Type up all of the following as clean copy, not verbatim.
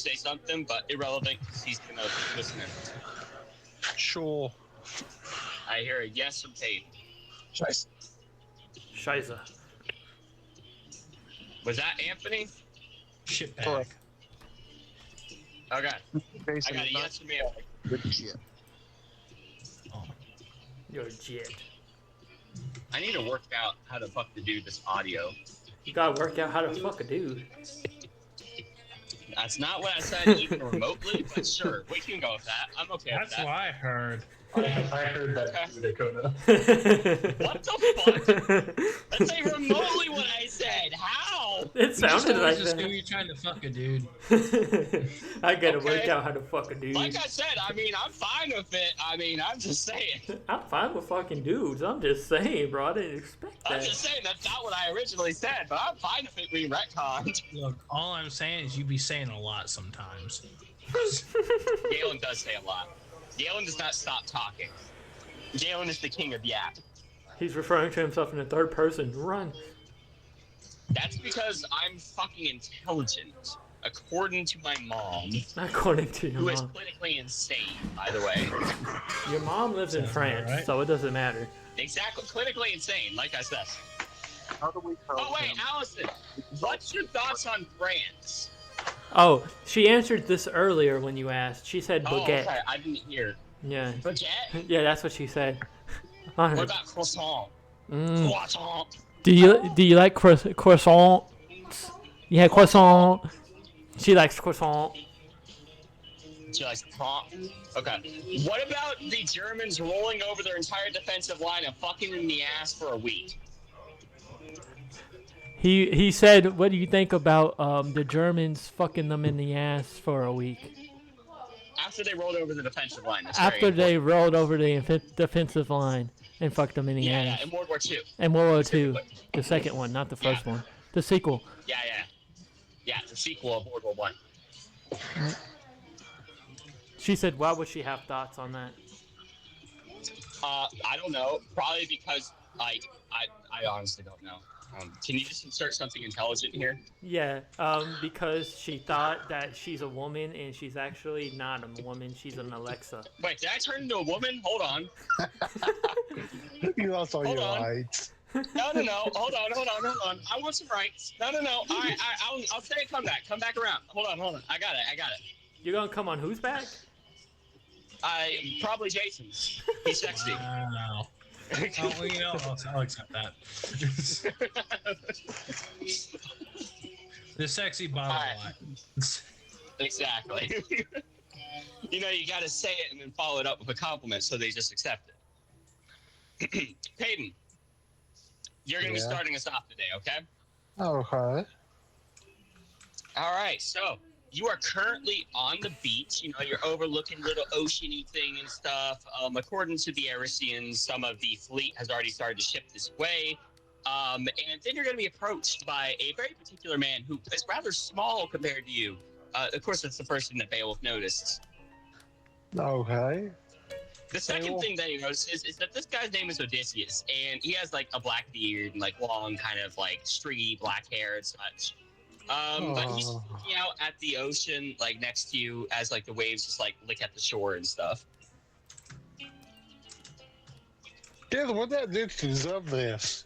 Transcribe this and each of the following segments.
and say something, but irrelevant because he's gonna listen in. Sure. I hear a yes from Tate. Shiza. Was that Anthony? Shitbag. Okay. I got a yes from Anthony. Oh. You're a jet. I need to work out how to fuck to do this audio. You gotta work out how to fuck a dude. That's not what I said even remotely, but sure, we can go with that. I'm okay with that. That's what I heard. I heard that too, Dakota. What the fuck? That's like remotely what I said. How? It sounded like Just that. you're trying to fuck a dude. I gotta work Okay. out how to fuck a dude. Like I said, I mean, I'm fine with it. I mean, I'm just saying. I'm fine with fucking dudes. I'm just saying, bro. I didn't expect that. I'm just saying that's not what I originally said, but I'm fine if it being retconned. Look, all I'm saying is you be saying a lot sometimes. Galen does say a lot. Galen does not stop talking. Galen is the king of yap. He's referring to himself in the third person. Run. That's because I'm fucking intelligent, according to my mom, According to your who is mom. clinically insane, by the way. Your mom lives in Sounds France, alright. so it doesn't matter. Exactly, clinically insane, like I said. How do we tell Oh wait, him? Allison, what's your thoughts on France? Oh, she answered this earlier when you asked. She said Oh, baguette. okay, I didn't hear. Yeah. Baguette? Yeah, that's what she said. On her. What about croissant? Mm. Croissant. Do you like croissant? Yeah, croissant. She likes croissant. She likes croissant. Okay. What about the Germans rolling over their entire defensive line and fucking in the ass for a week? He said, "What do you think about the Germans fucking them in the ass for a week?" After they rolled over the defensive line. That's After very they important. rolled over the defensive line and fucked them in the Yeah, ass. in World War II. And World War II, the second one, not the first one. The sequel. Yeah. Yeah, the sequel of World War One. She said, "Why would she have thoughts on that?" I don't know. Probably because, like, I honestly don't know. Can you just insert something intelligent here? Yeah, because she thought that she's a woman and she's actually not a woman. She's an Alexa. Wait, did I turn into a woman? Hold on. You lost all Hold your on. rights. No. Hold on. I want some rights. No. All right, I'll say it. Come back around. Hold on. I got it. You're gonna come on whose back? Probably Jason's. He's sexy. Wow. Oh, well, you know, I'll accept that. The sexy bottom Alright. line. Exactly. You know, you got to say it and then follow it up with a compliment, so they just accept it. Peyton, you're gonna be Yeah. starting us off today, okay? Okay. All right, so you are currently on the beach. You know, you're overlooking little oceany thing and stuff. According to the Arisians, some of the fleet has already started to ship this way. And then you're going to be approached by a very particular man who is rather small compared to you. Of course, that's the person that Beowulf noticed. Okay. The second Beowulf? thing that he notices is that this guy's name is Odysseus, and he has like a black beard and like long, kind of like stringy black hair and such. But he's Oh. looking out at the ocean, like next to you, as like the waves just like lick at the shore and stuff. Dude, what that did to deserve this?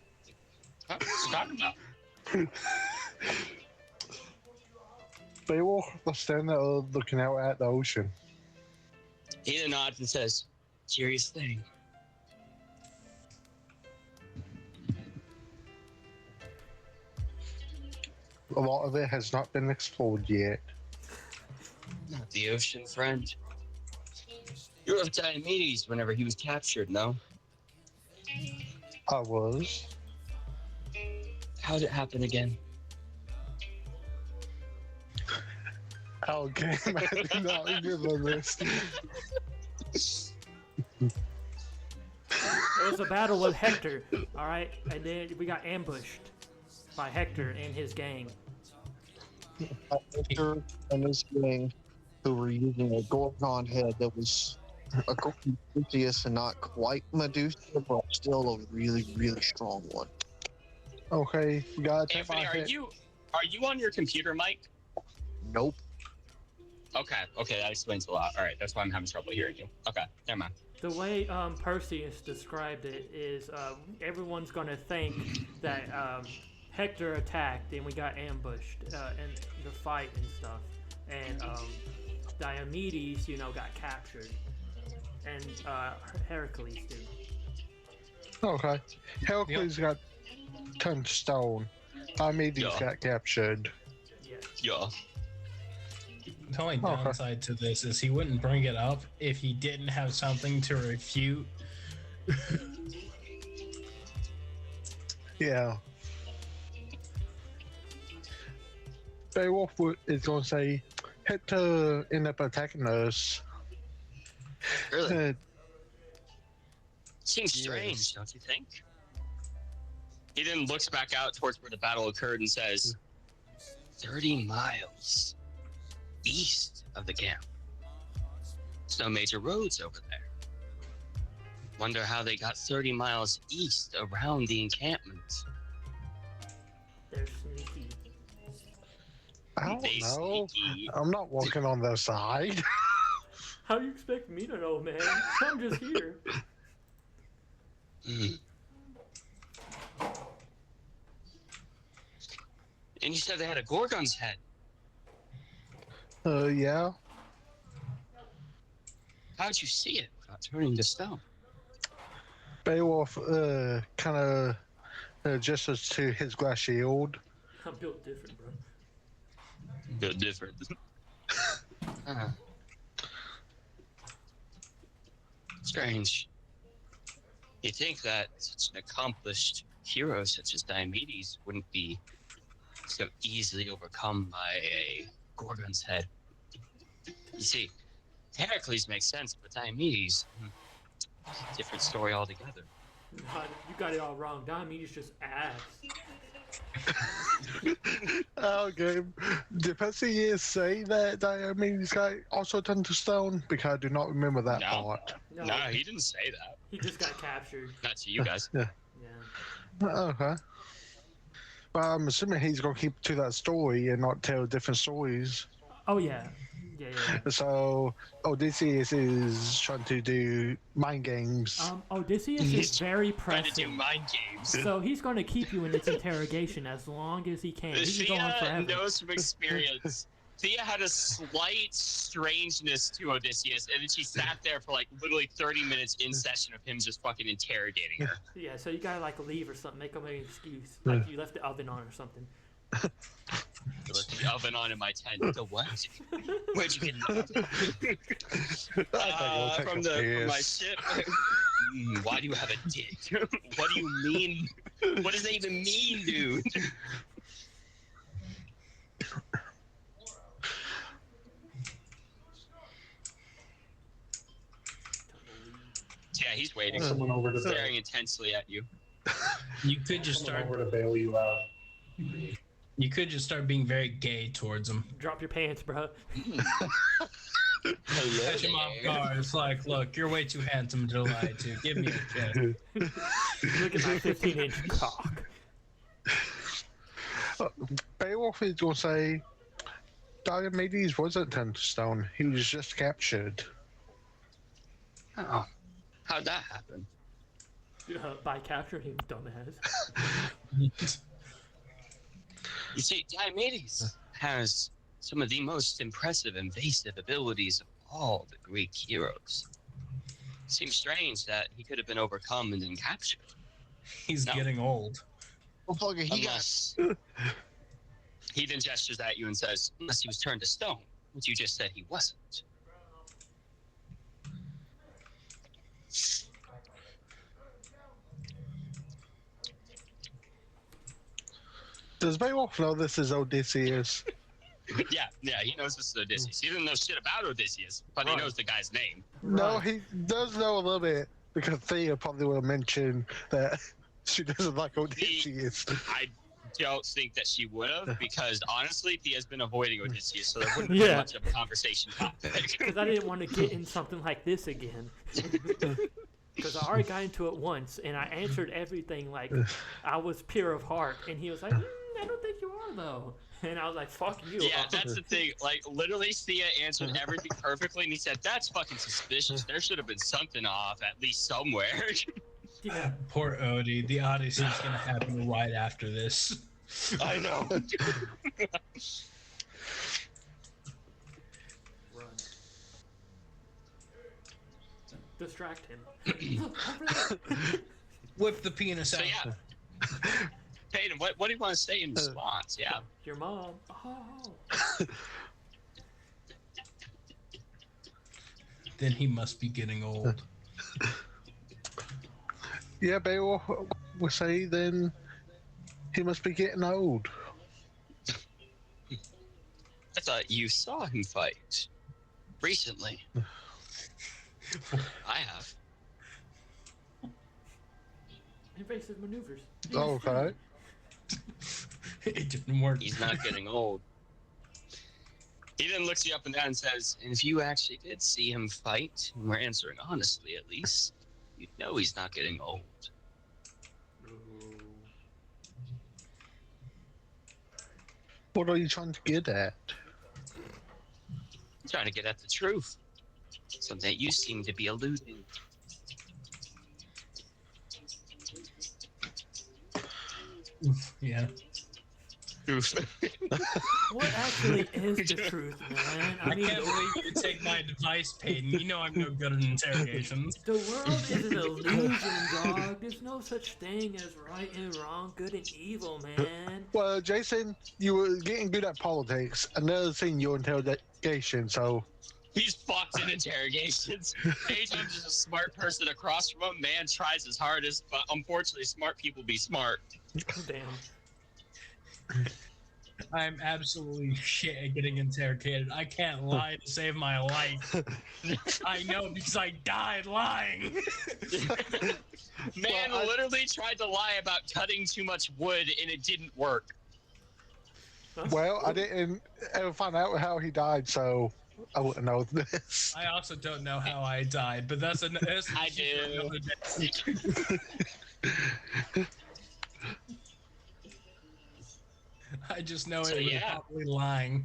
Huh? What's he talking about? Beowulf was standing there looking out at the ocean. He then nods and says, "Curious thing." A lot of it has not been explored yet. Not the ocean, friend. You were of Diomedes whenever he was captured, no? I was. How'd it happen again? Okay, man, do not give a list. It was a battle with Hector, all right, and then we got ambushed by Hector and his gang. Hector and his gang, who were using a Gorgon head that was a Odysseus and not quite Medusa, but still a really, really strong one. Okay, you gotta take my Anthony, hit. are you on your computer mic? Nope. Okay, that explains a lot. All right, that's why I'm having trouble hearing you. Okay, never mind. The way Perseus described it is everyone's going to think that Hector attacked and we got ambushed in the fight and stuff. And Diomedes, got captured. And Heracles, too. Okay. Heracles got turned to stone. Diomedes got captured. Yeah. The only downside to this is he wouldn't bring it up if he didn't have something to refute. Yeah. Beowulf is going to say, Hector ended up attacking us. Really? Seems strange, don't you think? He then looks back out towards where the battle occurred and says, 30 miles east of the camp. There's no major roads over there. Wonder how they got 30 miles east around the encampment. They're sneaky. I don't They know. sneaky. I'm not walking on their side. How do you expect me to know, man? I'm just here. And you said they had a Gorgon's head. Yeah. How'd you see it without turning to stone? Beowulf kind of gestures to his glass shield. I'm built different, bro. Bit different. Strange. You'd think that such an accomplished hero such as Diomedes wouldn't be so easily overcome by a Gorgon's head. You see, Heracles makes sense, but Diomedes, different story altogether. God, you got it all wrong. Diomedes just ass. Okay. Did Perseus say that Diomedes got also turned to stone? Because I do not remember that part. No, he didn't say that. He just got captured. Not to you guys. Yeah. Okay. Well, I'm assuming he's going to keep to that story and not tell different stories. Oh, yeah. Yeah. So Odysseus is trying to do mind games. Odysseus is very Trying to do pressing. mind games. So he's going to keep you in this interrogation as long as he can. He can go on Thea forever. knows from experience. Thea had a slight strangeness to Odysseus, and then she sat there for like literally 30 minutes in session of him just fucking interrogating her. Yeah, so you gotta like leave or something, make up an excuse. Like you left the oven on or something. I left the oven on in my tent. The what? Where'd you get an oven? From my ship. Why do you have a dick? What do you mean? What does that even mean, dude? Yeah, he's waiting. Someone over to Staring intensely at you. You could just start. over to bail you out. You could just start being very gay towards him. Drop your pants, bro. Catch him off guard. It's like, look, you're way too handsome to lie to. Give me a kiss. Look at my 15-inch cock. Beowulf is going to say Diomedes wasn't turned to stone. He was just captured. Oh, how'd that happen? By capturing him, dumbass. You see, Diomedes has some of the most impressive invasive abilities of all the Greek heroes. Seems strange that he could have been overcome and then captured. He's getting old. Well, fucking, Unless he then gestures at you and says, unless he was turned to stone, which you just said he wasn't. Does Beowulf know this is Odysseus? Yeah, he knows this is Odysseus. He doesn't know shit about Odysseus, but he knows the guy's name. No, he does know a little bit because Thea probably will mention that she doesn't like Odysseus. I don't think that she would have, because honestly, Thea's been avoiding Odysseus, so there wouldn't Yeah. be much of a conversation topic. Because I didn't want to get in something like this again. Because I already got into it once, and I answered everything like I was pure of heart, and he was like, I don't think you are though. And I was like, fuck you. Yeah, that's the thing. Like, literally, Sia answered everything perfectly, and he said, "That's fucking suspicious. There should have been something off at least somewhere." Yeah. Poor Odie. The Odyssey is gonna happen right after this. I know. Run. Distract him. Whip the penis So out. yeah, Peyton, what do you want to say in response? Yeah. Your mom. Oh. Then he must be getting old. Yeah, Beowulf will say then he must be getting old. I thought you saw him fight recently. I have. Invasive maneuvers. Okay. It didn't work. He's not getting old. He then looks you up and down and says, "And if you actually did see him fight, and we're answering honestly at least, you'd know he's not getting old." What are you trying to get at? I'm trying to get at the truth. Something that you seem to be eluding. Yeah. What actually is the truth, man? I can't believe you take my advice, Peyton. You know I'm no good at interrogations. The world is an illusion, dog. There's no such thing as right and wrong, good and evil, man. Well, Jason, you were getting good at politics. Another thing, your interrogation, so... He's fucked in interrogations. Anytime there's a smart person across from him, man tries his hardest, but unfortunately, smart people be smart. Damn. I'm absolutely shit at getting interrogated. I can't lie to save my life. I know because I died lying. Man literally tried to lie about cutting too much wood, and it didn't work. Well, I didn't ever find out how he died, so I wouldn't know this. I also don't know how I died, but that's an I do. I just know So, it was yeah. probably lying.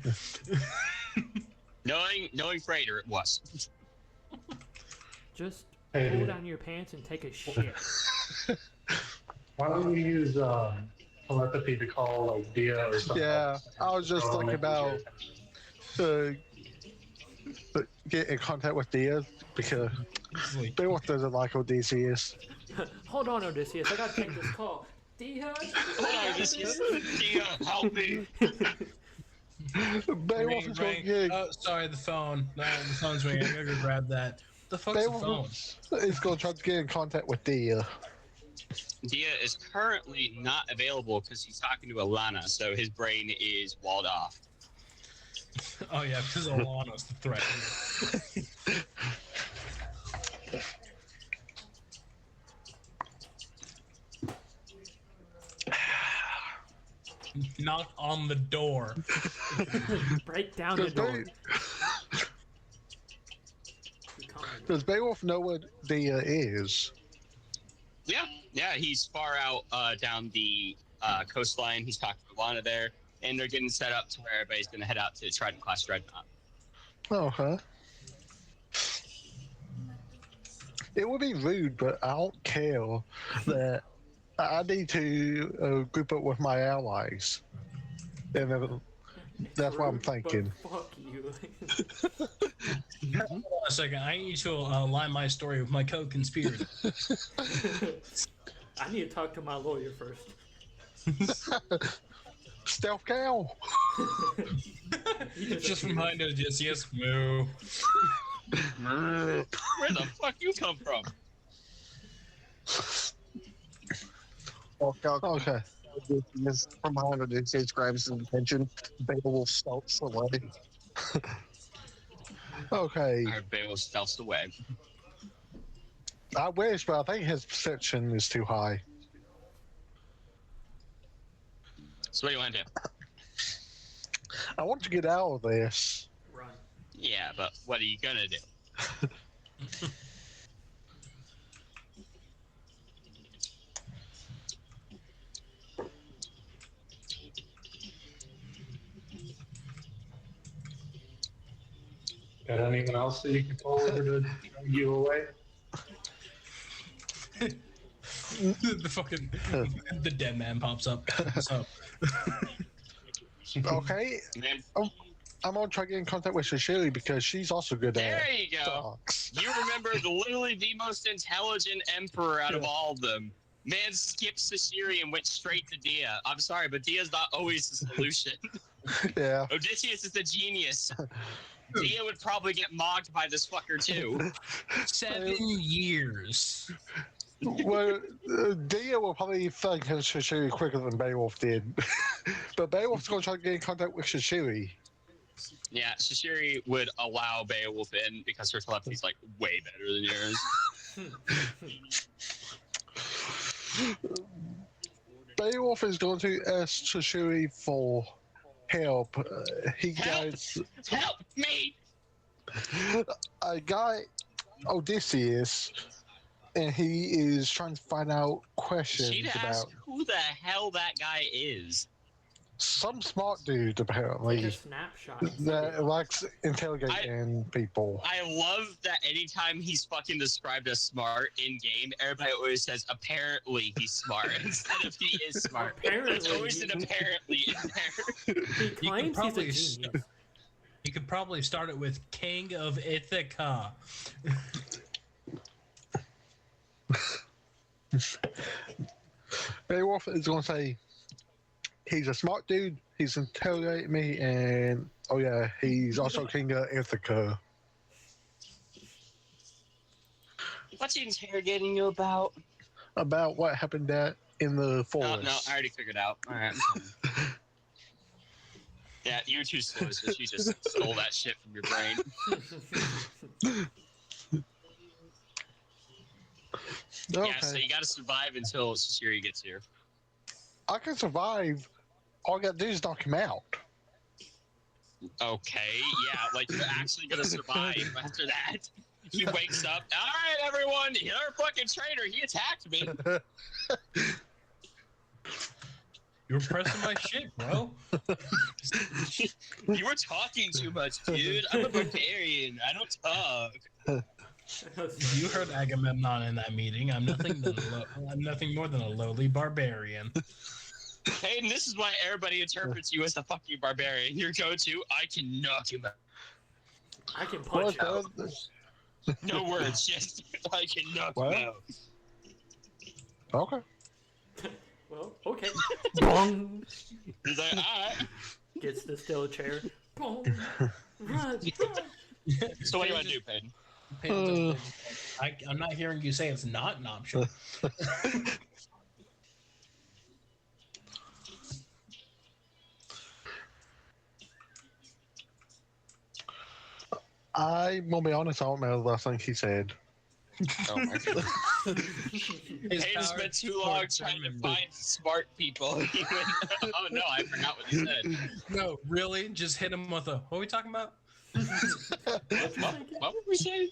Knowing Freighter, it was. Just Hey, pull dude. down your pants and take a shit. Why don't you use telepathy to call like Dia or something? Yeah, I was just thinking about get in contact with Dia because Easily. Beowulf doesn't like Odysseus. Hold on, Odysseus. I gotta take this call. Dia? Oh, this is Dia, help me. Beowulf Ring, is going ring. to Oh, sorry, the phone. No, the phone's ringing. I gotta go grab that. The fuck's the phone? Beowulf is going to try to get in contact with Dia. Dia is currently not available because he's talking to Alana, so his brain is walled off. Oh yeah, because Alana's the threat. Knock on the door. Break down the Does, door. does Beowulf know what Dia is? Yeah, he's far out down the coastline. He's talking to Alana there, and they're getting set up to where everybody's going to head out to Trident Class Dreadnought. Oh, huh. It would be rude, but I don't care that I need to group up with my allies. And that's what I'm thinking. But fuck you. Hold on a second. I need to align my story with my co-conspirator. I need to talk to my lawyer first. Stealth cow. Just from behind us, yes, moo. Where the fuck you come from? Okay. From behind Odysseus grabs his attention. Beowulf stalks away. Okay. Our Beowulf stealths away. I wish, but I think his perception is too high. So what do you want to do? I want to get out of this. Run. Yeah, but what are you going to do? Got anyone else that you can pull over to drag you away? The fucking the dead man pops up. What's up? Okay, Man, I'm gonna try to get in contact with Shishiri because she's also good there at you go. dogs. You remember literally the most intelligent emperor out of all of them. Man skipped Sashiri and went straight to Dia. I'm sorry, but Dia's not always the solution. Yeah. Odysseus is the genius. Dia would probably get mocked by this fucker too. 7 years. Well, Dia will probably thank Shishiri quicker than Beowulf did. But Beowulf's gonna try to get in contact with Shishiri. Yeah, Sashiri would allow Beowulf in because her telepathy's like way better than yours. Beowulf is going to ask Shishiri for help. He Help! guides Help me! a guy, Odysseus, and he is trying to find out questions She'd about ask who the hell that guy is. some smart dude, Like a apparently, snapshot. that likes interrogating people. I love that anytime he's fucking described as smart in game, everybody always says apparently he's smart instead of he is smart. Apparently. There's always an apparently in there. He claims he's a probably genius. You could probably start it with King of Ithaca. Beowulf is going to say he's a smart dude. He's interrogating me, and oh yeah, he's also king of Ithaca. What's he interrogating you about? About what happened in the Oh, forest. no, I already figured out. All right. Yeah, you're too slow, so she just stole that shit from your brain. Okay. Yeah, so you gotta survive until Sashiri gets here. I can survive. All I gotta do is knock him out. Okay, yeah, like you're actually gonna survive after that. He wakes up. All right, everyone, you're a fucking traitor. He attacked me. You were pressing my shit, bro. You were talking too much, dude. I'm a barbarian. I don't talk. You heard Agamemnon in that meeting. I'm nothing more than a lowly barbarian. Hayden, this is why everybody interprets you as the fucking barbarian. Your go-to, I can knock him out. I can punch you out. No words, just I can knock What? him out. Okay. Well, okay. Bong. He's like, alright. Gets the still chair. Bong. Run. So what do you want to do, Peyton? I'm not hearing you say it's not an option. I'm gonna be honest, I don't remember the last thing he said. Oh my god. Hayden spent too long trying to find smart people. He went, oh no, I forgot what he said. No, really? Just hit him with a, what are we talking about? What were we saying?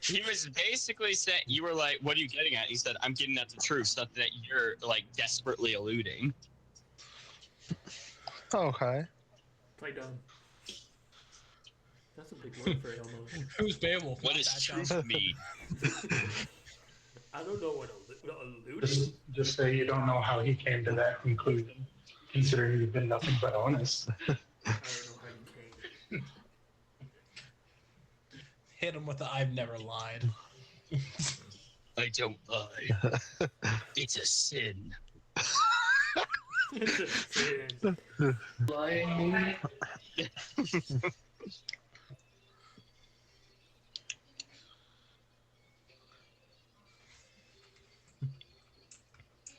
He was basically saying, you were like, what are you getting at? He said, I'm getting at the truth, something that you're like desperately eluding. Okay. Play dumb. That's a big word for Elmo. Who's Beowulf? What Not does that truth dumb. mean? I don't know what alluding. Just say you don't know how he came to that conclusion, considering you've been nothing but honest. I don't know how you came. Hit him with the I've never lied. I don't lie. It's a sin. It's a sin. Lying.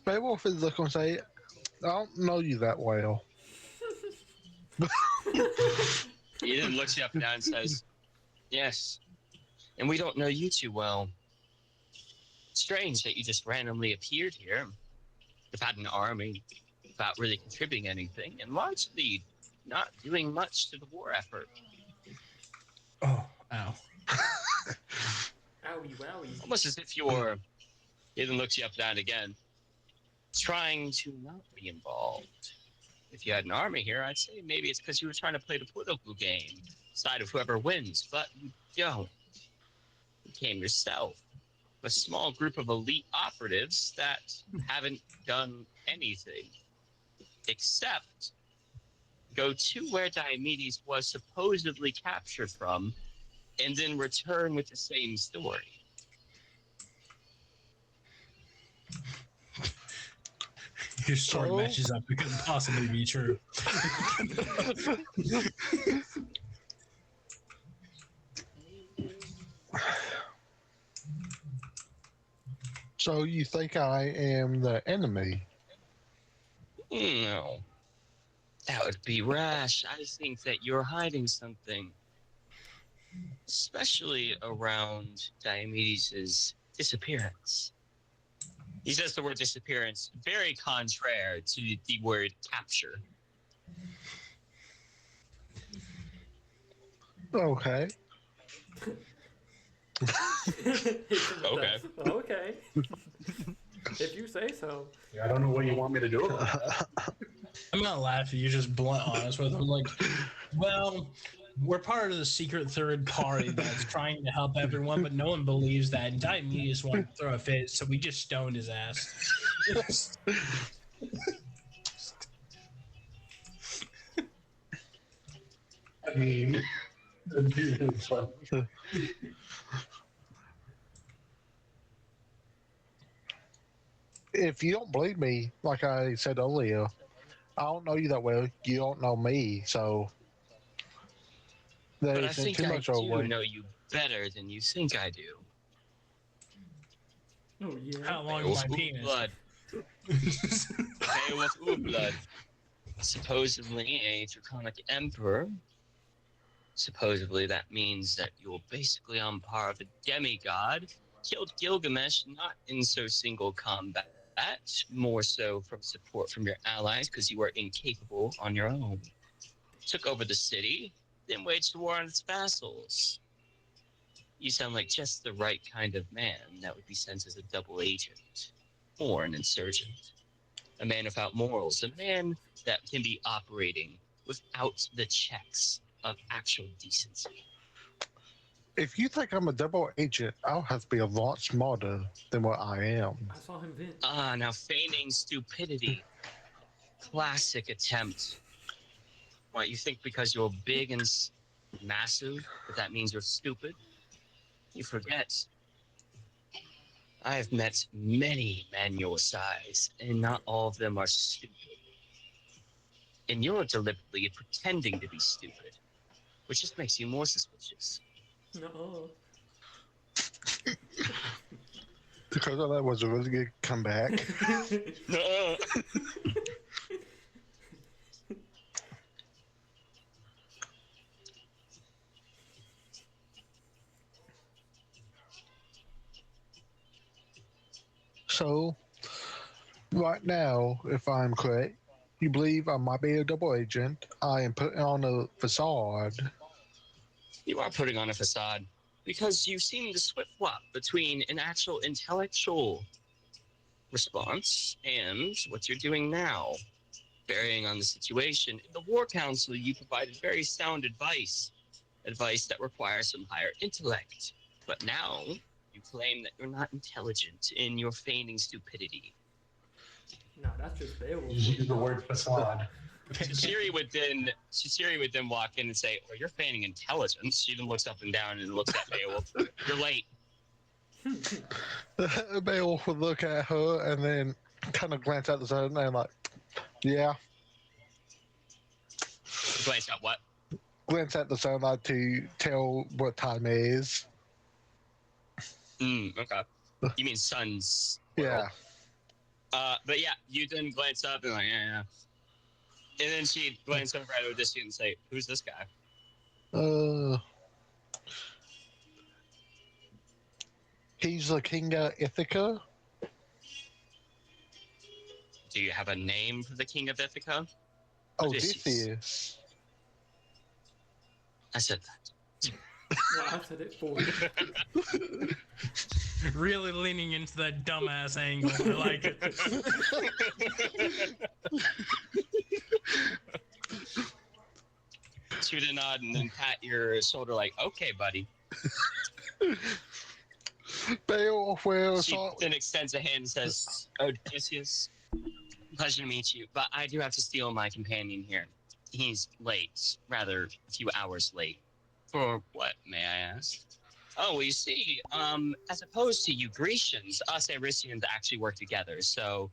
Beowulf is looking and say, I don't know you that well. He then looks you up and down and says, yes, and we don't know you too well. Strange that you just randomly appeared here without an army, without really contributing anything, and largely not doing much to the war effort. Oh, ow. Owie wowie. Almost as if you're, he then looks you up and down again, trying to not be involved. If you had an army here, I'd say maybe it's because you were trying to play the political game. side of whoever wins, but you don't. You came yourself. A small group of elite operatives that haven't done anything except go to where Diomedes was supposedly captured from and then return with the same story. Your story So? matches up. It couldn't possibly be true. So you think I am the enemy? No, that would be rash. I think that you're hiding something, especially around Diomedes' disappearance. He says the word disappearance very contrary to the word capture. Okay. Okay. Okay. If you say so. Yeah, I don't know what you want me to do about that. I'm not laughing. You're just blunt honest with them. Like, well, we're part of the secret third party that's trying to help everyone, but no one believes that. And Diomedes wanted to throw a fit, so we just stoned his ass. I mean, it's like, If you don't believe me, like I said earlier, I don't know you that well. You don't know me, so there But I isn't think too I much of a do way. know you better than you think I do. Oh yeah. How long is my penis? Blood. Beowulf Blood. Supposedly a draconic emperor. Supposedly that means that you're basically on par with a demigod. Killed Gilgamesh not in so single combat, more so from support from your allies because you were incapable on your own. Took over the city, then waged war on its vassals. You sound like just the right kind of man that would be sent as a double agent or an insurgent. A man without morals, a man that can be operating without the checks of actual decency. If you think I'm a double agent, I'll have to be a lot smarter than what I am. I saw him vent. Now feigning stupidity. Classic attempt. What, you think because you're big and massive that means you're stupid? You forget. I have met many men your size, and not all of them are stupid. And you're deliberately pretending to be stupid, which just makes you more suspicious. No. Because that was a really good comeback. No. So, right now, if I'm correct, you believe I might be a double agent. I am putting on a facade. You are putting on a facade because you seem to flip-flop between an actual intellectual response and what you're doing now. Varying on the situation, in the War Council, you provided very sound advice that requires some higher intellect. But now, you claim that you're not intelligent in your feigning stupidity. No, that's just Beowulf. use the word facade. Siri would then walk in and say, "Oh, you're feigning intelligence." She then looks up and down and looks at Beowulf. "You're late." Beowulf would look at her and then kind of glance at the sun and like, yeah. Glance at what? Glance at the sunlight to tell what time it is. Okay. You mean suns? Yeah. But yeah, you then glance up and like, yeah. And then she'd glance over at Odysseus and say, "Who's this guy?" He's the king of Ithaca. Do you have a name for the king of Ithaca? Odysseus. I said that. Well, I said it for you. Really leaning into that dumbass angle. I like it. shoot a nod and then pat your shoulder like, okay, buddy. Beowulf will She start. then extends a hand and says, Odysseus, pleasure to meet you, but I do have to steal my companion here. He's late, rather a few hours late. For what, may I ask? Oh, well, you see, as opposed to you Grecians, us Arisians actually work together, so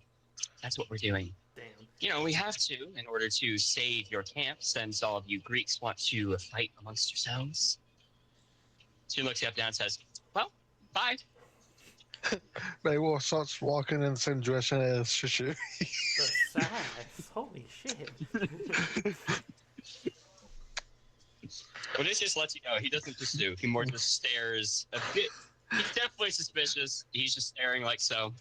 that's what we're doing. Damn. You know, we have to in order to save your camp, since all of you Greeks want to fight amongst yourselves. She looks you up and down and says, well, bye. Beowulf starts walking in the same direction as Shushu. The sass. Holy shit. Odysseus lets you know he doesn't pursue. He more just stares a bit. He's definitely suspicious. He's just staring like so.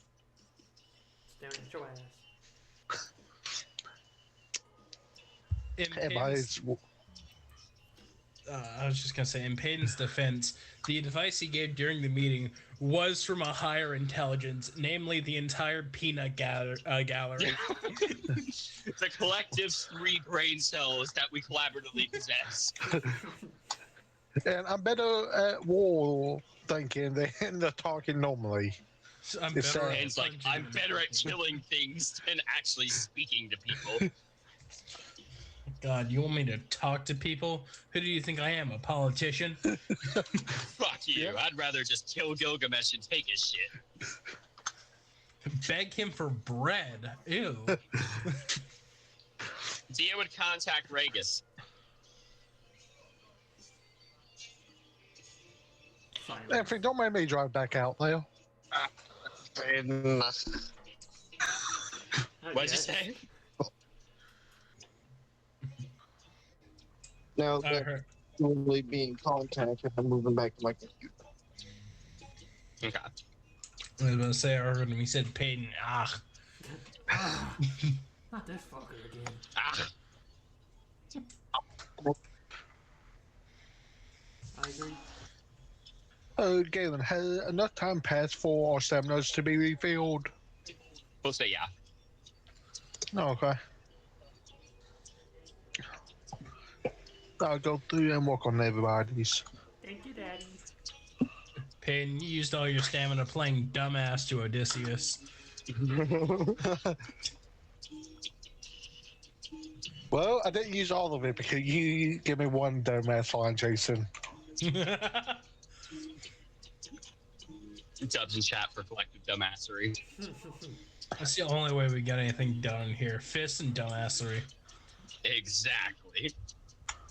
Staring at your ass. In Payton's, I was just gonna say, in Payton's defense, the advice he gave during the meeting was from a higher intelligence, namely the entire peanut gallery. The collective 3 brain cells that we collaboratively possess. And I'm better at wall thinking than the talking normally. I'm It's better sad. at And it's like, I'm punching better at people. killing things than actually speaking to people. God, you want me to talk to people? Who do you think I am, a politician? Fuck you. I'd rather just kill Gilgamesh and take his shit. Beg him for bread. Ew. Dia would contact Ragus. Finally. Anthony, don't make me drive back out there. What'd you say? Now I that heard. normally being contacted, I'm moving back to my computer. Okay. I was gonna say I heard him. He said Payton. Not this fucker again. Ah, I agree. Oh, Galen, has enough time passed for our seminars to be refilled? we'll say yeah. Oh, okay. I'll go through and work on everybody's. Thank you, Daddy. Payton, you used all your stamina playing dumbass to Odysseus. Well, I didn't use all of it because you give me one dumbass line, Jason. Dubs in chat for collective dumbassery. That's the only way we get anything done here. Fists and dumbassery. Exactly.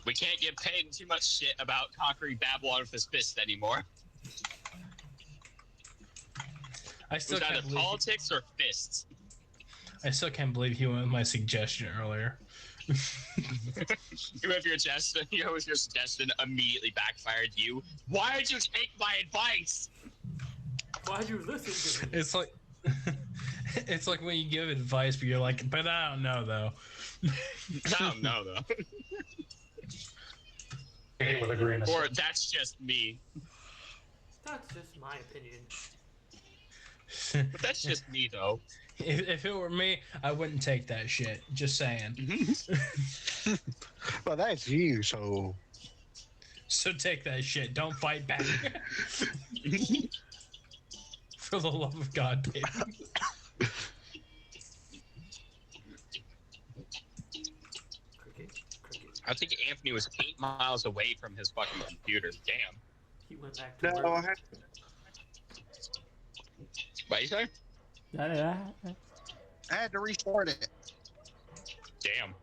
We can't get paid too much shit about conquering Babylon with his fist anymore. I It still was can't either believe. politics or fists. I still can't believe he went with my suggestion earlier. You have your suggestion immediately backfired you. Why did you take my advice? Why'd you listen to me? It's like, it's like when you give advice, but you're like, but I don't know though. I don't know though. With agreement. Or that's just me. That's just my opinion. But that's just me though. If it were me, I wouldn't take that shit. Just saying. Well, that's you, so. So take that shit. Don't fight back. For the love of God, baby. Cricket. I think Anthony was 8 miles away from his fucking computer. Damn. He went back to No, I work. had What you say? I had to restart it. Damn.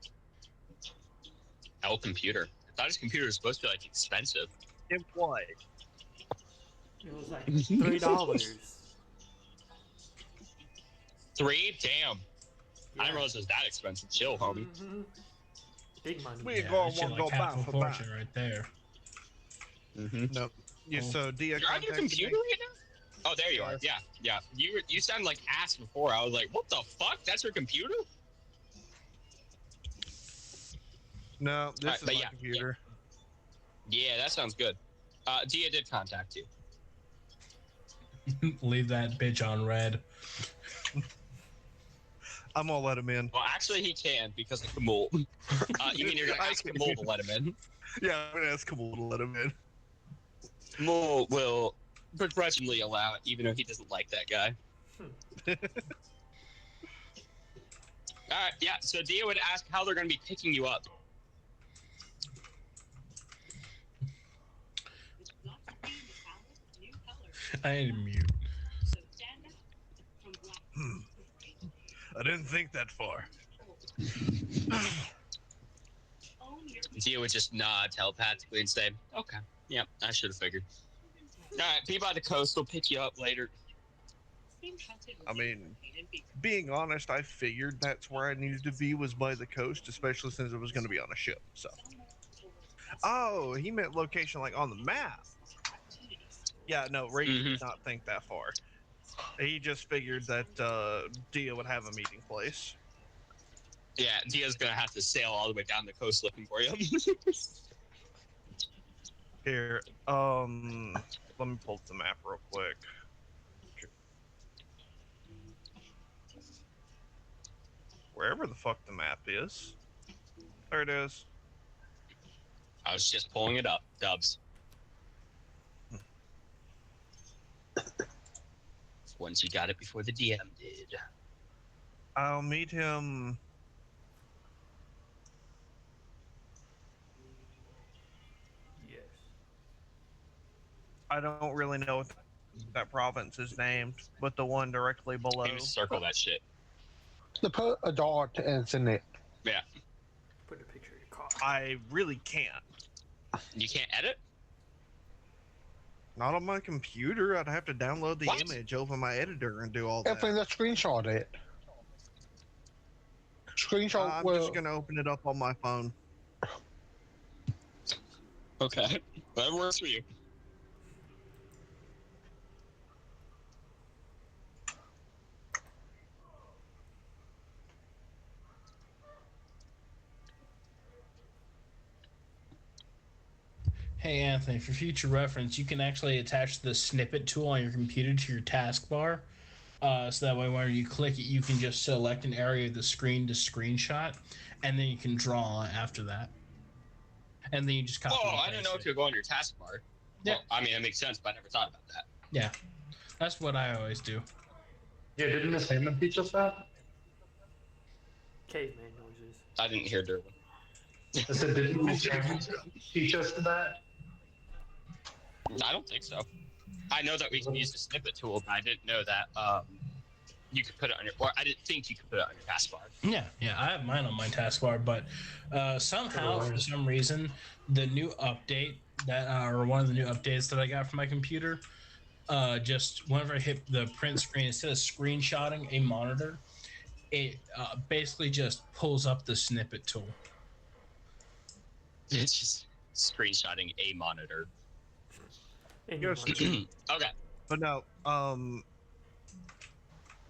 L computer. I thought his computer was supposed to be like expensive. It was. It was like $3. 3? Damn. I Yeah. didn't realize it was that expensive. Chill, homie. Mhm. Big money. We ain't Yeah, gonna that shit want to like go half back a for fortune back. right there. Mm-hmm. No. Yeah, so Dia You're on your contacted computer me. right now? Oh, there you are. Yeah, yeah. You sound like ass before. I was like, what the fuck? That's your computer? No, this Alright, is but my yeah, computer. Yeah, that sounds good. Dia did contact you. Leave that bitch on red. I'm gonna let him in. Well, actually, he can because of Kamul. You mean you're gonna I ask can. Kamul to let him in? Yeah, I'm gonna ask Kamal to let him in. Mole will progressively allow it, even though he doesn't like that guy. All right, yeah. So Dia would ask how they're going to be picking you up. I need to mute. I didn't think that far. Dia would just nod telepathically and say, "Okay, yeah, I should have figured." All right, people at the coast will pick you up later. I mean, being honest, I figured that's where I needed to be, was by the coast, especially since it was going to be on a ship. So, oh, he meant location like on the map. Yeah, no, Reagan did not think that far. He just figured that Dia would have a meeting place. Yeah, Dia's gonna have to sail all the way down the coast looking for you. Here, let me pull up the map real quick. Wherever the fuck the map is. There it is. I was just pulling it up, Dubs. Once you got it before the DM did. I'll meet him. Yes. I don't really know what that province is named, but the one directly below. You just circle that shit. To put a dot ends in it. Yeah. Put a picture of your car. I really can't. You can't edit? Not on my computer. I'd have to download the What? image over my editor and do all that. Everything that screenshot it. Screenshot I'm will. just gonna open it up on my phone. Okay. Whatever works for you. Hey Anthony, for future reference, you can actually attach the snippet tool on your computer to your taskbar. So that way, whenever you click it, you can just select an area of the screen to screenshot, and then you can draw after that. And then you just copy. Oh, I didn't know it could go on your taskbar. Yeah. Well, I mean, it makes sense, but I never thought about that. Yeah, that's what I always do. Yeah, didn't Miss Heyman teach us that? Caveman noises. I didn't hear Durban. I said, didn't Miss Heyman teach us that? I don't think so. I know that we can use the snippet tool, but I didn't know that you could put it on your, or I didn't think you could put it on your taskbar. Yeah, I have mine on my taskbar, but somehow, for some reason, the new update that, or one of the new updates that I got from my computer, just whenever I hit the print screen, instead of screenshotting a monitor, it basically just pulls up the snippet tool. It's just screenshotting a monitor. And Yes. Okay. But no,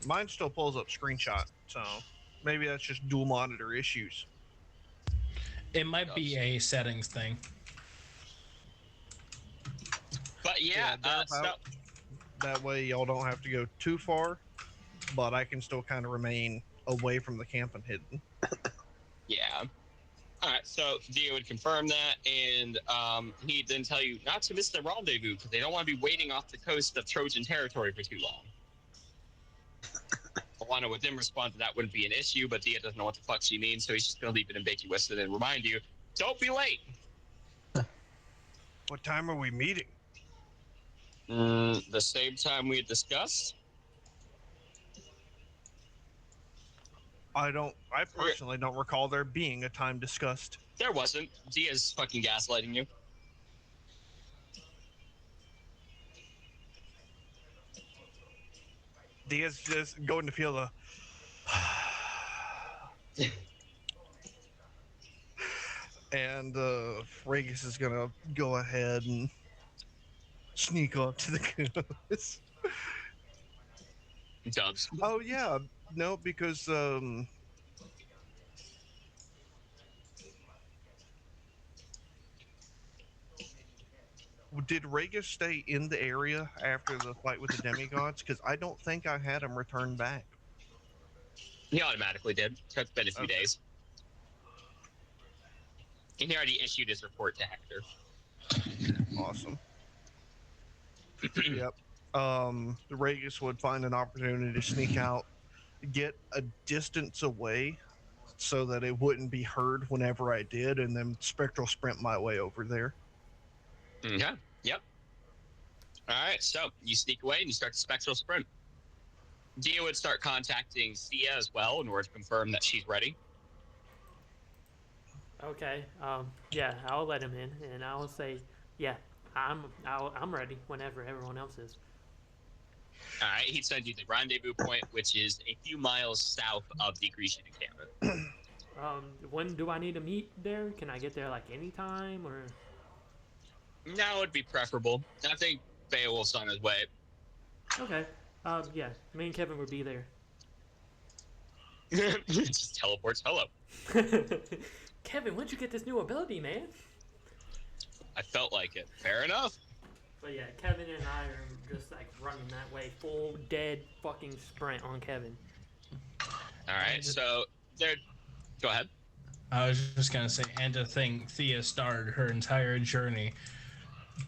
mine still pulls up screenshot, so maybe that's just dual monitor issues. It might be a settings thing. But yeah, so, That way y'all don't have to go too far, but I can still kind of remain away from the camp and hidden. yeah. All right, so Dio would confirm that, and he'd then tell you not to miss the rendezvous because they don't want to be waiting off the coast of Trojan territory for too long. Alana would then respond that wouldn't be an issue, but Dia doesn't know what the fuck she means, so he's just going to leave it ambiguous and then remind you, don't be late. What time are we meeting? The same time we had discussed. I personally don't recall there being a time discussed. There wasn't. Dia's fucking gaslighting you. Dia's just going to feel the and Regis is gonna go ahead and sneak up to the goose. Dubs. Oh yeah, no, because did Regis stay in the area after the fight with the demigods? Because I don't think I had him return back. He automatically did. It's been a few days. And he already issued his report to Hector. Awesome. Yep. The Regis would find an opportunity to sneak out, get a distance away so that it wouldn't be heard whenever I did, and then spectral sprint my way over there. Okay. Yep. All right. So you sneak away and you start the spectral sprint. Dia would start contacting Sia as well in order to confirm that she's ready. Okay. Yeah, I'll let him in, and I'll say, yeah, I'm ready whenever everyone else is. All right. He'd send you the rendezvous point, which is a few miles south of the Grecian encampment. When do I need to meet there? Can I get there like anytime or? Now would be preferable. I think Beowulf's on his way. Okay. Yeah, me and Kevin would be there. Just teleports. Hello. Kevin, when'd you get this new ability, man? I felt like it. Fair enough. But yeah, Kevin and I are just like running that way, full dead fucking sprint on Kevin. All right. So there. Go ahead. I was just gonna say, and to think Thea started her entire journey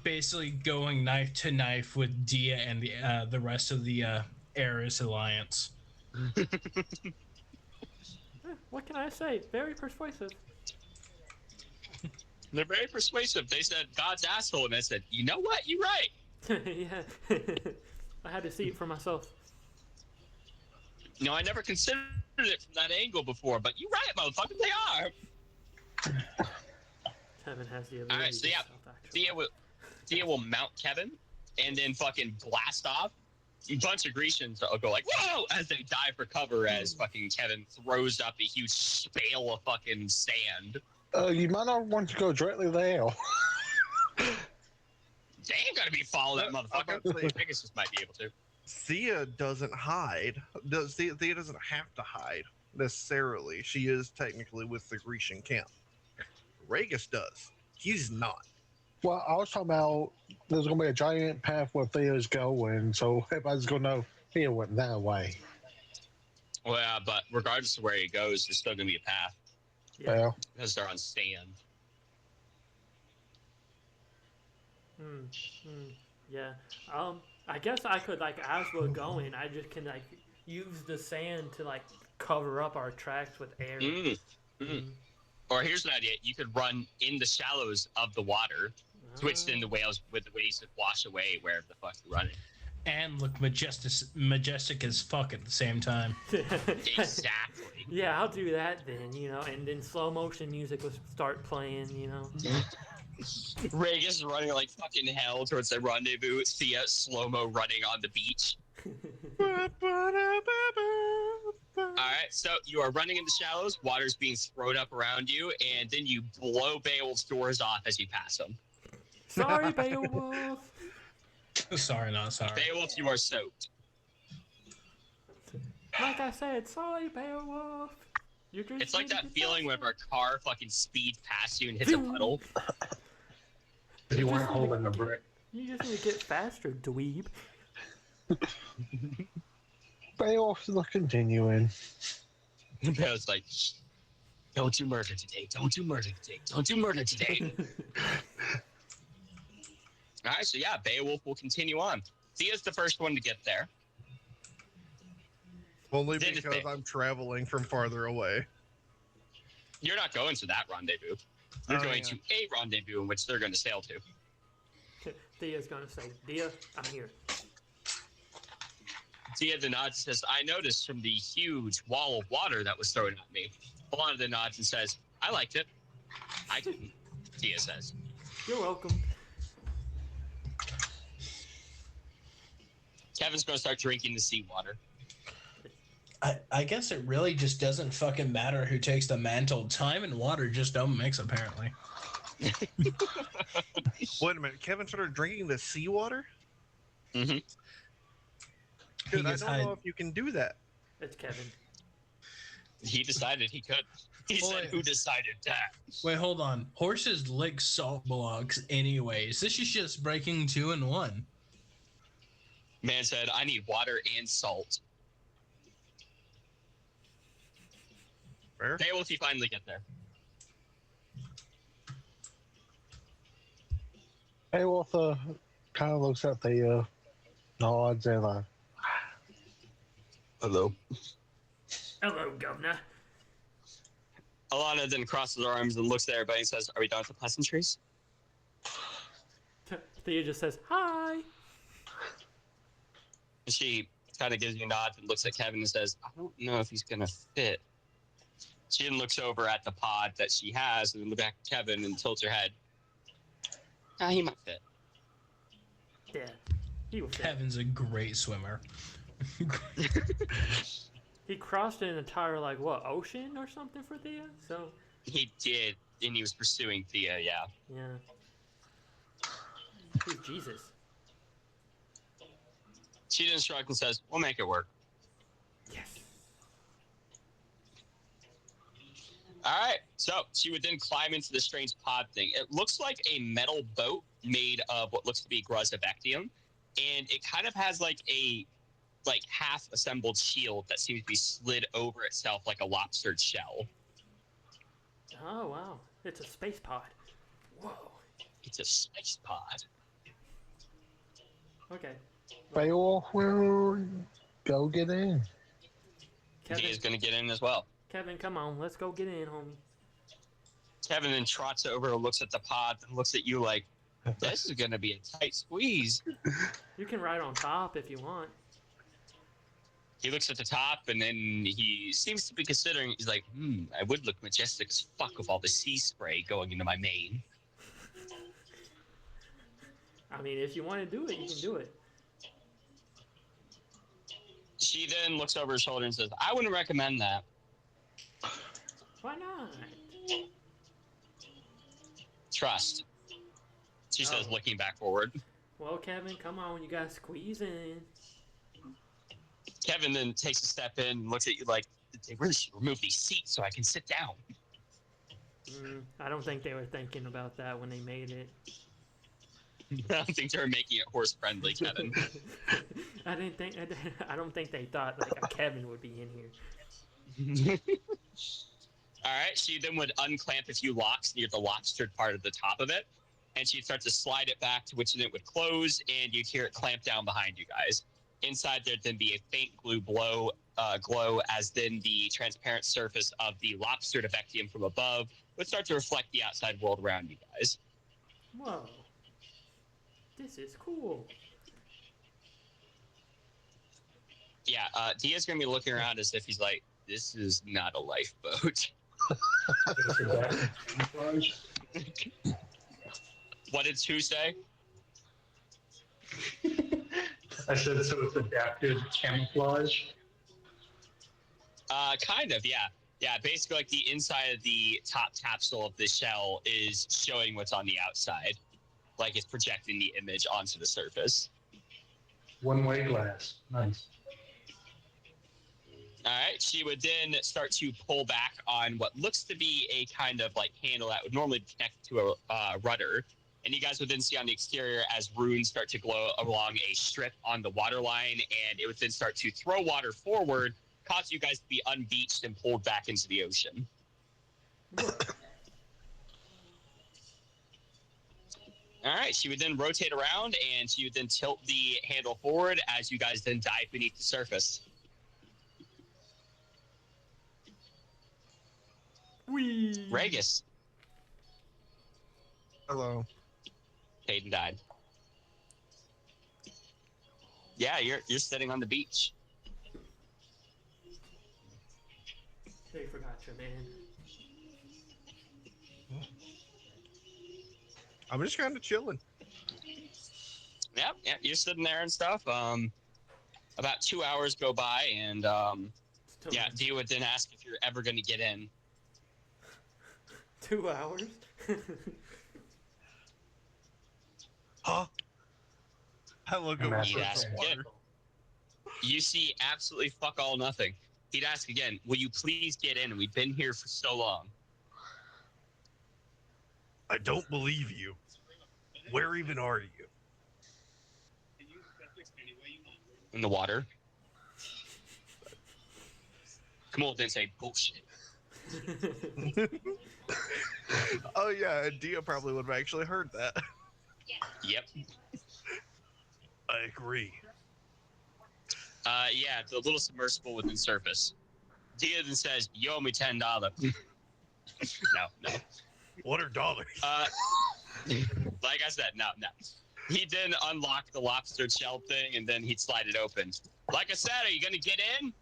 basically going knife to knife with Dia and the rest of the Ares Alliance. What can I say? Very persuasive. They're very persuasive. They said God's asshole, and I said, you know what? You're right. Yeah. I had to see it for myself. No, I never considered it from that angle before, but you're right, motherfucker. They are. Kevin has the ability. All right, so yeah, Thea will mount Kevin, and then fucking blast off. A bunch of Grecians will go like, whoa, as they dive for cover as fucking Kevin throws up a huge spale of fucking sand. You might not want to go directly there. They ain't gonna be following that motherfucker. Pegasus might be able to. Thea doesn't hide. Thea doesn't have to hide necessarily. She is technically with the Grecian camp. Regis does. He's not. Well, I was talking about there's going to be a giant path where Thea's going, so everybody's going to know Thea went that way. Well, yeah, but regardless of where he goes, there's still gonna be a path Yeah. because they're on sand. Yeah. I guess I could like as we're going, I just can like use the sand to like cover up our tracks with air. Or here's an idea: you could run in the shallows of the water, switch in the whales with the waves that wash away wherever the fuck you're running. And look majestic as fuck at the same time. Exactly. Yeah, I'll do that then, and then slow motion music will start playing, Regis is running like fucking hell towards the rendezvous. Thea slow-mo running on the beach. Alright, so you are running in the shallows, water's being thrown up around you, and then you blow Beowulf's doors off as you pass them. Sorry, Beowulf! Sorry, not sorry. Beowulf, you are soaked. Like I said, sorry, Beowulf! It's like that feeling whenever a car fucking speeds past you and hits a puddle. You weren't holding a brick. You just need to get faster, dweeb. Beowulf's not continuing. Beowulf's like, don't do murder today, don't do murder today, don't do murder today. Alright, so yeah, Beowulf will continue on. Thea's the first one to get there. Only because I'm traveling from farther away. You're not going to that rendezvous. You're going to a rendezvous in which they're going to sail to. Thea's going to say, Thea, I'm here. Thea the nods and says, I noticed from the huge wall of water that was thrown at me. Alana the nods and says, I liked it. I didn't, Thea says. You're welcome. Kevin's going to start drinking the seawater. I guess it really just doesn't fucking matter who takes the mantle. Time and water just don't mix, apparently. Wait a minute, Kevin started drinking the seawater? Mm-hmm. Dude, I don't know if you can do that. It's Kevin. He decided he could. He said, who decided that? Wait, hold on. Horses lick salt blocks anyways. This is just breaking 2 in 1. Man said, I need water and salt. Where? Beowulf, you finally get there. Beowulf kind of looks at the nods and Hello. Hello, governor. Alana then crosses her arms and looks at everybody and says, "Are we done with the pleasantries?" Thea just says, hi. And she kind of gives you a nod and looks at Kevin and says, "I don't know if he's gonna fit." She then looks over at the pod that she has and looks back at Kevin and tilts her head. He might fit. Yeah, he will fit. Kevin's a great swimmer. He crossed an entire, like, what, ocean or something for Thea? So, He did, and he was pursuing Thea, yeah. yeah. He's Jesus. She then shrugs and says, "We'll make it work." Yes. All right, so she would then climb into the strange pod thing. It looks like a metal boat made of what looks to be gruzabectium, and it kind of has like a half-assembled shield that seems to be slid over itself like a lobstered shell. Oh, wow. It's a space pod. Whoa. It's a space pod. Okay. Beowulf will go get in. Kevin, He is going to get in as well. Kevin, come on. Let's go get in, homie. Kevin then trots over, looks at the pod, and looks at you like, "This is going to be a tight squeeze." You can ride on top if you want. He looks at the top, and then he seems to be considering. He's like, "I would look majestic as fuck with all the sea spray going into my mane." I mean, if you want to do it, you can do it. She then looks over her shoulder and says, "I wouldn't recommend that." Why not? Trust. She says, Oh. looking back forward. Well, Kevin, come on. You got to squeeze in. Kevin then takes a step in and looks at you like, "They really should remove these seats so I can sit down." I don't think they were thinking about that when they made it. I don't think they were making it horse friendly, Kevin. I don't think they thought like a Kevin would be in here. All right, she then would unclamp a few locks near the lobstered part of the top of it, and she'd start to slide it back, to which then it would close, and you'd hear it clamp down behind you guys. Inside, there'd then be a faint glow as then the transparent surface of the lobstered Evectium from above would start to reflect the outside world around you guys. Whoa. This is cool. Yeah, Dia's going to be looking around as if he's like, "This is not a lifeboat." What did Sue say? I said, so it's adapted camouflage. Kind of, yeah. Yeah, basically, like the inside of the top capsule of the shell is showing what's on the outside. Like it's projecting the image onto the surface. One-way glass. Nice. All right, she would then start to pull back on what looks to be a kind of like handle that would normally connect to a rudder. And you guys would then see on the exterior as runes start to glow along a strip on the water line, and it would then start to throw water forward, cause you guys to be unbeached and pulled back into the ocean. All right, she would then rotate around, and she would then tilt the handle forward as you guys then dive beneath the surface. Whee! Regis. Hello. Hayden died. Yeah, you're sitting on the beach. They forgot your man. I'm just kind of chilling. Yeah, you're sitting there and stuff. About 2 hours go by, and yeah, Dia would then ask if you're ever going to get in. 2 hours? Huh? I look over Massive for Yes. some water. You see absolutely fuck all nothing. He'd ask again, "Will you please get in? We've been here for so long." I don't believe you. Where even are you? In the water. Come on, then say bullshit. Oh yeah, Dia probably would have actually heard that. Yep. I agree. Yeah, the little submersible within surface. Dia then says, "You owe me $10." No. What are dollars? Like I said, no. He'd then unlock the lobster shell thing, and then he'd slide it open. Like I said, are you gonna get in?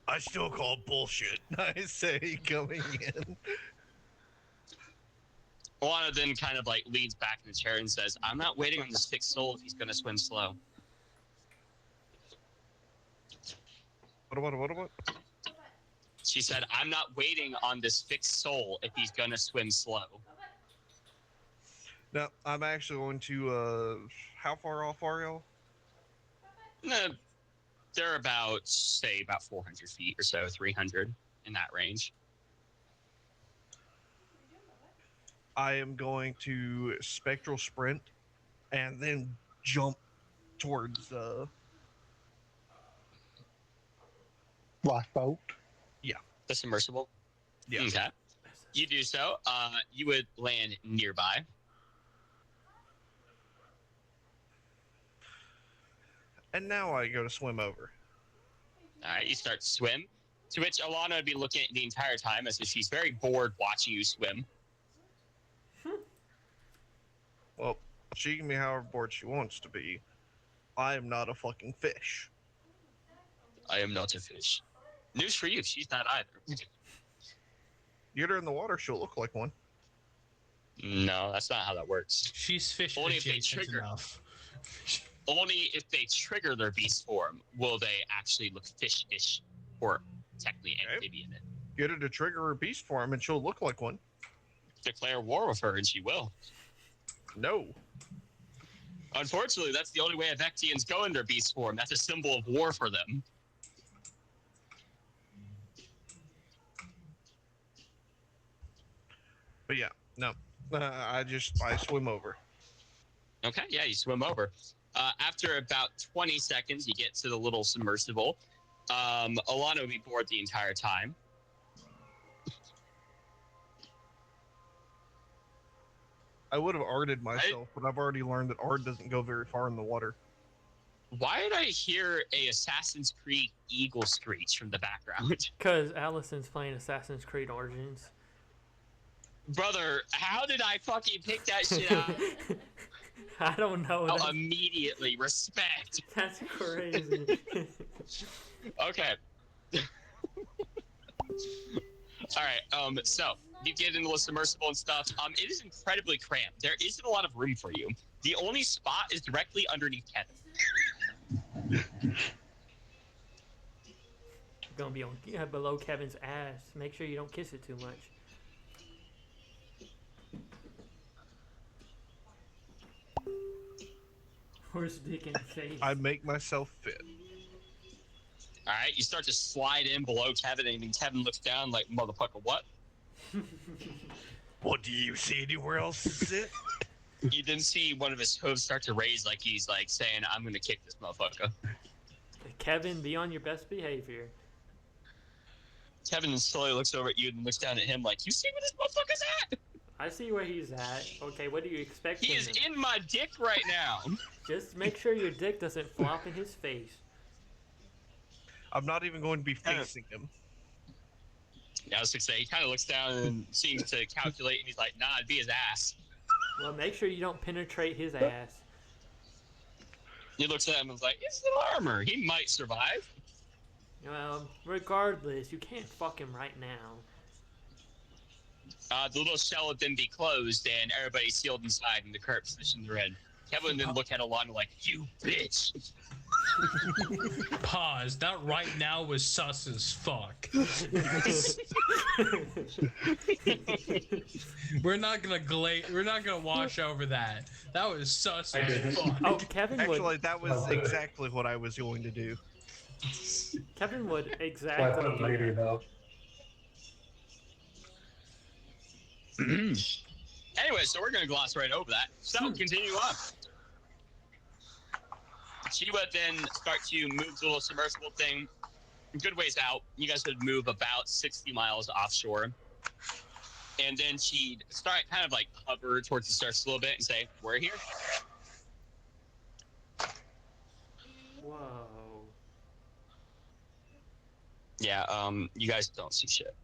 I still call bullshit. I say coming in. Alana then kind of like leans back in the chair and says, "I'm not waiting on this fixed soul if he's gonna swim slow." What? She said, "I'm not waiting on this fixed soul if he's gonna swim slow." No, I'm actually going to. How far off are y'all? No, they're about 400 feet or so, 300 in that range. I am going to spectral sprint and then jump towards Lifeboat. The submersible. Yeah. Okay. You do so. You would land nearby. And now I go to swim over. All right, you start to swim, to which Alana would be looking at the entire time as if she's very bored watching you swim. Well, she can be however bored she wants to be. I am not a fucking fish. I am not a fish. News for you, she's not either. Get her in the water, she'll look like one. No, that's not how that works. She's fish Only if they adjacent trigger. enough. Only if they trigger their beast form will they actually look fish-ish, or technically amphibian. Get her to trigger her beast form and she'll look like one. Declare war with her and she will. No. Unfortunately, that's the only way Avectians go in their beast form. That's a symbol of war for them. But yeah, no. I swim over. Okay, yeah, you swim over. After about 20 seconds, you get to the little submersible. Alana will be bored the entire time. I would have arted myself, but I've already learned that art doesn't go very far in the water. Why did I hear a Assassin's Creed eagle screech from the background? Because Allison's playing Assassin's Creed Origins. Brother, how did I fucking pick that shit out? I don't know. Oh, immediately. Respect. That's crazy. Okay. All right. So you get into the submersible and stuff. It is incredibly cramped. There isn't a lot of room for you. The only spot is directly underneath Kevin. Gonna be on below Kevin's ass. Make sure you don't kiss it too much. Horse dick in the face. I make myself fit. All right. You start to slide in below Kevin, and then Kevin looks down like, motherfucker, what? What, do you see anywhere else to sit? You then see one of his hooves start to raise like he's like saying, I'm going to kick this motherfucker. Kevin, be on your best behavior. Kevin slowly looks over at you and looks down at him like, you see where this motherfucker's at? I see where he's at. Okay, what do you expect? He is in my dick right now. Just make sure your dick doesn't flop in his face. I'm not even going to be facing him. Yeah, I was going to say, he kind of looks down and seems to calculate, and he's like, nah, it'd be his ass. Well, make sure you don't penetrate his ass. He looks at him and is like, it's the armor. He might survive. Well, regardless, you can't fuck him right now. The little shell would then be closed, and everybody's sealed inside in the current position they're in. Kevin would then look at Alana like, you bitch. Pause. That right now was sus as fuck. We're not gonna wash over that. That was sus as fuck. Oh, Kevin Actually, would. that was exactly what I was going to do. Kevin would Well, I exactly. put later do that. though. Anyway, so we're going to gloss right over that. So, continue on. She would then start to move the little submersible thing a good ways out. You guys would move about 60 miles offshore. and then she'd start kind of like hover towards the surface a little bit and say, "We're here." Whoa. Yeah, you guys don't see shit.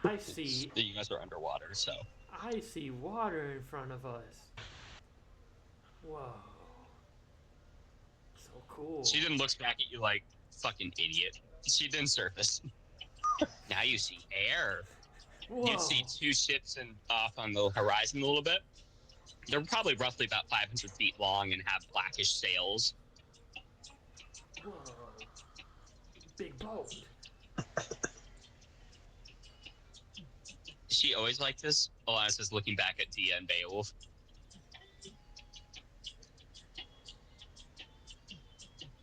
I see. You guys are underwater, so. I see water in front of us. Whoa. So cool. She then looks back at you like, fucking idiot. She then surfaced. Now you see air. Whoa. You see two ships off on the horizon a little bit. They're probably roughly about 500 feet long and have blackish sails. Whoa. Big boat. Is she always like this? Elias is looking back at Dia and Beowulf.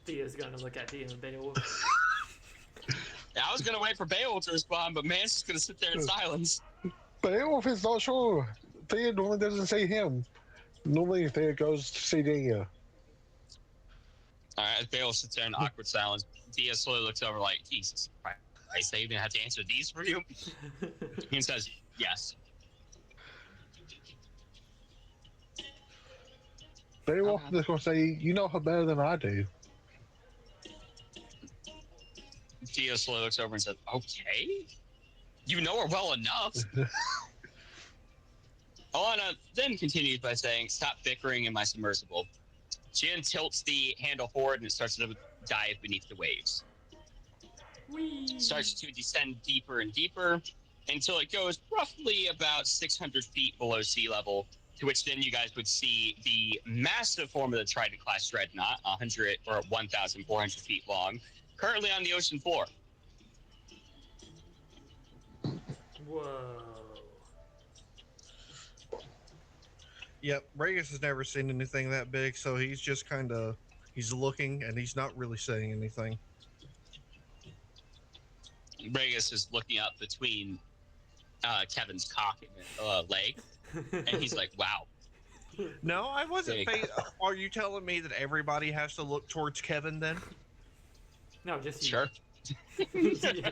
Thea's gonna look at Dia and Beowulf. I was gonna wait for Beowulf to respond, but man's just gonna sit there in silence. Beowulf is not sure. Thea normally doesn't see him. Normally Thea goes to see Dia. Alright, as Beowulf sits there in awkward silence, Dia slowly looks over like, Jesus Christ, I even have to answer these for you? And says, yes. Beowulf is going to say, you know her better than I do. Dia slowly looks over and says, okay. You know her well enough. Alana then continues by saying, stop bickering in my submersible. She then tilts the handle forward and it starts to dive beneath the waves. Whee! Starts to descend deeper and deeper until it goes roughly about 600 feet below sea level, to which then you guys would see the massive form of the Trident-class dreadnought, 100 or 1,400 feet long, currently on the ocean floor. Whoa. Yep, Regis has never seen anything that big, so he's just kind of he's looking and he's not really saying anything. Regis is looking up between Kevin's cock and leg, and he's like, "Wow." No, I wasn't. Big. Are you telling me that everybody has to look towards Kevin then? No, just you. Sure. Yeah.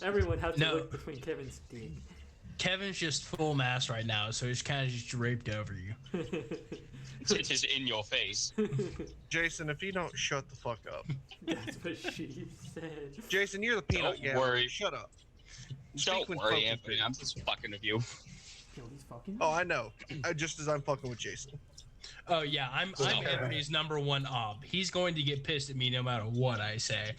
Everyone has to No. look between Kevin's dick. Kevin's just full mass right now, so he's kind of just draped over you. It's just in your face. Jason, if you don't shut the fuck up. That's what she said. Jason, you're the peanut Don't gallery. worry. Shut up. Don't Speak when worry, spoken Anthony. to. I'm just fucking with you. Yo, he's fucking. Oh, I know. Just as I'm fucking with Jason. Oh yeah, I'm Anthony's number one op. He's going to get pissed at me no matter what I say.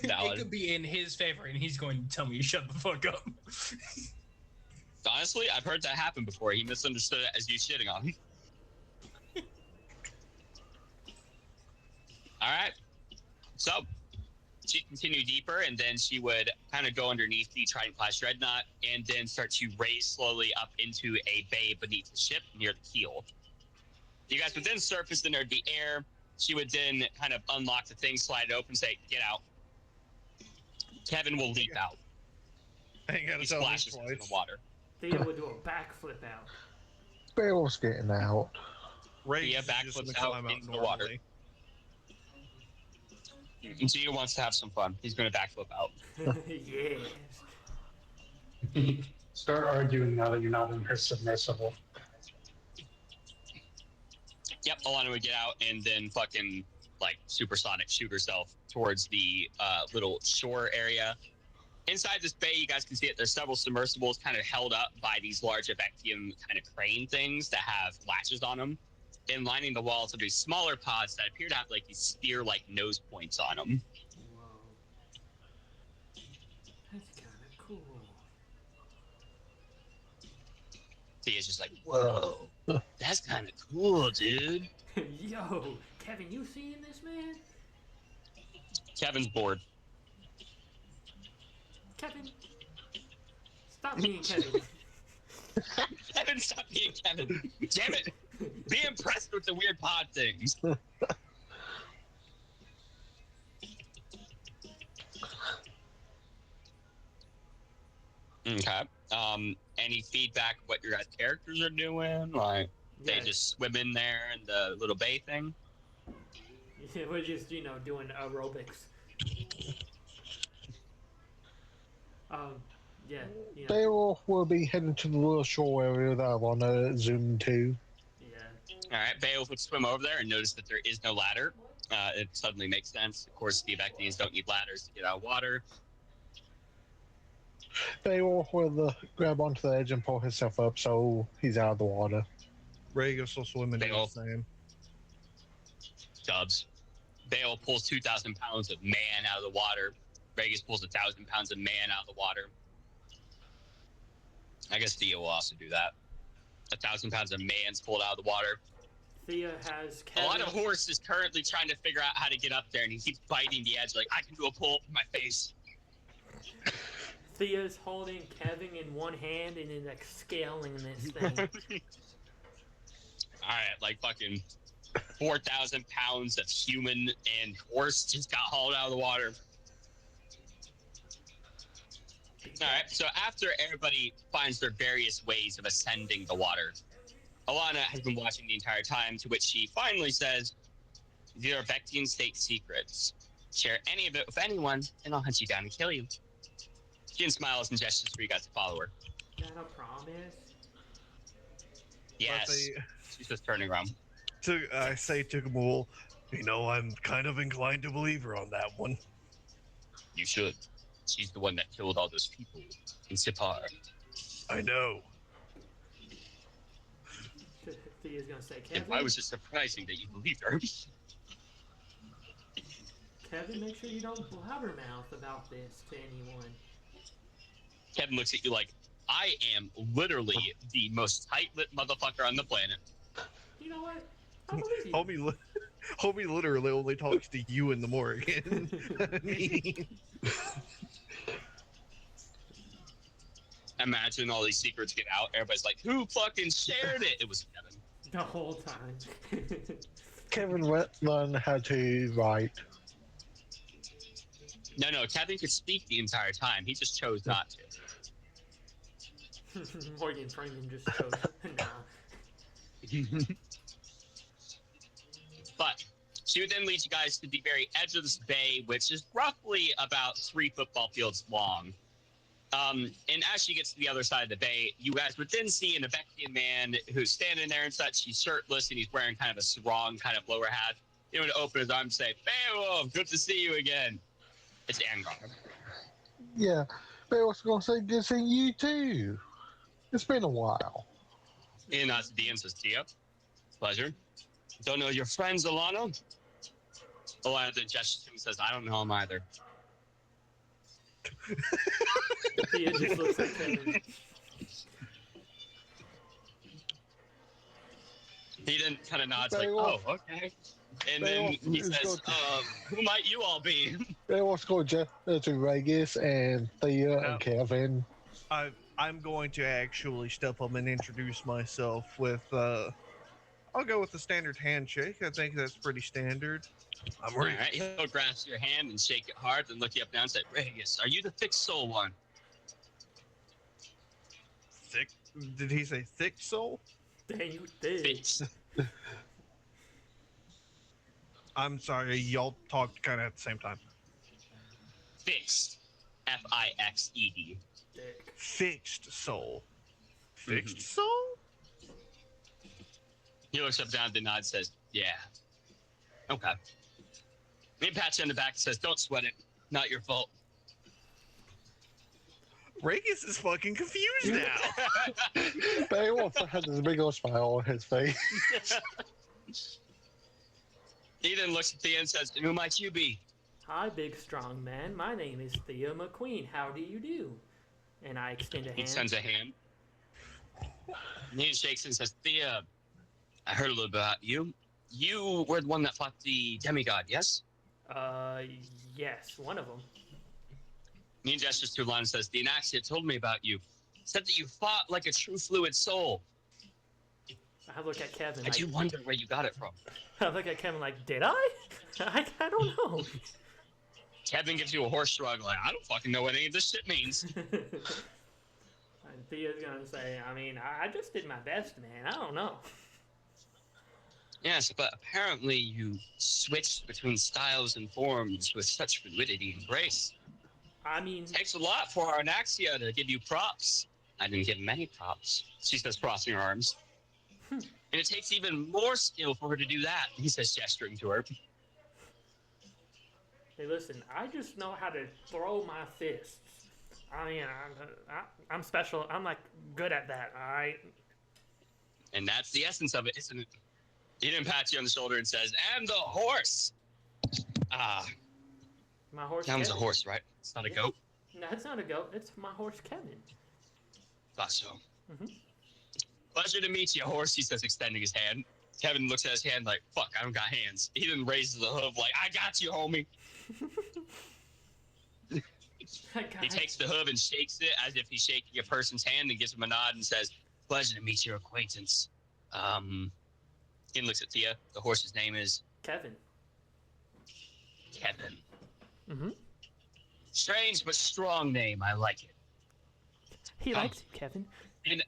Valid. It could be in his favor, and he's going to tell me to shut the fuck up. Honestly, I've heard that happen before. He misunderstood it as you shitting on him. All right. So she'd continue deeper, and then she would kind of go underneath the Trident-class dreadnought, and then start to raise slowly up into a bay beneath the ship near the keel. You guys would then surface, then there'd be air. She would then kind of unlock the thing, slide it open, say, "Get out." Kevin will leap out. I ain't gotta He tell me splashes into the twice. water. Thea would do a backflip out. Beowulf's getting out. Regis Yeah, is just backflips gonna out climb into the water. normally. And Gio wants to have some fun. He's going to backflip out. Yes. Start arguing now that you're not in her submersible. Yep, Alana would get out and then fucking like supersonic shoot herself towards the little shore area. Inside this bay, you guys can see that there's several submersibles kind of held up by these large Evectium kind of crane things that have latches on them. And lining the walls are these smaller pods that appear to have like these spear-like nose points on them. Whoa. That's kind of cool. Thea's just like, whoa, that's kind of cool, dude. Yo, Kevin, you seeing this, man? Kevin's bored. Kevin, stop being Kevin. Kevin, stop being Kevin. Damn it. Be impressed with the weird pod things. Okay. Any feedback what your guys' characters are doing? Like, they Yes. just swim in there in the little bay thing? Yeah, we're just, doing aerobics. Yeah, you know, Beowulf will be heading to the little shore area that I want to zoom to. yeah. All right, Beowulf would swim over there and notice that there is no ladder. It suddenly makes sense. Of course, the Abectians don't need ladders to get out of water. Beowulf will grab onto the edge and pull himself up so he's out of the water. Rhaegus will swim into the Beowulf same. dubs. Beowulf pulls 2,000 pounds of man out of the water. Rhaegus pulls 1,000 pounds of man out of the water. I guess Thea will also do that. 1,000 pounds of man's pulled out of the water. Thea has A Kevin. lot of horse is currently trying to figure out how to get up there, and he keeps biting the edge like, I can do a pull with my face. Thea's holding Kevin in one hand and then like scaling this thing. All right, like fucking 4,000 pounds of human and horse just got hauled out of the water. All right, so after everybody finds their various ways of ascending the water, Alana has been watching the entire time, to which she finally says, "These are Bectian state secrets. Share any of it with anyone, and I'll hunt you down and kill you." She smiles and gestures for you guys to follow her. Is that a promise? Yes. She's just turning around. I say to Gamul, I'm kind of inclined to believe her on that one. You should. She's the one that killed all those people in Sipar. I know. Thea's gonna say, Kevin. Why was it surprising that you believed her? Kevin, make sure you don't blabbermouth about this to anyone. Kevin looks at you like, I am literally the most tight-lipped motherfucker on the planet. You know what? I believe you. Homie literally only talks to you in the Morgan. Imagine all these secrets get out. Everybody's like, who fucking shared it? It was Kevin. The whole time. Kevin learned how to write. No, Kevin could speak the entire time. He just chose not to. Morgan Freeman just chose, nah. But she would then lead you guys to the very edge of this bay, which is roughly about 3 football fields long. And as she gets to the other side of the bay, you guys would then see an Abectian man who's standing there and such. He's shirtless and he's wearing kind of a sarong kind of lower hat. He would open his arms and say, "Beowulf, good to see you again." It's Angar. Yeah, Beowulf's gonna say good seeing you too. It's been a while. He nods to Dee and says, "Tia, pleasure. Don't know your friends, Alana?" Alana then gestures to him and says, "I don't know him either." Thea just looks at Kevin. He then kind of nods Beowulf. like, "Oh, okay." And Beowulf then he is says, "Who might you all be?" Beowulf's going to Rhaegus and Thea and Kevin. I'm going to actually step up and introduce myself with, I'll go with the standard handshake. I think that's pretty standard. I'm All ready. right, he'll grasp your hand and shake it hard, then look you up and down and say, "Rhaegus, are you the thick soul one?" Thick? Did he say thick soul? Dang, you did. Fixed. I'm sorry, y'all talked kind of at the same time. Fixed. Fixed. Dick. Fixed soul. Fixed soul? He looks up down, then nods, says, "Yeah." Okay. He pats you on the back and says, "Don't sweat it. Not your fault." Rhaegus is fucking confused now. Beowulf has this big old smile on his face. He then looks at Thea and says, "Who might you be?" Hi, big strong man. My name is Thea McQueen. How do you do? And I extend a He hand. sends a hand. And he shakes and says, "Thea, I heard a little bit about you. You were the one that fought the demigod, yes?" Yes, one of them. He gestures to Alana and says, "The Anaxia told me about you. Said that you fought like a true fluid soul. I look at Kevin. I do wonder where you got it from." I look at Kevin like, did I? I don't know. Kevin gives you a horse shrug like, "I don't fucking know what any of this shit means." And Thea's gonna say, I mean, I just did my best, man. I don't know. Yes, but apparently you switched between styles and forms with such fluidity and grace. I mean, Takes a lot for our Anaxia to give you props. I didn't give him any props. She says, crossing her arms. And it takes even more skill for her to do that, he says, gesturing to her. hey, listen, I just know how to throw my fists. I mean, I'm special. I'm like good at that. All right. And that's the essence of it, isn't it? He didn't pat you on the shoulder and says, and the horse. My horse. That was a Kevin. horse, right? It's not a goat. No, it's not a goat. It's my horse, Kevin. Thought so. Mm-hmm. Pleasure to meet you, horse, he says, extending his hand. Kevin looks at his hand like, fuck, I don't got hands. He then raises the hoof like, I got you, homie. He takes the hoof and shakes it as if he's shaking a person's hand and gives him a nod and says, pleasure to meet your acquaintance. He looks at Thea. The horse's name is Kevin. Kevin. Mm-hmm. Strange but strong name. I like it. He likes you, Kevin. And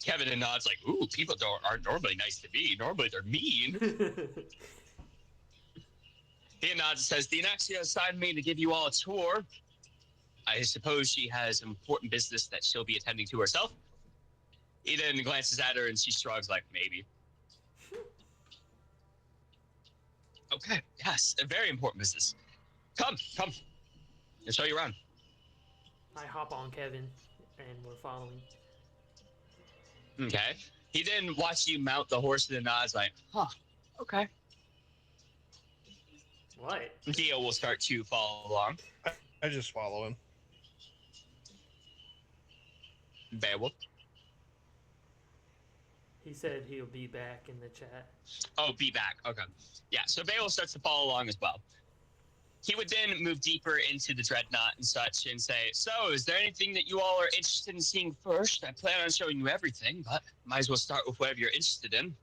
Kevin nods like, ooh, people aren't normally nice to me. Normally they're mean. He nods and says, the Anaxia assigned me to give you all a tour. I suppose she has important business that she'll be attending to herself. He then glances at her and she shrugs like, maybe. Okay, yes, a very important business. Come. I'll show you around. I hop on Kevin, and we're following. Okay. He then watches you mount the horse and nods like, huh, okay. What? Theo will start to follow along. I just follow him. Beowulf. He said he'll be back in the chat. Oh, be back. Okay. Yeah, so Beowulf starts to follow along as well. He would then move deeper into the dreadnought and such and say, so, is there anything that you all are interested in seeing first? I plan on showing you everything, but might as well start with whatever you're interested in.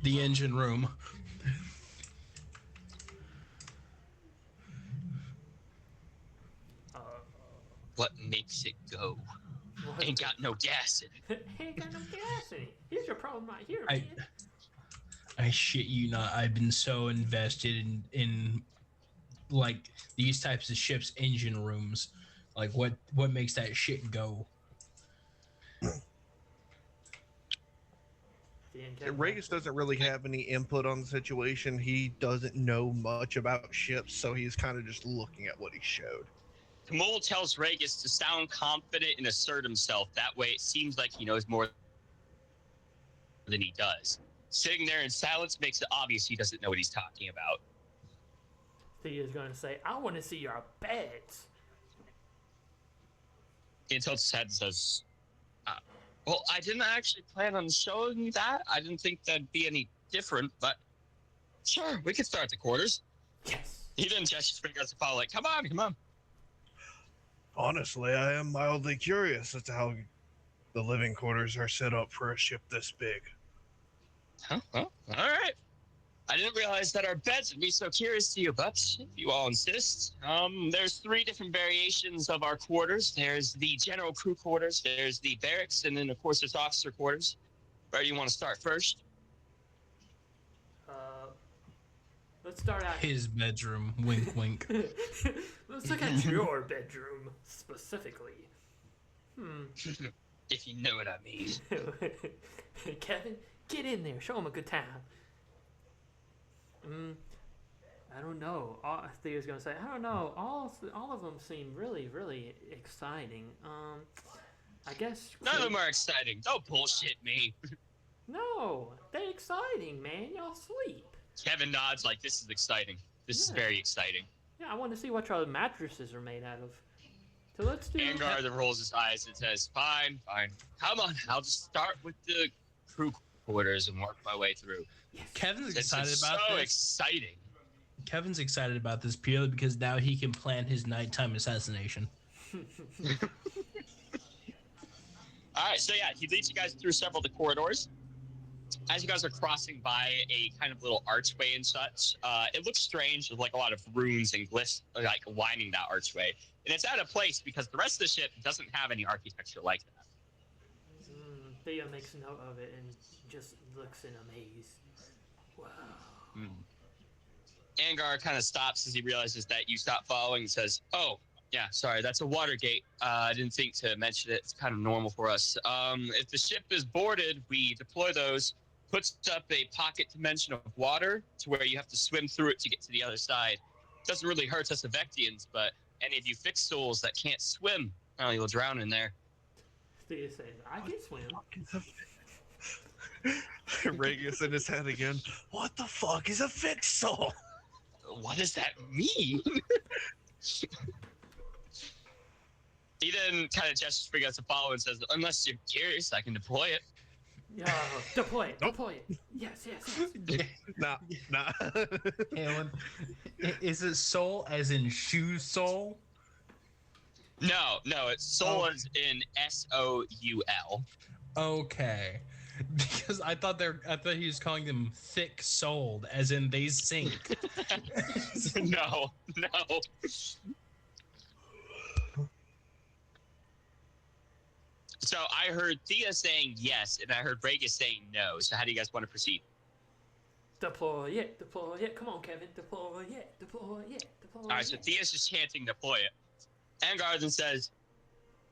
The engine room. What makes it go? What? Ain't got no gas in it. Ain't got no gas in it. Here's your problem right here, I- man. I shit you not. I've been so invested in like these types of ships' engine rooms. Like what makes that shit go? Regis doesn't really have any input on the situation. He doesn't know much about ships, so he's kind of just looking at what he showed. Kamul tells Regis to sound confident and assert himself. That way it seems like he knows more than he does. Sitting there in silence makes it obvious he doesn't know what he's talking about. Thea's going to say, I want to see your beds. He tilts his head and says, well, I didn't actually plan on showing you that. I didn't think that'd be any different, but sure, we can start the quarters. Yes. He then gestures for us to follow, like, come on. Honestly, I am mildly curious as to how the living quarters are set up for a ship this big. Huh? Well, all right. I didn't realize that our beds would be so curious to you, but if you all insist, there's 3 different variations of our quarters. There's the general crew quarters, there's the barracks, and then, of course, there's officer quarters. Where do you want to start first? Let's start out. His bedroom. Wink, wink. Let's look at your bedroom specifically. If you know what I mean. Kevin, get in there. Show him a good time. I don't know. Thea's gonna say, I don't know. All of them seem really, really exciting. I guess. None of them are exciting. Don't bullshit me. No, they're exciting, man. Y'all sleep. Kevin nods like, this is exciting. This is very exciting. Yeah, I want to see what your mattresses are made out of. So let's do. Angar then rolls his eyes and says, fine. Come on, I'll just start with the crew quarters and work my way through. Kevin's This excited is about so this. exciting. Kevin's excited about this purely because now he can plan his nighttime assassination. All right, so yeah, he leads you guys through several of the corridors. As you guys are crossing by a kind of little archway and such, it looks strange with like a lot of runes and glyphs like lining that archway. And it's out of place because the rest of the ship doesn't have any architecture like that. Thea makes note of it and just looks in amaze. Wow. Angar kind of stops as he realizes that you stop following and says, "Oh, yeah, sorry, that's a water gate. I didn't think to mention it. It's kind of normal for us. If the ship is boarded, we deploy those, puts up a pocket dimension of water to where you have to swim through it to get to the other side. Doesn't really hurt us Evectians, but any of you fixed souls that can't swim, well, you'll drown in there." Thea says, I can swim. Regus in his head again. What the fuck is a fixed soul? What does that mean? He then kind of gestures for you guys to follow and says, "Unless you're curious, I can deploy it." Yeah, deploy it, deploy it. Yes. Nah. Alan, is it soul as in shoe sole? No, it's soul as in SOUL. Okay. Because I thought he was calling them thick souled, as in they sink. No. So I heard Thea saying yes, and I heard Regus saying no. So how do you guys want to proceed? Deploy it. Come on, Kevin. Deploy it. All right, so Thea's just chanting deploy it. Angar then says,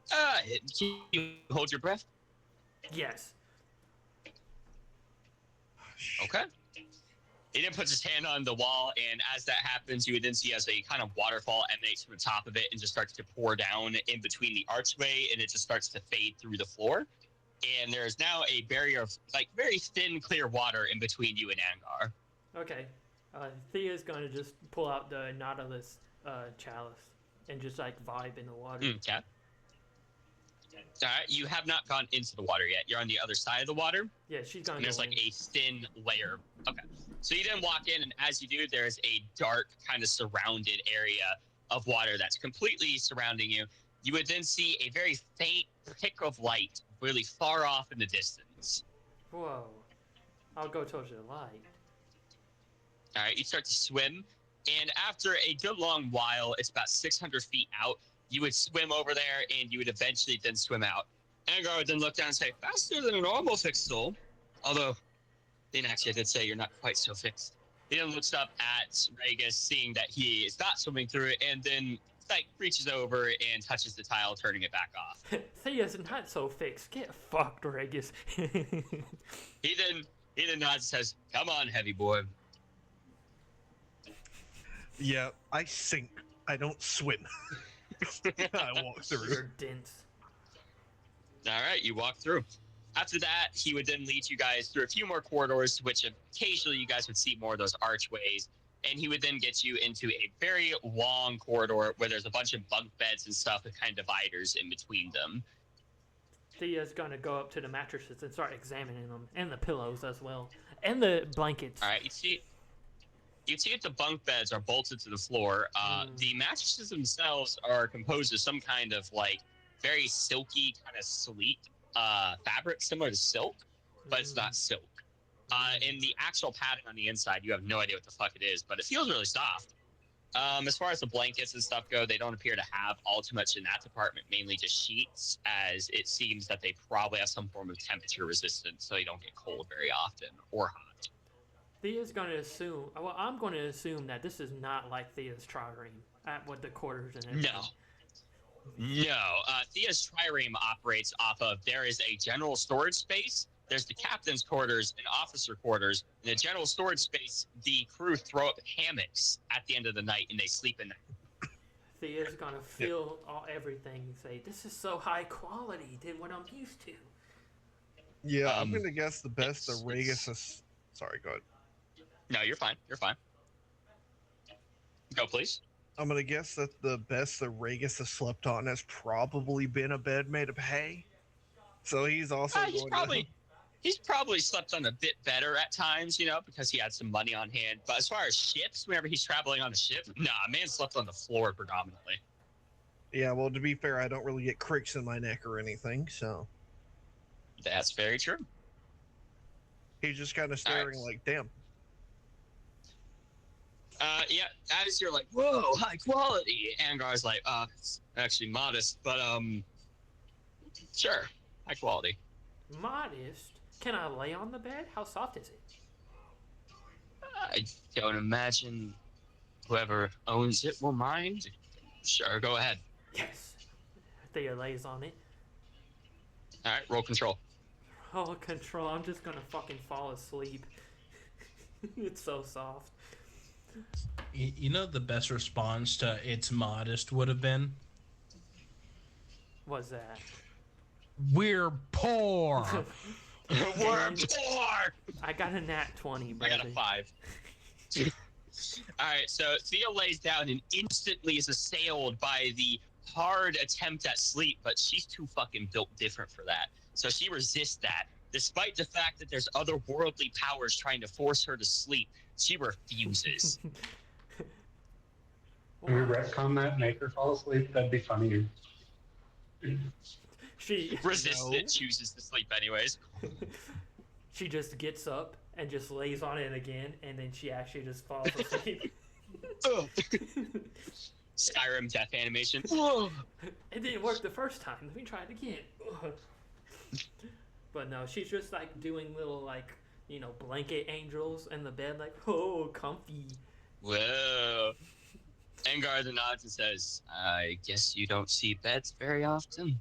can you hold your breath? Yes. Okay. He then puts his hand on the wall, and as that happens, you would then see as a kind of waterfall emanates from the top of it and just starts to pour down in between the archway, and it just starts to fade through the floor. And there's now a barrier of very thin, clear water in between you and Angar. Okay. Thea's going to just pull out the Nautilus chalice and just vibe in the water. Okay. All right, you have not gone into the water yet. You're on the other side of the water. Yeah, she's going to There's a thin layer. Okay. So you then walk in, and as you do, there's a dark, kind of surrounded area of water that's completely surrounding you. You would then see a very faint tick of light really far off in the distance. Whoa. I'll go towards the light. All right, you start to swim, and after a good long while, it's about 600 feet out, you would swim over there, and you would eventually then swim out. Angar would then look down and say, "Faster than a normal fixed soul." Although, then actually I did say you're not quite so fixed. He then looks up at Regus, seeing that he is not swimming through it, and then reaches over and touches the tile, turning it back off. Thea's not so fixed. Get fucked, Regus. He then nods and says, "Come on, heavy boy." Yeah, I sink. I don't swim. I walk through. You're dense. All right, you walk through. After that, he would then lead you guys through a few more corridors, which occasionally you guys would see more of those archways. And he would then get you into a very long corridor where there's a bunch of bunk beds and stuff with kind of dividers in between them. Thea's going to go up to the mattresses and start examining them, and the pillows as well, and the blankets. All right, you see that the bunk beds are bolted to the floor. The mattresses themselves are composed of some kind of very silky, kind of sleek fabric, similar to silk, but it's not silk. In the actual padding on the inside, you have no idea what the fuck it is, but it feels really soft. As far as the blankets and stuff go, they don't appear to have all too much in that department, mainly just sheets, as it seems that they probably have some form of temperature resistance, so they don't get cold very often or hot. Thea's going to assume, I'm going to assume that this is not like Thea's trireme with the quarters and everything. No. Thea's trireme operates off of, there is a general storage space, there's the captain's quarters and officer quarters. In the general storage space, the crew throw up hammocks at the end of the night and they sleep in there. Thea's going to feel everything and say, this is so high quality than what I'm used to. Yeah, I'm going to guess the best the Regus is... Sorry, go ahead. No, you're fine. Go, please. I'm going to guess that the best the Regus has slept on has probably been a bed made of hay. So he's also He's probably slept on a bit better at times, because he had some money on hand. But as far as ships, whenever he's traveling on a ship, man slept on the floor predominantly. Yeah, well, to be fair, I don't really get cricks in my neck or anything, so... That's very true. He's just kind of staring damn. Yeah, as you're whoa, high quality. Angar's it's actually modest, but, sure, high quality. Modest? Can I lay on the bed? How soft is it? I don't imagine whoever owns it will mind. Sure, go ahead. Yes. Thea lays on it. All right, roll control. Oh, control. I'm just gonna fucking fall asleep. It's so soft. You know the best response to "it's modest" would have been, What's that? "We're poor." We're poor. I got a nat 20, I brother. got a 5. All right, so Thea lays down and instantly is assailed by the hard attempt at sleep, but she's too fucking built different for that. So she resists that. Despite the fact that there's otherworldly powers trying to force her to sleep, she refuses. Can we retcon that, make her fall asleep? That'd be funny. She Resists it, chooses to sleep anyways. she just gets up and just lays on it again, and then she actually just falls asleep. Skyrim death animation. It didn't work the first time. Let me try it again. But no, she's just like doing little like, you know, blanket angels in the bed, like, oh, comfy. Whoa. Angar then nods and says, I guess you don't see beds very often.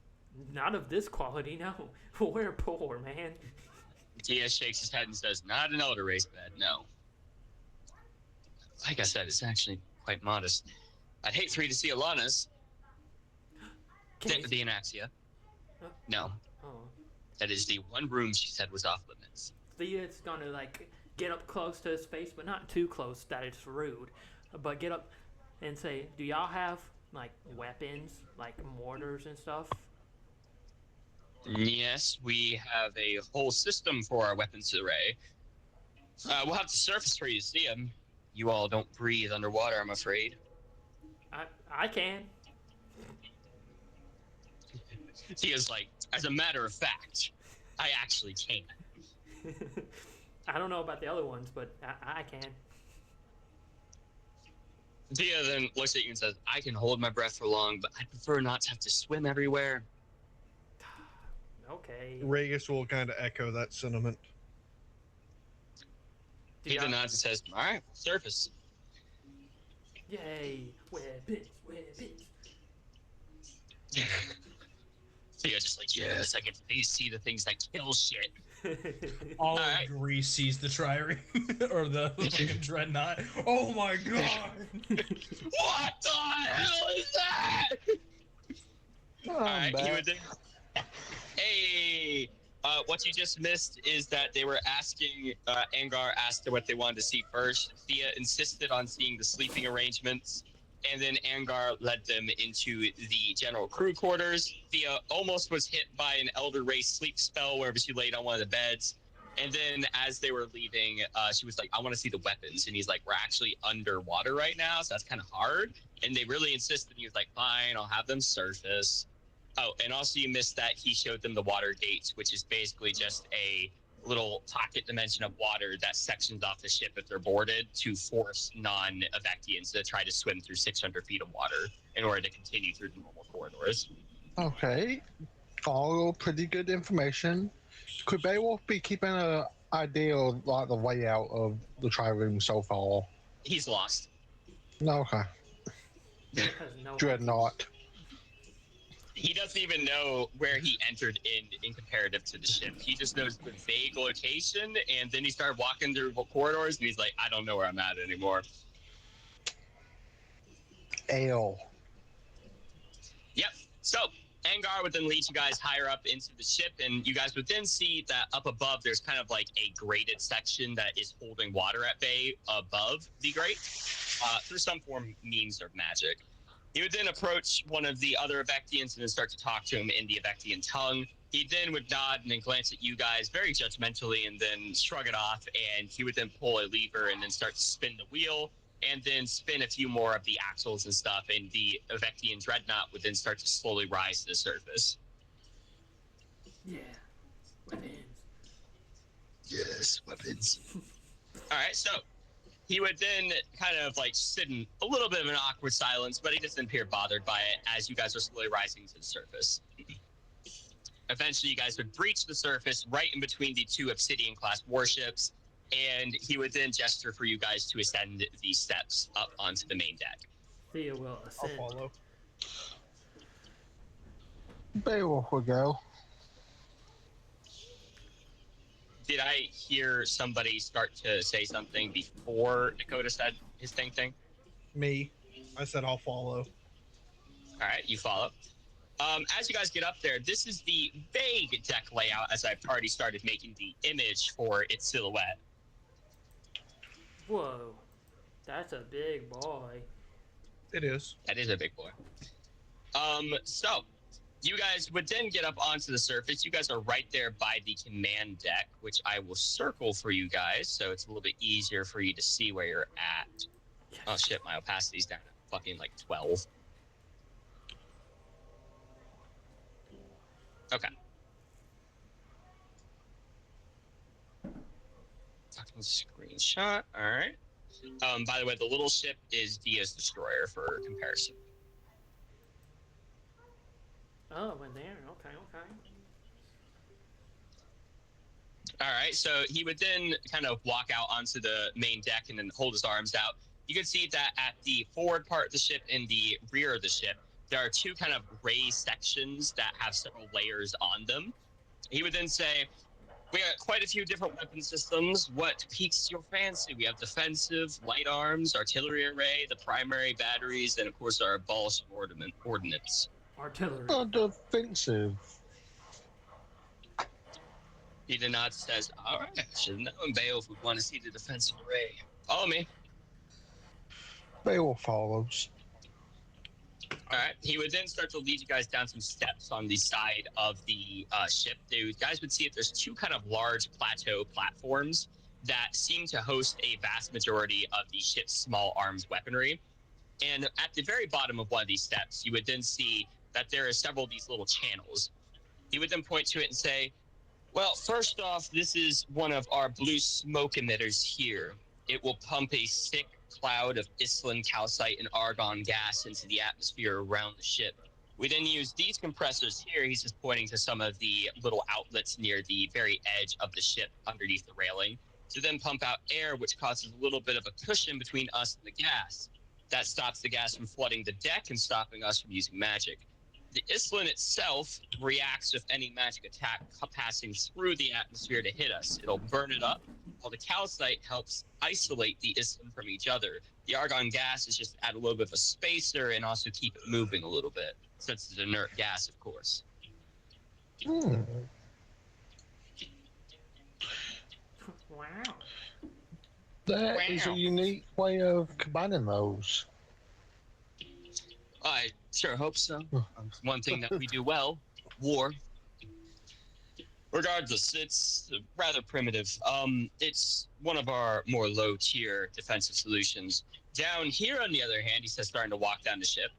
Not of this quality, no. We're poor, man. Tia shakes his head and says, not an elder race bed, no. Like I said, it's actually quite modest. I'd hate for you to see Alana's. The Anaxia. No. Oh. That is the one room she said was off limits. Thea's gonna like get up close to his face, but not too close that it's rude. But get up and say, do y'all have like weapons, like mortars and stuff? Yes, we have a whole system for our weapons array. We'll have to surface for you to see them. You all don't breathe underwater, I'm afraid. I can. Tia's like, as a matter of fact, I actually can. I don't know about the other ones, but I can. Tia then looks at you and says, I can hold my breath for long, but I prefer not to have to swim everywhere. Okay. Regis will kind of echo that sentiment. Tia then nods and says, all right, surface. Yay! Weapons, weapons. Tia just like, yes, I can see the things that kill shit. All right. of Greece sees the trireme or the dreadnought. Oh my god! What the hell is that? All right, he would then. Hey, what you just missed is that they were asking. Angar asked her what they wanted to see first. Thea insisted on seeing the sleeping arrangements, and then Angar led them into the general crew quarters. Thea almost was hit by an Elder Race sleep spell wherever she laid on one of the beds. And then as they were leaving, she was like, I want to see the weapons. And he's like, we're actually underwater right now, so that's kind of hard. And they really insisted. He was like, fine, I'll have them surface. Oh, and also you missed that he showed them the water gates, which is basically just a little pocket dimension of water that sections off the ship if they're boarded to force non-Evectians to try to swim through 600 feet of water in order to continue through the normal corridors. Okay. All pretty good information. Could Beowulf be keeping an idea of like the way out of the tri-room so far? He's lost. No, okay. Has no Dreadnought. He doesn't even know where he entered in comparative to the ship. He just knows the vague location, and then he started walking through corridors, and he's like, I don't know where I'm at anymore. Ale. Yep. So Angar would then lead you guys higher up into the ship, and you guys would then see that up above there's kind of like a grated section that is holding water at bay above the grate through some means of magic. He would then approach one of the other Evectians and then start to talk to him in the Evectian tongue. He then would nod and then glance at you guys very judgmentally and then shrug it off, and he would then pull a lever and then start to spin the wheel and then spin a few more of the axles and stuff, and the Evectian dreadnought would then start to slowly rise to the surface. Yeah. Weapons. Yes, weapons. All right, so he would then kind of like sit in a little bit of an awkward silence, but he doesn't appear bothered by it as you guys are slowly rising to the surface. Eventually, you guys would breach the surface right in between the two Obsidian-class warships, and he would then gesture for you guys to ascend the steps up onto the main deck. Thea will I'll ascend. follow. Beowulf will go. Did I hear somebody start to say something before Dakota said his thing? Me. I said I'll follow. All right, you follow. As you guys get up there, this is the vague deck layout as I've already started making the image for its silhouette. Whoa, that's a big boy. It is. That is a big boy. So you guys would then get up onto the surface. You guys are right there by the command deck, which I will circle for you guys, so it's a little bit easier for you to see where you're at. Yes. Oh shit, my opacity's down to fucking like 12. Okay. Fucking screenshot. All right. By the way, the little ship is Dia's destroyer for comparison. Oh, we're there. Okay. All right. So he would then kind of walk out onto the main deck and then hold his arms out. You can see that at the forward part of the ship and the rear of the ship, there are two kind of raised sections that have several layers on them. He would then say, we got quite a few different weapon systems. What piques your fancy? We have defensive, light arms, artillery array, the primary batteries, and of course our balls of ordnance. Artillery. Defensive. He then nods and says, all right, I should have known Beowulf would want to see the defensive array. Follow me. Beowulf follows. All right. He would then start to lead you guys down some steps on the side of the ship. You guys would see that there's two kind of large plateau platforms that seem to host a vast majority of the ship's small arms weaponry. And at the very bottom of one of these steps, you would then see that there are several of these little channels. He would then point to it and say, well, first off, this is one of our blue smoke emitters here. It will pump a thick cloud of Island calcite and argon gas into the atmosphere around the ship. We then use these compressors here. He's just pointing to some of the little outlets near the very edge of the ship underneath the railing to then pump out air, which causes a little bit of a cushion between us and the gas. That stops the gas from flooding the deck and stopping us from using magic. The Island itself reacts with any magic attack passing through the atmosphere to hit us. It'll burn it up, while the calcite helps isolate the Island from each other. The argon gas is just add a little bit of a spacer and also keep it moving a little bit, since it's inert gas, of course. Wow. That is a unique way of combining those. I sure hope so. One thing that we do well, war. Regardless, it's rather primitive. It's one of our more low-tier defensive solutions. Down here, on the other hand, he says, starting to walk down the ship.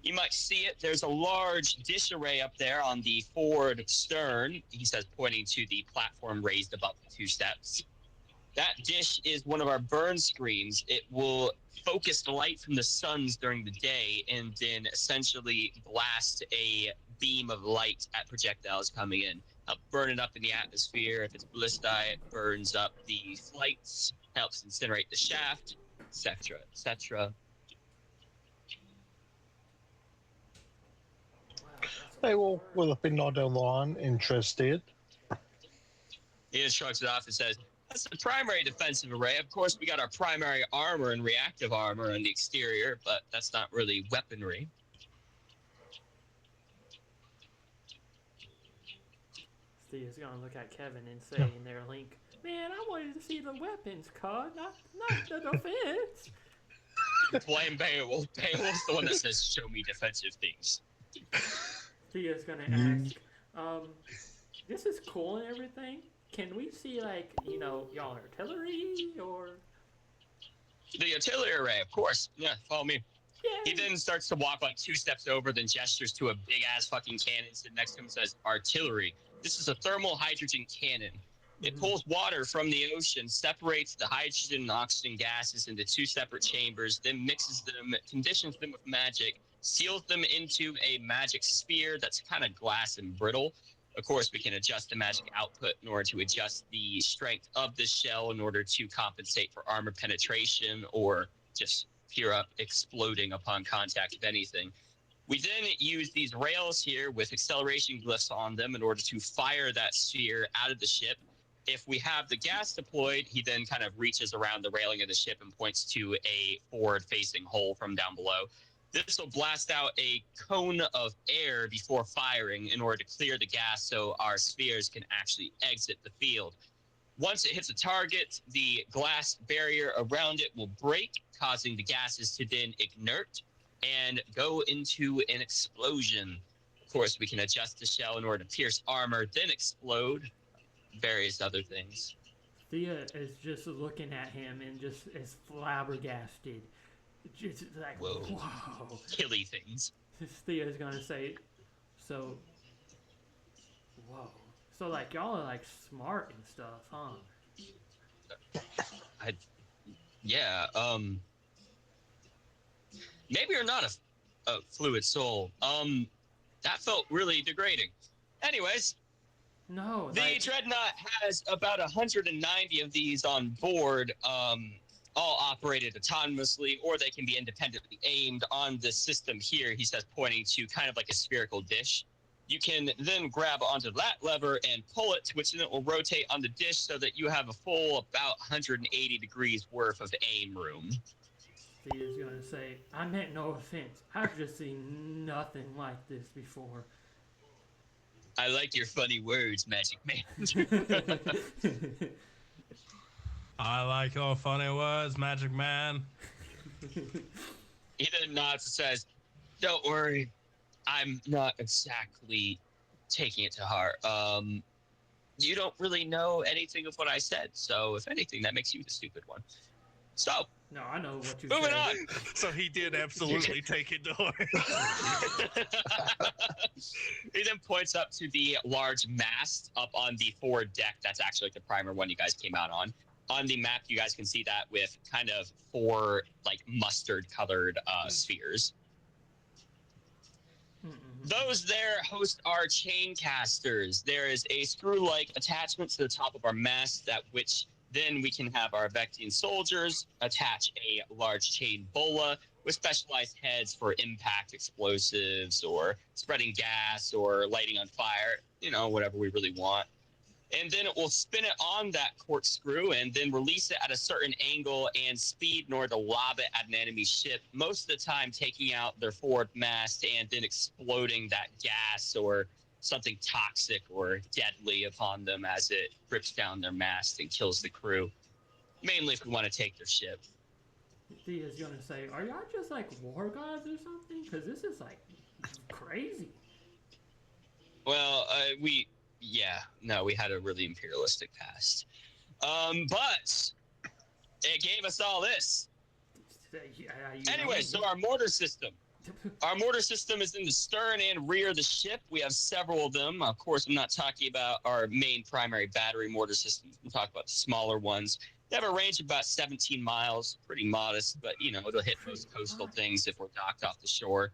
You might see it. There's a large dish array up there on the forward stern, he says, pointing to the platform raised above the two steps. That dish is one of our burn screens. It will focus the light from the suns during the day and then essentially blast a beam of light at projectiles coming in. Help burn it up in the atmosphere. If it's ballistae, it burns up the flights, helps incinerate the shaft, etc., etc. Beowulf will have been nodding along, interested. He just shrugs it off and says, that's the primary defensive array. Of course, we got our primary armor and reactive armor on the exterior, but that's not really weaponry. Steve's gonna look at Kevin and say in their link, man, I wanted to see the weapons card, not the defense. Blame Beowulf. Beowulf's the one that says, show me defensive things. Steve's gonna ask, this is cool and everything. Can we see, like, y'all artillery, or? The artillery array, of course. Yeah, follow me. Yay. He then starts to walk like 2 steps over, then gestures to a big-ass fucking cannon sitting next to him and says, artillery. This is a thermal hydrogen cannon. It pulls water from the ocean, separates the hydrogen and oxygen gases into 2 separate chambers, then mixes them, conditions them with magic, seals them into a magic sphere that's kind of glass and brittle. Of course, we can adjust the magic output in order to adjust the strength of the shell in order to compensate for armor penetration or just pure up exploding upon contact with anything. We then use these rails here with acceleration glyphs on them in order to fire that sphere out of the ship. If we have the gas deployed, he then kind of reaches around the railing of the ship and points to a forward-facing hole from down below. This will blast out a cone of air before firing in order to clear the gas so our spheres can actually exit the field. Once it hits a target, the glass barrier around it will break, causing the gases to then ignite and go into an explosion. Of course, we can adjust the shell in order to pierce armor, then explode, various other things. Thea is just looking at him and just is flabbergasted. Just like, whoa. Killy things. Thea is gonna say, so, whoa. So, like, y'all are, like, smart and stuff, huh? Yeah, maybe you're not a fluid soul. That felt really degrading. Anyways, No, the Dreadnought has about 190 of these on board, all operated autonomously, or they can be independently aimed on this system here, he says, pointing to kind of like a spherical dish. You can then grab onto that lever and pull it, which then will rotate on the dish so that you have a full about 180 degrees worth of aim room. Thea's gonna say, I meant no offense. I've just seen nothing like this before. I like your funny words, Magic Man. I like your funny words, Magic Man. He then nods and says, don't worry, I'm not exactly taking it to heart. You don't really know anything of what I said, so if anything, that makes you the stupid one. So, No, I know what you moving said. on. So he did absolutely take it to heart. He then points up to the large mast up on the forward deck. That's actually like the primer one you guys came out on. On the map, you guys can see that with kind of 4 like mustard-colored spheres. Those there host our chain casters. There is a screw-like attachment to the top of our mast that which then we can have our Vectian soldiers attach a large chain bola with specialized heads for impact explosives or spreading gas or lighting on fire, you know, whatever we really want. And then it will spin it on that corkscrew and then release it at a certain angle and speed in order to lob it at an enemy ship, most of the time taking out their forward mast and then exploding that gas or something toxic or deadly upon them as it rips down their mast and kills the crew, mainly if we want to take their ship. Thea's gonna say, are y'all just like war gods or something? Because this is like crazy. Well, we had a really imperialistic past. But it gave us all this. Anyway, so our mortar system. Our mortar system is in the stern and rear of the ship. We have several of them. Of course, I'm not talking about our main primary battery mortar systems. I'm talking about the smaller ones. They have a range of about 17 miles. Pretty modest, but, you know, it'll hit most coastal things if we're docked off the shore.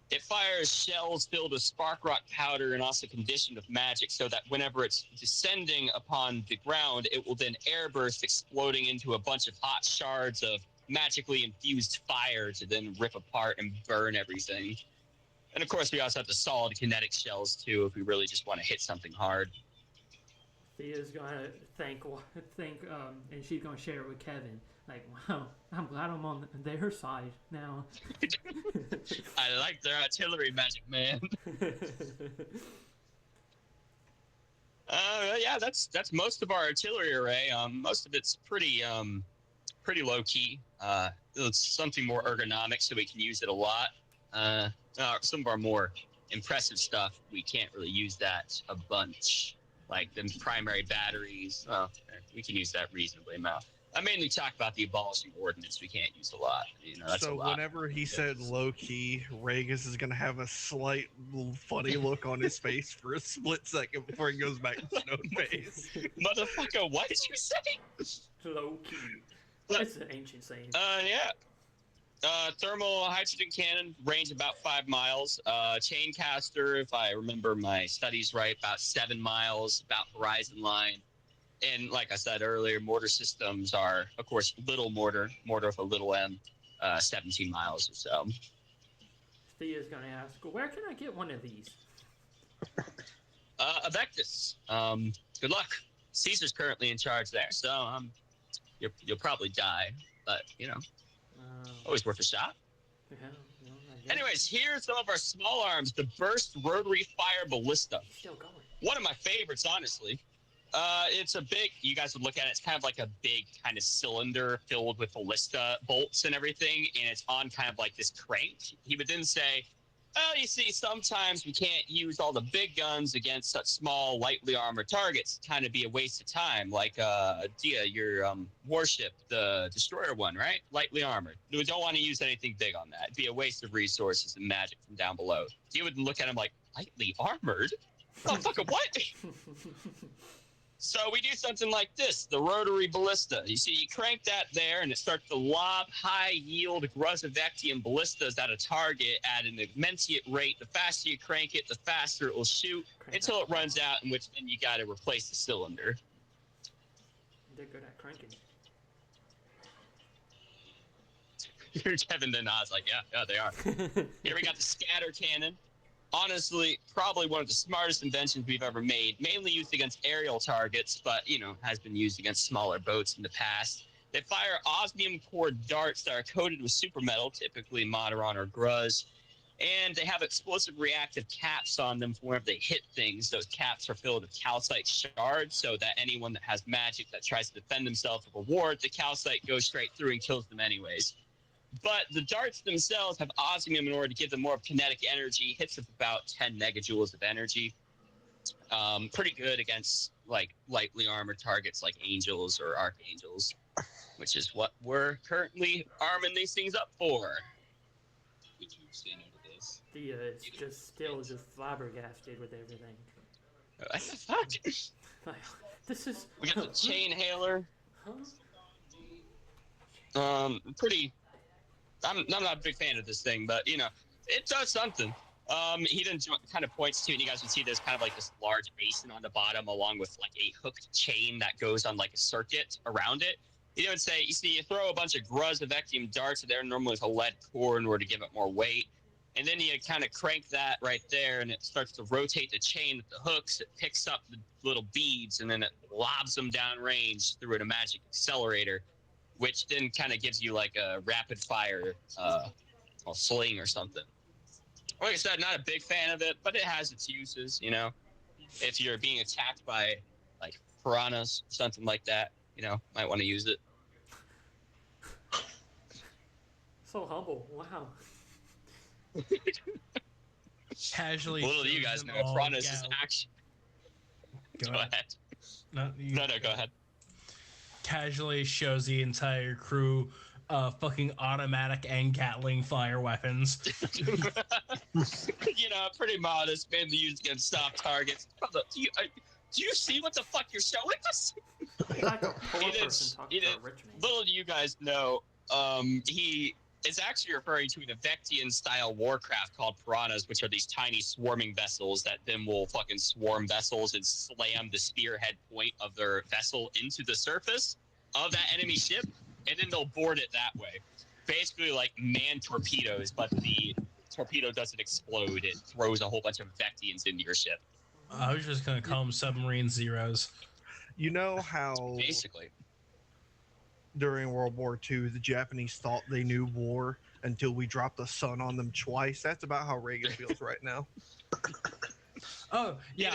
It fires shells filled with spark rock powder and also conditioned with magic so that whenever it's descending upon the ground, it will then airburst, exploding into a bunch of hot shards of magically infused fire to then rip apart and burn everything. And of course, we also have the solid kinetic shells too, if we really just want to hit something hard. Thea's gonna think, and she's gonna share it with Kevin. Like, wow, I'm glad I'm on their side now. I like their artillery, Magic Man. Yeah, that's most of our artillery array. Most of it's pretty low key. It's something more ergonomic, so we can use it a lot. Some of our more impressive stuff, we can't really use that a bunch. Like the primary batteries, we can use that reasonably amount. I mainly talk about the abolishing ordnance. We can't use a lot. You know, that's so a lot. Whenever he said low key, Regis is gonna have a slight little funny look on his face for a split second before he goes back to stone face. Motherfucker, what did you say? Low key. That's an ancient saying. Yeah. Thermal hydrogen cannon, range about 5 miles. Chain caster, if I remember my studies right, about 7 miles, about horizon line. And like I said earlier, mortar systems are, of course, little mortar with a little m, 17 miles or so. Thea's gonna ask, where can I get one of these? Avectus. Good luck. Caesar's currently in charge there, so you'll probably die, but always worth a shot. Yeah, no, I guess. Anyways, here's some of our small arms: the burst rotary fire ballista. He's still going. One of my favorites, honestly. It's a big. You guys would look at it. It's kind of like a big kind of cylinder filled with ballista bolts and everything, and it's on kind of like this crank. He would then say, "Well, you see, sometimes we can't use all the big guns against such small, lightly armored targets. Kind of be a waste of time. Like Dia, your warship, the destroyer one, right? Lightly armored. We don't want to use anything big on that. It'd be a waste of resources and magic from down below." Dia would look at him like, "Lightly armored? Oh, fucking what?" So we do something like this, the rotary ballista. You see, you crank that there, and it starts to lob high-yield Gruzevectian ballistas at a target at an immensiate rate. The faster you crank it, the faster it will shoot until it runs out, in which then you got to replace the cylinder. They're good at cranking. Kevin then nods like, yeah, they are. Here we got the scatter cannon. Honestly, probably one of the smartest inventions we've ever made, mainly used against aerial targets, but, has been used against smaller boats in the past. They fire osmium core darts that are coated with super metal, typically Moderon or Gruz, and they have explosive reactive caps on them for whenever they hit things. Those caps are filled with calcite shards, so that anyone that has magic that tries to defend themselves with a ward, the calcite goes straight through and kills them anyways. But the darts themselves have osmium in order to give them more kinetic energy, hits of about 10 megajoules of energy. Pretty good against lightly armored targets like angels or archangels, which is what we're currently arming these things up for. Would you say no to this? Thea is still flabbergasted with everything. What the fuck? This is. We got the chain hailer. Huh? Pretty. I'm not a big fan of this thing, but it does something. He then kind of points to, and you guys can see there's kind of like this large basin on the bottom, along with like a hooked chain that goes on like a circuit around it. He would say, you throw a bunch of Gruzevectium darts there, normally with a lead core in order to give it more weight, and then you kind of crank that right there, and it starts to rotate the chain with the hooks. It picks up the little beads, and then it lobs them down range through a magic accelerator, which then kind of gives you like a rapid fire sling or something. Like I said, not a big fan of it, but it has its uses, If you're being attacked by like piranhas, something like that, might want to use it. So humble. Wow. Casually. Little do you guys know, piranhas is actually. Go ahead. No, go ahead. Casually shows the entire crew fucking automatic and Gatling fire weapons. Pretty modest, mainly used against soft targets. Do you see what the fuck you're showing us? Like a poor person talking to a rich man. Little do you guys know, he is actually referring to an Avectian-style warcraft called piranhas, which are these tiny swarming vessels that then will fucking swarm vessels and slam the spearhead point of their vessel into the surface of that enemy ship, and then they'll board it that way. Basically like manned torpedoes, but the torpedo doesn't explode. It throws a whole bunch of Avectians into your ship. I was just going to call them submarine zeros. You know how Basically. During World War II, the Japanese thought they knew war until we dropped the sun on them twice? That's about how Reagan feels right now. Oh, yeah.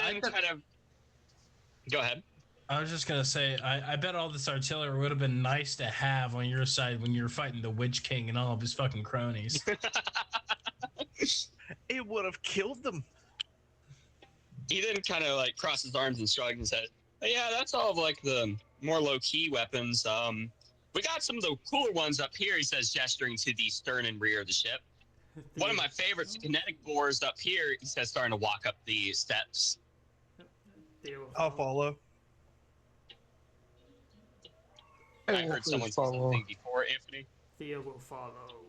Go ahead. I was just going to say, I bet all this artillery would have been nice to have on your side when you were fighting the Witch King and all of his fucking cronies. It would have killed them. He then kind of like crossed his arms and shrugged and said, "Yeah, that's all of like the more low-key weapons. We got some of the cooler ones up here," he says, gesturing to the stern and rear of the ship. One of my favorites, the kinetic bores up here, he says, starting to walk up the steps. I'll follow. I heard someone say something before, Anthony. Thea will follow.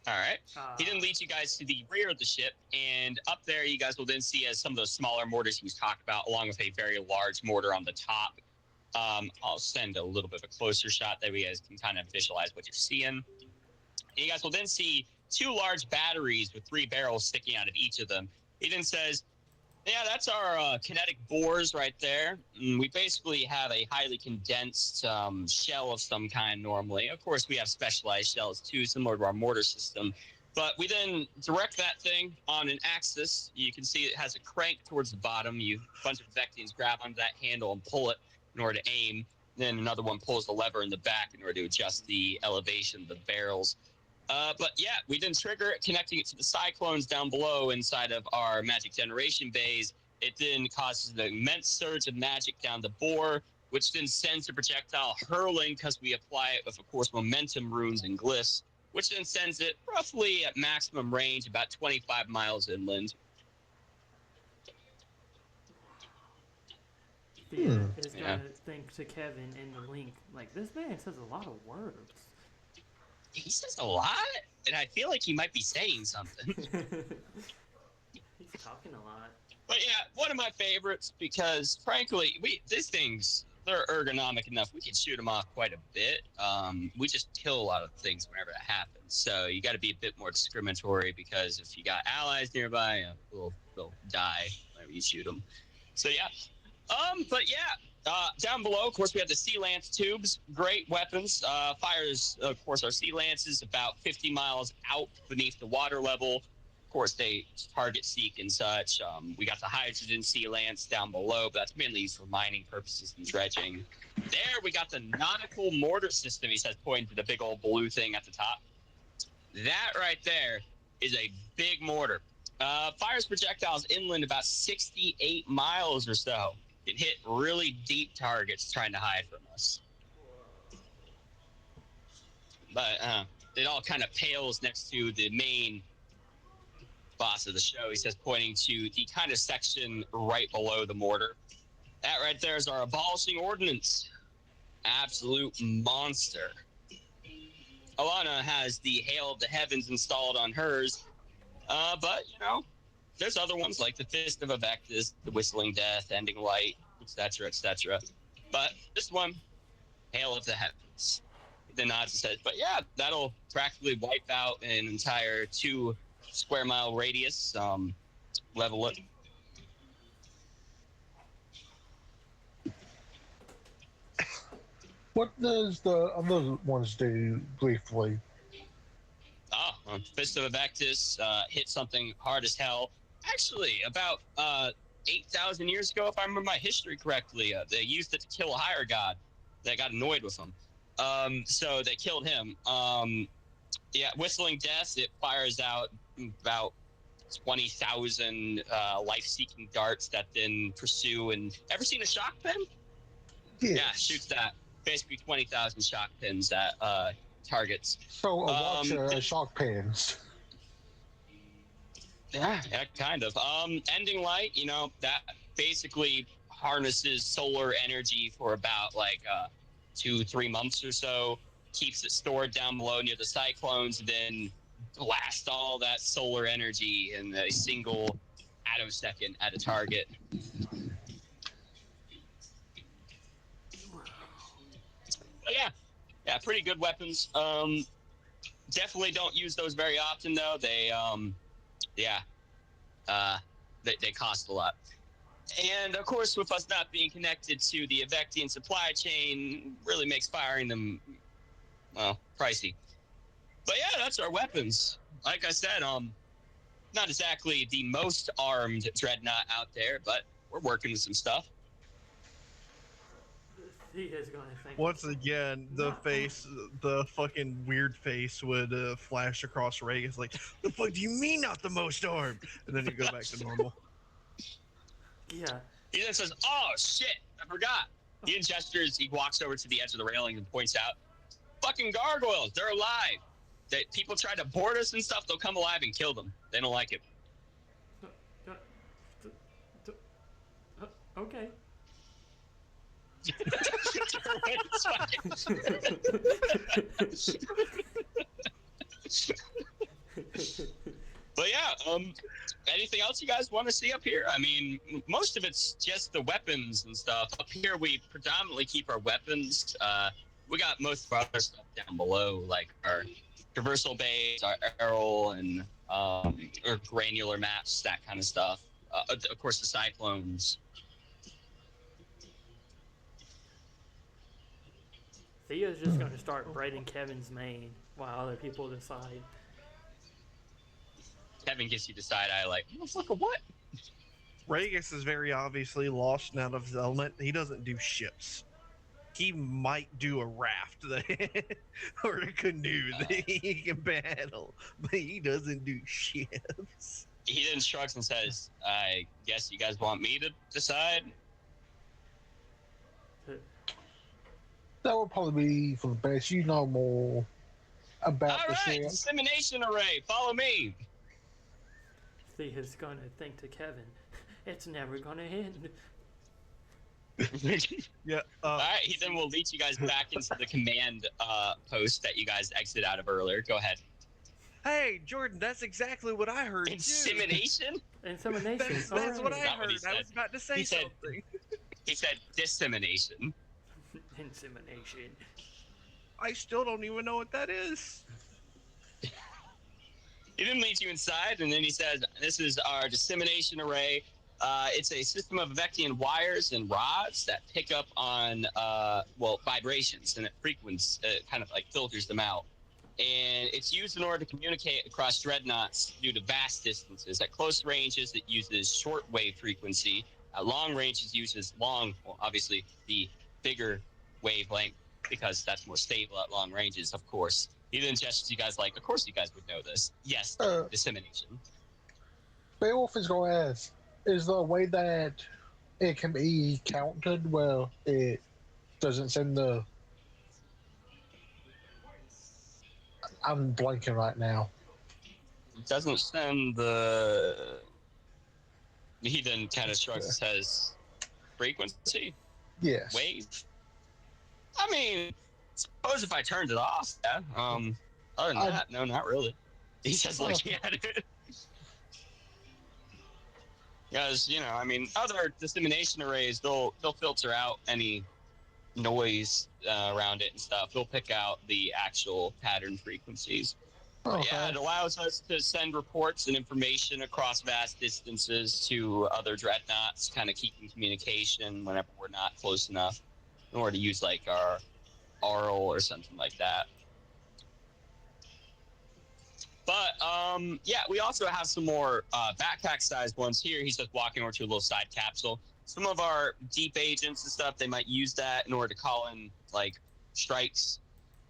All right. He then leads you guys to the rear of the ship, and up there you guys will then see as some of those smaller mortars he was talking about, along with a very large mortar on the top. I'll send a little bit of a closer shot that you guys can kind of visualize what you're seeing. And you guys will then see 2 large batteries with 3 barrels sticking out of each of them. He then says, yeah, that's our kinetic bores right there. We basically have a highly condensed shell of some kind normally. Of course, we have specialized shells too, similar to our mortar system. But we then direct that thing on an axis. You can see it has a crank towards the bottom. A bunch of Vectians grab onto that handle and pull it in order to aim. Then another one pulls the lever in the back in order to adjust the elevation of the barrels. But yeah, we then trigger it, connecting it to the cyclones down below inside of our magic generation bays. It then causes an immense surge of magic down the bore, which then sends the projectile hurling because we apply it with, of course, momentum runes and glyphs, which then sends it roughly at maximum range, about 25 miles inland. Thea is going to think to Kevin in the link, like, this man says a lot of words. He says a lot, and I feel like he might be saying something. He's talking a lot. But yeah, one of my favorites because, frankly, these things, they're ergonomic enough. We can shoot them off quite a bit. We just kill a lot of things whenever that happens. So you got to be a bit more discriminatory because if you got allies nearby, they'll die whenever you shoot them. So yeah. But yeah, down below, of course, we have the Sea Lance tubes. Great weapons. Fires, of course, our Sea Lances about 50 miles out beneath the water level. Of course, they target seek and such. We got the hydrogen Sea Lance down below, but that's mainly used for mining purposes and dredging. There, we got the nautical mortar system, he says, pointing to the big old blue thing at the top. That right there is a big mortar. Fires projectiles inland about 68 miles or so. It hit really deep targets trying to hide from us. But it all kind of pales next to the main boss of the show. He says, pointing to the kind of section right below the mortar. That right there is our abolishing ordnance. Absolute monster. Alana has the Hail of the Heavens installed on hers. But, you know, there's other ones like the Fist of Avectus, the Whistling Death, Ending Light, etc., etc. But this one, Hail of the Heavens. The nods and says, but yeah, that'll practically wipe out an entire 2 square mile radius. Level it. What does the other ones do briefly? Fist of Avectus hit something hard as hell. Actually, about 8,000 years ago, if I remember my history correctly, they used it to kill a higher god that got annoyed with him. So they killed him. Yeah, Whistling Death, it fires out about 20,000 life-seeking darts that then pursue. And ever seen a shock pen? Yes. Yeah, shoots that. Basically 20,000 shock pins at targets. So a watcher of shock pans. Yeah, kind of. Ending Light, you know, that basically harnesses solar energy for about like 2-3 months or so, keeps it stored down below near the cyclones, then blast all that solar energy in a single attosecond at a target. But yeah, pretty good weapons. Definitely don't use those very often though. They they cost a lot. And of course, with us not being connected to the Avectian supply chain, really makes firing them, well, pricey. But yeah, that's our weapons. Like I said, not exactly the most armed dreadnought out there, but we're working with some stuff. He is going to think. Once again, the fucking weird face would flash across Ray. It's like, the fuck do you mean not the most armed? And then you go back to normal. Yeah. He then says, oh shit, I forgot. He gestures, he walks over to the edge of the railing and points out, fucking gargoyles, they're alive. People try to board us and stuff, they'll come alive and kill them. They don't like it. Okay. else you guys want to see up here? I mean, most of it's just the weapons and stuff. Up here, we predominantly keep our weapons. We got most of our other stuff down below, like our traversal bays, our arrow, and or granular maps, that kind of stuff. Of course, the cyclones. Theo's just going to start braiding Kevin's mane while other people decide. Kevin gets you to side eye like, motherfucker, what? Regis is very obviously lost and out of his element. He doesn't do ships. He might do a raft or a canoe that he can paddle, but he doesn't do ships. He then shrugs and says, I guess you guys want me to decide? That would probably be for the best. You know more about All the right, ship. dissemination array, follow me. Thea's going to think to Kevin, it's never going to end. Yeah. All right, he then will lead you guys back into the command post that you guys exited out of earlier. Go ahead. Hey, Jordan, that's exactly what I heard. Insemination? Insemination. That's All what I right. Not what heard. he said. I was about to say He said- something. He said dissemination. Insemination. I still don't even know what that is. He then leads you inside, and then he says, this is our dissemination array. It's a system of Vectian wires and rods that pick up on, vibrations, and it kind of like filters them out. And it's used in order to communicate across dreadnoughts due to vast distances. At close ranges, it uses short wave frequency. At long ranges, it uses obviously the bigger wavelength, because that's more stable at long ranges, of course. He then gestures you guys like, of course you guys would know this. Yes, dissemination. Beowulf is going to ask, is there a way that it can be counted where it doesn't send the... I'm blanking right now. It doesn't send the... He then kind of shrugs and says, frequency? Yes. Wave? I mean, suppose if I turned it off, yeah. Other than that, no, not really. He says like, yeah, dude. Because, I mean, other dissemination arrays, they'll filter out any noise around it and stuff. They'll pick out the actual pattern frequencies. But yeah, it allows us to send reports and information across vast distances to other dreadnoughts, kind of keeping communication whenever we're not close enough, in order to use like our Arl or something like that. But yeah, we also have some more backpack-sized ones here. He's just walking over to a little side capsule. Some of our deep agents and stuff, they might use that in order to call in like strikes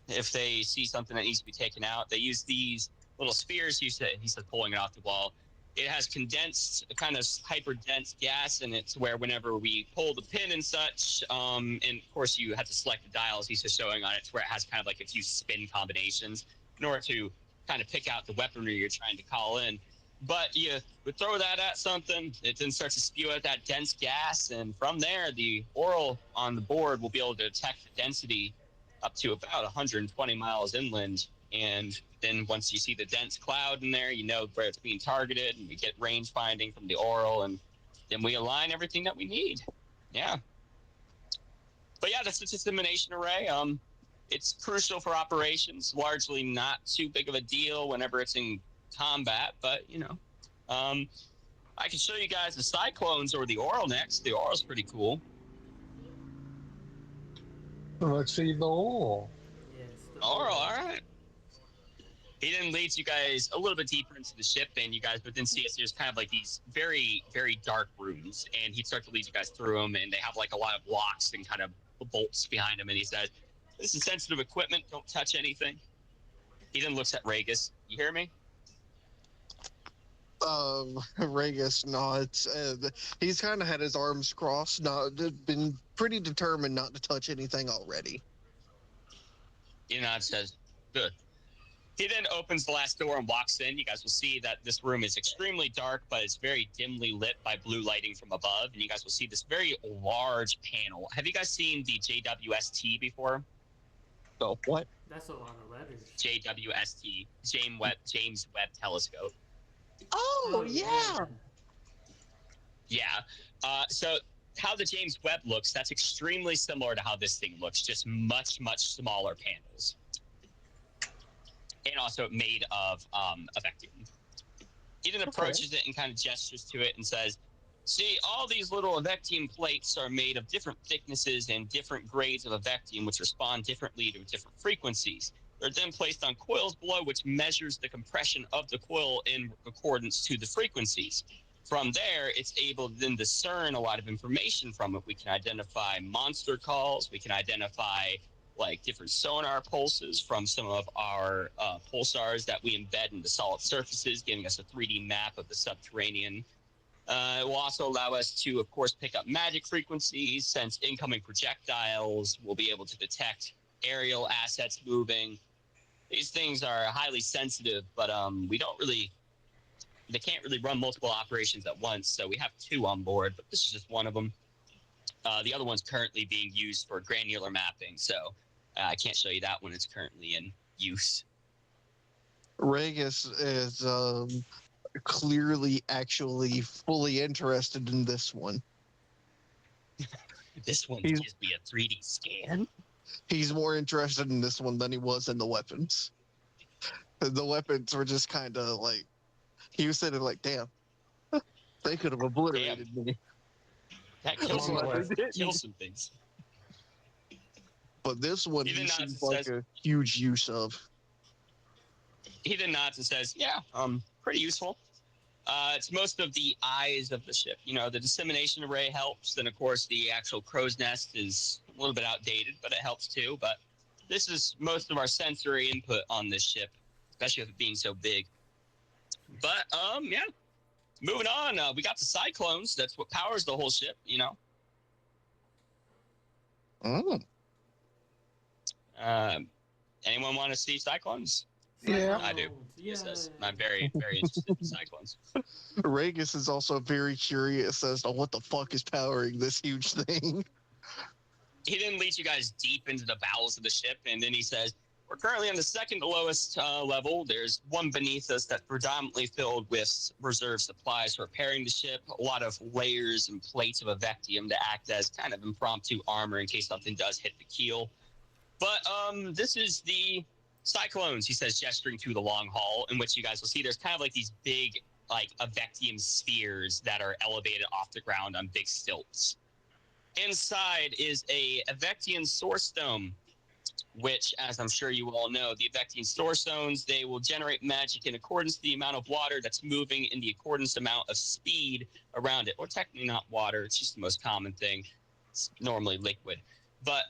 if they see something that needs to be taken out. They use these little spears. He said pulling it off the wall. It has condensed, kind of hyper-dense gas in it, to where whenever we pull the pin and such, and of course you have to select the dials he's just showing on it, to where it has kind of like a few spin combinations in order to kind of pick out the weaponry you're trying to call in. But you would throw that at something, it then starts to spew out that dense gas, and from there, the oral on the board will be able to detect the density up to about 120 miles inland. And then once you see the dense cloud in there, you know where it's being targeted, and we get range finding from the oral, and then we align everything that we need. Yeah. But yeah, that's the dissemination array. It's crucial for operations, largely not too big of a deal whenever it's in combat, but I can show you guys the cyclones or the oral next. The oral's pretty cool. Let's see the oral. Yes. Oral, all right. He then leads you guys a little bit deeper into the ship, and you guys within CS, there's kind of like these very, very dark rooms, and he'd start to lead you guys through them, and they have like a lot of locks and kind of bolts behind them, and he says, this is sensitive equipment, don't touch anything. He then looks at Regis. You hear me? Regis nods. He's kind of had his arms crossed, been pretty determined not to touch anything already. He nods, says, good. He then opens the last door and walks in. You guys will see that this room is extremely dark, but it's very dimly lit by blue lighting from above. And you guys will see this very large panel. Have you guys seen the JWST before? So what? That's a lot of letters. JWST, James Webb Telescope. Oh yeah. Yeah. So how the James Webb looks, that's extremely similar to how this thing looks, just much, much smaller panels. And also made of vacuum. He then approaches it and kind of gestures to it and says, see, all these little Avectium plates are made of different thicknesses and different grades of Avectium, which respond differently to different frequencies. They're then placed on coils below, which measures the compression of the coil in accordance to the frequencies. From there, it's able to then discern a lot of information from it. We can identify monster calls. We can identify like different sonar pulses from some of our pulsars that we embed into solid surfaces, giving us a 3D map of the subterranean. It will also allow us to, of course, pick up magic frequencies, sense incoming projectiles. We'll be able to detect aerial assets moving. These things are highly sensitive, but they can't really run multiple operations at once, so we have 2 on board, but this is just one of them. The other one's currently being used for granular mapping, so I can't show you that one. It's currently in use. Regis is clearly actually fully interested in this one. This one gives me a 3D scan. He's more interested in this one than he was in the weapons. The weapons were just kind of like, he was sitting like, damn, they could have obliterated me. That kills some things. But this one, He he then seems nods and like says- a huge use of. He then nods and says, yeah, pretty useful. It's most of the eyes of the ship. You know, the dissemination array helps. Then, of course, the actual crow's nest is a little bit outdated, but it helps too. But this is most of our sensory input on this ship, especially with it being so big. But, yeah. Moving on, we got the cyclones. That's what powers the whole ship, you know. Anyone want to see cyclones? Yeah. I do. Yes. I'm very, very interested in cyclones. Regis is also very curious as to what the fuck is powering this huge thing. He then leads you guys deep into the bowels of the ship, and then he says, we're currently on the second to lowest level. There's one beneath us that's predominantly filled with reserve supplies for repairing the ship, a lot of layers and plates of Avectium to act as kind of impromptu armor in case something does hit the keel. But this is the cyclones, he says, gesturing to the long hall, in which you guys will see there's kind of like these big, like, Avectium spheres that are elevated off the ground on big stilts. Inside is a Avectian source dome, which, as I'm sure you all know, the Avectian source zones, they will generate magic in accordance to the amount of water that's moving in the accordance amount of speed around it. Or technically not water, it's just the most common thing. It's normally liquid. But,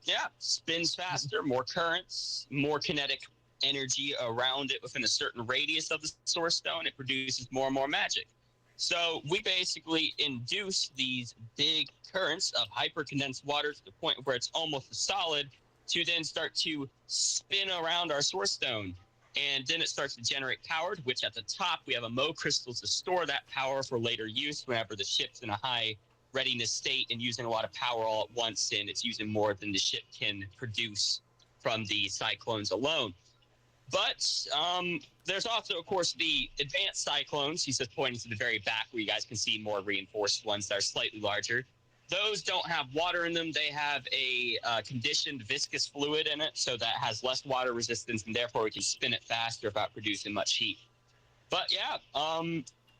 yeah, spins faster, more currents, more kinetic energy around it within a certain radius of the source stone. It produces more and more magic. So we basically induce these big currents of hyper-condensed water to the point where it's almost a solid, to then start to spin around our source stone. And then it starts to generate power, which at the top we have a Mo crystals to store that power for later use whenever the ship's in a high readiness state and using a lot of power all at once, and it's using more than the ship can produce from the cyclones alone. But there's also, of course, the advanced cyclones, he says, pointing to the very back where you guys can see more reinforced ones that are slightly larger. Those don't have water in them. They have a conditioned viscous fluid in it, so that has less water resistance, and therefore we can spin it faster without producing much heat. But yeah,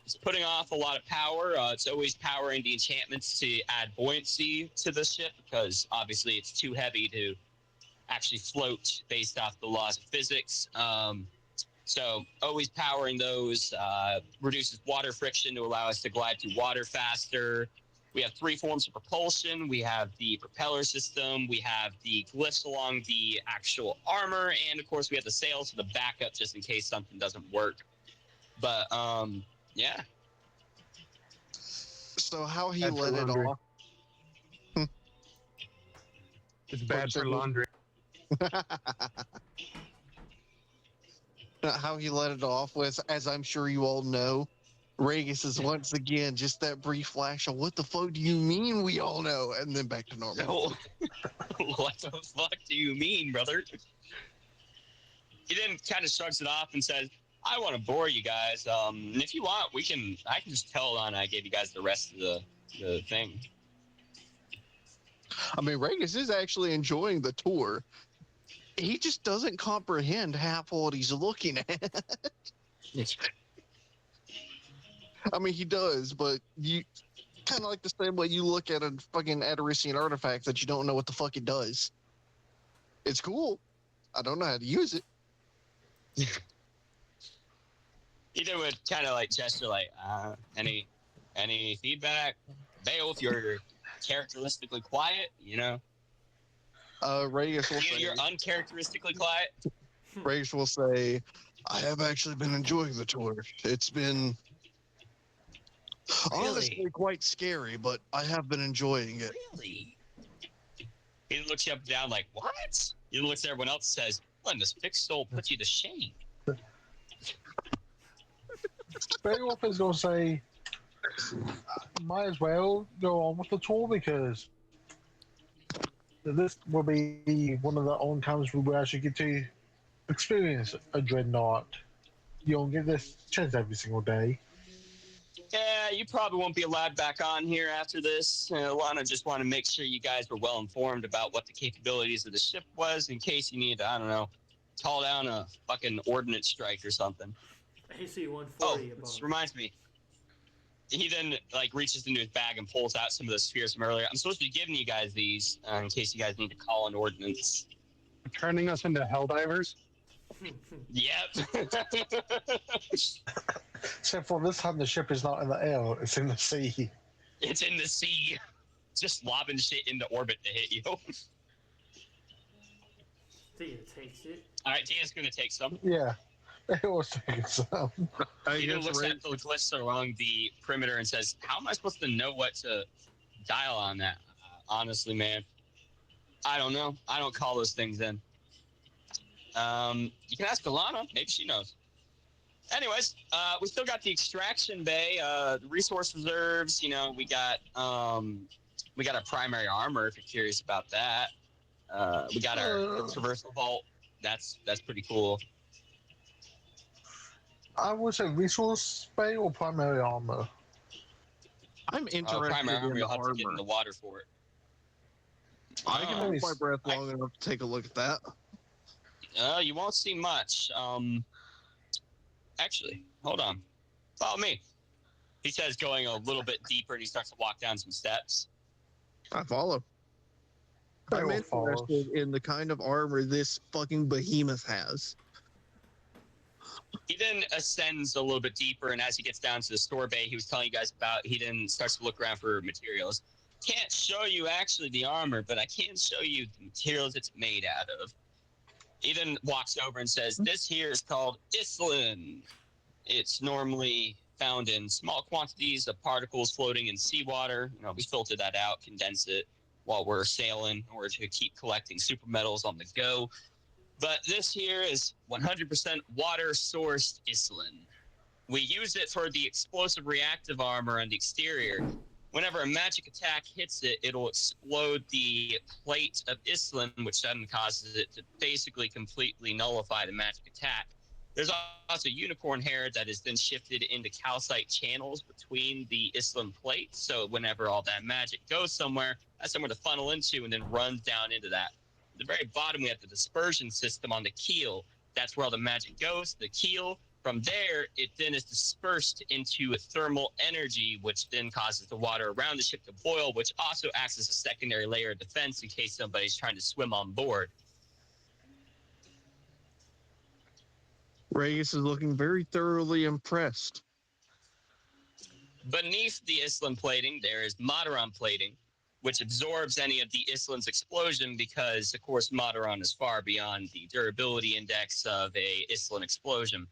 it's putting off a lot of power. It's always powering the enchantments to add buoyancy to the ship, because obviously it's too heavy to actually float based off the laws of physics. So always powering those, reduces water friction to allow us to glide through water faster. We have 3 forms of propulsion. We have the propeller system. We have the glyphs along the actual armor. And, of course, we have the sails for the backup just in case something doesn't work. But, yeah. So how he Bad for let it laundry. off? It's bad for laundry. How he let it off was, as I'm sure you all know, Regis is once again just that brief flash of what the fuck do you mean we all know, and then back to normal. What the fuck do you mean, brother? He then kind of shrugs it off and says, I want to bore you guys. And if you want, I can just tell on. I gave you guys the rest of the thing. I mean, Regis is actually enjoying the tour. He just doesn't comprehend half what he's looking at. I mean, he does, but you kind of like the same way you look at a fucking Aderisian artifact that you don't know what the fuck it does. It's cool. I don't know how to use it. Ethan would kind of like gesture, like, any feedback? Beowulf, you're characteristically quiet, you know. Regis will say, You're uncharacteristically quiet. Regis will say, I have actually been enjoying the tour. It's been honestly quite scary, but I have been enjoying it. Really? He looks you up and down like, what? He looks at everyone else and says, "Well, this fixed soul puts you to shame." Beowulf is going to say, might as well go on with the tour because this will be one of the only times we will actually get to experience a dreadnought. You don't get this chance every single day. Yeah, you probably won't be allowed back on here after this. Lana just want to make sure you guys were well informed about what the capabilities of the ship was in case you need, I don't know, call down a fucking ordnance strike or something. AC 140 Oh, above. this reminds me. He then like reaches into his bag and pulls out some of the spheres from earlier. I'm supposed to be giving you guys these in case you guys need to call an ordnance. Turning us into helldivers. Yep. Except for this time, the ship is not in the air; it's in the sea. It's in the sea. Just lobbing shit into orbit to hit you. Thea takes it. All right, Tia's gonna take some. Yeah, it was taking some. He looks at the glyphs along the perimeter and says, "How am I supposed to know what to dial on that? Honestly, man, I don't know. I don't call those things in. You can ask Alana. Maybe she knows. Anyways, we still got the extraction bay, the resource reserves. You know, we got a primary armor. If you're curious about that, we got our traversal vault. That's pretty cool. I would say resource bay or primary armor. I'm interested Primary armor. in the You'll have to get in armor. the water for it. I can hold my breath long enough to take a look at that. You won't see much. Actually, hold on. Follow me. He says, going a little bit deeper, and he starts to walk down some steps. I follow. I'm interested in the kind of armor this fucking behemoth has. He then ascends a little bit deeper, and as he gets down to the store bay he was telling you guys about, he then starts to look around for materials. Can't show you actually the armor, but I can show you the materials it's made out of. He then walks over and says, this here is called Islin. It's normally found in small quantities of particles floating in seawater. You know, we filter that out, condense it while we're sailing in order to keep collecting super metals on the go. But this here is 100% water-sourced Islin. We use it for the explosive reactive armor on the exterior. Whenever a magic attack hits it, it'll explode the plate of Islin, which then causes it to basically completely nullify the magic attack. There's also unicorn hair that is then shifted into calcite channels between the Islin plates. So whenever all that magic goes somewhere, that's somewhere to funnel into and then runs down into that. At the very bottom, we have the dispersion system on the keel. That's where all the magic goes, the keel. From there, it then is dispersed into thermal energy, which then causes the water around the ship to boil, which also acts as a secondary layer of defense in case somebody's trying to swim on board. Regis is looking very thoroughly impressed. Beneath the Islin plating, there is Moderon plating, which absorbs any of the Islin's explosion because, of course, Moderon is far beyond the durability index of a Islin explosion.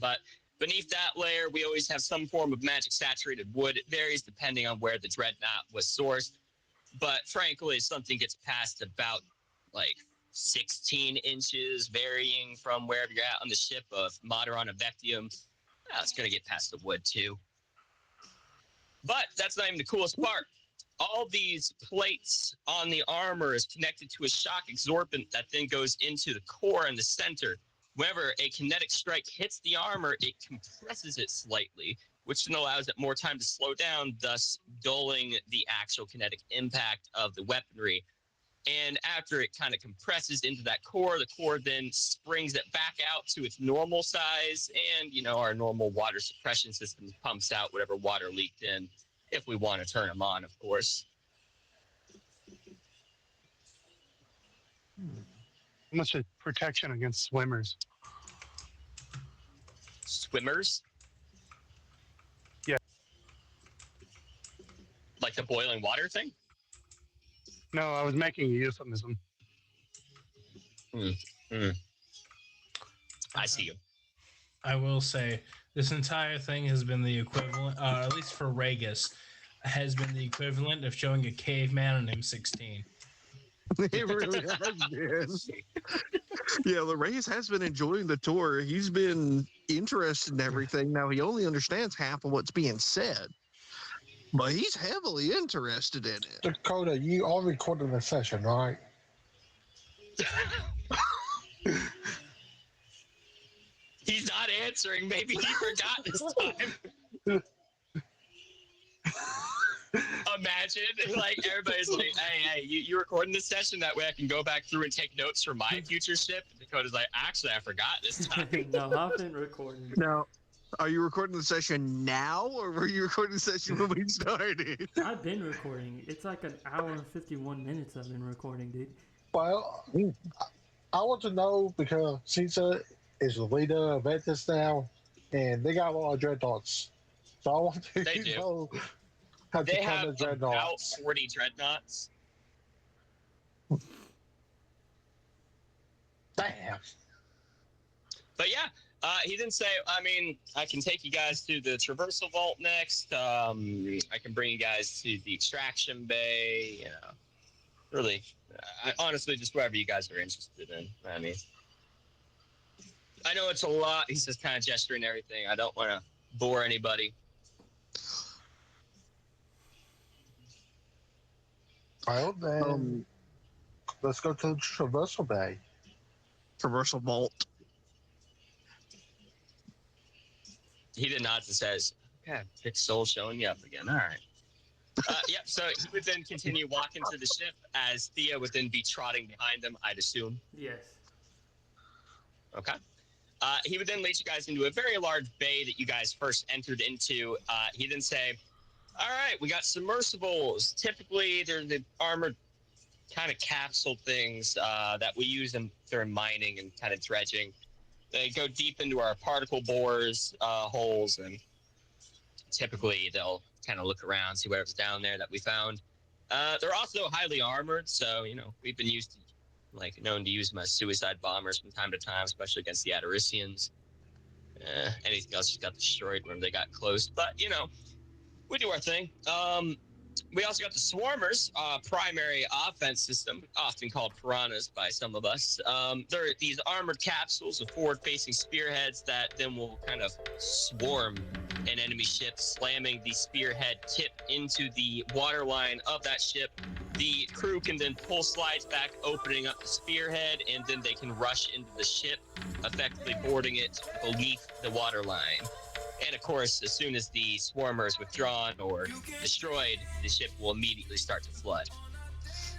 But beneath that layer, we always have some form of magic-saturated wood. It varies depending on where the dreadnought was sourced. But frankly, something gets past about, 16 inches, varying from wherever you're at on the ship of Moderon and Vectium. It's going to get past the wood, too. But that's not even the coolest part. All these plates on the armor is connected to a shock absorbent that then goes into the core in the center. Whenever a kinetic strike hits the armor, it compresses it slightly, which then allows it more time to slow down, thus dulling the actual kinetic impact of the weaponry. And after it kind of compresses into that core, the core then springs it back out to its normal size, and, you know, our normal water suppression system pumps out whatever water leaked in, if we want to turn them on, of course. How much is protection against swimmers? Swimmers? Yeah. Like the boiling water thing? No, I was making a euphemism. I see you. I will say this entire thing has been the equivalent, at least for Ragus, has been the equivalent of showing a caveman an M16. It really has been. Yeah, Reyes has been enjoying the tour. He's been interested in everything. Now, he only understands half of what's being said, but he's heavily interested in it. Dakota, you are recording the session, right? He's not answering. Maybe he forgot this time. Imagine, like, everybody's like, hey, you recording this session? That way I can go back through and take notes for my future ship. Dakota's like, actually, I forgot this time. No, I've been recording. Now, are you recording the session now, or were you recording the session when we started? I've been recording. It's like an hour and 51 minutes I've been recording, dude. Well, I want to know because Caesar is the leader of Atlas now, and they got a lot of dreadnoughts. So I want to They do. know how to They count have the about dreadnoughts. 40 dreadnoughts. Damn. But yeah, he didn't say, I mean, I can take you guys to the traversal vault next. I can bring you guys to the extraction bay. You know, really, honestly, just whatever you guys are interested in. I mean, I know it's a lot. He's just kind of gesturing everything. I don't want to bore anybody. Well, then let's go to the traversal bay. Traversal vault. He did not. It says, "Okay, Pixel showing you up again." All right. Yep. So he would then continue walking to the ship, as Thea would then be trotting behind him, I'd assume. Yes. Okay. He would then lead you guys into a very large bay that you guys first entered into. He then say, all right, we got submersibles. Typically, they're the armored kind of capsule things that we use during mining and kind of dredging. They go deep into our particle borers holes, and typically they'll kind of look around, see whatever's down there that we found. They're also highly armored, so, you know, we've been known to use them as suicide bombers from time to time, especially against the Ataricians. Anything else just got destroyed when they got close, but, you know, we do our thing. We also got the Swarmers, primary offense system, often called piranhas by some of us. They're these armored capsules with forward-facing spearheads that then will kind of swarm an enemy ship, slamming the spearhead tip into the waterline of that ship. The crew can then pull slides back, opening up the spearhead, and then they can rush into the ship, effectively boarding it beneath the waterline. And of course, as soon as the swarmer is withdrawn or destroyed, the ship will immediately start to flood.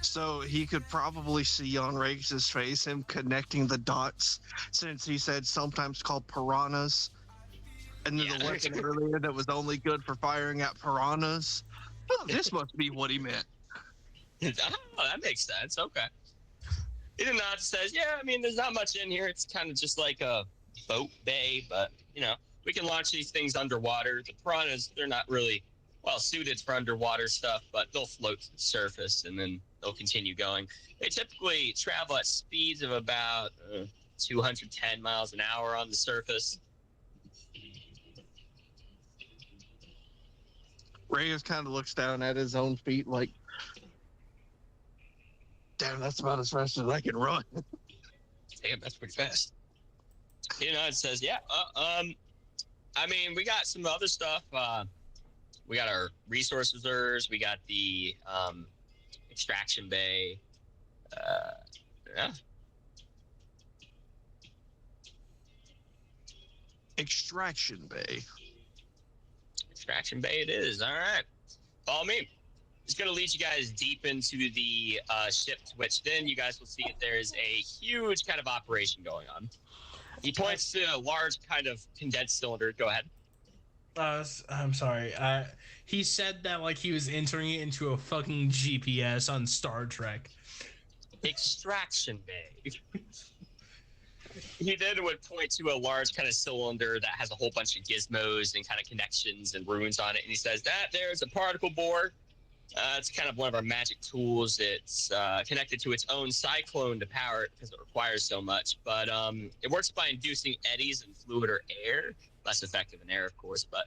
So he could probably see on Rage's face him connecting the dots, since he said sometimes called piranhas. And then Yeah. the weapon earlier that was only good for firing at piranhas. Oh, this must be what he meant. Oh, that makes sense. Okay. He did not says, yeah, I mean, there's not much in here. It's kind of just like a boat bay, but, you know, we can launch these things underwater. The piranhas, they're not really well suited for underwater stuff, but they'll float to the surface and then they'll continue going. They typically travel at speeds of about 210 miles an hour on the surface. Reyes kind of looks down at his own feet like, damn, that's about as fast as I can run. Damn, that's pretty fast. You know, it says, yeah, I mean, we got some other stuff. We got our resource reserves. We got the extraction bay. Yeah. Extraction Bay. Extraction Bay it is. All right. Follow me. It's going to lead you guys deep into the ship, which then you guys will see that there is a huge kind of operation going on. He points to a large kind of condensed cylinder. Go ahead. I'm sorry. He said that like he was entering it into a fucking GPS on Star Trek. Extraction Bay. He then would point to a large kind of cylinder that has a whole bunch of gizmos and kind of connections and runes on it. And he says, that there's a particle board. It's kind of one of our magic tools. It's connected to its own cyclone to power it because it requires so much. But it works by inducing eddies in fluid or air. Less effective in air, of course. But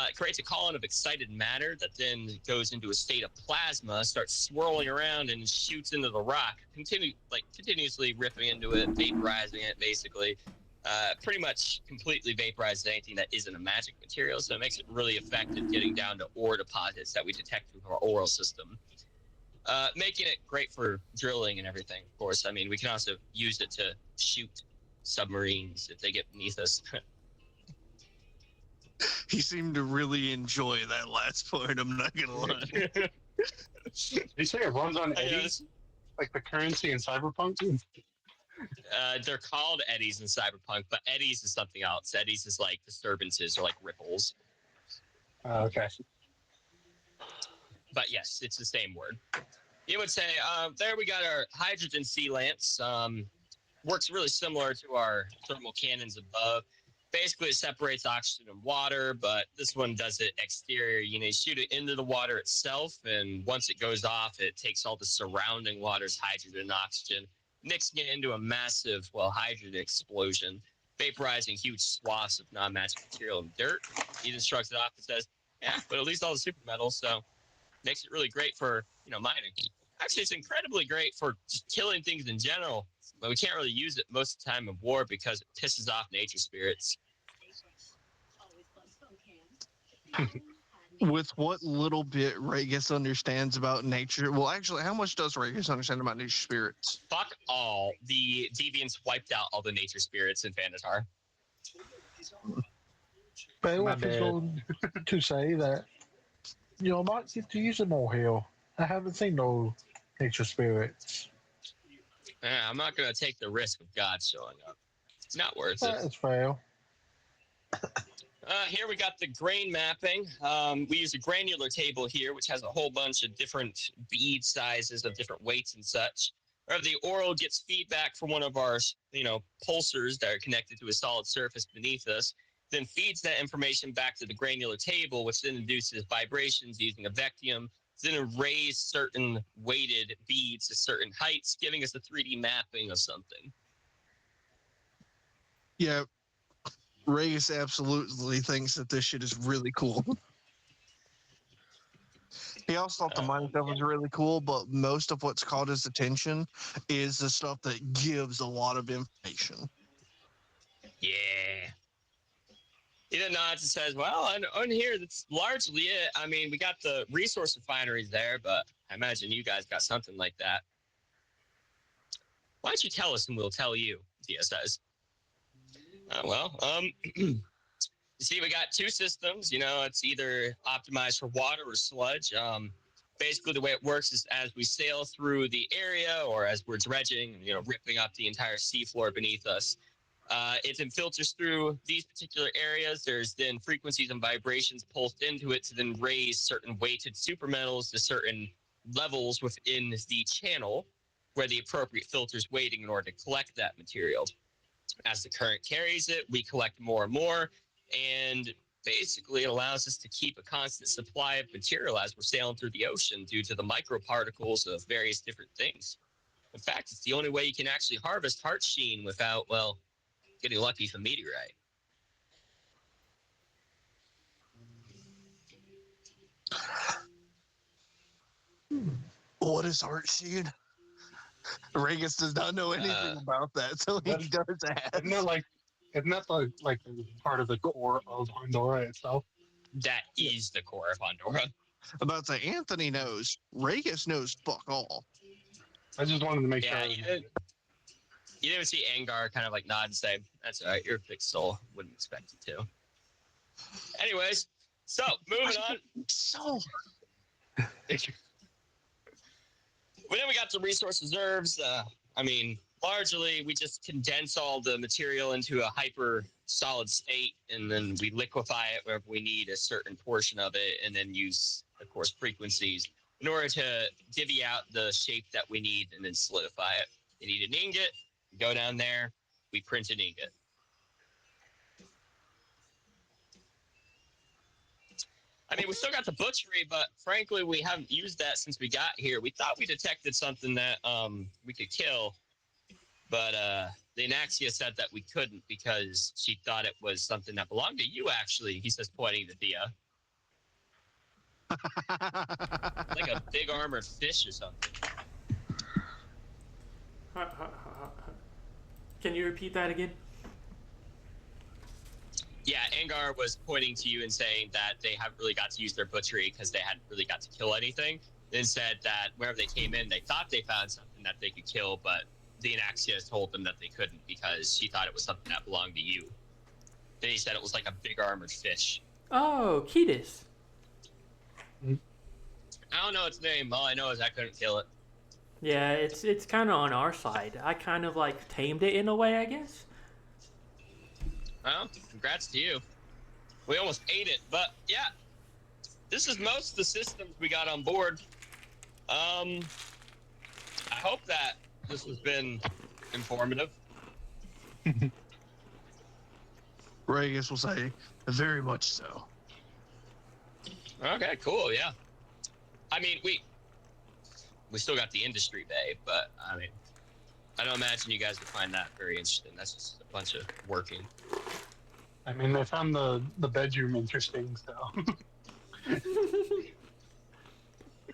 it creates a column of excited matter that then goes into a state of plasma, starts swirling around and shoots into the rock, continuously ripping into it, vaporizing it, basically. Pretty much completely vaporizes anything that isn't a magic material, so it makes it really effective getting down to ore deposits that we detect through our oral system. Making it great for drilling and everything, of course. I mean, we can also use it to shoot submarines if they get beneath us. He seemed to really enjoy that last part, I'm not gonna lie. Did you say it runs on eddies? Like the currency in Cyberpunk? They're called eddies in Cyberpunk, but eddies is something else. Eddies is like disturbances or like ripples. Okay. But yes, it's the same word. You would say, there we got our hydrogen sea lance. Works really similar to our thermal cannons above. Basically, it separates oxygen and water, but this one does it exterior. You know, you shoot it into the water itself, and once it goes off, it takes all the surrounding water's hydrogen and oxygen, mixing it into a massive, hydrogen explosion, vaporizing huge swaths of non-magic material and dirt. He then shrugs it off and says, yeah, but at least all the super metals, so makes it really great for, mining. Actually, it's incredibly great for just killing things in general, but we can't really use it most of the time in war because it pisses off nature spirits. With what little bit Ragus understands about nature, well, actually, how much does Ragus understand about nature spirits? Fuck all. The deviants wiped out all the nature spirits in Vanatar. Beowulf is going to say that, I might get to use them all here. I haven't seen no nature spirits. Yeah, I'm not going to take the risk of God showing up. It's not worth That it. is fair. Here we got the grain mapping. We use a granular table here, which has a whole bunch of different bead sizes of different weights and such. Wherever the oral gets feedback from one of our, pulsars that are connected to a solid surface beneath us, then feeds that information back to the granular table, which then induces vibrations using a vectium, then raise certain weighted beads to certain heights, giving us a 3D mapping of something. Yeah, Ragus absolutely thinks that this shit is really cool. He also thought the mining stuff was really cool, but most of what's caught his attention is the stuff that gives a lot of information. Yeah. He then nods and says, well, on here, that's largely it. I mean, we got the resource refineries there, but I imagine you guys got something like that. Why don't you tell us and we'll tell you, Dia says. You see, we got two systems. It's either optimized for water or sludge. Basically, the way it works is as we sail through the area or as we're dredging, ripping up the entire seafloor beneath us, it then filters through these particular areas. There's then frequencies and vibrations pulsed into it to then raise certain weighted supermetals to certain levels within the channel where the appropriate filter is waiting in order to collect that material. As the current carries it, we collect more and more, and basically it allows us to keep a constant supply of material as we're sailing through the ocean due to the microparticles of various different things. In fact, it's the only way you can actually harvest heart sheen without, getting lucky for meteorite. What is heart sheen? Ragus does not know anything about that, so he does ask. Isn't that like part of the core of Pandora itself? That is the core of Pandora. About to say, Anthony knows. Ragus knows fuck all. I just wanted to make sure. You didn't see Angar kind of like nod and say, "That's all right. You're a fixed soul. Wouldn't expect you to." Anyways, so moving on. So Well, then we got the resource reserves. I mean, largely we just condense all the material into a hyper solid state, and then we liquefy it wherever we need a certain portion of it, and then use, of course, frequencies in order to divvy out the shape that we need, and then solidify it. You need an ingot, go down there, we print an ingot. I mean, we still got the butchery, but frankly, we haven't used that since we got here. We thought we detected something that we could kill, but the Anaxia said that we couldn't because she thought it was something that belonged to you, actually. He says, pointing to Thea. Like a big armored fish or something. Can you repeat that again? Yeah, Angar was pointing to you and saying that they haven't really got to use their butchery because they hadn't really got to kill anything. Then said that wherever they came in, they thought they found something that they could kill, but the Anaxia told them that they couldn't because she thought it was something that belonged to you. Then he said it was like a big armored fish. Oh, Ketis. I don't know its name. All I know is I couldn't kill it. Yeah, it's kind of on our side. I kind of like tamed it in a way, I guess. Well, congrats to you. We almost ate it, but yeah. This is most of the systems we got on board. I hope that this has been informative. Regis will say, very much so. Okay, cool, yeah. I mean, we still got the industry bay, but I mean, I don't imagine you guys would find that very interesting. That's just a bunch of working. I mean, they found the bedroom interesting, so.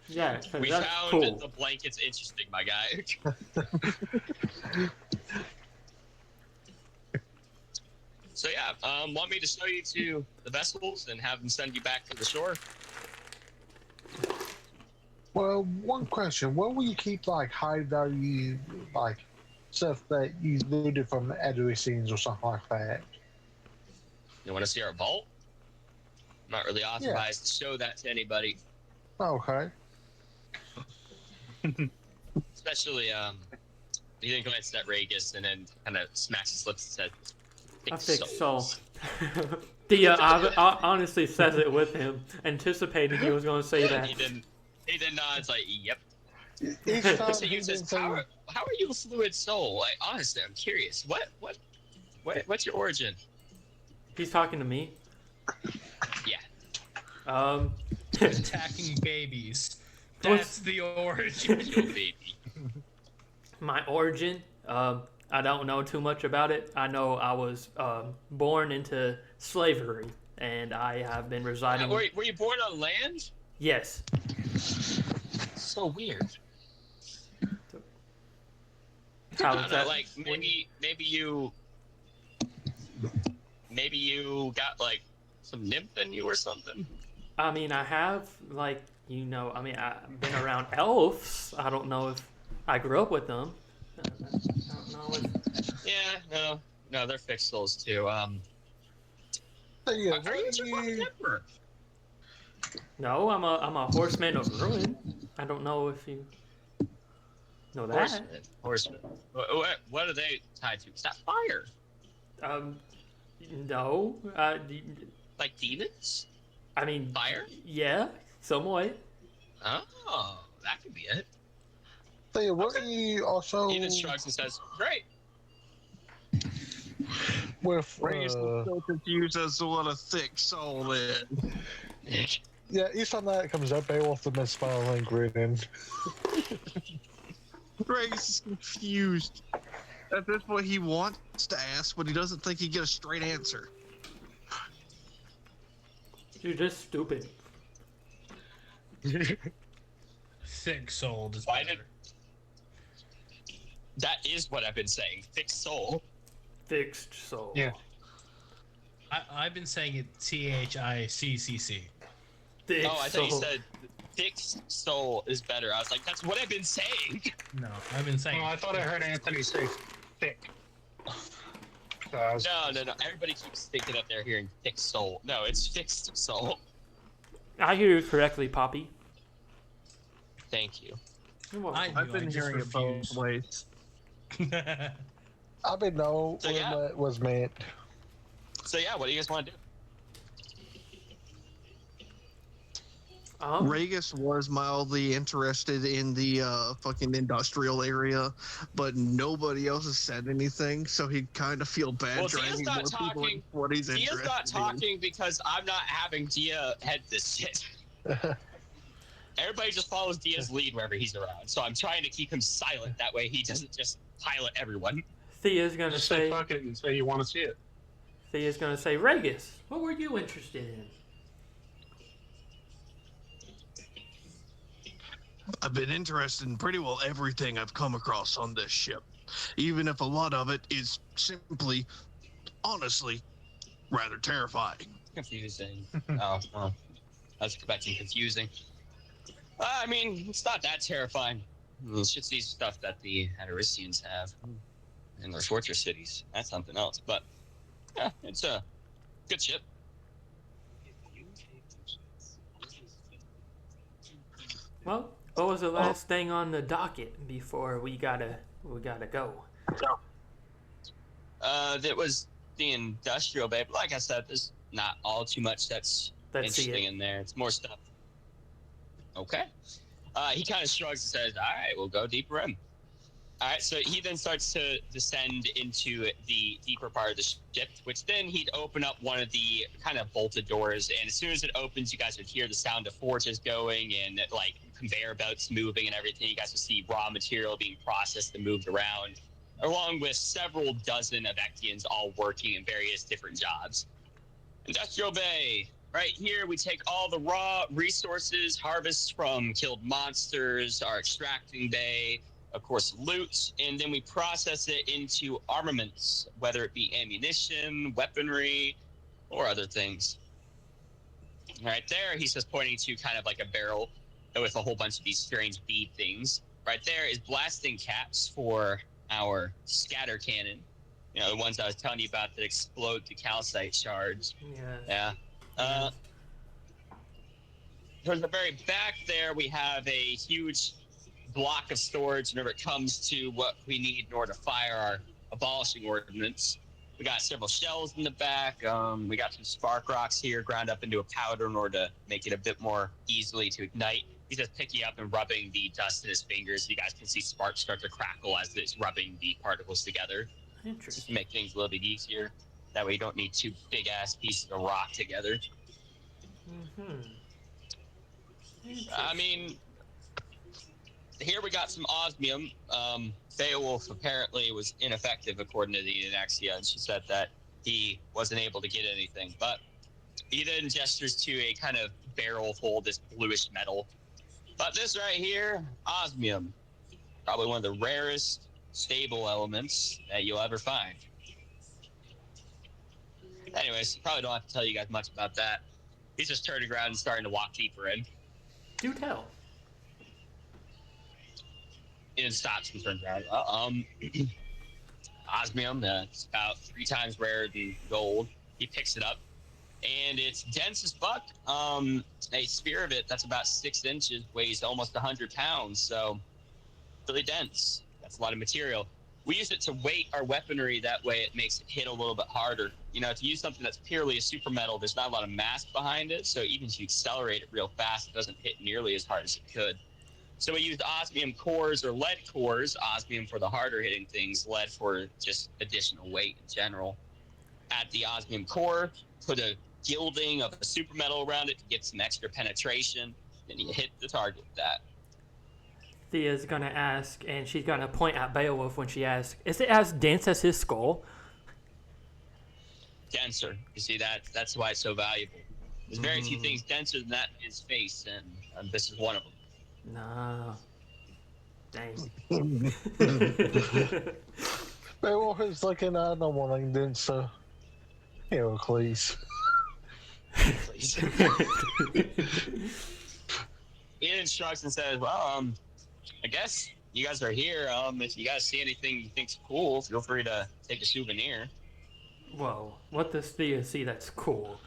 Yeah, 'cause We that's found cool. the blankets interesting, my guy. So yeah, want me to show you to the vessels and have them send you back to the shore? Well, one question: where will you keep like high value, like stuff that you looted from the Edory scenes or something like that? You want to see our vault? I'm not really authorized to show that to anybody, Okay. especially you didn't glance at Regis and then kind of smacks his lips and said, I "Fixed think soul." so. Dia honestly says it with him, anticipating he was going to say that. He didn't nod. It's like, yep. Each time So he he says, did say- how are you a fluid soul? Like, honestly, I'm curious. What's your origin? He's talking to me. Yeah. Attacking babies. That's the origin. Your baby. My origin, I don't know too much about it. I know I was born into slavery, and I have been residing. Were you born on land? Yes. So weird. How I is don't know, that? like maybe you got like some nymph in you or something. I mean, I have like I mean, I've been around elves. I don't know if I grew up with them. I don't know if... Yeah, no, they're fixed souls too. So, yeah, Are you a Black Emperor? No, I'm a horseman of ruin. I don't know if you know that. Horseman. What are they tied to? Is that fire? No. Like demons? I mean, Fire? yeah, somewhat. Oh, that could be it. So, yeah, weren't you also He just shrugs and says, "Great." with Regis is so confused as to what a thick soul is. yeah, each time that comes up, Beowulf the smiling and grinning. Regis is confused. At this point, he wants to ask, but he doesn't think he'd get a straight answer. You're just stupid. Thick souled is Why better. That is what I've been saying. Fixed soul. Fixed soul. Yeah. I've been saying it THICCC. Thick Oh, I thought you soul. said fixed soul is better. I was like, that's what I've been saying. No, I've been saying. Oh, I thought I heard Anthony say thick. No. Everybody keeps thinking that they're hearing fixed soul. No, it's fixed soul. I hear you correctly, Poppy. Thank you. You're welcome. I've been hearing it both ways. I didn't know So, what yeah. that was meant. So yeah, what do you guys want to do? Ragus was mildly interested in the fucking industrial area, but nobody else has said anything, so he'd kind of feel bad Well, dragging Dia's more not people talking. into what he's Dia's interested not talking because I'm not having Dia head this shit. Everybody just follows Dia's lead wherever he's around. So I'm trying to keep him silent. That way he doesn't just pilot everyone. Thea's gonna Just say, say fuck it and say you want to see it. Thea's gonna say, Ragus, what were you interested in? I've been interested in pretty well everything I've come across on this ship, even if a lot of it is simply, honestly, rather terrifying. Confusing. Oh, well, I was expecting confusing. I mean, it's not that terrifying. It's just these stuff that the Ataricians have in their fortress cities. That's something else. But yeah, it's a good ship. Well, what was the last thing on the docket before we gotta go? That was the industrial bay. But like I said, there's not all too much that's interesting in there. It's more stuff. Okay. He kind of shrugs and says, all right, we'll go deeper in. All right, so he then starts to descend into the deeper part of the ship, which then he'd open up one of the kind of bolted doors. And as soon as it opens, you guys would hear the sound of forges going and like conveyor belts moving and everything. You guys would see raw material being processed and moved around, along with several dozen of Ectians all working in various different jobs. Industrial Bay. Right here, we take all the raw resources, harvests from killed monsters, our extracting bay, of course, loot, and then we process it into armaments, whether it be ammunition, weaponry, or other things. Right there, he's just pointing to kind of like a barrel with a whole bunch of these strange bead things. Right there is blasting caps for our scatter cannon. You know, the ones I was telling you about that explode the calcite shards. Yeah. Yeah. Towards the very back there, we have a huge block of storage whenever it comes to what we need in order to fire our abolishing ordnance. We got several shells in the back. We got some spark rocks here ground up into a powder in order to make it a bit more easily to ignite. He's just picking up and rubbing the dust in his fingers. You guys can see sparks start to crackle as it's rubbing the particles together. Just to make things a little bit easier. That way you don't need two big-ass pieces of rock together. I mean, here we got some osmium. Beowulf apparently was ineffective according to the Anaxia, and she said that he wasn't able to get anything. But he then gestures to a kind of barrel full of this bluish metal. But this right here, osmium, probably one of the rarest stable elements that you'll ever find. Anyways, probably don't have to tell you guys much about that. He's just turning around and starting to walk deeper in. Do tell. And stops and turns around. Osmium, it's about 3 times rarer than gold. He picks it up, and it's dense as fuck. A sphere of it that's about 6 inches weighs almost 100 pounds, so really dense. That's a lot of material. We use it to weight our weaponry. That way it makes it hit a little bit harder. You know, to use something that's purely a super metal, there's not a lot of mass behind it, so even if you accelerate it real fast, it doesn't hit nearly as hard as it could. So we used osmium cores or lead cores, osmium for the harder hitting things, lead for just additional weight in general. Add the osmium core, put a gilding of a super metal around it to get some extra penetration, then you hit the target with that. Thea's gonna ask, and she's gonna point at Beowulf when she asks, is it as dense as his skull? Denser. You see, that's why it's so valuable. There's very few things denser than that in his face, and this is one of them. No. Dang. Beowulf is looking at no one then, so Heracles. Please. Ian shrugs and says, well, I guess you guys are here. If you guys see anything you think's cool, feel free to take a souvenir. Whoa, what does Thea see that's cool?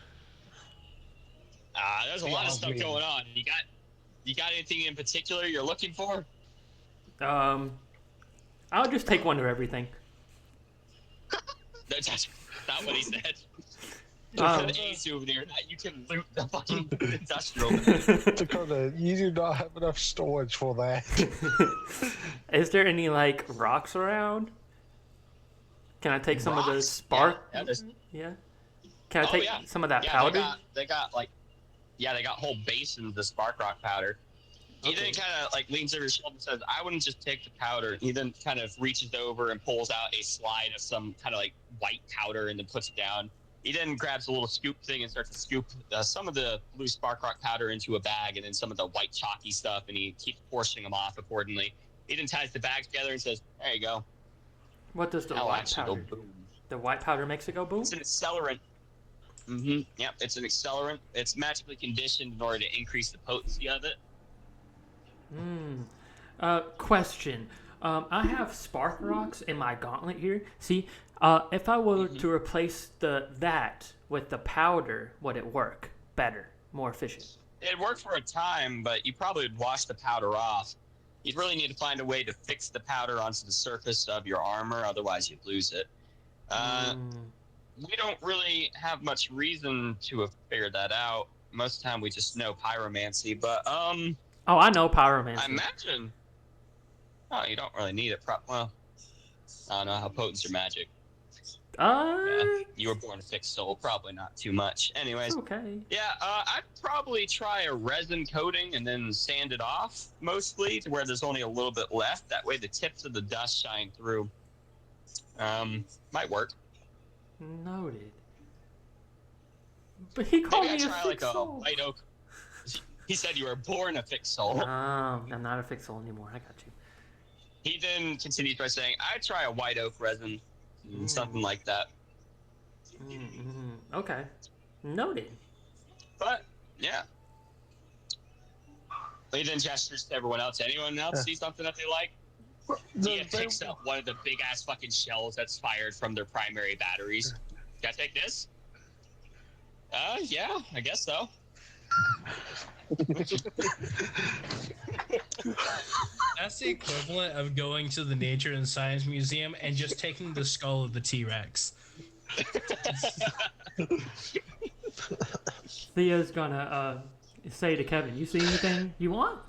There's a lot of stuff going on. You got anything in particular you're looking for? I'll just take one of everything. That's not what he said. Um, A souvenir that you can loot the fucking industrial. Dakota, you do not have enough storage for that. Is there any like rocks around? Can I take some of the Rocks? spark? Yeah. Can I take some of that powder? They got whole basins of spark rock powder. He then kind of like leans over his shoulder and says, "I wouldn't just take the powder." He then kind of reaches over and pulls out a slide of some kind of like white powder and then puts it down. He then grabs a little scoop thing and starts to scoop some of the blue spark rock powder into a bag and then some of the white chalky stuff, and he keeps portioning them off accordingly. He then ties the bags together and says, "There you go." What does the That'll white actually powder go do? boom. The white powder makes it go boom? It's an accelerant. Yep, it's an accelerant. It's magically conditioned in order to increase the potency of it. Question. I have spark rocks in my gauntlet here. See, if I were to replace that with the powder, would it work better, more efficient? It worked for a time, but you probably would wash the powder off. You'd really need to find a way to fix the powder onto the surface of your armor, otherwise you'd lose it. We don't really have much reason to have figured that out. Most of the time we just know pyromancy, but Oh, I know pyromancy. I imagine. Oh, you don't really need it. Well, I don't know how potent's your magic. Yeah, you were born a fixed soul, probably not too much. Anyways, okay. Yeah, I'd probably try a resin coating and then sand it off, mostly, to where there's only a little bit left. That way the tips of the dust shine through. Might work. Noted. But he called Maybe me I a try fixed like a soul. white oak. He said you were born a fixed soul. I'm not a fixed soul anymore. I got you. He then continues by saying, I'd try a white oak resin, something like that. Okay. Noted. But, yeah. He then gestures to everyone else. Anyone else see something that they like? He picks up one of the big-ass fucking shells that's fired from their primary batteries. Can I take this? Yeah, I guess so. That's the equivalent of going to the Nature and Science Museum and just taking the skull of the T-Rex. Theo's gonna say to Kevin, "You see anything you want?"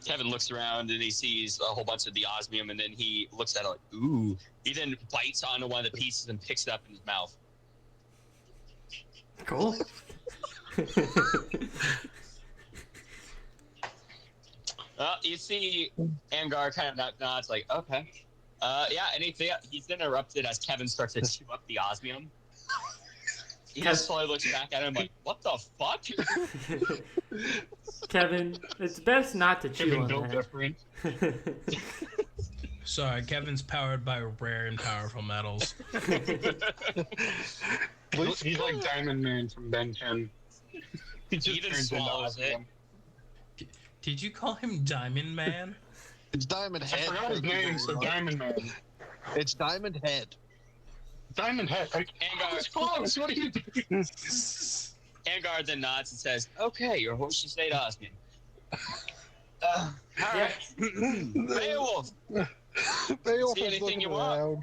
Kevin looks around and he sees a whole bunch of the osmium, and then he looks at it like, ooh. He then bites onto one of the pieces and picks it up in his mouth. Cool. Well, you see Angar kind of nods like, okay. Yeah, anything. He's interrupted as Kevin starts to chew up the osmium. He just slowly looks back at him like, what the fuck? Kevin, it's best not to chew on that. different. Sorry, Kevin's powered by rare and powerful metals. He's like Diamond Man from Ben 10. He just Even turns into swallows it. osmium. Did you call him Diamond Man? It's Diamond I Head. forgot his name, so Diamond Man. It's Diamond Head. Diamond Head. Like, Angar, it's close. What are you doing? Angar then nods and says, okay, your horse should stay to osmium. All right. Beowulf. Beowulf See is anything looking you want?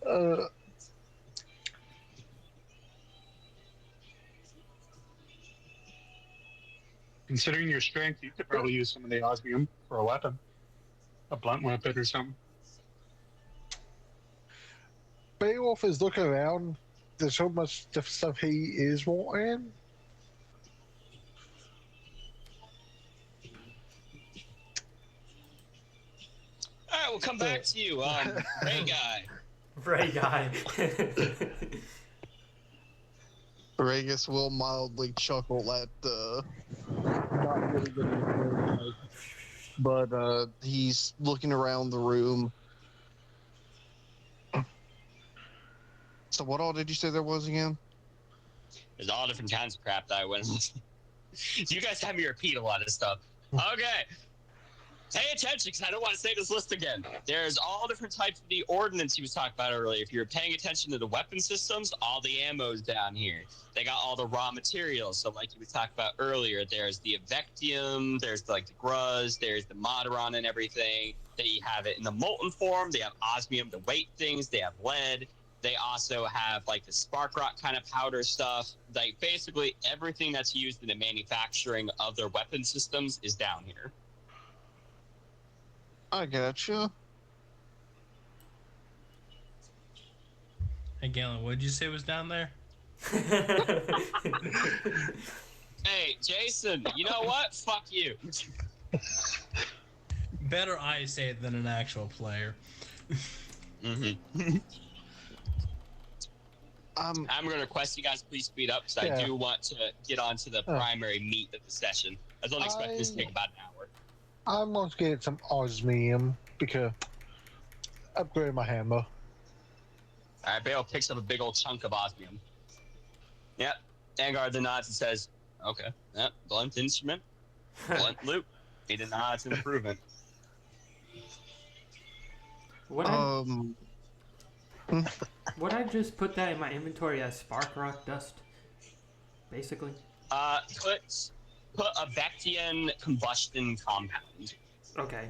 around. Considering your strength, you could probably use some of the osmium for a weapon. A blunt weapon or something. Beowulf is looking around. There's so much different stuff he is wanting. All right, we'll come back to you. Ray guy. Ray guy. Ragus will mildly chuckle at not really getting it, but he's looking around the room. So what all did you say there was again? There's all different kinds of crap that I went. You guys have me repeat a lot of stuff. Okay. Pay attention, because I don't want to say this list again. There's all different types of the ordnance he was talking about earlier. If you're paying attention to the weapon systems, all the ammo's down here. They got all the raw materials. So like you was talking about earlier, there's the Evectium, there's like the Gruz, there's the Moderon and everything. They have it in the molten form. They have osmium to weight things. They have lead. They also have like the spark rock kind of powder stuff. Like basically everything that's used in the manufacturing of their weapon systems is down here. I gotcha. Hey, Galen, what did you say was down there? Hey, Jason, you know what? Fuck you. Better I say it than an actual player. Mm-hmm. I'm going to request you guys please speed up because I do want to get on to the primary meat of the session. I was only expecting this to take about an hour. I'm going to get some osmium because upgrade my hammer. All right, Bale picks up a big old chunk of osmium. Yep. Vanguard then nods and says, okay, yep, blunt instrument, blunt loop. He did nods and improvement. Would I just put that in my inventory as spark rock dust? Basically. Put a Bactian combustion compound. Okay.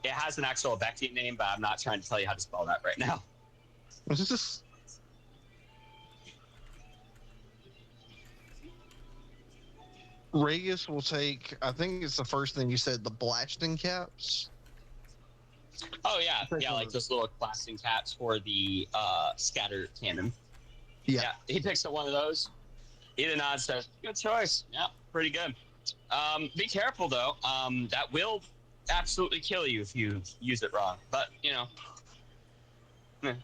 It has an actual Bactian name, but I'm not trying to tell you how to spell that right now. What's this? Regis will take, I think it's the first thing you said, the blasting caps. Oh yeah, yeah, like those little blasting caps for the scatter cannon. Yeah, he picks up one of those. He nods, says, "Good choice. Yeah, pretty good. Be careful though. That will absolutely kill you if you use it wrong. But you know,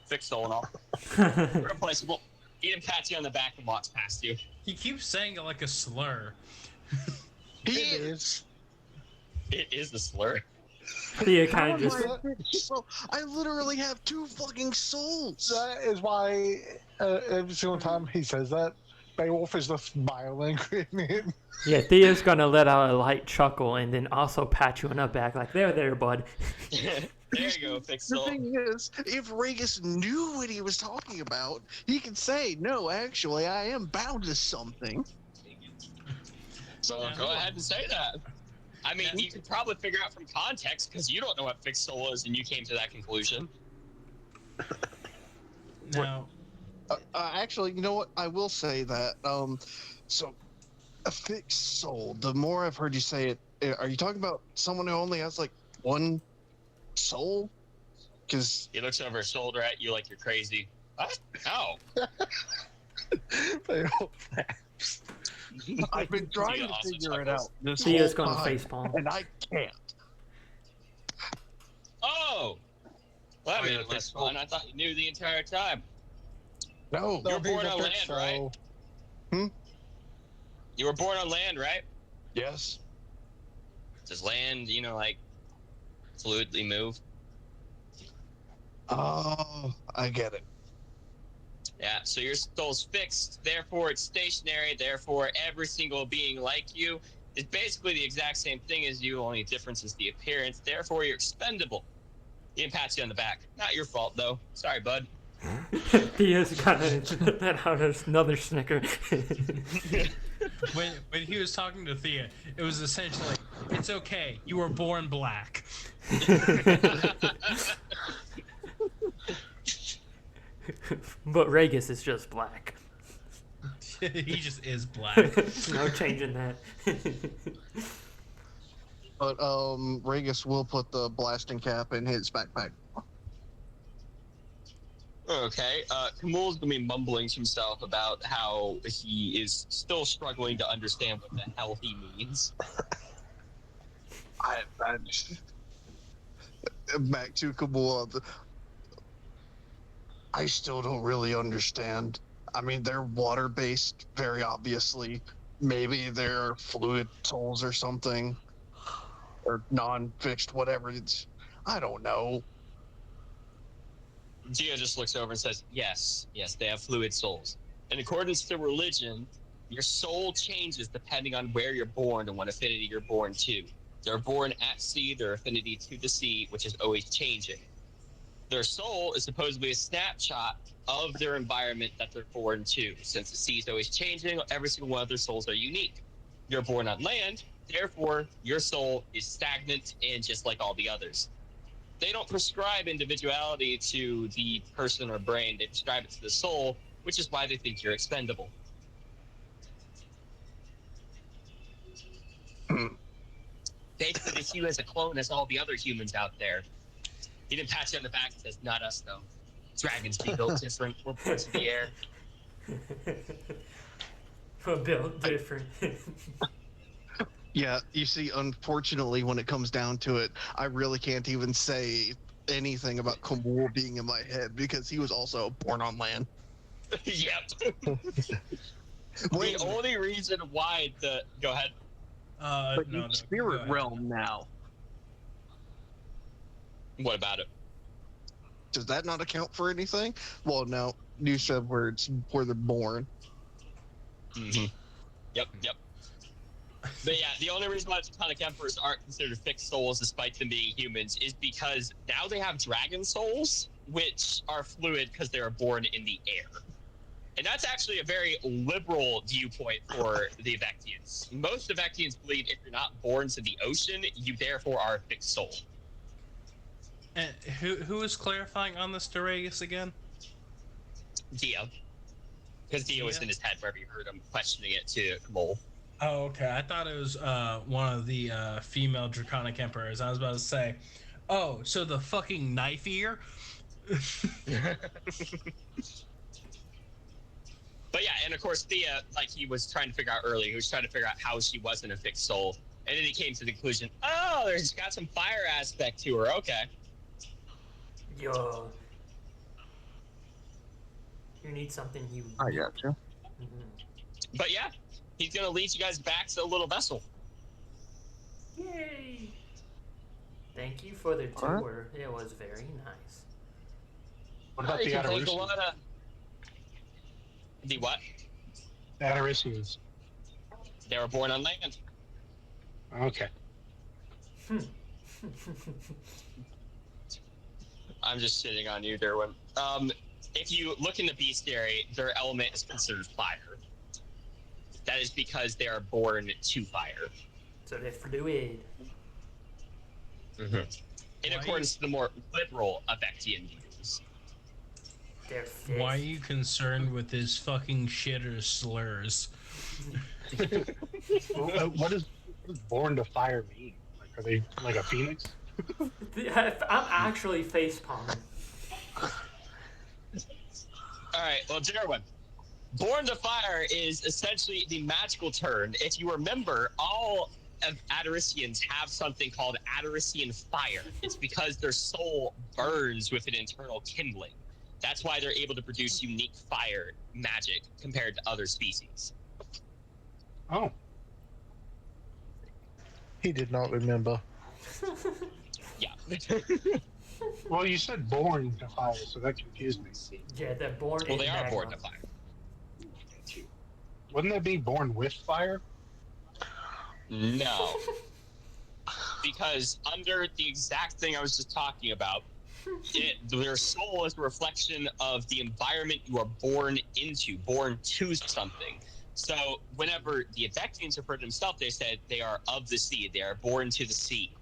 fixed soul and all, replaceable." He didn't pat you on the back and walks past you. He keeps saying it like a slur. It is. It is a slur. Thea kind of just. So I literally have 2 fucking souls. That is why every single time he says that, Beowulf is just smiling at him. Yeah, Thea's gonna let out a light chuckle and then also pat you on the back, like, there, bud. There you go, fixed The soul. thing is, if Regis knew what he was talking about, he could say, no, actually, I am bound to something. So go ahead and say that. I mean, you could probably figure out from context because you don't know what fixed soul is, and you came to that conclusion. Now, Actually, you know what? I will say that. So, a fixed soul. The more I've heard you say it, are you talking about someone who only has like 1 soul? Because He looks over his shoulder at you like you're crazy. What? No. Beowulf. I've been trying Thea to also figure it chuckles. out. This Thea's whole gonna time, facepalm. and I can't. Oh! Well, I mean, yeah, that's fun. I thought you knew the entire time. No. You were born on land, right? You were born on land, right? Yes. Does land, like, fluidly move? Oh, I get it. Yeah, so your soul's fixed, therefore it's stationary, therefore every single being like you is basically the exact same thing as you, only difference is the appearance, therefore you're expendable. He didn't pat you on the back. Not your fault, though. Sorry, bud. Thea's gonna let out another snicker. when he was talking to Thea, it was essentially, it's okay, you were born black. But Regis is just black. He just is black. No changing that. But Regis will put the blasting cap in his backpack. Okay, Kamul's gonna be mumbling to himself about how he is still struggling to understand what the hell he means. Back to Kabul. I still don't really understand. I mean, they're water-based, very obviously. Maybe they're fluid souls or something. Or non-fixed, whatever. I don't know. Gio just looks over and says, yes, they have fluid souls. In accordance to religion, your soul changes depending on where you're born and what affinity you're born to. They're born at sea, their affinity to the sea, which is always changing. Their soul is supposedly a snapshot of their environment that they're born to. Since the sea is always changing, every single one of their souls are unique. You're born on land, therefore your soul is stagnant and just like all the others. They don't prescribe individuality to the person or brain, they prescribe it to the soul, which is why they think you're expendable. Basically, they see you as a clone as all the other humans out there. He didn't pat you on the back and says, not us, though. Dragons be built different. We're birds of the air. We're built different. Yeah, you see, unfortunately, when it comes down to it, I really can't even say anything about Kamul being in my head because he was also born on land. Yep. Wait, The only reason why the... Go ahead. but no, you spirit go realm now. What about it? Does that not account for anything? Well, no. You said where they're born. Mm-hmm. Yep. But yeah, the only reason why Draconic Emperors aren't considered fixed souls despite them being humans is because now they have dragon souls, which are fluid because they are born in the air. And that's actually a very liberal viewpoint for the Evectians. Most Evectians believe if you're not born to the ocean, you therefore are a fixed soul. And who is clarifying on this Duragus again? Dio. Because Dio was in his head wherever you heard him questioning it to Mole. Oh, okay. I thought it was one of the female Draconic Emperors. I was about to say, oh, so the fucking knife ear? But yeah, and of course Thea, like he was trying to figure out earlier, he was trying to figure out how she wasn't a fixed soul. And then he came to the conclusion, oh, there's got some fire aspect to her. Okay. Yo. You need something you... I gotcha. Mm-hmm. But yeah, he's going to lead you guys back to the little vessel. Yay! Thank you for the tour. It was very nice. What about You the can take a Ataricians? lot of... The what? The Ataricians. They were born on land. Okay. I'm just sitting on you, Derwin. If you look in the bestiary, their element is considered fire. That is because they are born to fire. So they're fluid. Mm-hmm. In accordance to the more liberal Evectian views. They're fifth. Why are you concerned with his fucking shit or slurs? What does born to fire mean? Like, are they like a phoenix? I'm actually facepalming. Alright, well, Derwin. Born to Fire is essentially the magical turn. If you remember, all of Ataricians have something called Atarician Fire. It's because their soul burns with an internal kindling. That's why they're able to produce unique fire magic compared to other species. Oh. He did not remember. Yeah. Well, you said born to fire, so that confused me. Yeah, they're born Well, in they are magma. born to fire. Wouldn't that be born with fire? No. Because under the exact thing I was just talking about, their soul is a reflection of the environment you are born into, born to something. So whenever the Evectians refer to themselves, they said they are of the sea. They are born to the sea.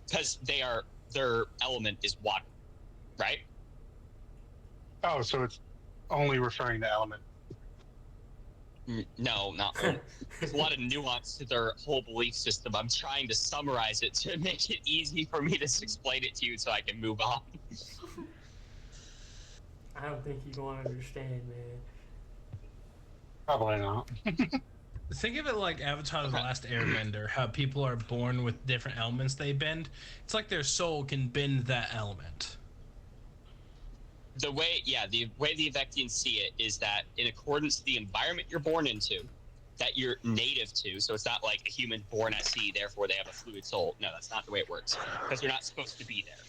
Because their element is water, right? Oh, so it's only referring to element. No, not really. There's a lot of nuance to their whole belief system. I'm trying to summarize it to make it easy for me to explain it to you so I can move on. I don't think you're going to understand, man. Probably not. Think of it like Avatar: The Last Airbender, how people are born with different elements they bend. It's like their soul can bend that element. The way the Evectians see it is that in accordance to the environment you're born into, that you're native to, so it's not like a human born at sea, therefore they have a fluid soul. No, that's not the way it works, because they're not supposed to be there.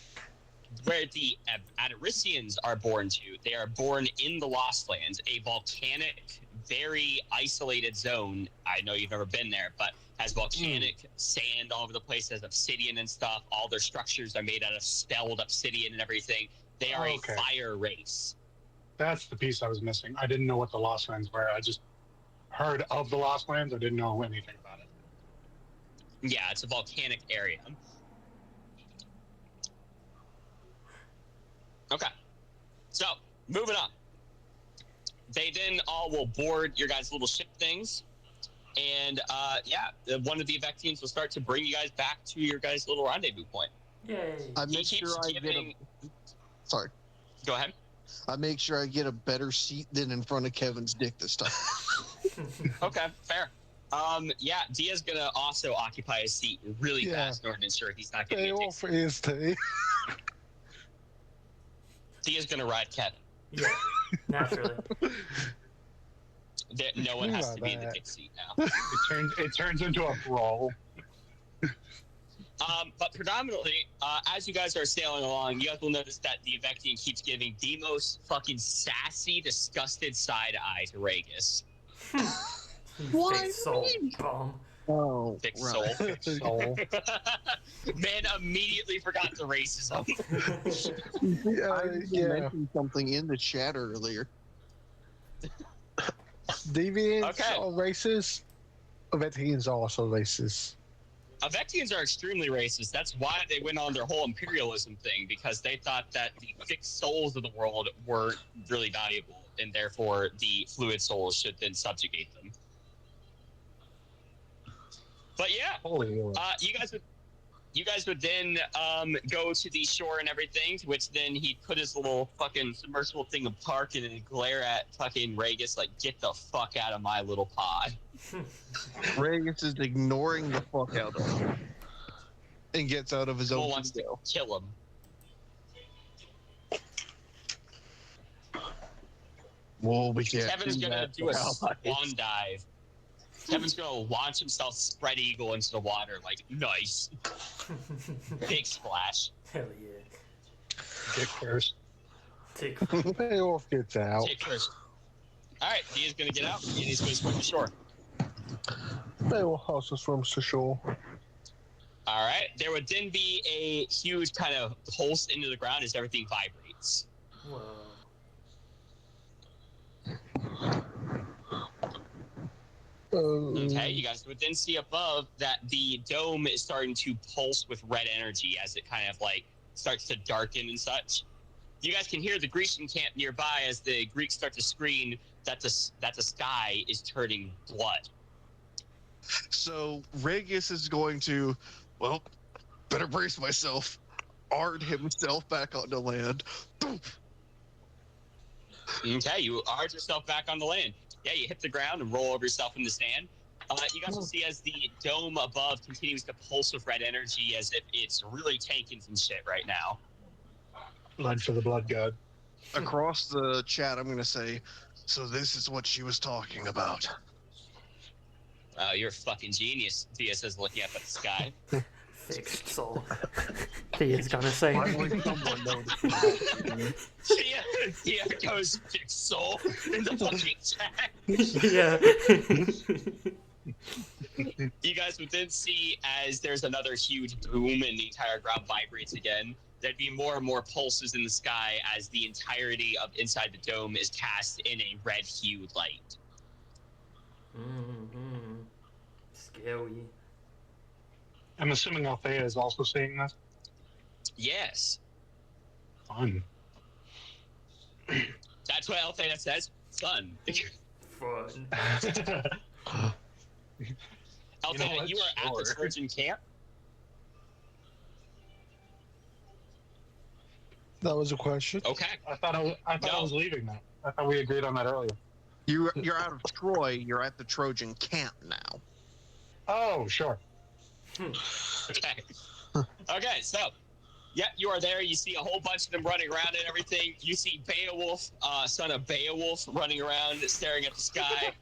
Where the Ataricians are born to, they are born in the Lost Lands, a volcanic, very isolated zone. I know you've never been there, but has volcanic sand all over the place, has obsidian and stuff. All their structures are made out of spelled obsidian and everything. They are a fire race. That's the piece I was missing. I didn't know what the Lost Lands were. I just heard of the Lost Lands. I didn't know anything about it. Yeah, it's a volcanic area. Okay. So, moving on. They then all will board your guys' little ship things. And, one of the Evectians will start to bring you guys back to your guys' little rendezvous point. Yay. I make sure I get a... Sorry. Go ahead. I make sure I get a better seat than in front of Kevin's dick this time. Okay, fair. Dia's gonna also occupy a seat really fast in order to ensure he's not getting a off his tea. Dia's gonna ride Kevin. Yeah, naturally. No one has to be in the dick seat now. It turns into a brawl. But predominantly, as you guys are sailing along, you guys will notice that the Evectian keeps giving the most fucking sassy, disgusted side eye to Regis. Big soul bum. Oh, Thick right. soul. Man immediately forgot the racism. I mentioned something in the chat earlier. Deviants are racist. Evectians are also racist. Evectians are extremely racist. That's why they went on their whole imperialism thing, because they thought that the thick souls of the world were really valuable, and therefore the fluid souls should then subjugate them. But yeah, you guys would then go to the shore and everything, to which then he'd put his little fucking submersible thing of park and then glare at fucking Regis like, get the fuck out of my little pod. Regis is ignoring the fuck out of him and gets out of his own wants to kill him. Whoa, we can't. Kevin's gonna do a swan dive. Kevin's gonna launch himself spread eagle into the water, like, nice. Big splash. Hell yeah. Dick first. Take Payoff gets out. Take first. Alright, he is gonna get out and he's gonna swim to shore. Payoff also swims to shore. Alright, there would then be a huge kind of pulse into the ground as everything vibrates. Whoa. Okay, you guys would then see above that the dome is starting to pulse with red energy as it kind of like starts to darken and such. You guys can hear the Grecian camp nearby as the Greeks start to scream that the sky is turning blood. So Regis is going to, well, better brace myself, ard himself back onto land. Okay, you ard yourself back on the land. Yeah, you hit the ground and roll over yourself in the sand. You guys will see as the dome above continues to pulse with red energy as if it's really tanking some shit right now. Blood for the blood god. Across the chat, I'm going to say, so this is what she was talking about. You're a fucking genius, Thea says, looking up at the sky. Fixed soul. Thea's gonna say. Thea goes, fixed soul, in the fucking chat. Yeah. You guys would then see as there's another huge boom and the entire ground vibrates again. There'd be more and more pulses in the sky as the entirety of inside the dome is cast in a red hued light. Mm-hmm. Scary. I'm assuming Althea is also seeing this. Yes. Fun. That's what Althea says. Fun. Fun. Althea, you are at the Trojan camp. That was a question. Okay. I thought I was leaving that. I thought we agreed on that earlier. You're out of Troy. You're at the Trojan camp now. Oh, sure. Okay. Okay, so, yeah, you are there. You see a whole bunch of them running around and everything. You see Beowulf, son of Beowulf, running around, staring at the sky.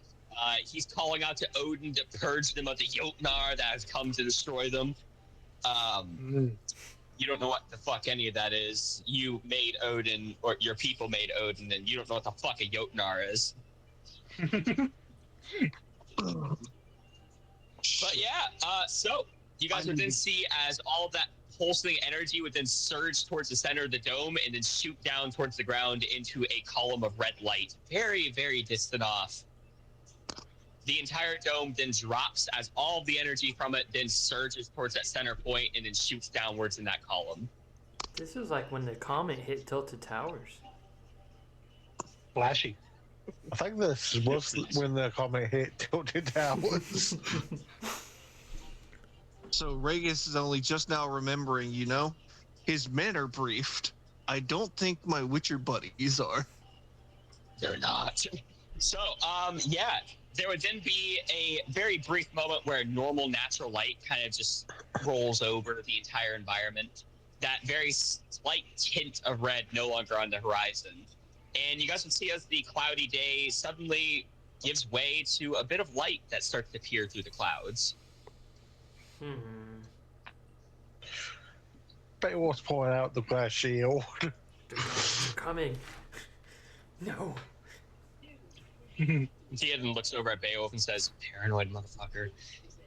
He's calling out to Odin to purge them of the Jotnar that has come to destroy them. You don't know what the fuck any of that is. You made Odin, or your people made Odin, and you don't know what the fuck a Jotnar is. But yeah, so you guys would then see as all of that pulsing energy would then surge towards the center of the dome and then shoot down towards the ground into a column of red light, very, very distant off. The entire dome then drops as all of the energy from it then surges towards that center point and then shoots downwards in that column. This is like when the comet hit Tilted Towers. Flashy. I think this was when the comet hit Tilted Towers. So Regis is only just now remembering, you know, his men are briefed. I don't think my Witcher buddies are. They're not. So, yeah, there would then be a very brief moment where normal natural light kind of just rolls over the entire environment. That very slight tint of red no longer on the horizon. And you guys would see as the cloudy day suddenly gives way to a bit of light that starts to peer through the clouds. Beowulf pulling out the glass shield. They're coming. No. Theoden looks over at Beowulf and says, "Paranoid motherfucker.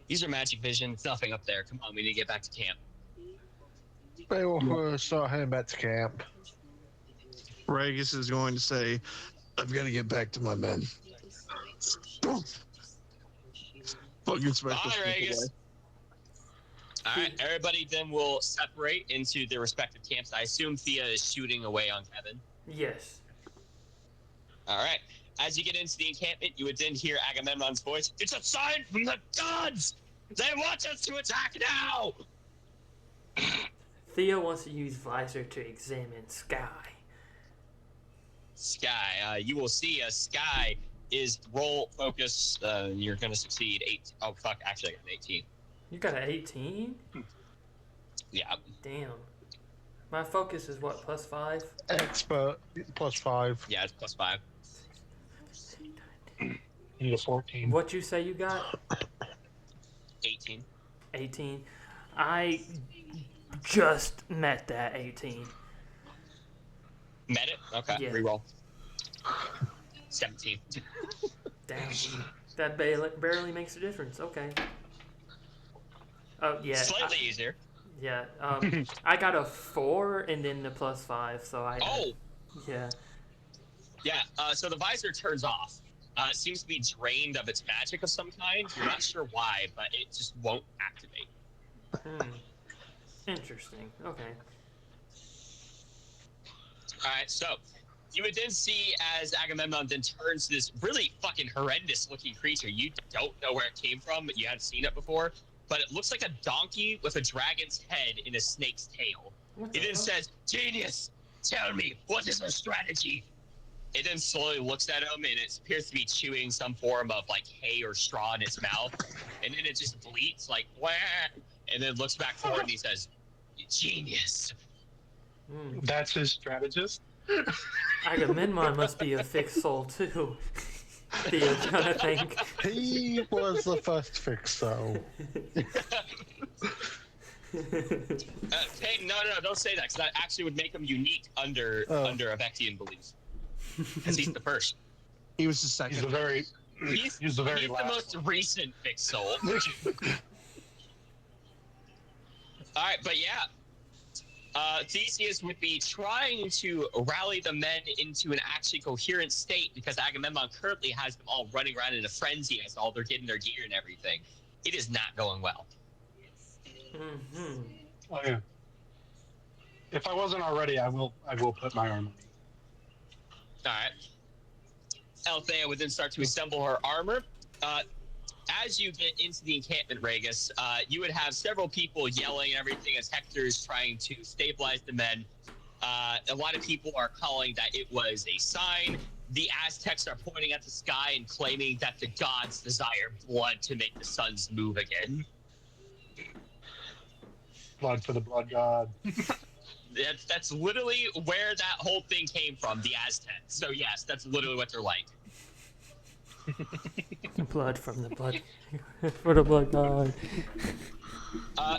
These are magic vision. It's nothing up there. Come on, we need to get back to camp." Beowulf will start heading back to camp. Regis is going to say, I've got to get back to my men. Fucking special. All right, Regis. All right, everybody then will separate into their respective camps. I assume Thea is shooting away on Kevin. Yes. All right. As you get into the encampment, you would then hear Agamemnon's voice. "It's a sign from the gods! They want us to attack now!" Theo wants to use visor to examine sky. Sky. You will see Sky is roll focus. You're going to succeed. Oh, fuck. Actually, I got an 18. You got an 18? Yeah. Damn. My focus is what, +5? Expert +5. Yeah, it's +5. You need a 14. What you say you got? 18. 18. I just met that 18. Met it? Okay. Yeah. Reroll. 17. Damn. That barely makes a difference. Okay. Oh, yeah. Slightly easier. Yeah. I got a 4 and then the +5, so I. Oh! Yeah. Yeah, so the visor turns off. It seems to be drained of its magic of some kind. You're not sure why, but it just won't activate. Interesting. Okay. Alright, so you would then see as Agamemnon then turns to this really fucking horrendous looking creature. You don't know where it came from, but you haven't seen it before. But it looks like a donkey with a dragon's head in a snake's tail. It then says, "Genius, tell me, what is our strategy?" It then slowly looks at him, and it appears to be chewing some form of like hay or straw in its mouth. And then it just bleats like, "Wah!" And then looks back forward and he says, "Genius." That's his strategist? Agamemnon must be a fixed soul too. Theo's gonna think. He was the first fix, though. Hey, no, don't say that, because that actually would make him unique under Avectian beliefs. Because he's the first. He was the second. He's the very He's last the most recent fixed soul. Alright, but yeah. Theseus would be trying to rally the men into an actually coherent state because Agamemnon currently has them all running around in a frenzy as all they're getting their gear and everything. It is not going well. Oh yeah. If I wasn't already, I will put my armor. Alright. Althea would then start to assemble her armor. As you get into the encampment, Regis, you would have several people yelling and everything as Hector's trying to stabilize the men. A lot of people are calling that it was a sign. The Aztecs are pointing at the sky and claiming that the gods desire blood to make the suns move again. Blood for the blood god. That's literally where that whole thing came from, the Aztecs. So yes, that's literally what they're like. Blood from the blood for the blood god.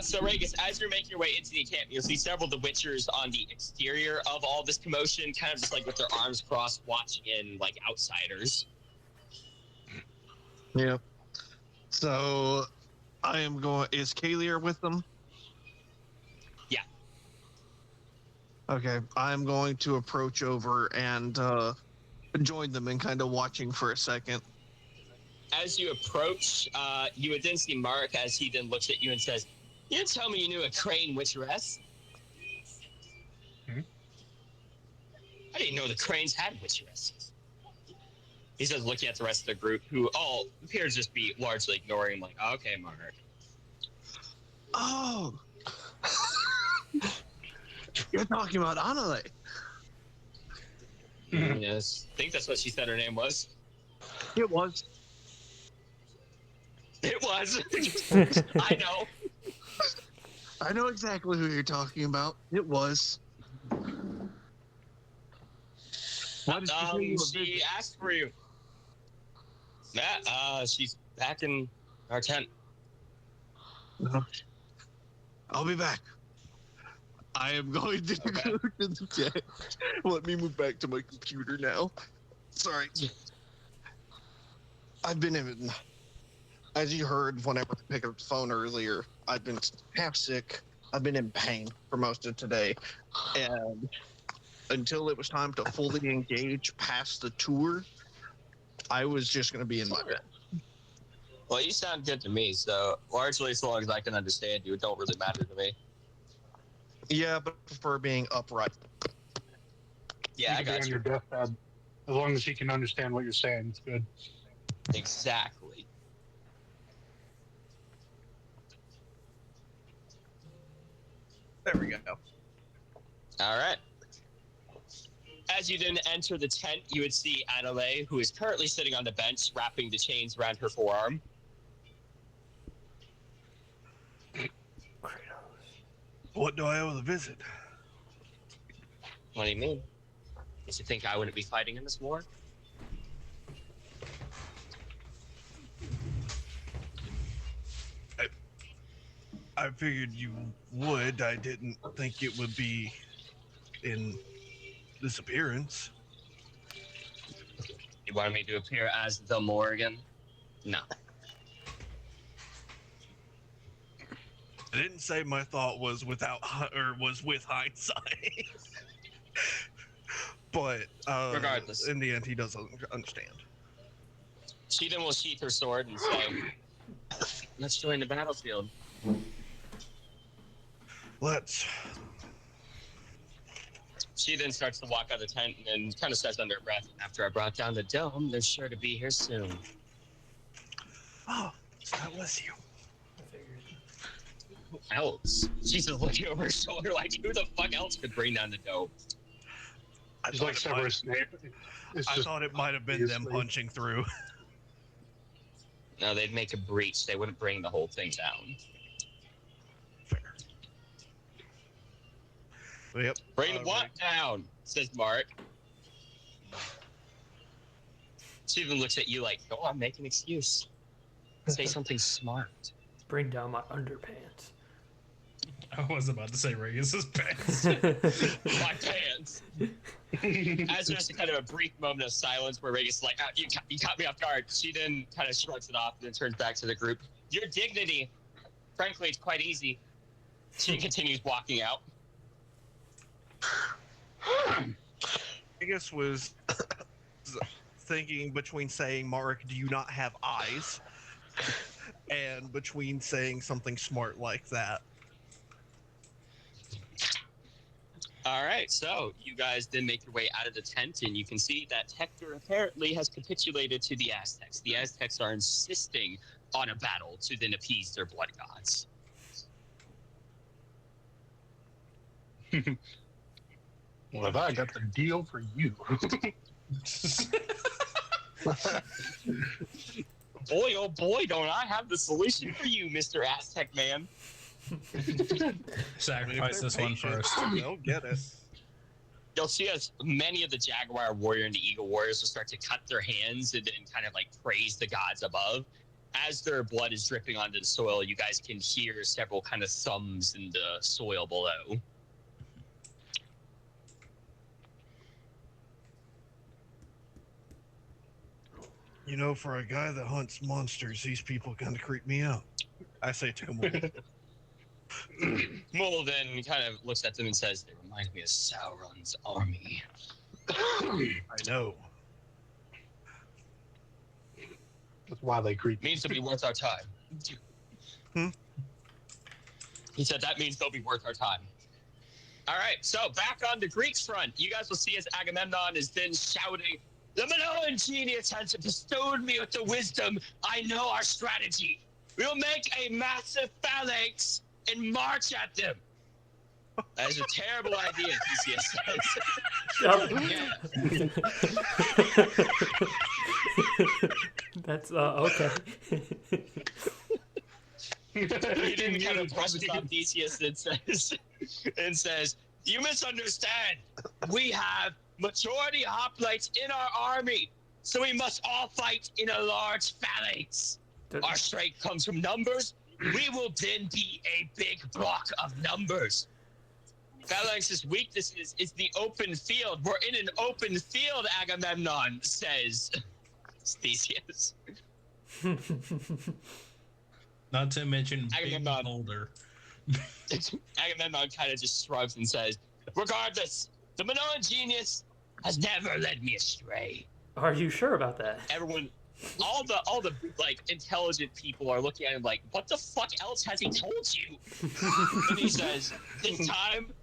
So Regis, as you're making your way into the encampment, you'll see several of the Witchers on the exterior of all this commotion, kind of just like with their arms crossed, watching in like outsiders. Yeah. So I am going. Is Kalier with them? Yeah. Okay, I'm going to approach over and join them and kind of watching for a second. As you approach, you would then see Mark as he then looks at you and says, "You didn't tell me you knew a crane witcheress." Hmm? I didn't know the cranes had witcheresses. He says, looking at the rest of the group, who all appears to just be largely ignoring him, like, okay, Mark. Oh, you're talking about Anale. Yes, I think that's what she said her name was. It was. It was. I know. I know exactly who you're talking about. It was. Why did she pay you a She visit? asked for you. Matt, she's back in our tent. I'll be back. I am going to Okay. go to the tent. Let me move back to my computer now. Sorry. I've been in, as you heard whenever I picked up the phone earlier, I've been half sick. I've been in pain for most of today. And until it was time to fully engage past the tour, I was just going to be in my bed. Well, you sound good to me, so largely as long as I can understand you, it don't really matter to me. Yeah, but I prefer being upright. Yeah, You I can be got on you. your deathbed. As long as he can understand what you're saying, it's good. Exactly. There we go. All right. As you then enter the tent, you would see Anale, who is currently sitting on the bench, wrapping the chains around her forearm. What do I owe the visit? What do you mean? Did you think I wouldn't be fighting in this war? I figured you would. I didn't think it would be in this appearance. You wanted me to appear as the Morgan? No. I didn't say my thought was was with hindsight. But Regardless. in the end, he doesn't understand. She then will sheath her sword and say, "Let's join the battlefield." Let's. She then starts to walk out of the tent and then kind of says under her breath, "After I brought down the dome, they're sure to be here soon." Oh, that was you. Who else? She's just looking over her shoulder like, who the fuck else could bring down the dome? It's like Severus Snape. I thought it might have been them obviously punching through. No, they'd make a breach. They wouldn't bring the whole thing down. Fair. Yep. Bring what down? Says Mark. She even looks at you like, go on, make an excuse. Say something smart. Bring down my underpants. I was about to say Regis' pants. My pants. As there's kind of a brief moment of silence where Regis is like, oh, you caught me off guard. She then kind of shrugs it off and then turns back to the group. Your dignity. Frankly, it's quite easy. She continues walking out. I guess was thinking between saying, Mark, do you not have eyes? And between saying something smart like that. All right, so you guys then make your way out of the tent, and you can see that Hector apparently has capitulated to the Aztecs. The Aztecs are insisting on a battle to then appease their blood gods. Well, I got the deal for you. Boy, oh boy, don't I have the solution for you, Mr. Aztec man. Sacrifice this one first. They'll get it. You'll see as many of the Jaguar warrior and the Eagle warriors will start to cut their hands and then kind of like praise the gods above. As their blood is dripping onto the soil, you guys can hear several kind of thumbs in the soil below. You know, for a guy that hunts monsters, these people kind of creep me out. I say to him. Mole then kind of looks at them and says, "They remind me of Sauron's army." I know. That's why they creep. Means to be worth our time. He said that means they'll be worth our time. All right, so back on the Greeks front, you guys will see as Agamemnon is then shouting, "The Minoan genius has bestowed me with the wisdom. I know our strategy. We'll make a massive phalanx and march at them." That is a terrible idea, Theseus says. That's okay. He didn't kind of brush it on Theseus and says, "You misunderstand. We have majority hoplites in our army, so we must all fight in a large phalanx. Our strength comes from numbers. We will then be a big block of numbers. Phalanx's weakness is the open field. We're in an open field," Agamemnon says. Theseus. Not to mention big Agamemnon. boulder. Agamemnon kind of just shrugs and says, "Regardless, the Minoan genius has never led me astray." Are you sure about that? Everyone, all the like intelligent people are looking at him like, "What the fuck else has he told you?" And he says, "This time,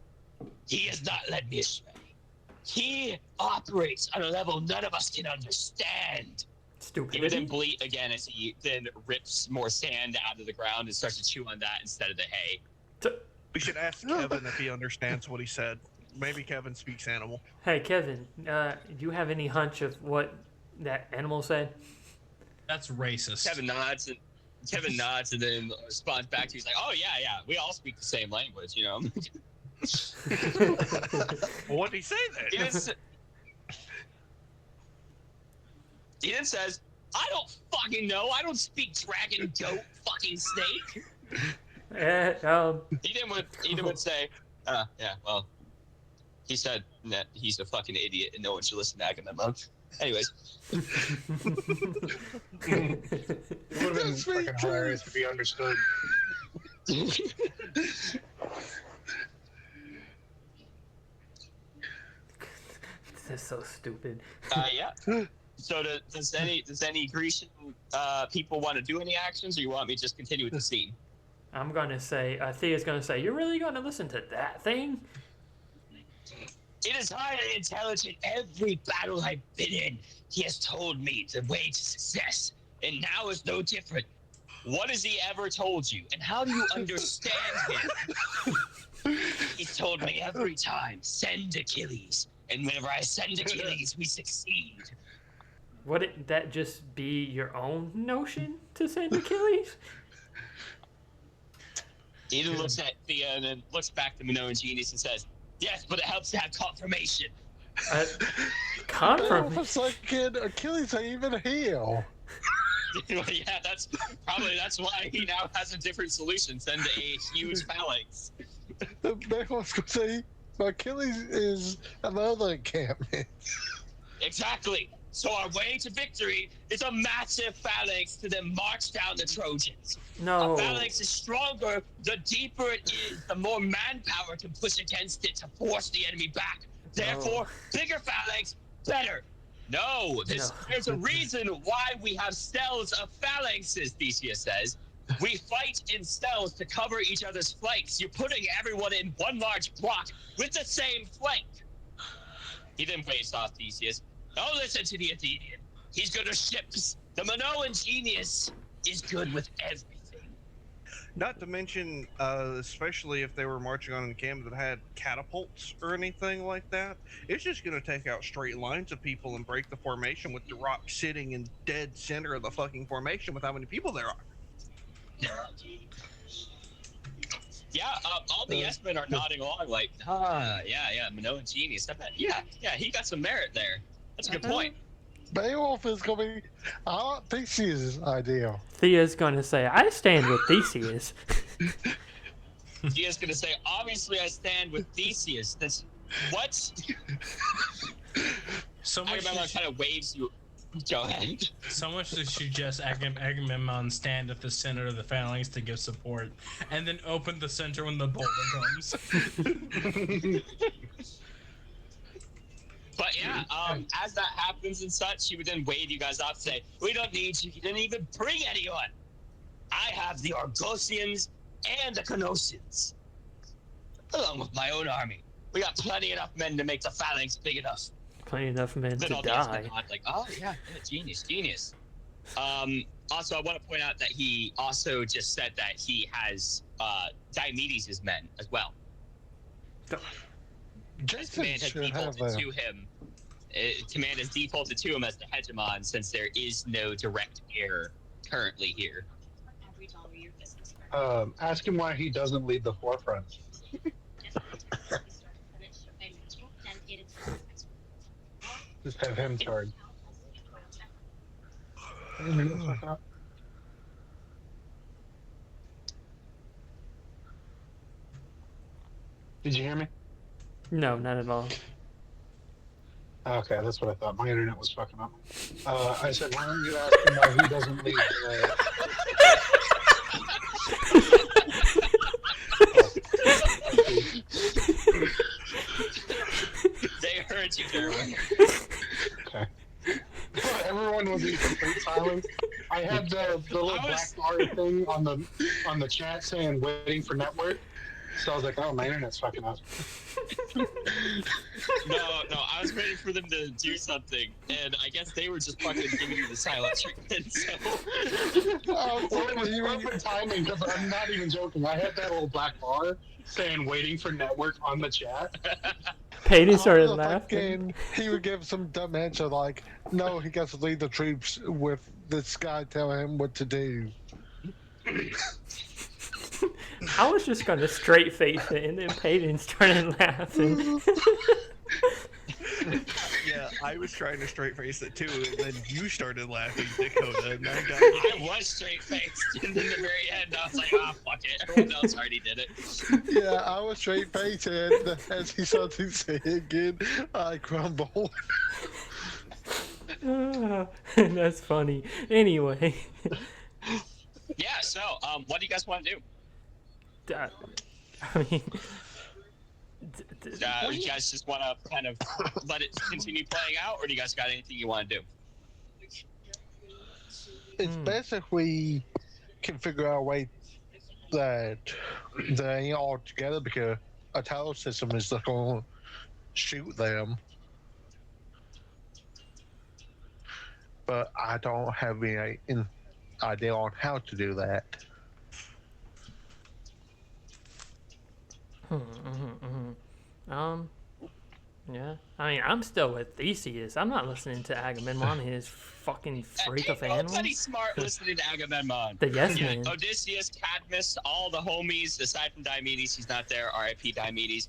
he has not led me astray. He operates on a level none of us can understand." He would then Stupidity. bleat again as he then rips more sand out of the ground and starts to chew on that instead of the hay. We should ask Kevin if he understands what he said. Maybe Kevin speaks animal. Hey, Kevin, do you have any hunch of what that animal said? That's racist. Kevin nods and then responds back to you. He's like, "Oh yeah, we all speak the same language, you know." Well, what did he say then? He then says, "I don't fucking know. I don't speak dragon, goat, fucking snake." He then would say, "Yeah, well, he said that he's a fucking idiot and no one should listen to Agamemnon." Anyways, It would have been fucking hilarious if he understood. This is so stupid. yeah. So does any Grecian people want to do any actions, or you want me to just continue with the scene? I'm gonna say, Thea's gonna say, "You're really gonna listen to that thing?" "It is highly intelligent. Every battle I've been in, he has told me the way to success, and now is no different. What has he ever told you, and how do you understand him?" "He's told me every time, send Achilles, and whenever I send Achilles, we succeed." Wouldn't that just be your own notion to send Achilles? He then looks at Thea and then looks back to Minoan Genius and says, "Yes, but it helps to have confirmation." Confirm. It's like Achilles ain't even heal. Well, yeah, that's why he now has a different solution. Send a huge phalanx. The next one's gonna say Achilles is another encampment. Exactly. So our way to victory is a massive phalanx to then march down the Trojans. No. A phalanx is stronger, the deeper it is, the more manpower can push against it to force the enemy back. Therefore, bigger phalanx, better. No, there's a reason why we have cells of phalanxes, Theseus says. We fight in cells to cover each other's flanks. You're putting everyone in one large block with the same flank. He then waves off Theseus. "Don't listen to the Athenian. He's good with ships. The Minoan genius is good with everything." Not to mention, especially if they were marching on an encampment that had catapults or anything like that, it's just going to take out straight lines of people and break the formation with the rock sitting in dead center of the fucking formation with how many people there are. Yeah, all the yes men are nodding along like, yeah, Minoan genius. Yeah, he got some merit there. That's a good point. Beowulf is gonna be Theseus' idea. Thea's gonna say, "I stand with Theseus." Thea's gonna say, "Obviously, I stand with Theseus." That's what? So much. Agamemnon kind of waves you. Go ahead. Someone should suggest Agamemnon stand at the center of the phalanx to give support, and then open the center when the boulder comes. But yeah, as that happens and such, he would then wave you guys off and say, "We don't need you. He didn't even bring anyone. I have the Argosians and the Canosians, along with my own army. We got plenty enough men to make the phalanx big enough." Plenty enough men Then to all the die. astronauts like, "Oh yeah, genius." Also, I want to point out that he also just said that he has Diomedes' men as well. This Jason command has should have defaulted to him. Command has defaulted to him as the hegemon since there is no direct heir currently here. Ask him why he doesn't lead the forefront. Just have him charge. Did you hear me? No, not at all. Okay, that's what I thought. My internet was fucking up. I said, why don't you ask him why he doesn't lead? They heard you, Derwin. Okay. Everyone was in complete silence. I had the little black bar thing on the chat saying waiting for network. So I was like, oh, my internet's fucking up. No, I was waiting for them to do something, and I guess they were just fucking giving you the silent treatment, so... Well, it was perfect timing, because I'm not even joking. I had that little black bar saying waiting for network on the chat. Peyton started If laughing. he would give some dumb answer like, no, he gets to lead the troops with this guy telling him what to do. I was just gonna straight face it, and then Peyton started laughing. Yeah, I was trying to straight face it too, and then you started laughing, Dakota, and I got I was straight-faced, and then the very end, I was like, fuck it. Everyone else already did it. Yeah, I was straight facing it. As he started to say again, I crumbled. That's funny. Anyway. Yeah, so, what do you guys want to do? I mean... You guys just want to kind of let it continue playing out, or do you guys got anything you want to do? It's best if we can figure out a way that they ain't all together, because a tower system is just going to shoot them. But I don't have any idea on how to do that. Yeah. I mean, I'm still with Theseus. I'm not listening to Agamemnon, his fucking freak of animal. Nobody smart listening to Agamemnon. The yes man. Odysseus, Cadmus, all the homies, aside from Diomedes, he's not there, R.I.P. Diomedes,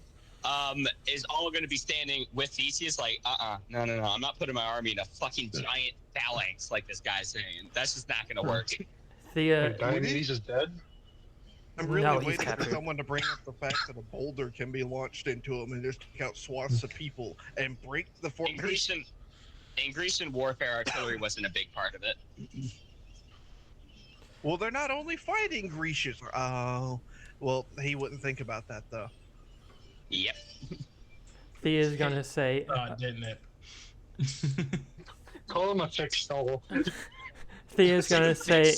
is all going to be standing with Theseus like, no, I'm not putting my army in a fucking giant phalanx like this guy's saying. That's just not going to work. Diomedes is dead? I'm really No, he's waiting for captured. someone to bring up the fact that a boulder can be launched into him and just take out swaths of people and break the formation. In Grecian warfare, artillery wasn't a big part of it. Well, they're not only fighting Grecians. Oh, well, he wouldn't think about that though. Yep. Thea's gonna say. Didn't it? Call him a thick soul. Thea's gonna say.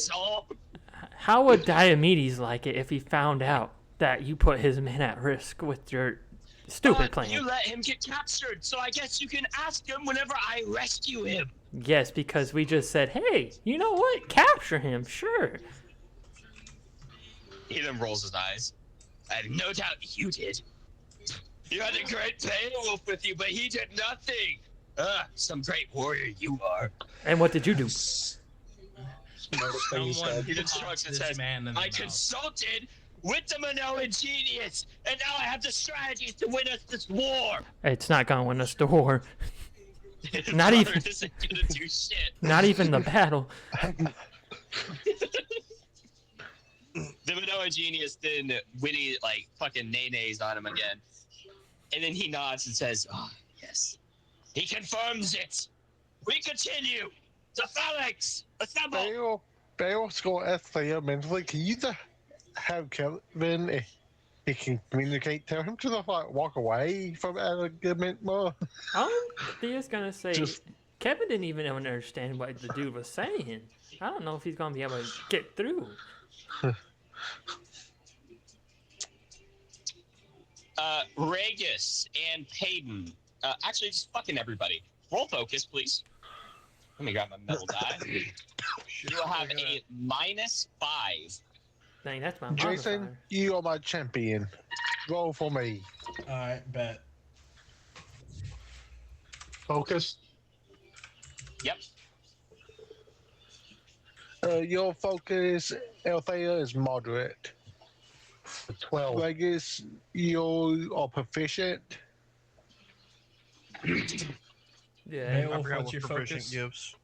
How would Diomedes like it if he found out that you put his men at risk with your stupid plan? You let him get captured, so I guess you can ask him whenever I rescue him. Yes, because we just said, hey, you know what? Capture him, sure. He then rolls his eyes. I have no doubt you did. You had a great Beowulf with you, but he did nothing. Some great warrior you are. And what did you do? He then shrugs and says, I consulted with the Minoan genius, and now I have the strategies to win us this war. It's not gonna win us the war. Not even. Isn't gonna do shit. Not even the battle. The Minoan genius then witty like fucking nays on him again, and then he nods and says, "Oh yes." He confirms it. We continue. The phalanx! Assemble! Beowulf's got Althea mentally. Can you just have Kelvin, if he can communicate, tell him to just like walk away from argument more? Thea's gonna say Just- Kevin didn't even understand what the dude was saying. I don't know if he's gonna be able to get through. Regis and Payton. Actually, just fucking everybody. Roll focus, please. Let me grab my metal die. You will have a -5. Dang, that's my Jason, modifier. you are my champion. Roll for me. All right, bet. Focus. Yep. Your focus, Althea, is moderate. 12. Regis, you are proficient. Yeah. Beowulf, I forgot what's what your proficient focus?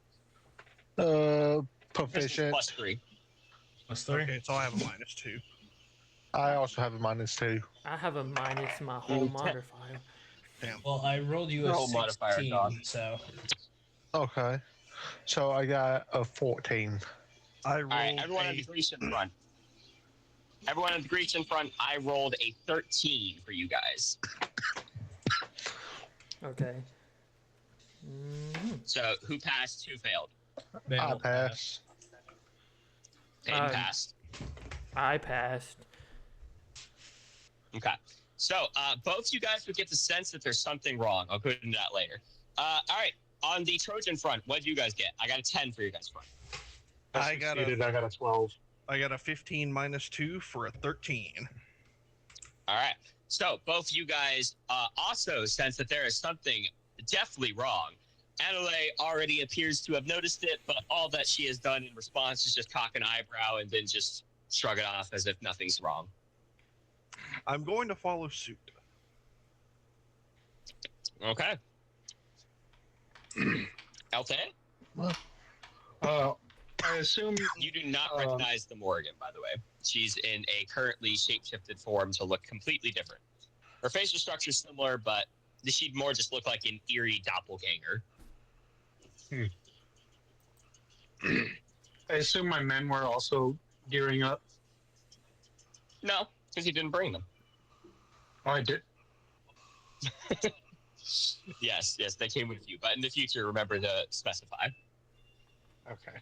gives. Proficient. +3. +3. Okay, so I have a -2. I also have a -2. I have a minus my whole modifier. Well, I rolled you a Roll modifier, 16, dog. so Okay. So I got a 14. I rolled All right, everyone in the Grecian front. Everyone in the Grecian front, I rolled a 13 for you guys. Okay. So who passed? Who failed? I Beowulf pass. Payton passed. I passed. Okay. So both you guys would get the sense that there's something wrong. I'll go into that later. All right. On the Trojan front, what did you guys get? I got a 10 for you guys front. I got I got a 12. a 15 -2 for a 13. All right. So both you guys also sense that there is something definitely wrong. Annalay already appears to have noticed it, but all that she has done in response is just cock an eyebrow and then just shrug it off as if nothing's wrong. I'm going to follow suit. Okay. Altair, I assume you do not recognize the Morrigan, by the way. She's in a currently shapeshifted form to look completely different. Her facial structure is similar, but she'd more just look like an eerie doppelganger. I assume my men were also gearing up. No, because you didn't bring them. Oh, I did. Yes, they came with you. But in the future, remember to specify. Okay.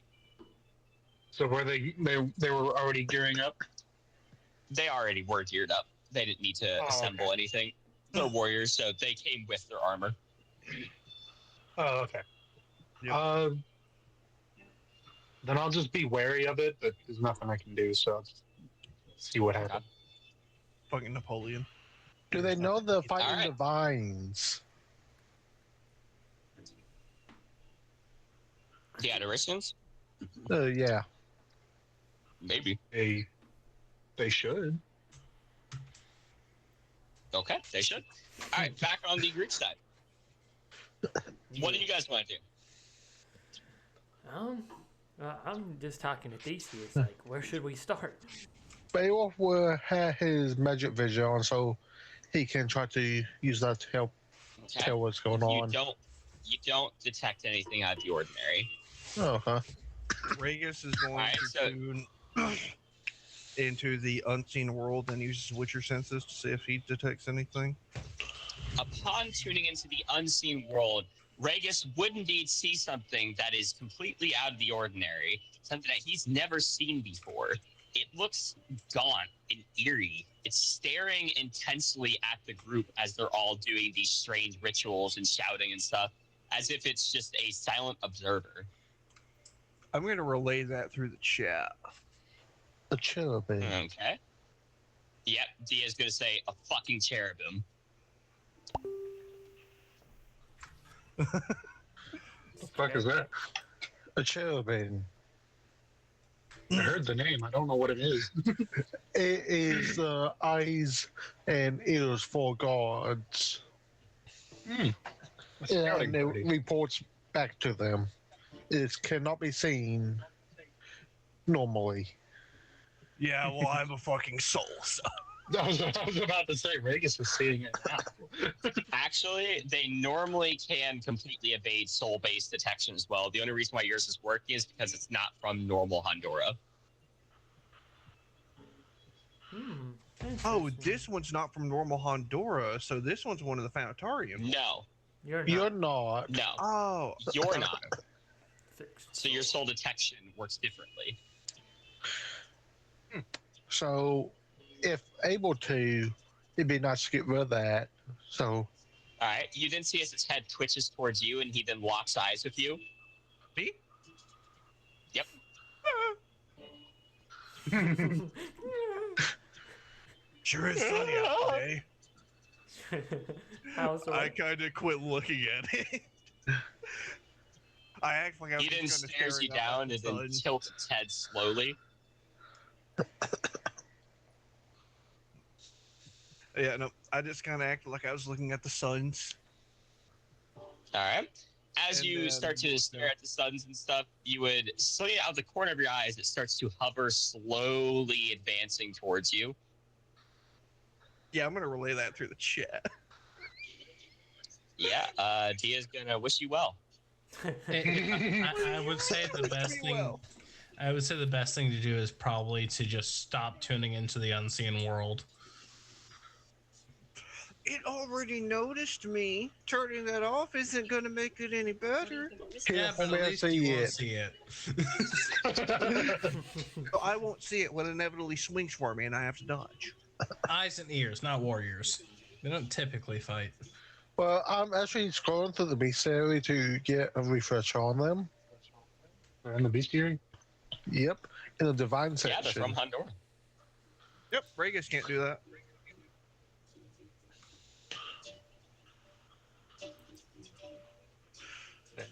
So were they were already gearing up? They already were geared up. They didn't need to assemble okay. anything. They're warriors, so they came with their armor. Oh, okay. Yep. Then I'll just be wary of it, but there's nothing I can do, so I'll just see what happens. Fucking Napoleon. Do they know the fighting Alright. the vines? The Adorisans? Yeah. Maybe. They should. Okay, they should. All right, back on the Greek side. What do you guys want to do? I'm just talking to Theseus. Like, where should we start? Beowulf will have his magic vision on, so he can try to use that to help Okay. tell what's going on. You don't detect anything out of the ordinary. Oh, huh. Regis is going Alright, to so- tune into the unseen world and use his Witcher senses to see if he detects anything. Upon tuning into the unseen world, Regis would indeed see something that is completely out of the ordinary, something that he's never seen before. It looks gaunt and eerie. It's staring intensely at the group as they're all doing these strange rituals and shouting and stuff, as if it's just a silent observer. I'm going to relay that through the chat. The cherubim. Okay. Yep, Dia's gonna say a fucking cherubim. What the fuck is that? A cherubim. I heard the name. I don't know what it is. It is eyes and ears for gods. A Yeah, scouting and it party. reports back to them. It cannot be seen normally. Yeah, well, I have a fucking soul, so. I was about to say, Regis is seeing it now. Actually, they normally can completely evade soul-based detection as well. The only reason why yours is working is because it's not from normal Honduras. Oh, Interesting. this one's not from normal Honduras, so this one's one of the Fanatarium. No, You're not. no, Oh, you're not. Fixed. So your soul detection works differently. So, if able to, it'd be nice to get rid of that. So, All right, you then see as its head twitches towards you, and he then locks eyes with you. me? Yep. Sure is sunny out today. How's the I kind of quit looking at it. I act like I was He then just gonna stares stare you it up down at the and then sun. tilts its head slowly. Yeah, no, I just kind of acted like I was looking at the suns. All right. As And you then start to stare at the suns and stuff, you would slowly out of the corner of your eyes, it starts to hover, slowly advancing towards you. Yeah, I'm gonna relay that through the chat. Yeah, Dia's gonna wish you well. I would say the best thing. Well. I would say the best thing to do is probably to just stop tuning into the unseen world. It already noticed me. Turning that off isn't gonna make it any better. Yeah, but let at me least you see won't it. see it. So I won't see it when it inevitably swings for me and I have to dodge. Eyes and ears, not warriors. They don't typically fight. Well, I'm actually scrolling through the bestiary to get a refresh on them. They're in the bestiary. Yep, in the divine Yeah, section. they're from Honduras. Yep, Regis can't do that.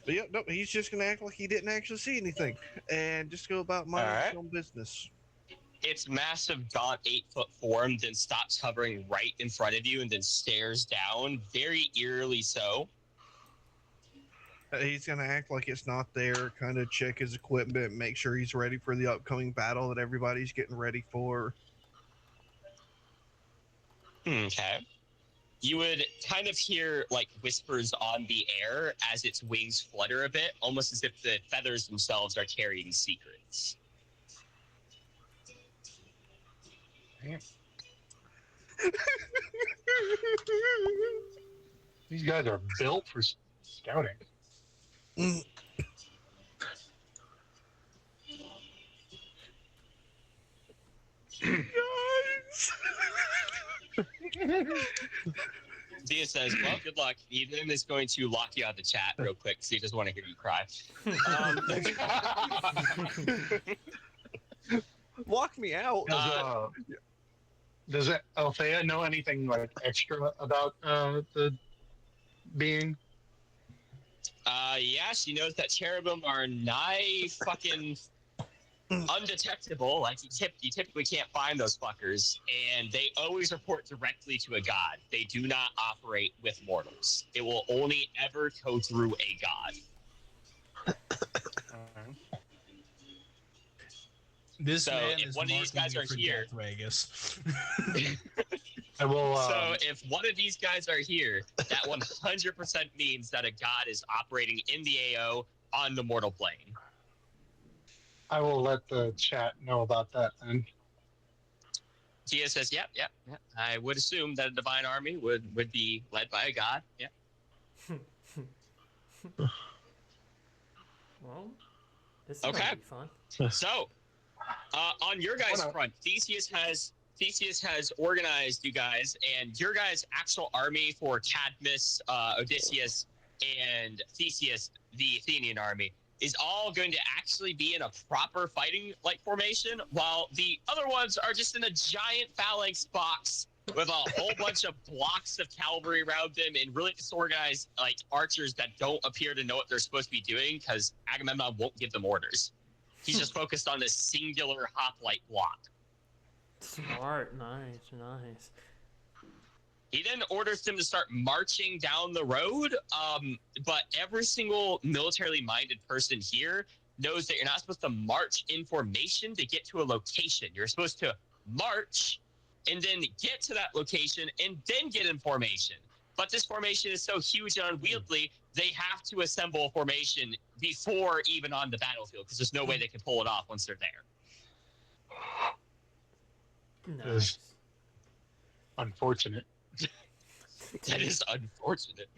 But yeah, no, he's just gonna act like he didn't actually see anything and just go about minding Alright. his own business. Its massive, gaunt 8-foot form then stops hovering right in front of you and then stares down, very eerily so. He's gonna act like it's not there, kind of check his equipment, make sure he's ready for the upcoming battle that everybody's getting ready for. Okay. You would kind of hear like whispers on the air as its wings flutter a bit, almost as if the feathers themselves are carrying secrets. These guys are built for scouting. Mm. Dia says, well, good luck. Ethan is going to lock you out of the chat real quick because he doesn't want to hear you cry. Lock me out. Does Althea know anything like extra about the being? Yeah, she knows that cherubim are nigh fucking undetectable. Like you typically can't find those fuckers, and they always report directly to a god. They do not operate with mortals. It will only ever go through a god. This So, man if is one of these marking guys me are for here- death, Vegas. I will. So if one of these guys are here, that 100% means that a god is operating in the AO on the mortal plane. I will let the chat know about that then. Tia says, yep. I would assume that a divine army would be led by a god. Yep. Well, this is Okay. gonna be fun. So, on your guys' front, Theseus has organized you guys, and your guys' actual army for Cadmus, Odysseus, and Theseus, the Athenian army, is all going to actually be in a proper fighting like formation, while the other ones are just in a giant phalanx box with a whole bunch of blocks of cavalry around them and really disorganized like archers that don't appear to know what they're supposed to be doing because Agamemnon won't give them orders. He's just focused on this singular hoplite block. Smart, nice. He then orders them to start marching down the road, but every single militarily minded person here knows that you're not supposed to march in formation to get to a location. You're supposed to march and then get to that location and then get in formation. But this formation is so huge and unwieldy, they have to assemble a formation before even on the battlefield because there's no way they can pull it off once they're there. Nice. Unfortunate. That is unfortunate.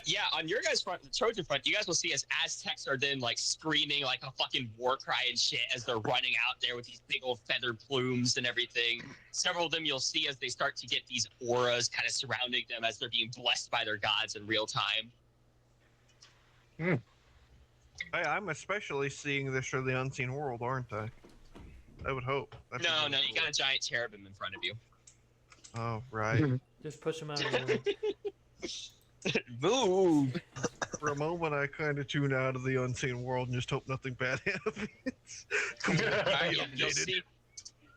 Yeah, on your guys' front, the Trojan front, you guys will see as Aztecs are then like screaming like a fucking war cry and shit as they're running out there with these big old feather plumes and everything. Several of them you'll see as they start to get these auras kind of surrounding them as they're being blessed by their gods in real time. Hey, I'm especially seeing this for the unseen world, aren't I? I would hope. That'd be No, really you got a giant cherubim in front of you. cool. Oh, right. Just push him out of the way. Move! For a moment, I kind of tune out of the unseen world and just hope nothing bad happens. Come on, Alright, you'll see.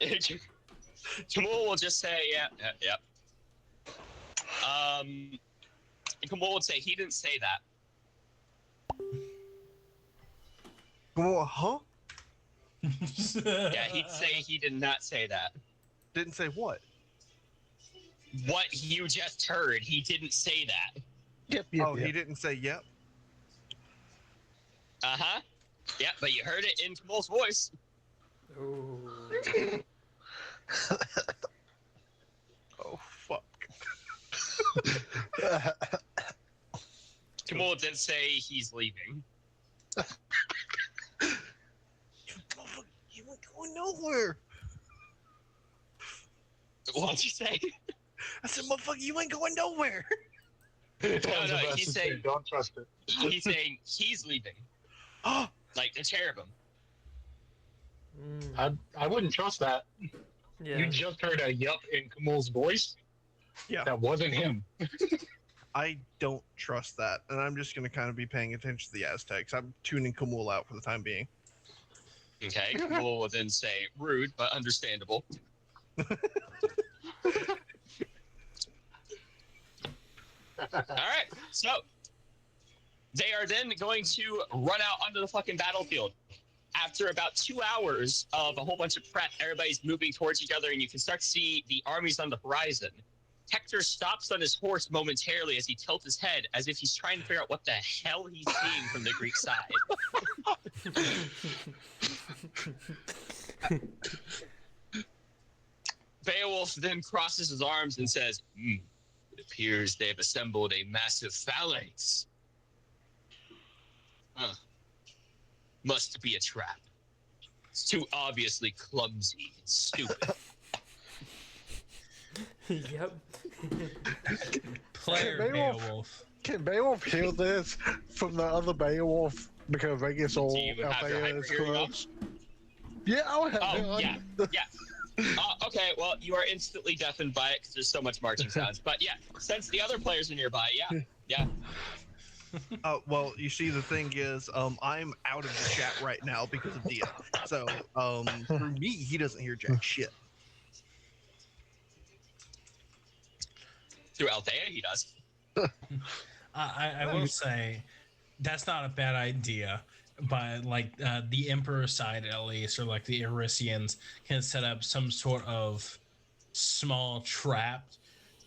Kamul will just say, yep. Kamul would say he didn't say that. Come on, huh? Yeah, he'd say he did not say that. Didn't say what? What you just heard, he didn't say that. Yep. He didn't say yep. Uh-huh. Yeah, but you heard it in Kamul's voice. Ooh. Oh, fuck. Kamul did say he's leaving. You ain't going nowhere. What'd you say? I said, motherfucker, you ain't going nowhere. No, he's saying, don't trust it. he's saying he's leaving. Oh, Like the cherubim. I wouldn't trust that. Yeah. You just heard a yup in Kamul's voice. Yeah. That wasn't him. I don't trust that, and I'm just going to kind of be paying attention to the Aztecs. I'm tuning Kamul out for the time being. Okay, Kamul will then say, rude, but understandable. Alright, so they are then going to run out onto the fucking battlefield. After about 2 hours of a whole bunch of prep, everybody's moving towards each other, and you can start to see the armies on the horizon. Hector stops on his horse momentarily as he tilts his head, as if he's trying to figure out what the hell he's seeing from the Greek side. Beowulf then crosses his arms and says, it appears they've assembled a massive phalanx. Must be a trap. It's too obviously clumsy and stupid. Yep. Player Beowulf. Can Beowulf hear this from the other Beowulf because Vegas or Do you have your Althea is hyper hearing close? Yeah, I would have. Oh, yeah. Okay, well, you are instantly deafened by it because there's so much marching sounds. But yeah, since the other players are nearby, yeah. Well, you see, the thing is, I'm out of the chat right now because of Dia. So, for me, he doesn't hear jack shit. Through Althea, he does. I will say that's not a bad idea, but like the Emperor side at least, or like the Erisians can set up some sort of small trap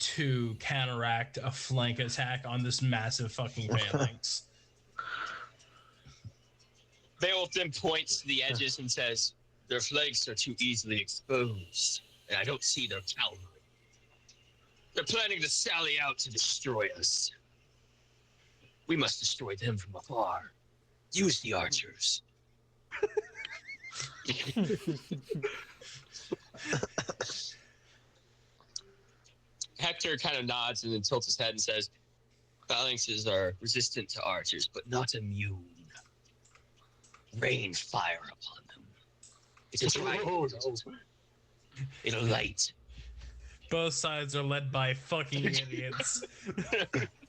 to counteract a flank attack on this massive fucking phalanx. Beowulf then points to the edges and says, their flanks are too easily exposed, and I don't see their cavalry. They're planning to sally out to destroy us. We must destroy them from afar. Use the archers. Hector kind of nods and then tilts his head and says, phalanxes are resistant to archers, but not immune. Rain fire upon them. It's a trident. In a light. Both sides are led by fucking idiots.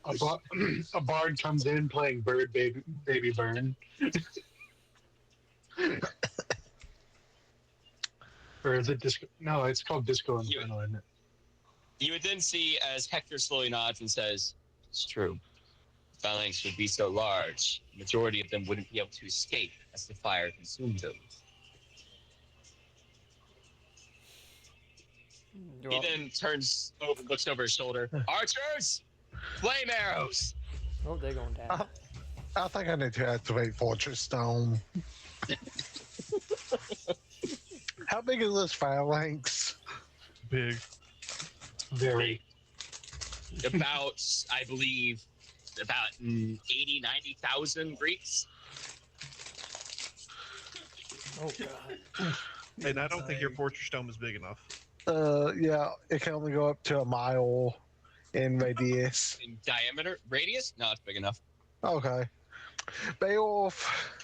A bard comes in playing Bird Baby Burn. Or is it Disco? No, it's called Disco Inferno, isn't it? You would then see as Hector slowly nods and says, it's true. The phalanx would be so large, the majority of them wouldn't be able to escape as the fire consumed them. He then turns over, looks over his shoulder. Archers, flame arrows. Oh, they're going down. I think I need to activate Fortress Stone. How big is this phalanx? Big. Very. About, I believe, about 80, 90,000 Greeks. Oh god. And I don't think your fortress dome is big enough. Yeah, it can only go up to a mile in radius. In diameter, radius? No, it's big enough. Okay. Beowulf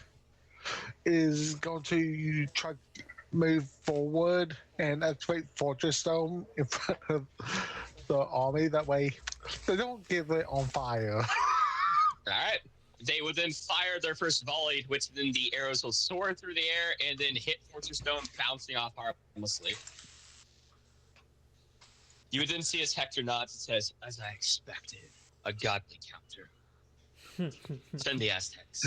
is going to try to move forward and activate Fortress Stone in front of the army. That way, they don't give it on fire. All right. They would then fire their first volley, which then the arrows will soar through the air and then hit Fortress Stone, bouncing off harmlessly. You would then see as Hector nods and says, "As I expected, a godly counter. Send the Aztecs."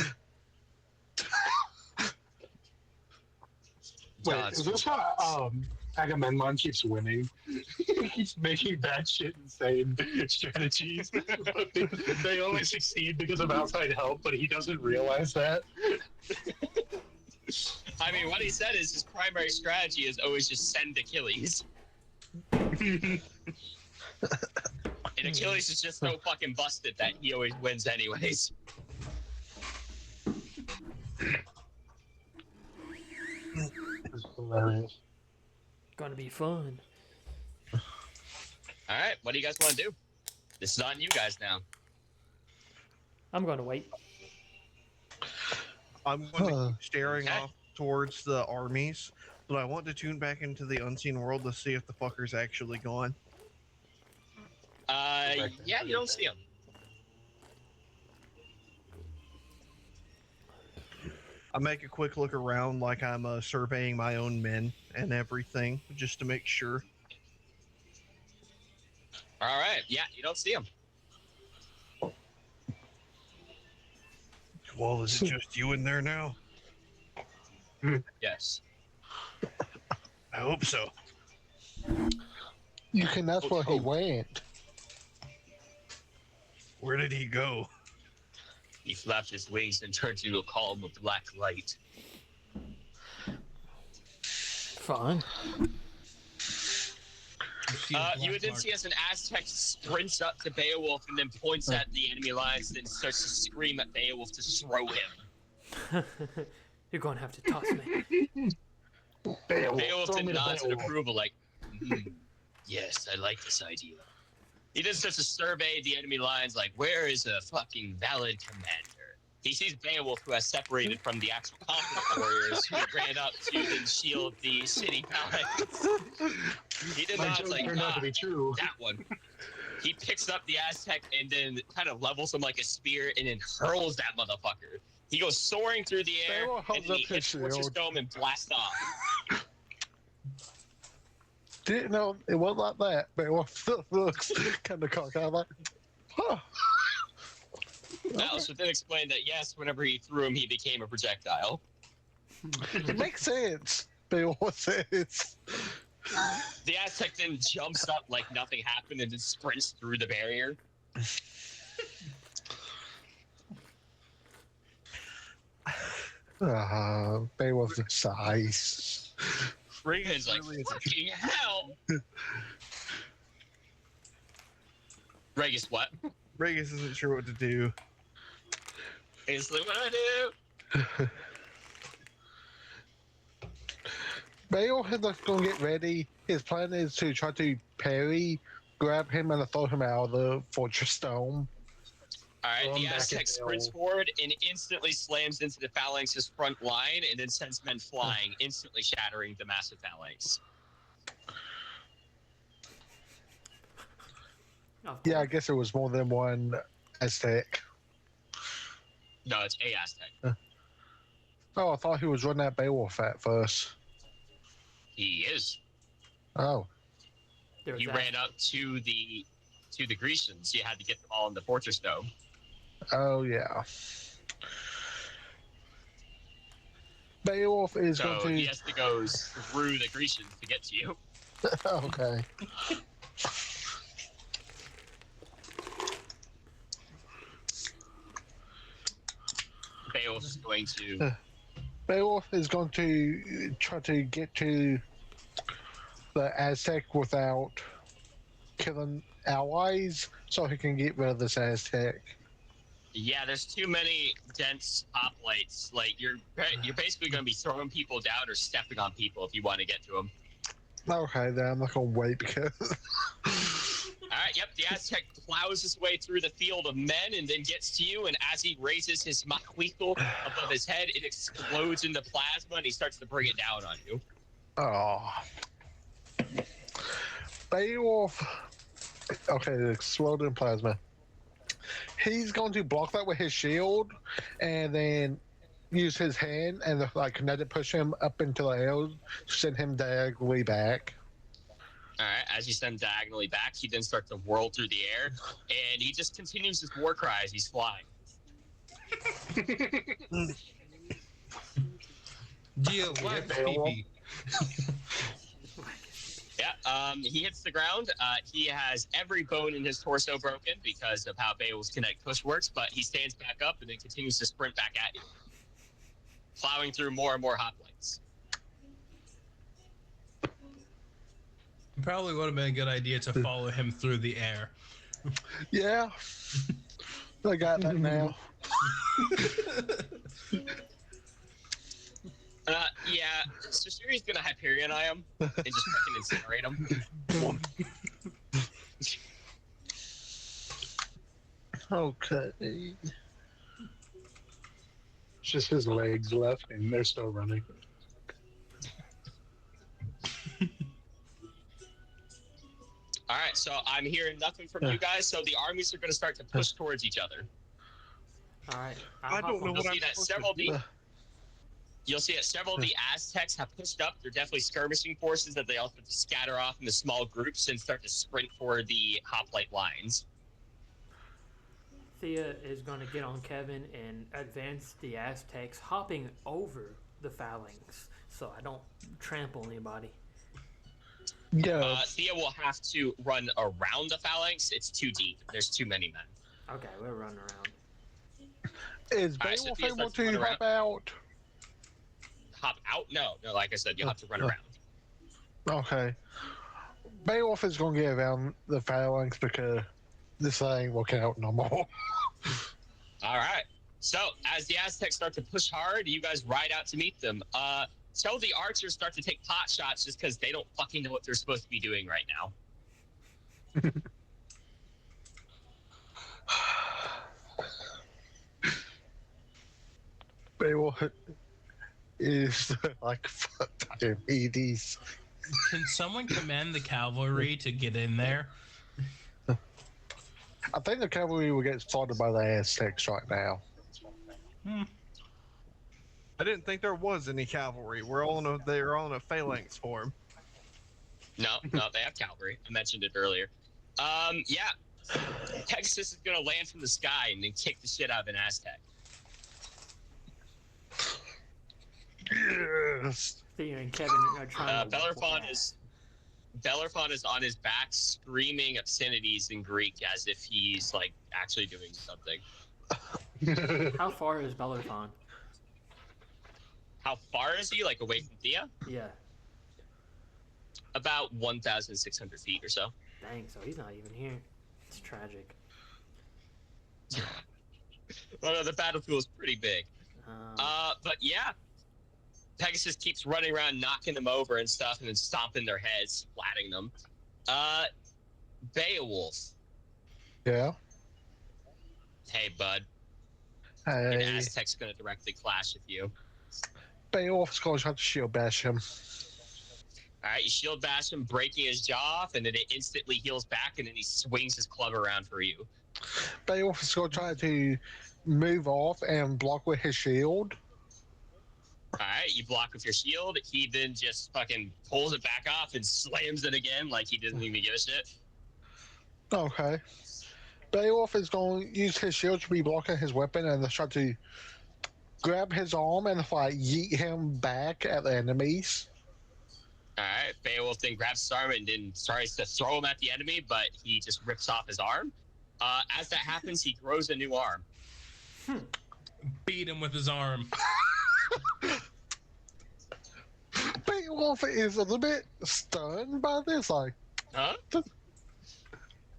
Wait, Gods. is this how Agamemnon keeps winning? He keeps making batshit insane strategies, but they only succeed because of outside help, but he doesn't realize that. I mean, what he said is his primary strategy is always just send Achilles. And Achilles is just so fucking busted that he always wins anyways. It's hilarious. Gonna be fun. Alright, what do you guys want to do? This is on you guys now. I'm gonna wait. I'm going to keep staring Okay. off towards the armies, but I want to tune back into the unseen world to see if the fucker's actually gone. Yeah, you don't see him. I make a quick look around like I'm surveying my own men and everything, just to make sure. Alright, yeah, you don't see him. Well, is it just you in there now? Yes. I hope so. You can ask where he went. Where did he go? He flapped his wings and turned into a column of black light. Fun. You would then see as an Aztec sprints up to Beowulf and then points at the enemy lines and then starts to scream at Beowulf to throw him. You're gonna have to toss me. Beowulf throw then me to nods in Beowulf. approval like, yes, I like this idea. He then starts to survey the enemy lines like, where is a fucking valid commander? He sees Beowulf, who has separated from the actual conflict warriors who ran up to then shield the city palace. He then My nods joke like, turned out to be true. that one. He picks up the Aztec and then kind of levels him like a spear and then hurls that motherfucker. He goes soaring through the air Beowulf and holds then he up his hits Fortress shield. Dome and blasts off. Didn't know it wasn't like that. Beowulf looks kind of cocky. I'm like, huh. That also then explained that yes, whenever he threw him, he became a projectile. It makes sense. Beowulf says. The Aztec then jumps up like nothing happened and then sprints through the barrier. Beowulf sighs. Reagan's like, fucking hell! Regis, what? Regis isn't sure what to do. He's like, what do I do? Beowulf is going to get ready. His plan is to try to parry, grab him, and throw him out of the fortress dome. Alright, Throw the him back Aztec at sprints Beowulf. forward and instantly slams into the phalanx's front line and then sends men flying, instantly shattering the massive phalanx. Yeah, I guess there was more than one Aztec. No, it's a Aztec. Oh, I thought he was running at Beowulf at first. He is. Oh. There was He that. ran up to the Grecians. You had to get them all in the fortress dome. Oh, yeah. Beowulf is So going he to... has to go through the Grecians to get to you. Okay. Beowulf is going to. Beowulf is going to try to get to the Aztec without killing allies so he can get rid of this Aztec. Yeah, there's too many dense hoplites. Like you're basically going to be throwing people down or stepping on people if you want to get to them. Okay, then I'm not going to wait because. All right, yep, the Aztec plows his way through the field of men and then gets to you, and as he raises his macuico above his head, it explodes into plasma, and he starts to bring it down on you. Oh. Beowulf. Okay, it exploded in plasma. He's going to block that with his shield, and then use his hand and kinetic push him up into the air to send him diagonally back. All right, as you send diagonally back, he then starts to whirl through the air, and he just continues his war cry as he's flying. Deal with PP. Yeah, he hits the ground. He has every bone in his torso broken because of how Beowulf's kinetic push works, but he stands back up and then continues to sprint back at you, plowing through more and more hoplites. Probably would have been a good idea to follow him through the air. Yeah. I got that now. Yeah, so Shuri's gonna Hyperion eye him and just fucking incinerate him. Okay. It's just his legs left, and they're still running. All right, so I'm hearing nothing from you guys, so the armies are gonna start to push towards each other. All right. I don't know You'll what see I'm that supposed several to do. You'll see that several of the Aztecs have pushed up. They're definitely skirmishing forces that they also have to scatter off into small groups and start to sprint for the hoplite lines. Thea is going to get on Kevin and advance the Aztecs, hopping over the phalanx so I don't trample anybody. Yeah. Thea will have to run around the phalanx. It's too deep. There's too many men. Okay, we'll run around. Is All right, so Beowulf Thea able starts to to run hop out? Hop out? No, like I said, you'll have to run around. Okay. Beowulf is going to get around the phalanx because this ain't working out no more. All right. So as the Aztecs start to push hard, you guys ride out to meet them. So the archers start to take pot shots just because they don't fucking know what they're supposed to be doing right now. Beowulf is like fucking EDs. Can someone command the cavalry to get in there? I think the cavalry will get started by the Aztecs right now. I didn't think there was any cavalry. They're on a phalanx form. No, they have cavalry. I mentioned it earlier. Yeah. Pegasus is gonna land from the sky and then kick the shit out of an Aztec. Yes. Thea and Kevin are trying to... Bellerophon is on his back screaming obscenities in Greek as if he's like actually doing something. How far is Bellerophon? How far is he, like, away from Thea? Yeah. About 1,600 feet or so. Dang, so he's not even here. It's tragic. Well, no, the battlefield is pretty big. But yeah, Pegasus keeps running around, knocking them over and stuff, and then stomping their heads, splatting them. Beowulf. Yeah. Hey, bud. An Hey. Aztec's gonna directly clash with you. Beowulf's going to try to shield bash him. All right, you shield bash him, breaking his jaw off, and then it instantly heals back, and then he swings his club around for you. Beowulf is going to try to move off and block with his shield. All right, you block with your shield. He then just fucking pulls it back off and slams it again like he doesn't even give a shit. Okay. Beowulf is going to use his shield to be blocking his weapon and try to grab his arm and yeet him back at the enemies. All right, Beowulf then grabs his arm and then tries to throw him at the enemy, but he just rips off his arm. As that happens, he grows a new arm. Beat him with his arm. Beowulf is a little bit stunned by this, like, Huh?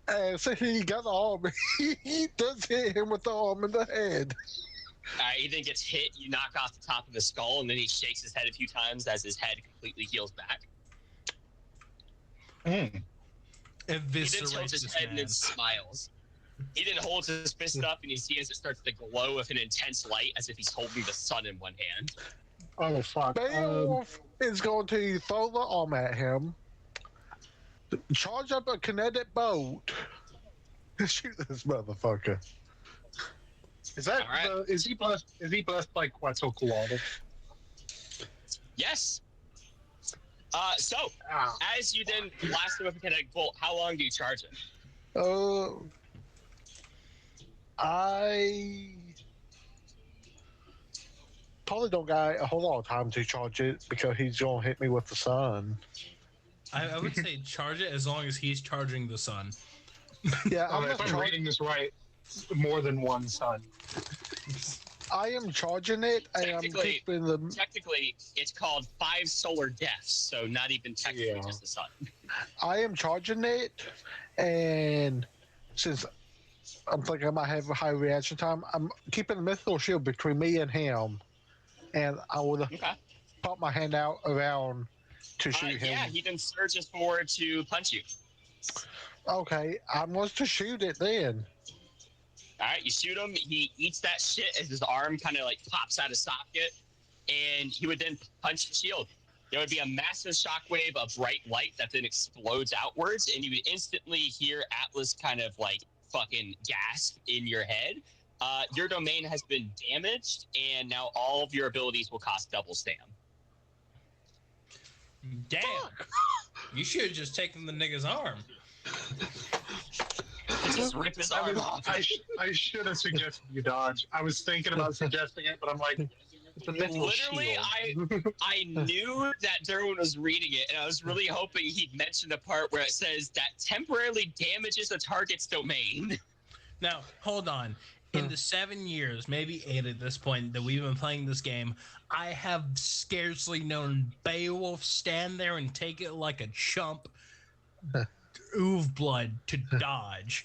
and so he got the arm. He does hit him with the arm in the head. He then gets hit. You knock off the top of his skull, and then he shakes his head a few times as his head completely heals back. He then tilts his head and then smiles. He then holds his fist up, and you see as it starts to glow with an intense light, as if he's holding the sun in one hand. Oh fuck! Beowulf is going to throw the arm at him, charge up a kinetic bolt, and shoot this motherfucker. Is that Alright. is he blessed? Is he blessed by Quetzalcoatl? Yes. So Ah. as you then blast him with a kinetic bolt, how long do you charge him? I probably don't got a whole lot of time to charge it because he's gonna hit me with the sun. I would say charge it as long as he's charging the sun. Yeah, If I'm reading this right, more than one sun. I am charging it, and I'm Technically- keeping the. Technically, it's called 5 solar deaths, so not even technically Yeah. just the sun. I am charging it, and since I'm thinking I might have a high reaction time, I'm keeping the mythical shield between me and him, and I will Okay. pop my hand out around to shoot him. Yeah, he then surges forward to punch you. Okay, I'm going to shoot it then. All right, you shoot him. He eats that shit as his arm kind of like pops out of socket, and he would then punch the shield. There would be a massive shockwave of bright light that then explodes outwards, and you would instantly hear Atlas kind of like fucking gasp in your head. Your domain has been damaged, and now all of your abilities will cost double stam. Damn. You should have just taken the nigga's arm. Just rip his arm off. I should have suggested you dodge. I was thinking about suggesting it, but I'm like, it's a mythical Literally, shield. I knew that Derwin was reading it, and I was really hoping he'd mention the part where it says that temporarily damages a target's domain. Now, hold on. In the 7 years, maybe 8 at this point, that we've been playing this game, I have scarcely known Beowulf stand there and take it like a chump, oof blood to dodge.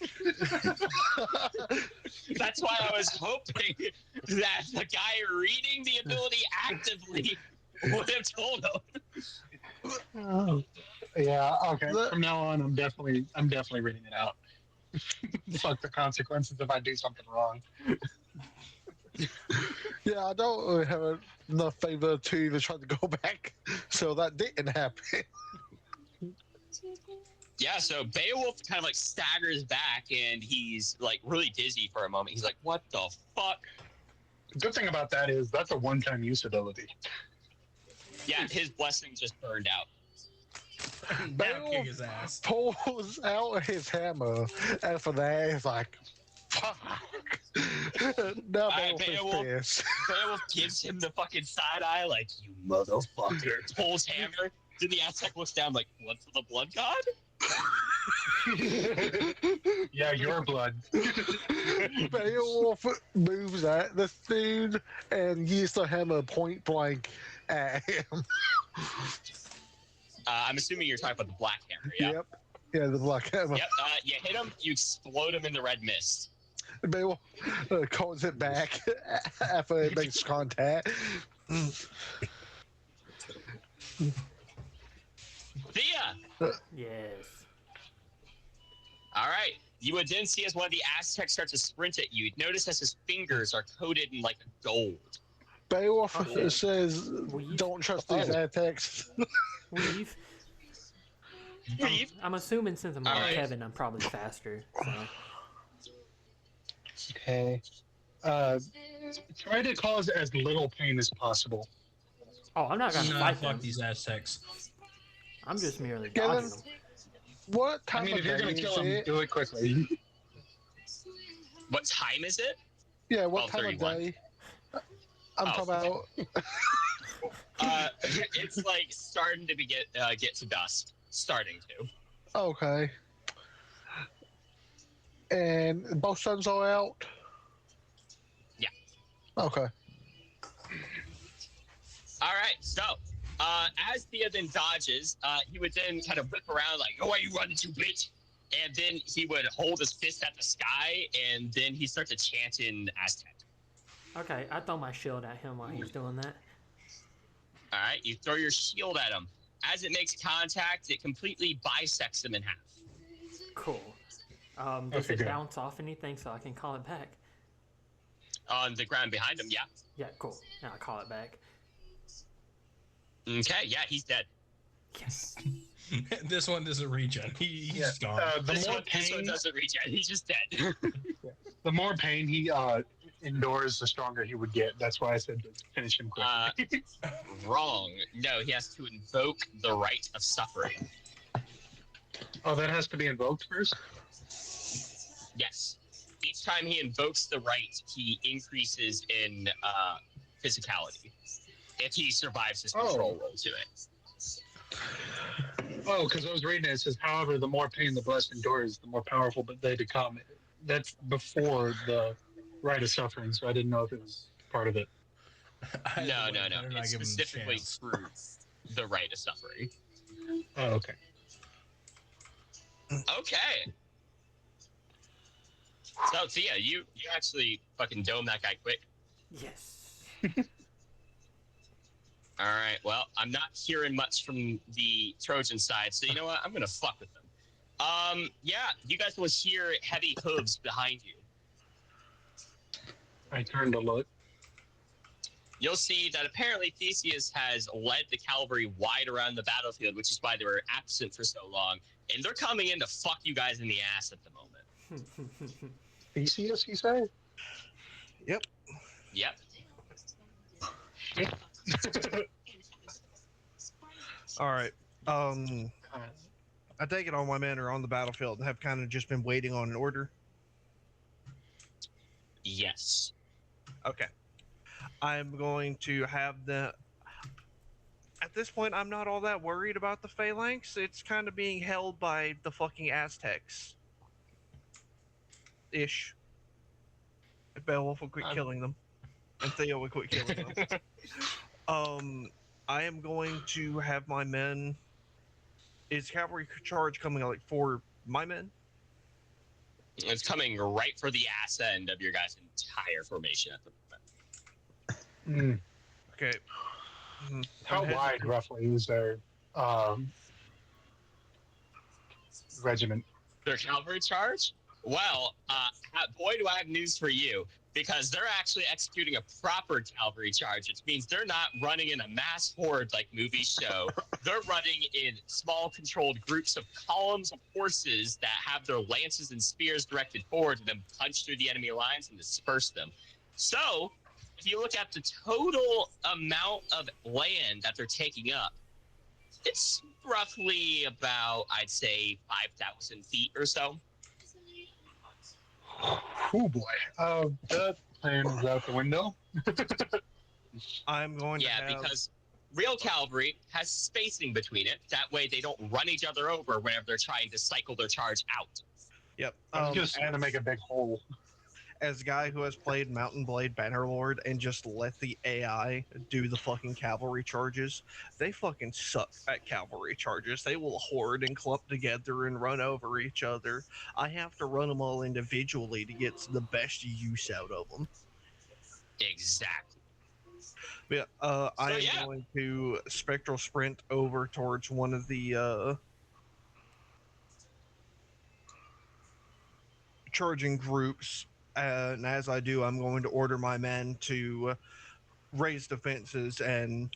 That's why I was hoping that the guy reading the ability actively would have told him. Yeah. Okay. From now on, I'm definitely reading it out. Fuck the consequences if I do something wrong. Yeah, I don't really have enough favor to even try to go back, so that didn't happen. Yeah, so Beowulf kind of like staggers back, and he's like really dizzy for a moment. He's like, "What the fuck?" The good thing about that is that's a one-time use ability. Yeah, his blessing just burned out. Now kick his ass. Pulls out his hammer, and for that, he's like, fuck. Now Alright, Beowulf is pissed. Beowulf gives him the fucking side eye, like, "You motherfucker." Pulls hammer. Then the Aztec looks down, like, "What for the blood god?" Yeah, your blood. Beowulf moves at this dude and uses the hammer point blank at him. I'm assuming you're talking about the black hammer, yeah? Yep. Yeah, the black hammer. Yep, you hit him, you explode him in the red mist. Beowulf calls it back after it makes contact. Thea! Yes. All right. You would then see as one of the Aztecs starts to sprint at you. You'd notice as his fingers are coated in like gold. Beowulf says, Weave? don't trust these Aztecs. Weave. Weave. I'm assuming since I'm on Alright. Kevin, I'm probably faster. So. Okay. Try to cause as little pain as possible. Oh, I'm not gonna Nah, fight fuck them. these Aztecs. I'm just merely Kevin, dodging them. What I time mean, of if you're day gonna is kill him, it? do it quickly. What time is it? Yeah, what time of 12:31. day? I'm talking about It's like starting to get to dusk. Starting to. Okay. And both suns are out? Yeah. Okay. All right, so as Thea then dodges, he would then kind of whip around like, "Oh, why are you running to, bitch?" And then he would hold his fist at the sky, and then he starts to chant in Aztec. Okay, I throw my shield at him while he's doing that. All right, you throw your shield at him. As it makes contact, it completely bisects him in half. Cool. Does Okay, it good. bounce off anything so I can call it back? On the ground behind him, yeah. Yeah, cool. Now I call it back. Okay, yeah, he's dead. Yes. This one doesn't regen. He's Yeah. gone. This more one pain, doesn't reach out. He's just dead. the more pain he endures, the stronger he would get. That's why I said to finish him quickly. Wrong. No, he has to invoke the right of suffering. Oh, that has to be invoked first? Yes. Each time he invokes the right, he increases in physicality. If he survives his control roll to it. Oh, because I was reading it. It says, however, the more pain the blessed endures, the more powerful but they become. That's before the rite of suffering, so I didn't know if it was part of it. No. Better not It's give him a specifically chance. through the rite of suffering. Oh, okay. Okay. So, Thea, you actually fucking dome that guy quick. Yes. All right. Well, I'm not hearing much from the Trojan side, so you know what? I'm gonna fuck with them. Yeah, you guys will hear heavy hooves behind you. I turned to look. You'll see that apparently Theseus has led the cavalry wide around the battlefield, which is why they were absent for so long, and they're coming in to fuck you guys in the ass at the moment. Theseus, you say? Yep. All right. I take it all my men are on the battlefield and have kind of just been waiting on an order. Yes. Okay. I'm going to have the. At this point, I'm not all that worried about the phalanx. It's kind of being held by the fucking Aztecs. Ish. If Beowulf will quit killing them. And Theo will quit killing them. I am going to have my men. Is cavalry charge coming like for my men? It's coming right for the ass end of your guys' entire formation at the moment. Okay. How wide, roughly, is their regiment? Their cavalry charge? Well, boy, do I have news for you. Because they're actually executing a proper cavalry charge, which means they're not running in a mass horde like movies show. They're running in small, controlled groups of columns of horses that have their lances and spears directed forward and then punch through the enemy lines and disperse them. So, if you look at the total amount of land that they're taking up, it's roughly about, I'd say, 5,000 feet or so. Oh boy. That plan was out the window. I'm going to have... because real cavalry has spacing between it. That way they don't run each other over whenever they're trying to cycle their charge out. Yep. I'm just trying to make a big hole. As a guy who has played Mountain Blade Bannerlord and just let the AI do the fucking cavalry charges, they fucking suck at cavalry charges. They will horde and clump together and run over each other. I have to run them all individually to get the best use out of them. Exactly. Yeah, I am going to spectral sprint over towards one of the charging groups. And as I do, I'm going to order my men to raise defenses and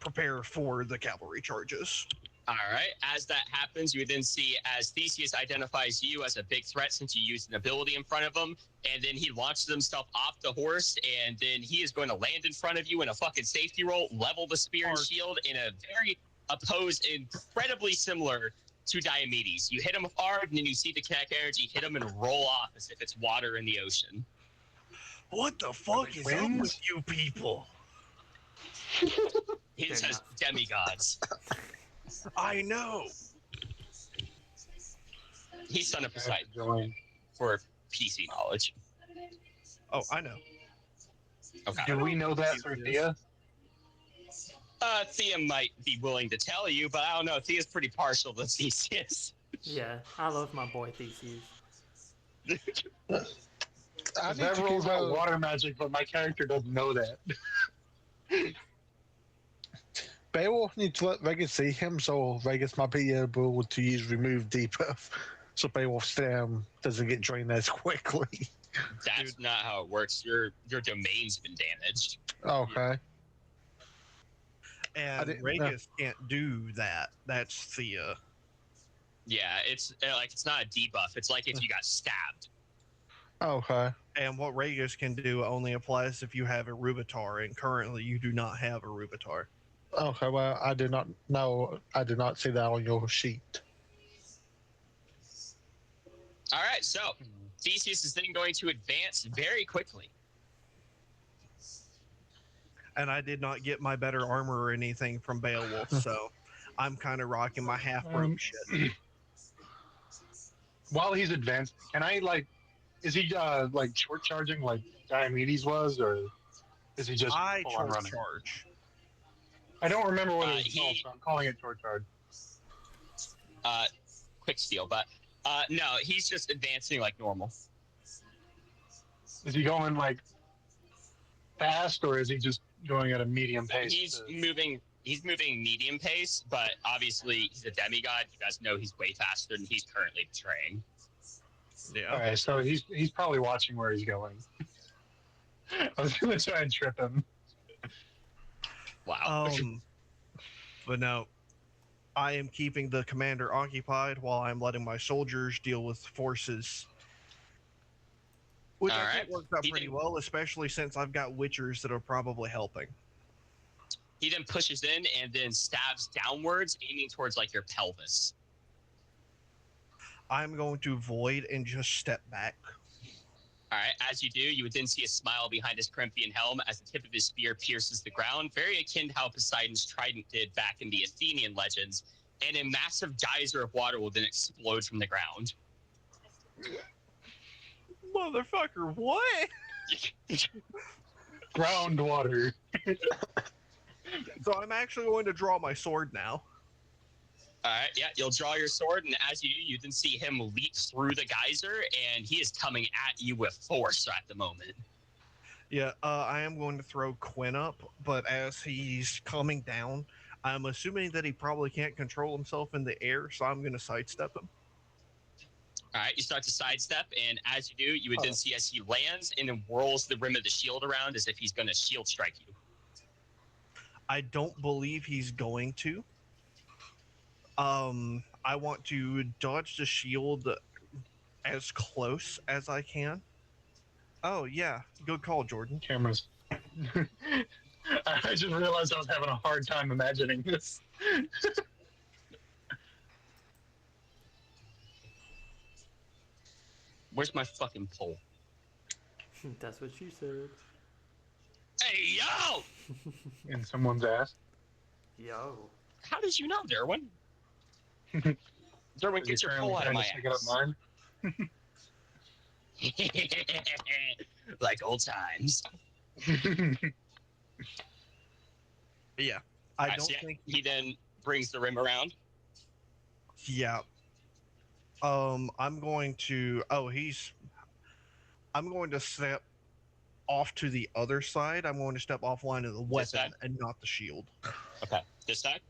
prepare for the cavalry charges. All right. As that happens, you would then see as Theseus identifies you as a big threat since you used an ability in front of him, and then he launches himself off the horse, and then he is going to land in front of you in a fucking safety roll, level the spear and shield in a very opposed, incredibly similar to Diomedes. You hit him hard, and then you see the kinetic energy hit him and roll off as if it's water in the ocean. What the fuck is up with you people? He Fair says enough. demigods. I know. He's son of I have to Poseidon join. for PC knowledge. Oh, I know. Okay. Do we know that through Thea? Thea might be willing to tell you, but I don't know. Thea's pretty partial to Theseus. Yeah, I love my boy Theseus. I need That to rolls give out water magic, but my character doesn't know that. Beowulf needs to let Vegas see him, so Vegas might be able to use remove debuff, so Beowulf's doesn't get drained as quickly. That's not how it works. Your domain's been damaged. Okay. And didn't know. Regis can't do that. That's Thea. Yeah, it's not a debuff. It's like if you got stabbed. Okay. And what Regis can do only applies if you have a Rubitar, and currently you do not have a Rubitar. Okay, well, I did not know. I did not see that on your sheet. All right, so Theseus is then going to advance very quickly. And I did not get my better armor or anything from Beowulf, so I'm kind of rocking my half-broke shit. While he's advanced, can I is he like short charging like Diomedes was, or is he just I full on short running? charge. I don't remember what it was he- called, so I'm calling it short charge. Quick steal, but no, he's just advancing like normal. Is he going like fast, or is he just going at a medium pace? He's moving medium pace, but obviously he's a demigod. You guys know he's way faster than he's currently betraying. Yeah. All right, so he's probably watching where he's going. I was gonna try and trip him. Wow. But no, I am keeping the commander occupied while I'm letting my soldiers deal with forces. Which All I right. think works out He pretty did- well, especially since I've got witchers that are probably helping. He then pushes in and then stabs downwards, aiming towards like your pelvis. I'm going to void and just step back. All right, as you do, you would then see a smile behind his Corinthian helm as the tip of his spear pierces the ground, very akin to how Poseidon's trident did back in the Athenian legends, and a massive geyser of water will then explode from the ground. Motherfucker, what? Groundwater. So I'm actually going to draw my sword now. All right, yeah, you'll draw your sword, and as you do, you then see him leap through the geyser, and he is coming at you with force at the moment. Yeah, I am going to throw Quinn up, but as he's coming down, I'm assuming that he probably can't control himself in the air, so I'm going to sidestep him. All right, you start to sidestep, and as you do, you would then see as he lands and then whirls the rim of the shield around as if he's going to shield strike you. I don't believe he's going to. I want to dodge the shield as close as I can. Oh, yeah. Good call, Jordan. Cameras. I just realized I was having a hard time imagining this. Where's my fucking pole? That's what you said. Hey, yo! In someone's ass. Yo. How did you know, Derwin? Derwin, get your pole out of my Pick it up ass. mine. Like old times. Yeah. I don't So yeah, think... he then brings the rim around. Yeah. I'm going to... Oh, he's... I'm going to step off to the other side. I'm going to step offline of the weapon side? and not the shield. Okay, this side?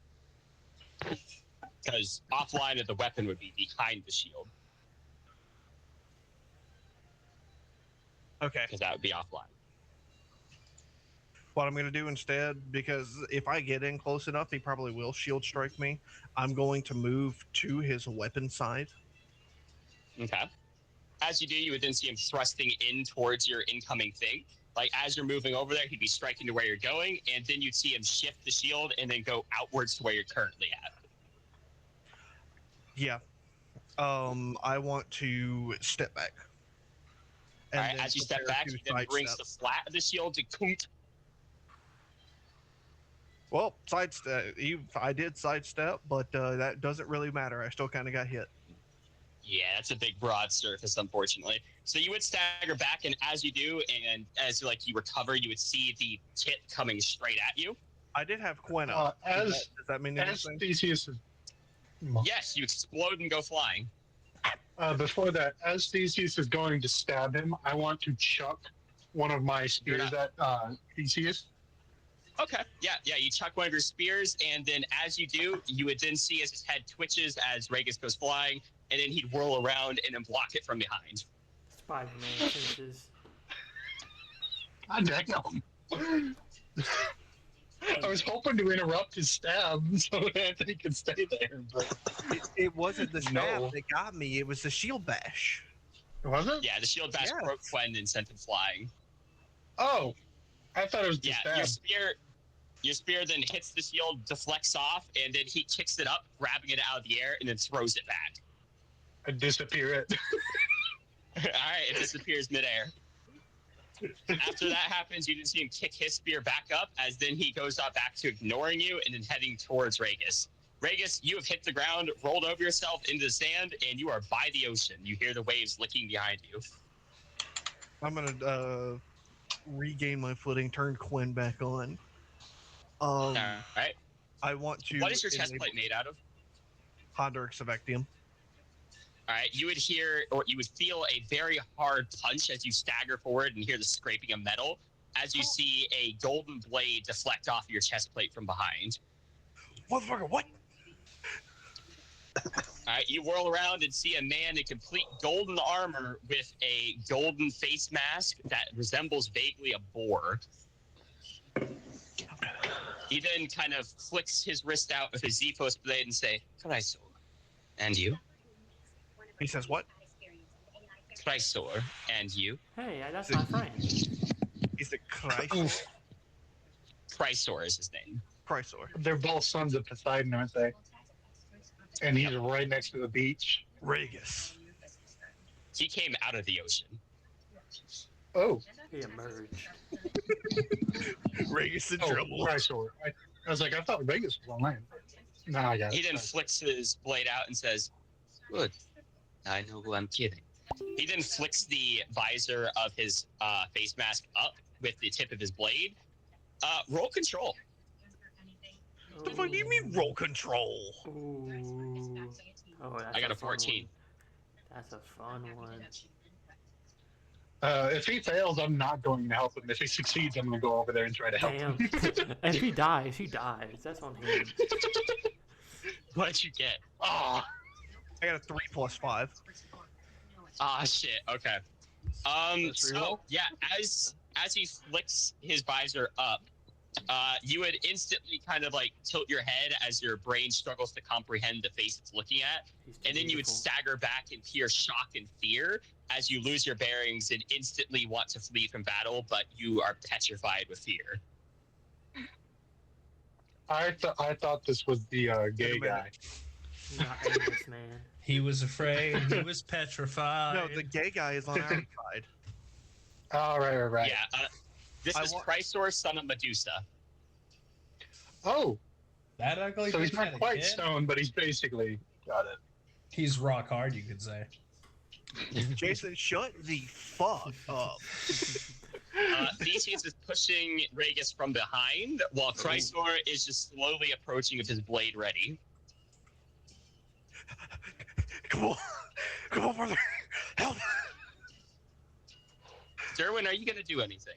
Because offline of the weapon would be behind the shield, Okay. because that would be offline. What I'm going to do instead, because if I get in close enough, he probably will shield strike me. I'm going to move to his weapon side. Okay. As you do, you would then see him thrusting in towards your incoming thing. Like, as you're moving over there, he'd be striking to where you're going, and then you'd see him shift the shield and then go outwards to where you're currently at. Yeah. I want to step back. All right, then as you step prepare back, to he then brings the sidestep. flat of the shield to coont. Well, sidestep. I did sidestep, but that doesn't really matter. I still kind of got hit. Yeah, that's a big broad surface, unfortunately. So you would stagger back, and as you do, and as like you recover, you would see the tip coming straight at you. I did have Quinn up. Does that mean as anything? Theseus is Yes, you explode and go flying. before that, as Theseus is going to stab him, I want to chuck one of my spears at Theseus. Okay. Yeah. You chuck one of your spears, and then as you do, you would then see as his head twitches as Ragus goes flying, and then he'd whirl around and then block it from behind. Spider-Man senses. I damn. I was hoping to interrupt his stab so Anthony could stay there, but It wasn't the stab No. that got me. It was the shield bash. was it? Yeah, the shield bash Yes. broke Quinn and sent him flying. Oh, I thought it was the Yeah, stab. your spear then hits the shield, deflects off, and then he kicks it up, grabbing it out of the air, and then throws it back. I disappear it. All right, it disappears midair. After that happens, you just see him kick his spear back up, as then he goes back to ignoring you and then heading towards Ragus. Ragus, you have hit the ground, rolled over yourself into the sand, and you are by the ocean. You hear the waves licking behind you. I'm gonna regain my footing, turn Quinn back on. All right. I want to. What is your chest plate made out of? Hondur Savectium. All right, you would hear, or you would feel a very hard punch as you stagger forward and hear the scraping of metal as you see a golden blade deflect off your chest plate from behind. Motherfucker, what? All right, you whirl around and see a man in complete golden armor with a golden face mask that resembles vaguely a boar. He then kind of flicks his wrist out with his Zephos blade and say, "Chrysor, and you?" He says what? Chrysor, and you? Hey, that's my friend. He's the Chrysor. Chrysor is his name. Chrysor. They're both sons of Poseidon, aren't they? And he's right next to the beach. Ragus. He came out of the ocean. Oh, He emerged. Ragus in oh, trouble. Chrysor. I was like, I thought Vegas was on land. No, I got it. He then flicks his blade out and says, "Good. I know who I'm kidding." He then flicks the visor of his face mask up with the tip of his blade. Roll control. What the fuck do you mean roll control? Ooh. Oh, that's I got a fun 14. one. That's a fun one. If he fails, I'm not going to help him. If he succeeds, I'm going to go over there and try to help Damn. him. If he dies, he dies. That's on him. What did you get? Ah, I got a 3 plus 5. Ah, shit. Okay. So yeah, as he flicks his visor up, you would instantly kind of like tilt your head as your brain struggles to comprehend the face it's looking at, He's too and then you would beautiful. stagger back in pure shock and fear as you lose your bearings and instantly want to flee from battle, but you are petrified with fear. I thought this was the gay Wait a minute. guy. You're not aimless, man. He was afraid. He was petrified. No, the gay guy is on our side. Oh, right. Yeah, this I is want- Chrysor, son of Medusa. Oh, That ugly. so he's big-headed not quite kid? stone, but he's basically got it. He's rock hard, you could say. Jason, shut the fuck up. Theseus is pushing Ragus from behind, while Chrysor is just slowly approaching with his blade ready. Come on, brother. Help. Derwin, are you gonna do anything?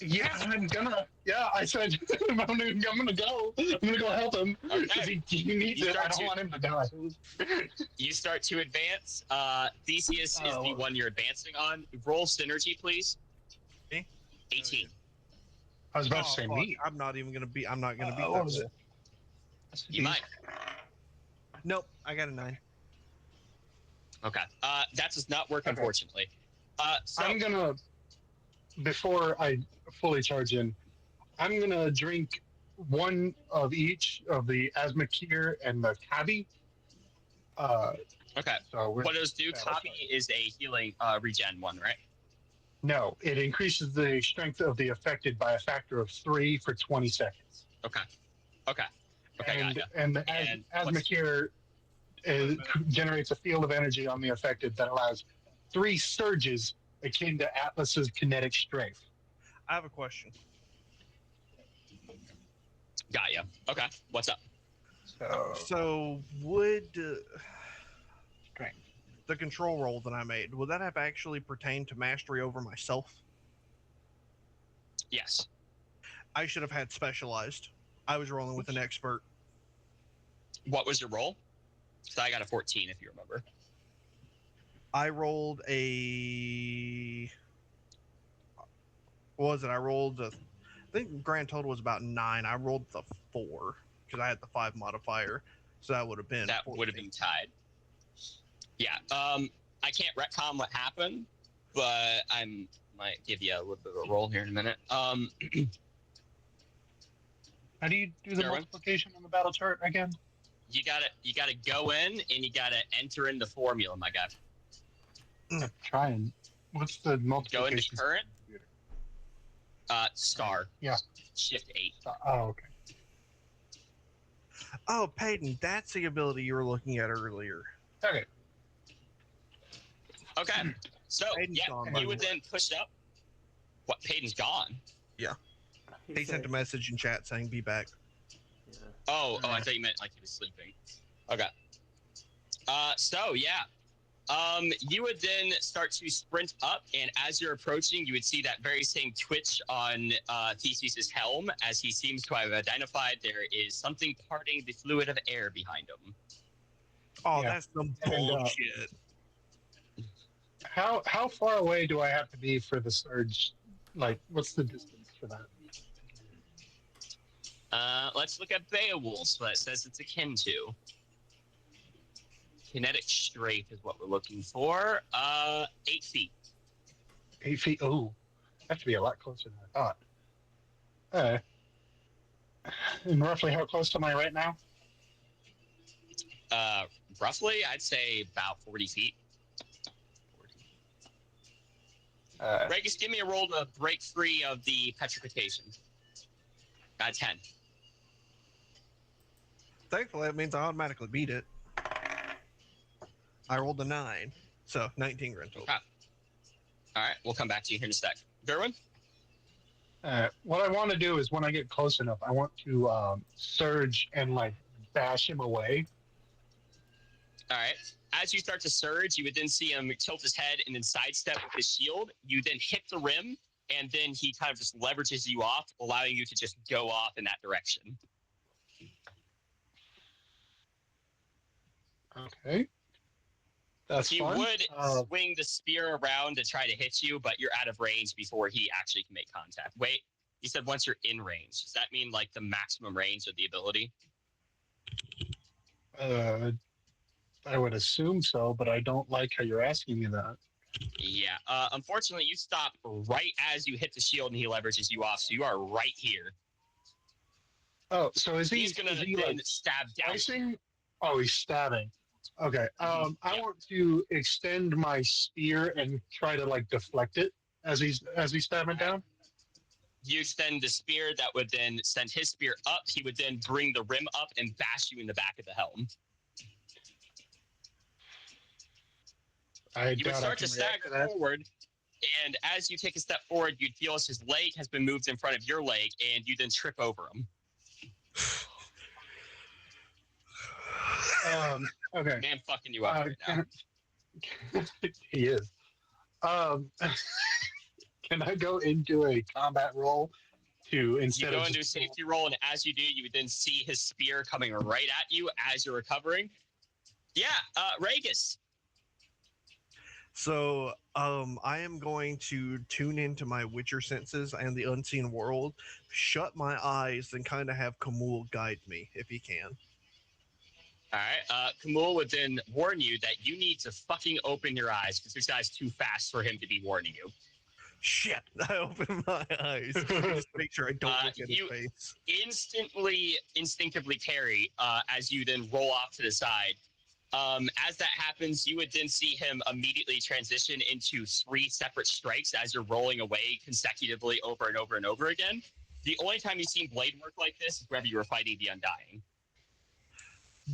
Yeah, I'm gonna. Yeah, I said I'm gonna go. I'm gonna go help him because he needs You it. I start don't to- want him to die. You start to advance. Theseus is the one you're advancing on. Roll synergy, please. Me? 18. I was about to say fuck, me. I'm not gonna beat What that. was it? You might. Nope, I got a 9. Okay. That does not work, Okay. unfortunately. So I'm gonna, before I fully charge in, I'm gonna drink one of each of the Asmakir and the Kabi. okay. So What does do? Yeah, Copy is a healing regen one, right? no, it increases the strength of the affected by a factor of 3 for 20 seconds. Okay. Okay. Okay. and Gotcha. as what's- Makir generates a field of energy on the affected that allows 3 surges akin to Atlas's kinetic strafe. I have a question. Got ya. Okay. What's up? So would Strength. the control roll that I made, would that have actually pertained to mastery over myself? Yes. I should have had specialized. I was rolling with an expert. What was your roll? So I got a 14, if you remember. I rolled a. What was it? I rolled a. I think grand total was about 9. I rolled the 4 because I had the 5 modifier, so that would have been. That 14. would have been tied. Yeah. I can't retcon what happened, but I might give you a little bit of a roll here in a minute. How do you do the Erwin? multiplication on the battle chart again? You gotta go in and you gotta enter in the formula, my guy. I'm trying. What's the Go multiplication? into current. Star. Yeah. Shift 8. Oh, okay. Oh, Peyton, that's the ability you were looking at earlier. Okay. Okay. So Peyton's yeah, gone, you by would the way. then push up. What? Peyton's gone. He sent a message in chat saying, "Be back." Yeah. Oh, I thought you meant like he was sleeping. Okay. So yeah. You would then start to sprint up, and as you're approaching, you would see that very same twitch on Theseus's helm, as he seems to have identified there is something parting the fluid of air behind him. Oh, Yeah. that's some And, bullshit. How far away do I have to be for the surge? Like, what's the distance for that? Let's look at Beowulf's, what it says it's akin to. Kinetic strafe is what we're looking for. 8 feet. 8 feet. Oh, that should be a lot closer than I thought. And roughly how close am I right now? Roughly, I'd say about 40 feet. Regis, give me a roll to break free of the petrification. Got 10. Thankfully, that means I automatically beat it. I rolled a 9, so 19 grand total. Okay. All right, we'll come back to you here in a sec. Gerwin? What I want to do is when I get close enough, I want to surge and like bash him away. All right. As you start to surge, you would then see him tilt his head and then sidestep with his shield. You then hit the rim, and then he kind of just leverages you off, allowing you to just go off in that direction. Okay. That's He fun. would swing the spear around to try to hit you, but you're out of range before he actually can make contact. Wait, you said once you're in range. Does that mean like the maximum range of the ability? I would assume so, but I don't like how you're asking me that. Yeah. Unfortunately, you stop right as you hit the shield and he leverages you off, so you are right here. Oh, so is he? He's going to is he then like stab down. slicing? Oh, he's stabbing. Okay. I want to extend my spear and try to like deflect it as he's stabbing down. You extend the spear, that would then send his spear up. He would then bring the rim up and bash you in the back of the helm. You would start to stagger forward, and as you take a step forward, you'd feel as his leg has been moved in front of your leg, and you then trip over him. Okay. Man fucking you up right now. He is. Can I go into a combat roll to instead You go of into a safety roll, and as you do, you would then see his spear coming right at you as you're recovering. Yeah, Regis. So, I am going to tune into my Witcher senses and the unseen world, shut my eyes, and kind of have Kamul guide me if he can. All right. Kamul would then warn you that you need to fucking open your eyes because this guy's too fast for him to be warning you. Shit! I open my eyes just to make sure I don't look at his you face. Instinctively parry as you then roll off to the side. As that happens, you would then see him immediately transition into 3 separate strikes as you're rolling away consecutively over and over and over again. The only time you've seen blade work like this is whenever you were fighting the Undying.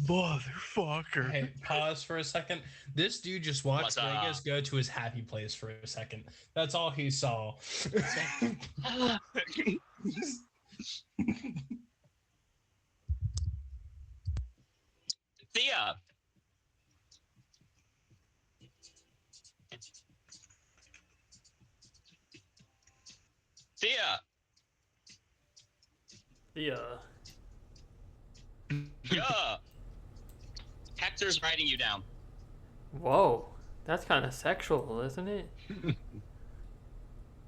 Motherfucker. Hey, pause for a second. This dude just watched What's up? Vegas go to his happy place for a second. That's all he saw. Thea. Thea. Yeah. Yeah. Hector's writing you down. Whoa. That's kind of sexual, isn't it?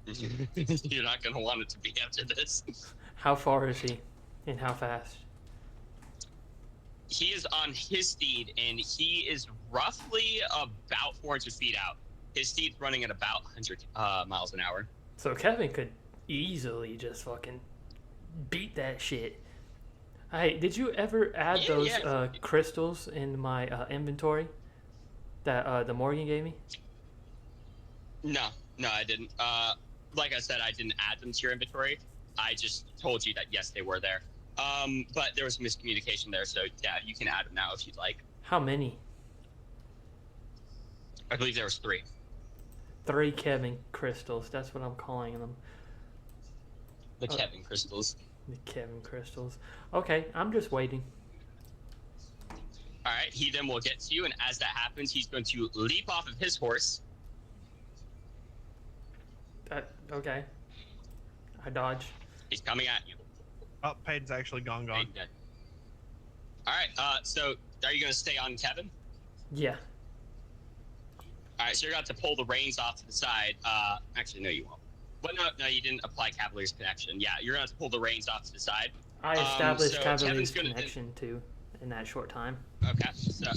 You're not going to want it to be after this. How far is he? And how fast? He is on his steed, and he is roughly about 400 feet out. His steed's running at about 100 miles an hour. So Kevin could easily just fucking beat that shit. Hey, did you ever add those crystals in my inventory that the Morgan gave me? No, I didn't. Like I said, I didn't add them to your inventory. I just told you that, yes, they were there. But there was miscommunication there, so yeah, you can add them now if you'd like. How many? I believe there was 3. 3 Kevin crystals. That's what I'm calling them. The Kevin crystals. The Kevin crystals. Okay, I'm just waiting. All right, he then will get to you, and as that happens, he's going to leap off of his horse. Okay. I dodge. He's coming at you. Oh, Payton's actually gone. All right, so are you going to stay on Kevin? Yeah. All right, so you're going to have to pull the reins off to the side. Actually, no, you won't. But no, you didn't apply Cavalier's connection. Yeah, you're going to have to pull the reins off to the side. I established so Cavalier's Kevin's gonna connection too in that short time. Okay, so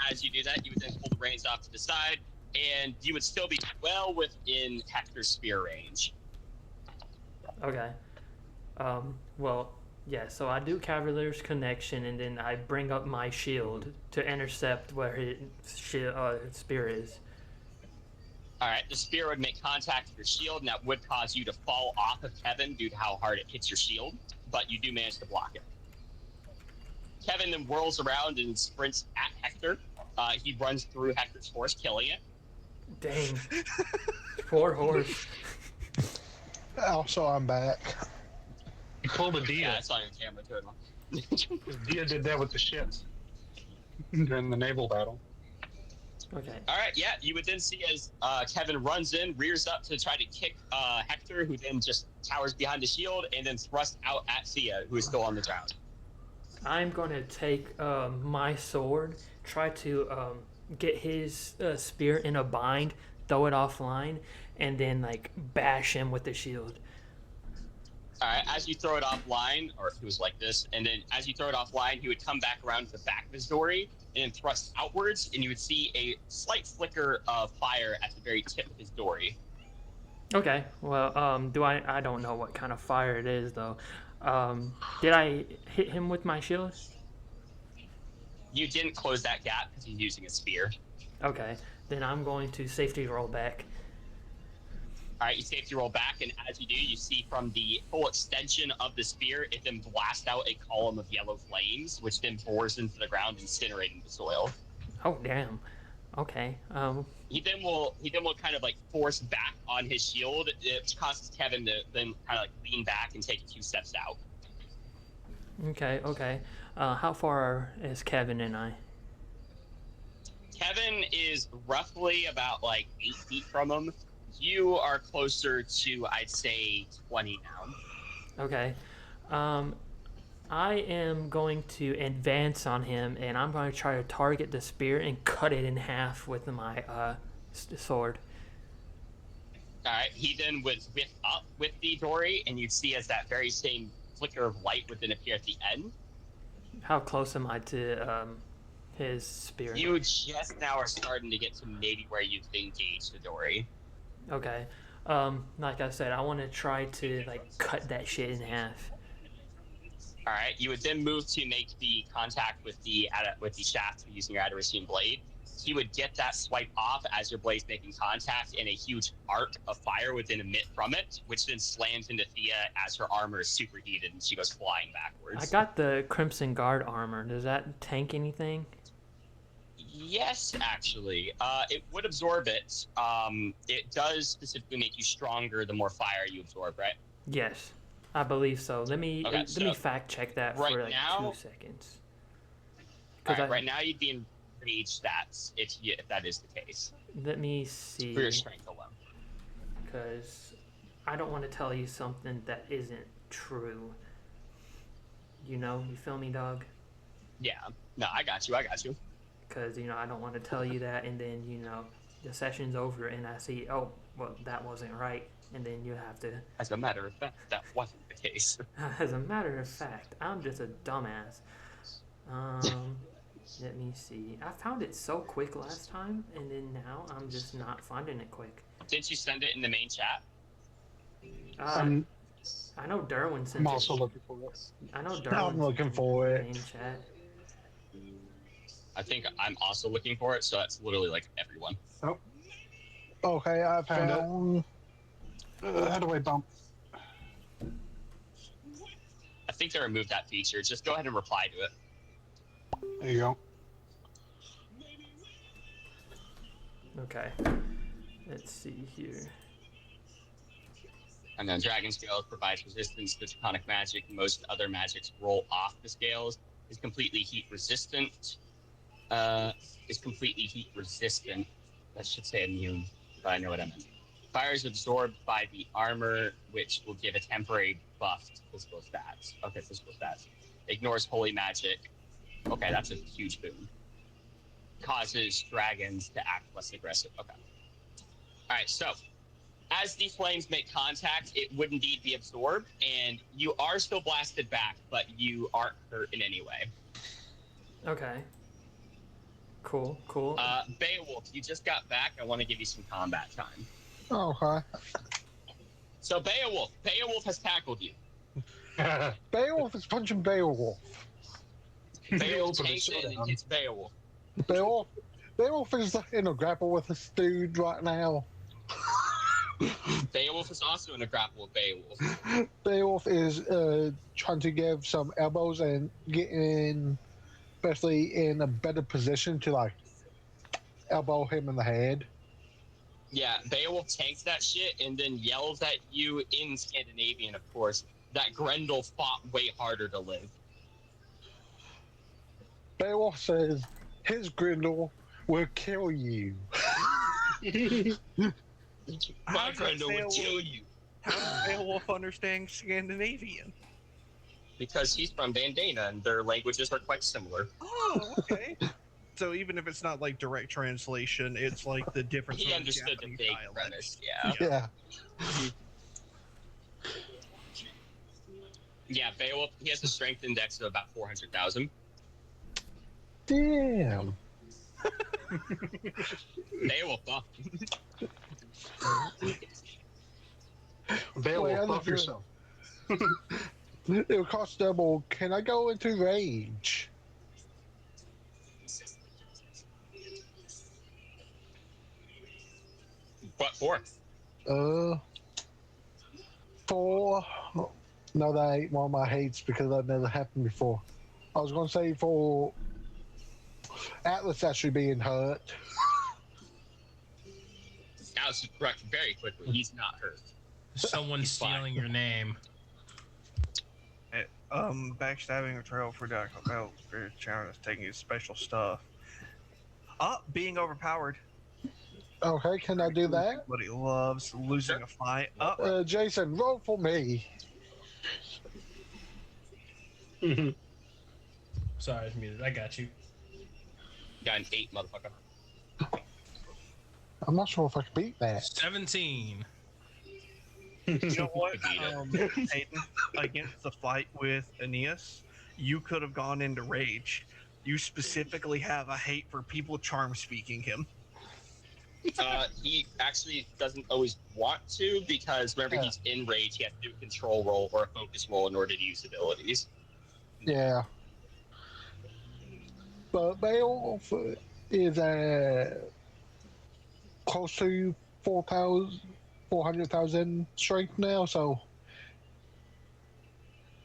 as you do that, you would then pull the reins off to the side, and you would still be well within Hector's spear range. Okay. Well, yeah, so I do Cavalier's connection, and then I bring up my shield to intercept where his spear is. All right, the spear would make contact with your shield, and that would cause you to fall off of Kevin due to how hard it hits your shield, but you do manage to block it. Kevin then whirls around and sprints at Hector. He runs through Hector's horse, killing it. Dang. Poor horse. Also, I'm back. You pulled a Yeah, Dia. that's on your camera too. Dia did that with the ships during the naval battle. Okay. All right, yeah, you would then see as Kevin runs in, rears up to try to kick Hector, who then just towers behind the shield, and then thrusts out at Thea, who is still on the ground. I'm going to take my sword, try to get his spear in a bind, throw it offline, and then like bash him with the shield. All right, as you throw it offline, or it was like this, and then as you throw it offline, he would come back around to the back of his dory and then thrust outwards, and you would see a slight flicker of fire at the very tip of his dory. Okay. Well, I don't know what kind of fire it is though. Did I hit him with my shield? You didn't close that gap because he's using a spear. Okay. Then I'm going to safety roll back. All right, you safety roll back, and as you do, you see from the full extension of the spear, it then blasts out a column of yellow flames, which then bores into the ground, incinerating the soil. Oh damn. Okay. He then will kind of like force back on his shield, which causes Kevin to then kind of like lean back and take a few steps out. Okay. How far is Kevin and I? Kevin is roughly about like 8 feet from him. You are closer to, I'd say, 20 now. Okay. I am going to advance on him, and I'm going to try to target the spear and cut it in half with my sword. All right, he then would whip up with the dory, and you'd see as that very same flicker of light would then appear at the end. How close am I to his spear? You just now are starting to get to maybe where you've engaged the dory. Okay. Like I said, I want to try to like cut that shit in half. All right, you would then move to make the contact with the shaft using your Adderisian blade. he would get that swipe off as your blade's making contact, and a huge arc of fire would then emit from it, which then slams into Thea as her armor is superheated and she goes flying backwards. I got the Crimson Guard armor. Does that tank anything? Yes, actually. It would absorb it. It does specifically make you stronger the more fire you absorb, right? Yes, I believe so. Let me fact check that right for like now, 2 seconds. Right now, you'd be in rage stats if that is the case. Let me see. For your strength alone. Because I don't want to tell you something that isn't true. You feel me, dog? Yeah. No, I got you. Because, I don't want to tell you that, and then, the session's over, and I see, oh, well, that wasn't right, and then you have to... As a matter of fact, that wasn't the case. As a matter of fact, I'm just a dumbass. Let me see. I found it so quick last time, and then now I'm just not finding it quick. Didn't you send it in the main chat? I know Derwin sent it. I'm also looking for it. I know Derwin I'm looking for it. Main chat. I think I'm also looking for it, so that's literally like everyone. Oh, Okay, I found. how do I bump? I think they removed that feature. Just go ahead and reply to it. There you go. Okay. Let's see here. And then Dragon Scales provides resistance to draconic magic. Most other magics roll off the scales. Is completely heat resistant. That should say immune, but I know what I meant. Fire is absorbed by the armor, which will give a temporary buff to physical stats. Okay, physical stats. Ignores holy magic. Okay, that's a huge boon. Causes dragons to act less aggressive. Okay. All right, so as the flames make contact, it would indeed be absorbed, and you are still blasted back, but you aren't hurt in any way. Okay. Cool. Beowulf, you just got back. I want to give you some combat time. Okay. So Beowulf has tackled you. Beowulf is punching Beowulf. Beowulf takes it and hits Beowulf. Beowulf is in a grapple with this dude right now. Beowulf is also in a grapple with Beowulf. Beowulf is trying to give some elbows and getting, especially in a better position to like elbow him in the head. Yeah, Beowulf tanks that shit and then yells at you in Scandinavian, of course, that Grendel fought way harder to live. Beowulf says his Grendel will kill you. My Grendel will kill you. How does Beowulf understand Scandinavian? Because he's from Bandana and their languages are quite similar. Oh, okay. So even if it's not like direct translation, it's like the difference. He from understood the Japanese big dialect. premise, yeah. Yeah. Yeah, Beowulf, he has a strength index of about 400,000. Damn. Beowulf, huh? Beowulf, buff yourself. It'll cost double. Can I go into rage? What for? For no, that ain't one of my hates because that never happened before. I was gonna say for Atlas actually being hurt. Alice is correct very quickly. He's not hurt. Someone's stealing your name. Backstabbing or trail for dark belt spirit challenge taking his special stuff. Being overpowered. Okay, can I do that? What he loves, losing a fight. Jason, roll for me. Sorry, I was muted. I got you. Got an 8, motherfucker. I'm not sure if I can beat that. 17. You know what, Hayden, against the fight with Aeneas, you could have gone into rage. You specifically have a hate for people charm speaking him. He actually doesn't always want to because whenever he's in rage, he has to do a control roll or a focus roll in order to use abilities. Yeah. But Beowulf is close to 400,000 strength now, so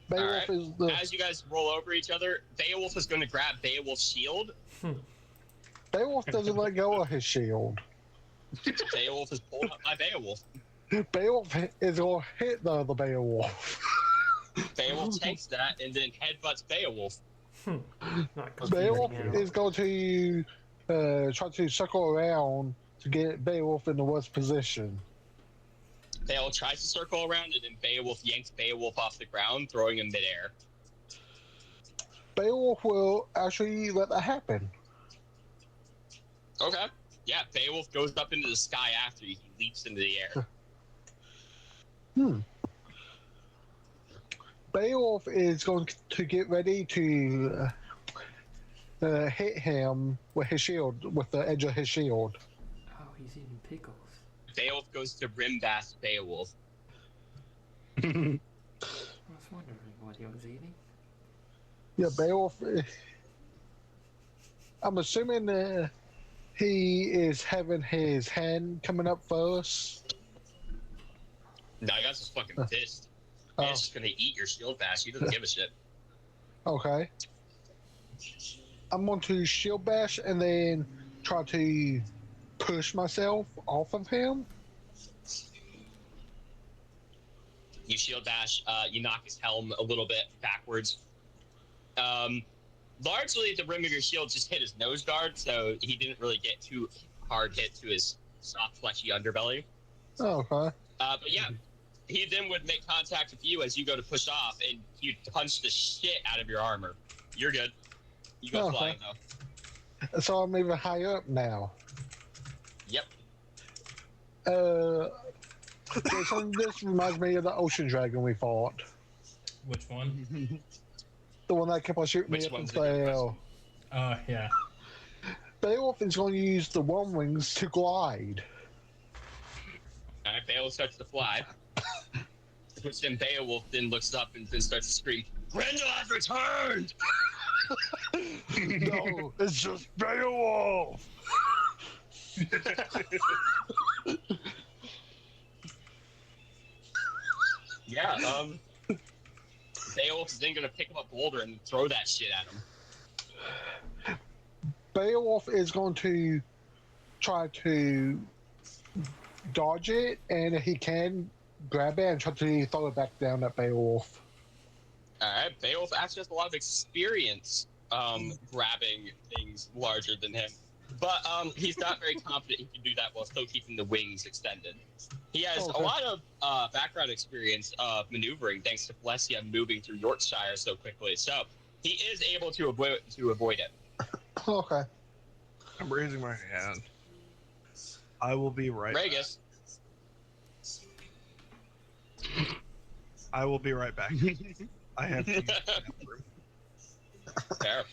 Beowulf Alright. is the As you guys roll over each other, Beowulf is going to grab Beowulf's shield. Beowulf doesn't let go of his shield. Beowulf is pulled up by Beowulf. Beowulf is going to hit the other Beowulf. Beowulf takes that and then headbutts Beowulf. Not Beowulf confusing, is going to try to circle around to get Beowulf in the worst position. Beowulf tries to circle around and then Beowulf yanks Beowulf off the ground, throwing him midair. Beowulf will actually let that happen. Okay. Yeah, Beowulf goes up into the sky after you. He leaps into the air. Beowulf is going to get ready to hit him with his shield, with the edge of his shield. Oh, he's eating pickles. Beowulf goes to rimbass Beowulf. I was wondering what he was eating. Yeah, Beowulf. I'm assuming he is having his hand coming up first. No, he got his fucking fist. Oh. He's just gonna eat your shield bash. He doesn't give a shit. Okay. I'm going to shield bash and then try to push myself off of him. You shield bash. You knock his helm a little bit backwards. Largely, the rim of your shield just hit his nose guard, so he didn't really get too hard hit to his soft, fleshy underbelly. Okay. But yeah, he then would make contact with you as you go to push off, and you punch the shit out of your armor. You're good. You go flying, though. So I'm even higher up now. Yep. Jason, this reminds me of the ocean dragon we fought. Which one? The one that kept on shooting Which me up and one's the good fell. Yeah. Beowulf is going to use the worm wings to glide. Alright, Beowulf starts to fly. Which then Beowulf then looks up and then starts to scream, Grendel has returned! No, it's just Beowulf! Yeah, Beowulf is then gonna pick up a boulder and throw that shit at him. Beowulf is going to try to dodge it, and if he can, grab it and try to throw it back down at Beowulf. Alright, Beowulf actually has a lot of experience grabbing things larger than him. But he's not very confident he can do that while still keeping the wings extended. He has a lot of background experience of maneuvering thanks to Flesia moving through Yorkshire so quickly. So he is able to avoid it. Okay. I'm raising my hand. I will be right Ragus. back. I will be right back. I have to use the bathroom. Fair.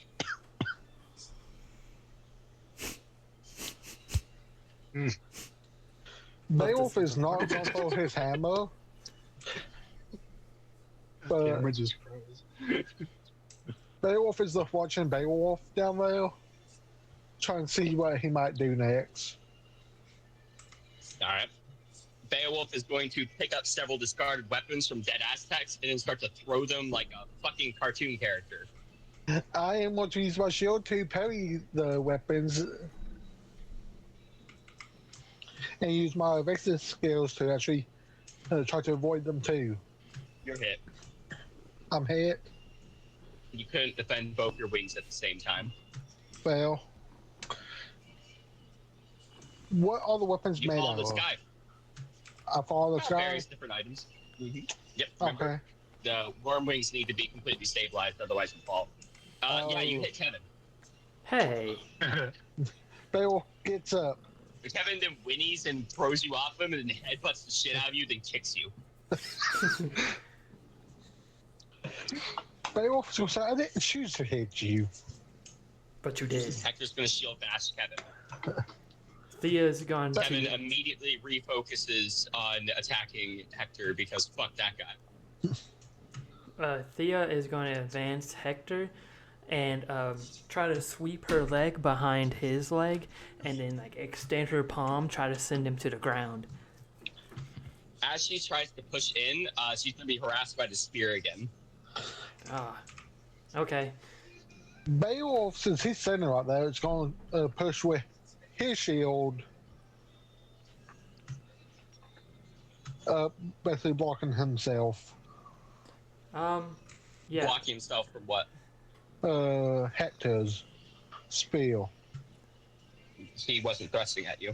Beowulf is not going to throw his hammer. But Camera just froze. Beowulf is just watching Beowulf down there, trying to see what he might do next. Alright. Beowulf is going to pick up several discarded weapons from dead Aztecs and then start to throw them like a fucking cartoon character. I am going to use my shield to parry the weapons and use my evasive skills to actually try to avoid them too. You're hit. I'm hit. You couldn't defend both your wings at the same time. Fail. What are the weapons You made follow out the of? sky. I follow the sky? Various different items. Mm-hmm. Yep. Remember, Okay. the worm wings need to be completely stabilized, otherwise you fall. Yeah, you hit Kevin. Hey. Beowulf gets up. Kevin then whinnies and throws you off him and then headbutts the shit out of you, then kicks you. Beowulf's going to say, I didn't choose to hit you. But you did. Hector's gonna shield bash Kevin. Thea's gone Kevin to... immediately refocuses on attacking Hector because fuck that guy. Thea is going to advance Hector and try to sweep her leg behind his leg, and then like extend her palm, try to send him to the ground. As she tries to push in, she's going to be harassed by the spear again. Ah, okay. Beowulf, since he's standing right there, it's going to push with his shield, basically blocking himself. Yeah. Blocking himself from what? Hector's spear. He wasn't thrusting at you.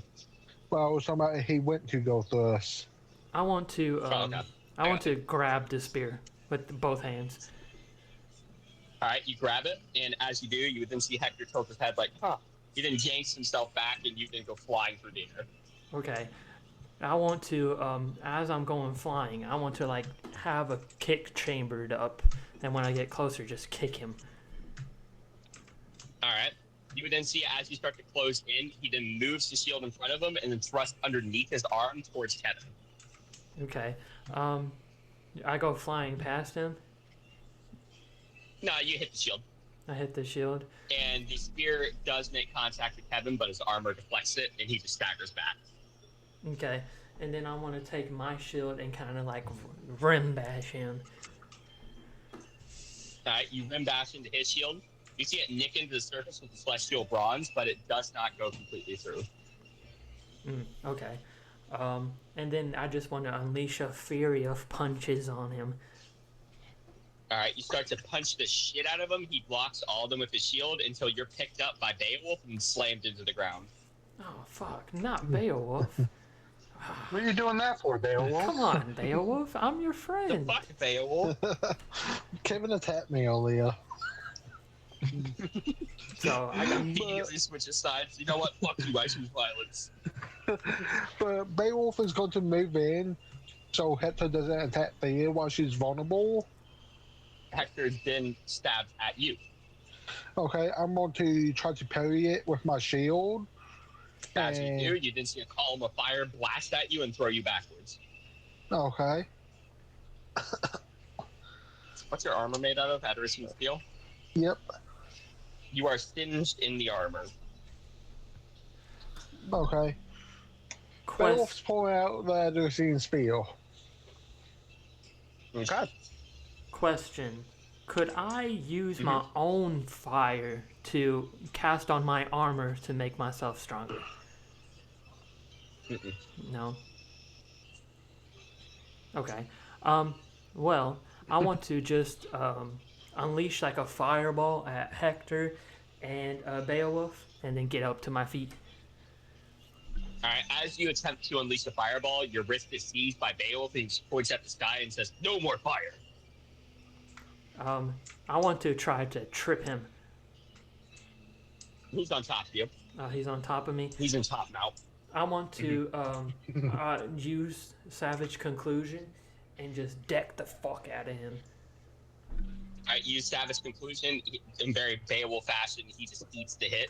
Well, I was talking about he went to go thrust. I want to Okay. I want to grab the spear with both hands. All right, you grab it, and as you do, you would then see Hector tilt his head like, huh. He then yanks himself back, and you then go flying through the air. Okay. I want to, as I'm going flying, I want to like have a kick chambered up, and when I get closer, just kick him. All right. You would then see as you start to close in, he then moves the shield in front of him and then thrusts underneath his arm towards Kevin. Okay. I go flying past him. No, you hit the shield. I hit the shield. And the spear does make contact with Kevin, but his armor deflects it, and he just staggers back. Okay. And then I want to take my shield and kind of like rim bash him. All right, you rim bash into his shield. You see it nick into the surface with the celestial bronze, but it does not go completely through. Okay. And then I just want to unleash a fury of punches on him. All right, you start to punch the shit out of him. He blocks all of them with his shield until you're picked up by Beowulf and slammed into the ground. Oh, fuck. Not Beowulf. What are you doing that for, Beowulf? Come on, Beowulf. I'm your The friend. fuck, Beowulf? Kevin attacked me earlier. So I got... Immediately switches sides. You know what? Fuck you, I choose violence. But Beowulf is going to move in so Hector doesn't attack Thea while she's vulnerable. Hector then stabs at you. Okay, I'm going to try to parry it with my shield. As you do, you then see a column of fire blast at you and throw you backwards. Okay. What's your armor made out of? Adderison steel? Yep. You are singed in the armor. Okay. Beowulf's pulling out the Adderson spear. Okay. Question. Could I use my own fire to cast on my armor to make myself stronger? No. Okay. Well, I want to just unleash like a fireball at Hector and Beowulf, and then get up to my feet. Alright, as you attempt to unleash the fireball, your wrist is seized by Beowulf, and he points at the sky and says, "No more fire." I want to try to trip him. Who's on top of you? He's on top of me. He's on top now. I want to use Savage Conclusion and just deck the fuck out of him. Alright, you use Savage Conclusion in very Beowulf fashion. He just eats the hit.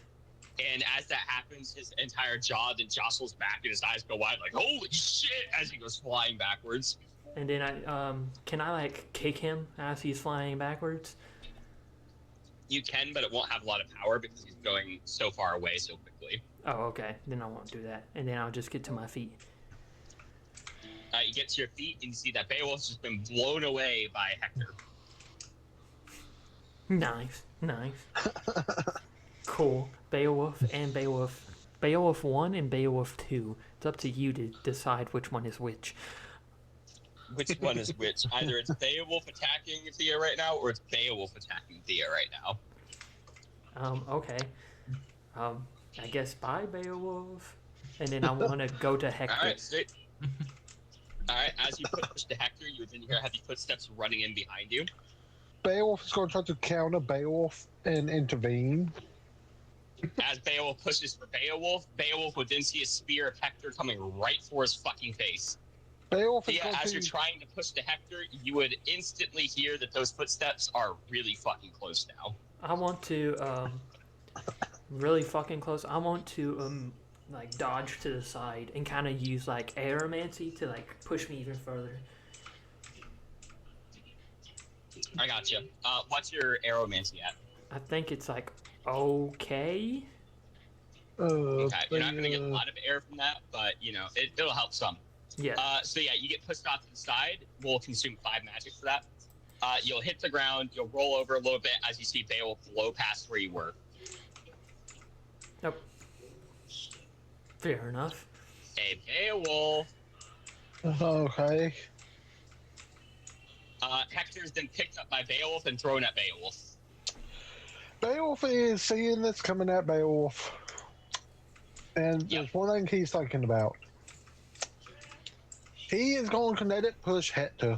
And as that happens, his entire jaw then jostles back and his eyes go wide like, holy shit, as he goes flying backwards. And then can I like kick him as he's flying backwards? You can, but it won't have a lot of power because he's going so far away so quickly. Oh, okay. Then I won't do that. And then I'll just get to my feet. You get to your feet and you see that Beowulf's just been blown away by Hector. Nice. Cool. Beowulf and Beowulf. Beowulf 1 and Beowulf 2. It's up to you to decide which one is which. Which one is which? Either it's Beowulf attacking Thea right now, or it's Beowulf attacking Thea right now. Okay. I guess bye, Beowulf. And then I want to go to Hector. Alright, straight. Alright, as you push to Hector, you then hear heavy footsteps running in behind you. Beowulf is going to try to counter Beowulf and intervene. As Beowulf pushes for Beowulf would then see a spear of Hector coming right for his fucking face. Beowulf is Yeah, as you're trying to push to Hector, you would instantly hear that those footsteps are really fucking close now. I want to, really fucking close. I want to, like, dodge to the side and kind of use, like, aeromancy to, like, push me even further. I got you. What's your aeromancy at? I think it's like okay. Okay, you're not going to get a lot of air from that, but, it'll help some. Yeah. So yeah, you get pushed off to the side. We'll consume 5 magic for that. You'll hit the ground. You'll roll over a little bit as you see Beowulf blow past where you were. Nope. Fair enough. Hey, Beowulf. Okay. Hector's then picked up by Beowulf and thrown at Beowulf. Beowulf is seeing this coming at Beowulf. And there's one thing he's thinking about. He is going to kinetic push Hector.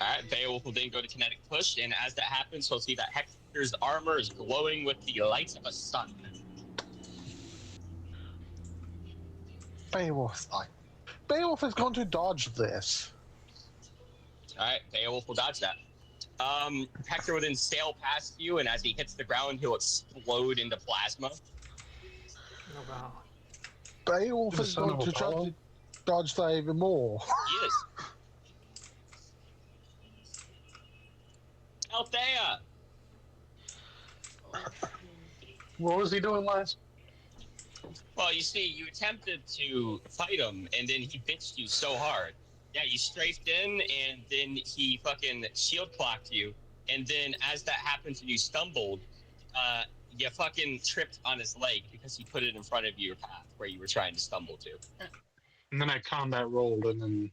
Alright, Beowulf will then go to kinetic push, and as that happens, he'll see that Hector's armor is glowing with the lights of a sun. Beowulf is going to dodge this. Alright, Beowulf will dodge that. Hector will then sail past you, and as he hits the ground, he'll explode into plasma. Oh wow. Beowulf is going to try to dodge that even more. He is. Althea! What was he doing last? Well, you see, you attempted to fight him, and then he bitched you so hard. Yeah, you strafed in, and then he fucking shield clocked you, and then as that happened and you stumbled, you fucking tripped on his leg because he put it in front of your path where you were trying to stumble to. And then I combat rolled, and then...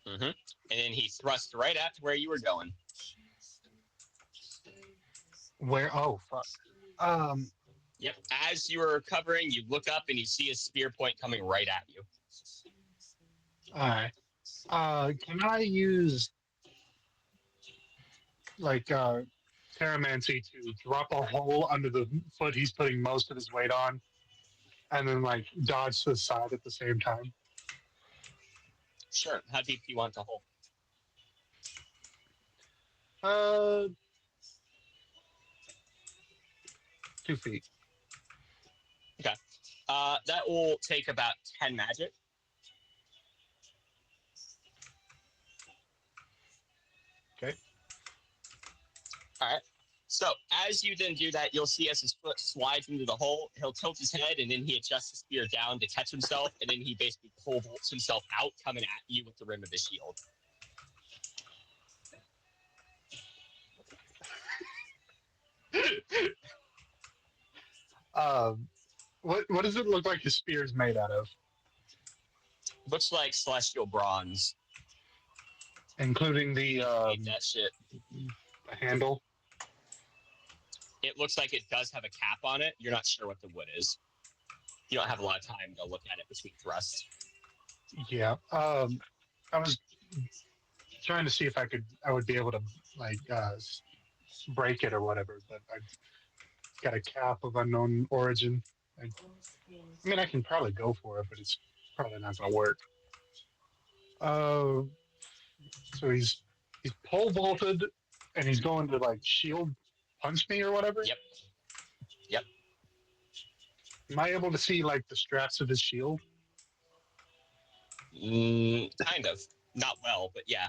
Mm-hmm. And then he thrust right at where you were going. Where? Oh, fuck. Yep. As you were recovering, you look up and you see a spear point coming right at you. Alright. Can I use, like, Terramancy to drop a hole under the foot he's putting most of his weight on, and then, like, dodge to the side at the same time? Sure. How deep do you want the hole? 2 feet. Okay. That will take about 10 magic. Okay. All right. So as you then do that, you'll see as his foot slides into the hole, he'll tilt his head, and then he adjusts the spear down to catch himself, and then he basically pole vaults himself out, coming at you with the rim of his shield. What does it look like his spear is made out of? Looks like celestial bronze. Including the That shit. handle? It looks like it does have a cap on it. You're not sure what the wood is. You don't have a lot of time to look at it between thrusts. Yeah. I was trying to see if I would be able to like break it or whatever, but I got a cap of unknown origin. I mean, I can probably go for it, but it's probably not going to work. So he's pole vaulted, and he's going to like shield punch me or whatever. Yep. Yep. Am I able to see like the straps of his shield? Kind of. Not well, but yeah.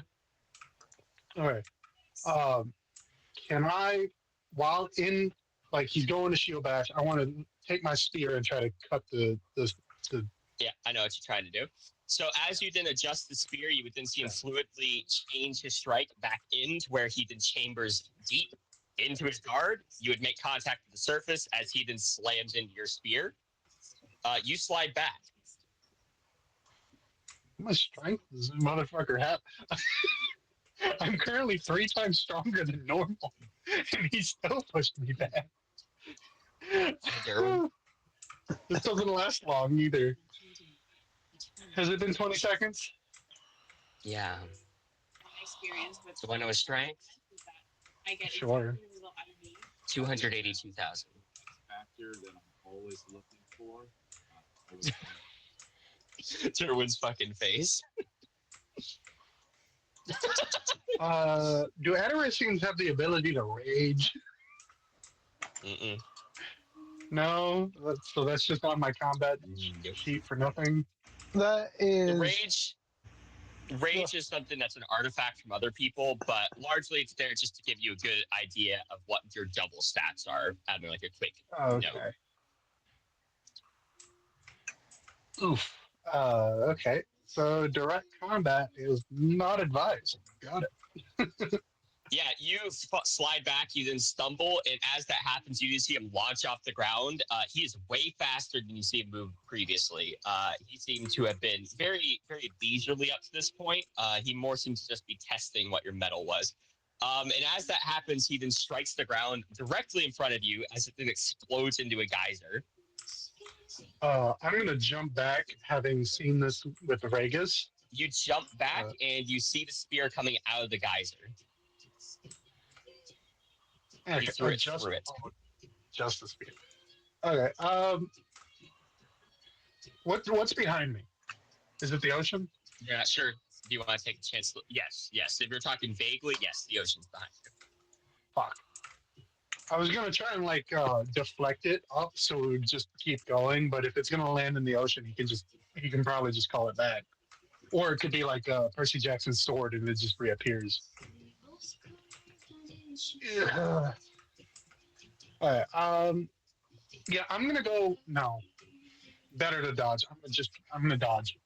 All right. Can I, while in, like he's going to shield bash, I want to take my spear and try to cut the. Yeah, I know what you're trying to do. So as you then adjust the spear, you would then see him fluidly change his strike back into where he then chambers deep into his guard. You would make contact with the surface as he then slams into your spear. You slide back. My strength does this motherfucker have? I'm currently 3 times stronger than normal, and he still pushed me back. This doesn't last long either. Has it been 20 seconds? Yeah. So I know his strength? Sure. 282,000. Factor that I'm always looking for. Derwin's fucking face. Do Adorations have the ability to rage? Mm-mm. No, so that's just on my combat sheet for nothing. That The is rage. Rage is something that's an artifact from other people, but largely it's there just to give you a good idea of what your double stats are. Having like a quick note. Okay. Oof. Okay. So direct combat is not advised. Got it. Yeah, you slide back, you then stumble, and as that happens, you see him launch off the ground. He is way faster than you see him move previously. He seemed to have been very, very leisurely up to this point. He more seems to just be testing what your metal was. And as that happens, he then strikes the ground directly in front of you as it then explodes into a geyser. I'm gonna jump back, having seen this with Vegas. You jump back and you see the spear coming out of the geyser. Okay, He threw it through it. Just the spear. Okay. What's behind me? Is it the ocean? You're not sure. Do you want to take a chance? Yes, yes. If you're talking vaguely, yes, the ocean's behind you. Fuck. I was gonna try and like deflect it up so it would just keep going, but if it's gonna land in the ocean, he can probably just call it back. Or it could be like Percy Jackson's sword and it just reappears. Yeah. All right. Yeah, I'm gonna go. No, better to dodge. I'm gonna dodge.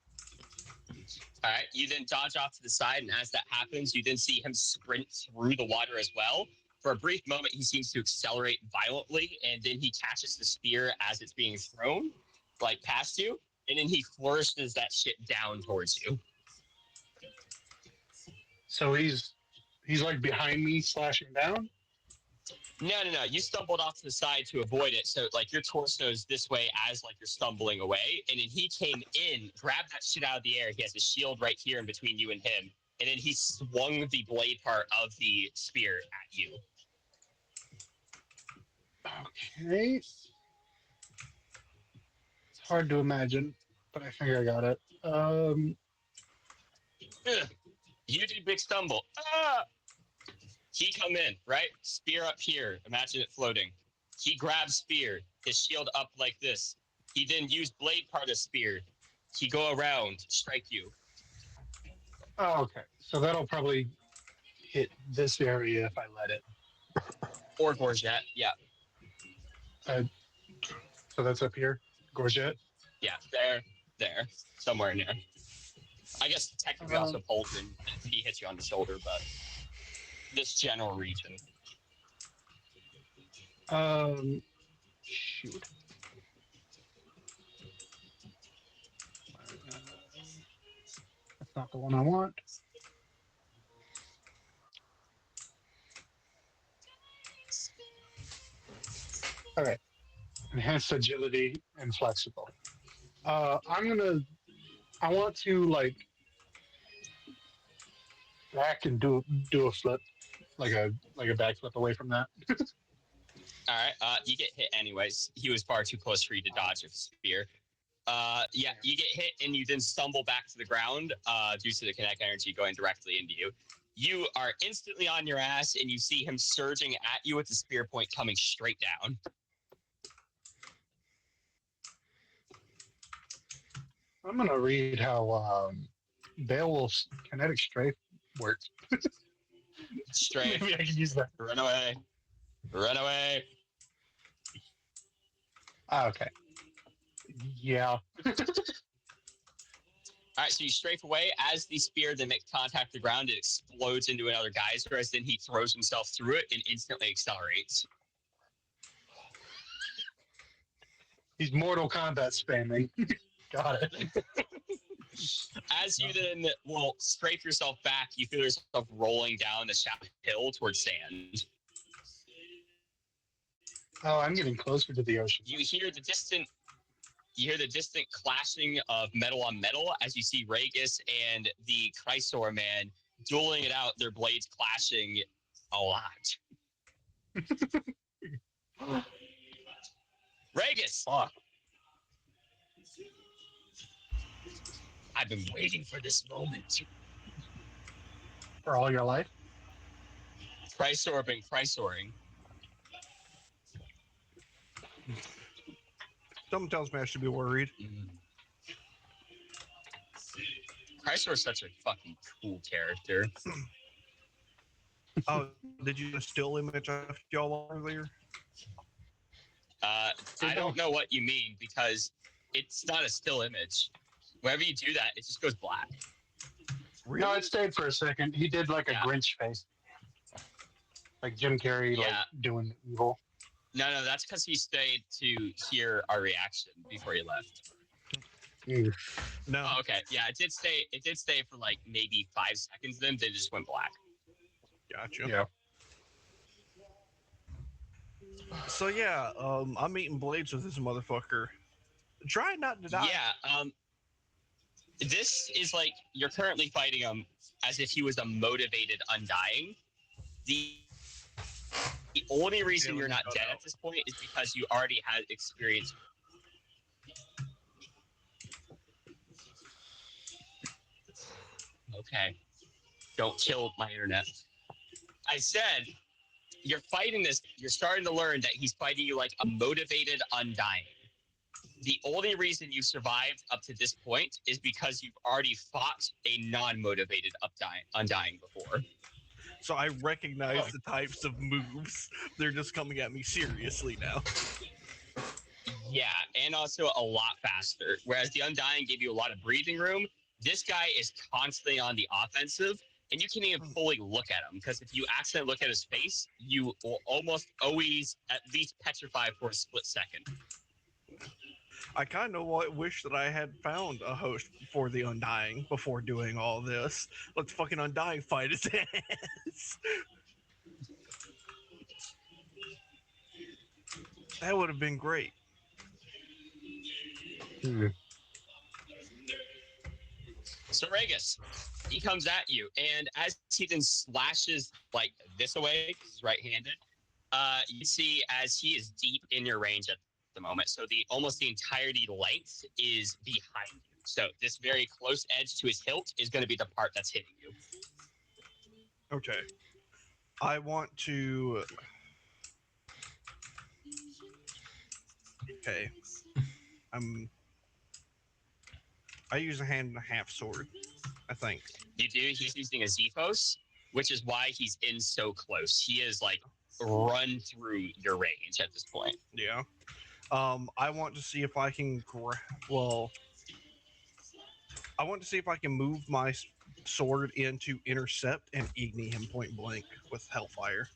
All right. You then dodge off to the side, and as that happens, you then see him sprint through the water as well. For a brief moment, he seems to accelerate violently, and then he catches the spear as it's being thrown, like past you, and then he flourishes that shit down towards you. So he's like behind me, slashing down. No. You stumbled off to the side to avoid it. So, like, your torso is this way as, like, you're stumbling away. And then he came in, grabbed that shit out of the air. He has a shield right here in between you and him. And then he swung the blade part of the spear at you. Okay. It's hard to imagine, but I think I got it. You did big stumble. Ah! He come in, right? Spear up here. Imagine it floating. He grabs spear, his shield up like this. He then used blade part of spear. He go around, strike you. Oh, okay. So that'll probably hit this area if I let it. Or Gorget, yeah. So that's up here, Gorget. Yeah, there, somewhere in there. I guess technically also Polton if he hits you on the shoulder, but this general region. Shoot. That's not the one I want. Okay. Enhanced agility and flexible. I want to like back and do a flip, like a backflip away from that. All right, you get hit anyways. He was far too close for you to dodge with a spear. Yeah, you get hit and you then stumble back to the ground due to the kinetic energy going directly into you. You are instantly on your ass and you see him surging at you with the spear point coming straight down. I'm gonna read how Beowulf's kinetic strafe works. Strafe. Maybe I can use that. Run away. Run away. Okay. Yeah. All right, so you strafe away. As the spear then makes contact with the ground, it explodes into another geyser as then he throws himself through it and instantly accelerates. He's Mortal Kombat spamming. Got it. As you then will strafe yourself back, you feel yourself rolling down the shallow hill towards sand. Oh, I'm getting closer to the ocean. You hear the distant clashing of metal on metal as you see Regis and the Chrysor man dueling it out, their blades clashing a lot. Regis! Fuck. I've been waiting for this moment. For all your life? Chrysor been Chrysoring. Something tells me I should be worried. Chrysor's such a fucking cool character. Oh, did you get a still image of y'all earlier? I don't know what you mean because it's not a still image. Whenever you do that, it just goes black. Really? No, it stayed for a second. He did like a Grinch face, like Jim Carrey, like doing evil. No, that's because he stayed to hear our reaction before he left. No. Oh, okay. Yeah, it did stay. It did stay for like maybe 5 seconds. Then it just went black. Gotcha. Yeah. So yeah, I'm eating blades with this motherfucker. Try not to die. Yeah. This is like you're currently fighting him as if he was a motivated undying. The only reason you're not dead at this point is because you already had experience. Okay. Don't kill my internet. I said you're fighting this. You're starting to learn that he's fighting you like a motivated undying. The only reason you survived up to this point is because you've already fought a non-motivated undying before. So I recognize the types of moves. They're just coming at me seriously now. Yeah, and also a lot faster. Whereas the Undying gave you a lot of breathing room, this guy is constantly on the offensive, and you can't even fully look at him, because if you accidentally look at his face, you will almost always at least petrify for a split second. I kind of wish that I had found a host for the Undying before doing all this. Let's fucking Undying fight his ass. That would have been great. So Regis, he comes at you, and as he then slashes like this away, 'cause he's right-handed, you see as he is deep in your range at the moment. So almost the entirety length is behind you. So this very close edge to his hilt is going to be the part that's hitting you. Okay. I want to... Okay. I use a hand and a half sword, I think. You do? He's using a Zephos, which is why he's in so close. He is like run through your range at this point. Yeah. I want to see if I can I want to see if I can move my sword into intercept and igni him point blank with hellfire.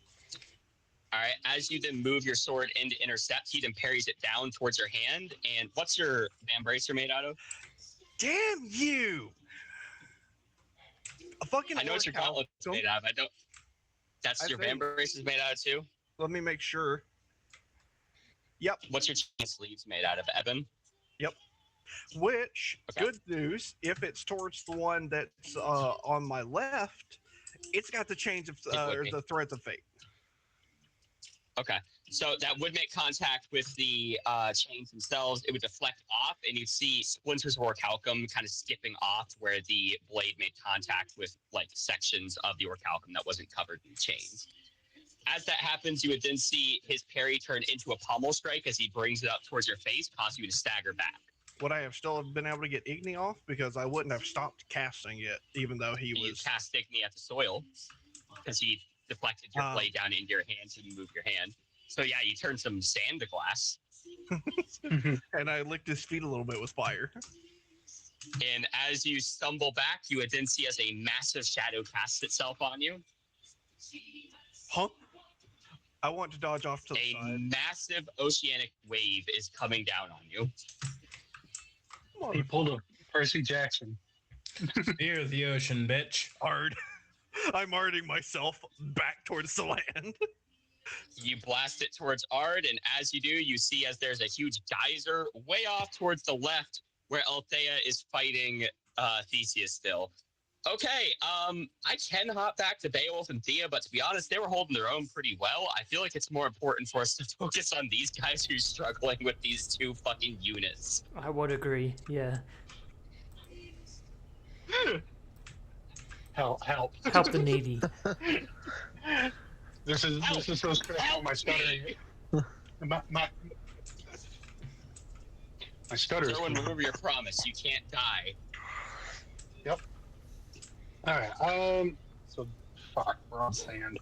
All right. As you then move your sword into intercept, he then parries it down towards your hand. And what's your Vambracer made out of? Damn you! A fucking. I know what your gauntlet's made out of. That's your Vambracer's made out of too? Let me make sure. Yep. What's your chain sleeves made out of, Evan? Yep. Which, good news, if it's towards the one that's on my left, it's got the chains of the threads of fate. Okay, so that would make contact with the chains themselves. It would deflect off, and you'd see splinters of orichalcum kind of skipping off where the blade made contact with like sections of the orichalcum that wasn't covered in chains. As that happens, you would then see his parry turn into a pommel strike as he brings it up towards your face, causing you to stagger back. Would I have still been able to get Igni off? Because I wouldn't have stopped casting it, even though he was... You cast Igni at the soil, because he deflected your blade down into your hand so you move your hand. So yeah, you turn some sand to glass. And I licked his feet a little bit with fire. And as you stumble back, you would then see as a massive shadow casts itself on you. Huh? I want to dodge off to the side. A massive oceanic wave is coming down on you. He pulled a Percy Jackson. Fear the ocean, bitch. Hard. I'm arting myself back towards the land. You blast it towards Ard, and as you do, you see as there's a huge geyser way off towards the left where Althea is fighting Theseus still. Okay, I can hop back to Beowulf and Thea, but to be honest, they were holding their own pretty well. I feel like it's more important for us to focus on these guys who's struggling with these two fucking units. I would agree, yeah. Help. Help the needy. This is so stressful. My stuttering. My stutter. Everyone remember your promise. You can't die. Yep. All right. So, fuck, we're on sand.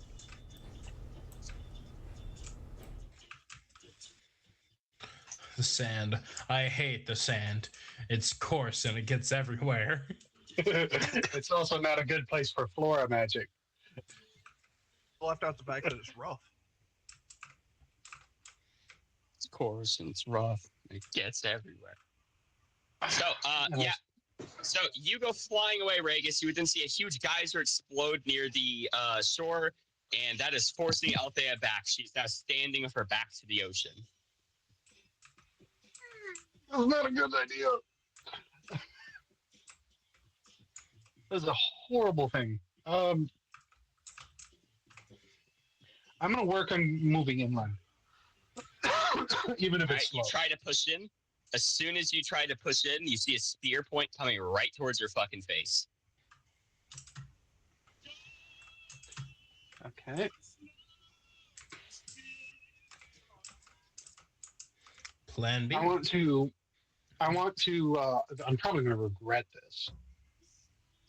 The sand. I hate the sand. It's coarse and it gets everywhere. It's also not a good place for flora magic. Left out the fact that it's rough. It's coarse and it's rough. It gets everywhere. So, yeah. So you go flying away, Regis. You would then see a huge geyser explode near the shore, and that is forcing Althea back. She's now standing with her back to the ocean. That's not a good idea. That's a horrible thing. I'm gonna work on moving inland, even if it's slow. You try to push in. As soon as you try to push in, you see a spear point coming right towards your fucking face. Okay. Plan B. I want to. I'm probably going to regret this,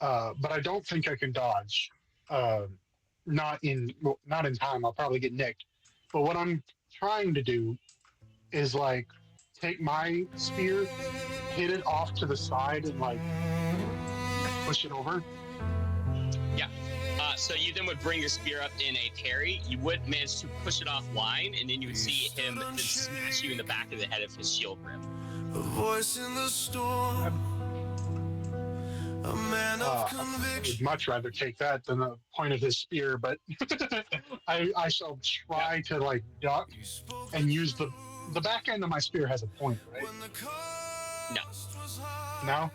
but I don't think I can dodge. Not in time. I'll probably get nicked. But what I'm trying to do is like take my spear, hit it off to the side, and like push it over. Yeah. So you then would bring your spear up in a parry. You would manage to push it offline, and then you would see him then smash you in the back of the head of his shield rim. A voice in the storm. A man of I conviction. would much rather take that than the point of his spear, but I shall try to like duck and use the back end of my spear has a point, right? No. No?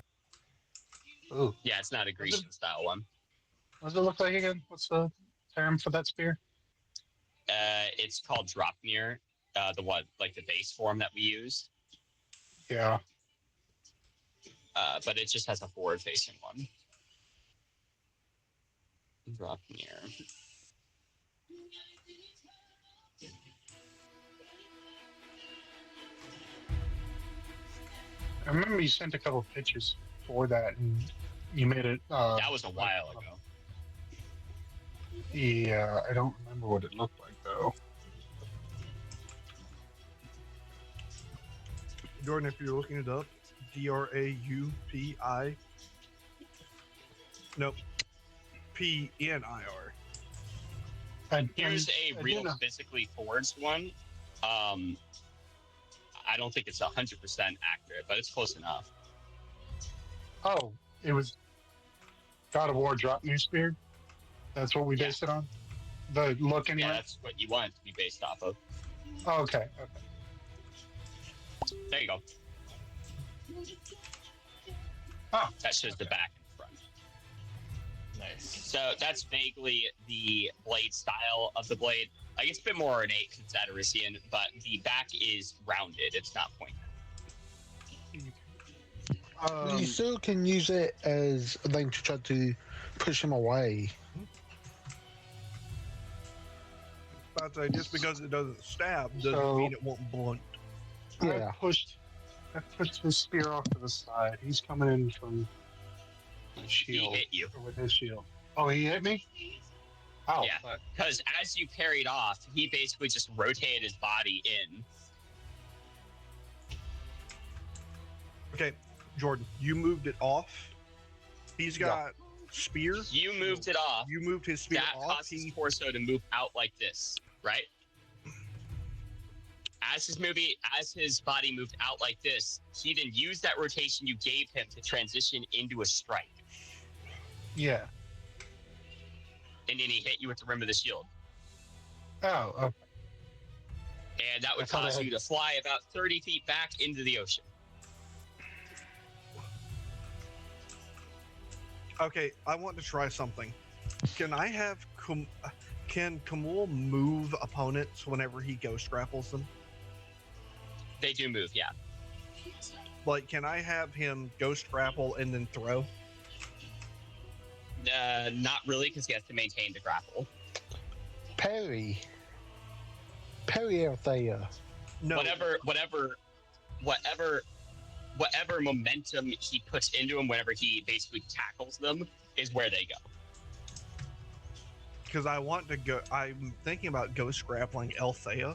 Ooh. Yeah, it's not a Grecian style one. What does it look like again? What's the term for that spear? It's called Dropnir, the one like the base form that we use. Yeah. But it just has a forward-facing one. Dropnir. I remember you sent a couple pictures for that, and you made it. That was a while ago. Yeah, I don't remember what it looked like though. Jordan, if you're looking it up, DRAUPI. Nope. PNIR. Here's a real physically forged one. I don't think it's 100% accurate, but it's close enough. Oh, it was God of War drop new spear. That's what we based it on. The look anyway. Yeah, that's what you want it to be based off of. Oh, okay. There you go. Oh, that shows the back and front. Nice. So that's vaguely the blade style of the blade. I guess a bit more ornate because it's Adderisian, but the back is rounded. It's not pointed. You still can use it as a thing to try to push him away. About to say, just because it doesn't stab doesn't mean it won't blunt. Yeah. I pushed his spear off to the side. He's coming in from the shield. He hit you. With his shield. Oh, he hit me? Oh, yeah, because as you parried off, he basically just rotated his body in. Okay, Jordan, you moved it off. He's got spear. You moved it off. You moved his spear that off. Caused his torso to move out like this, right? As his body moved out like this, he then used that rotation you gave him to transition into a strike. Yeah. And then he hit you with the rim of the shield. Oh, okay. And that would cause you to fly about 30 feet back into the ocean. Okay, I want to try something. Can I have can Kamul move opponents whenever he ghost grapples them? They do move, yeah. Like, can I have him ghost grapple and then throw? Not really, because he has to maintain the grapple. Parry Althea. No. Whatever whatever momentum he puts into them whenever he basically tackles them is where they go. Because I want to go. I'm thinking about ghost grappling Althea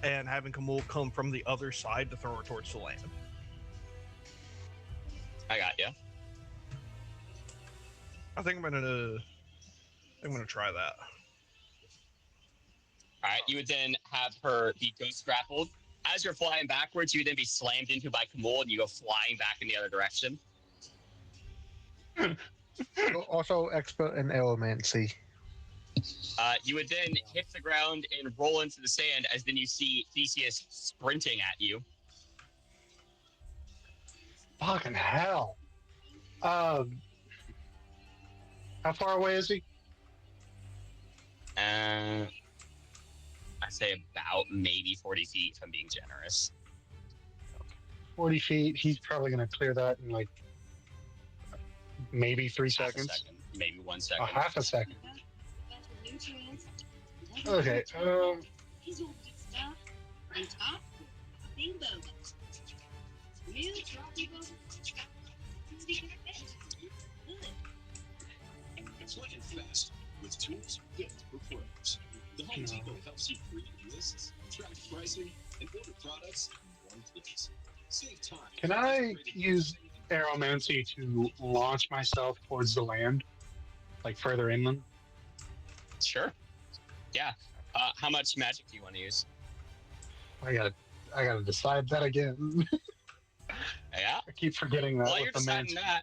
and having Kamul come from the other side to throw her towards the land. I got you. I think I'm gonna try that. All right, you would then have her be ghost grappled. As you're flying backwards, you would then be slammed into by Kamul, and you go flying back in the other direction. Also expert in aeromancy. You would then hit the ground and roll into the sand, as then you see Theseus sprinting at you. Fucking hell. How far away is he? I say about maybe 40 feet, if I'm being generous. 40 feet. He's probably going to clear that in like maybe 3 Half a seconds. second, maybe 1 A second. half a second. Okay. Quick and fast with tools built for pros. The Home Depot helps you create lists, track pricing, and order products in one place. Save time. Can I use aeromancy to launch myself towards the land, like further inland? Sure. Yeah. How much magic do you want to use? I gotta decide that again. Yeah. I keep forgetting that. While with you're the deciding that,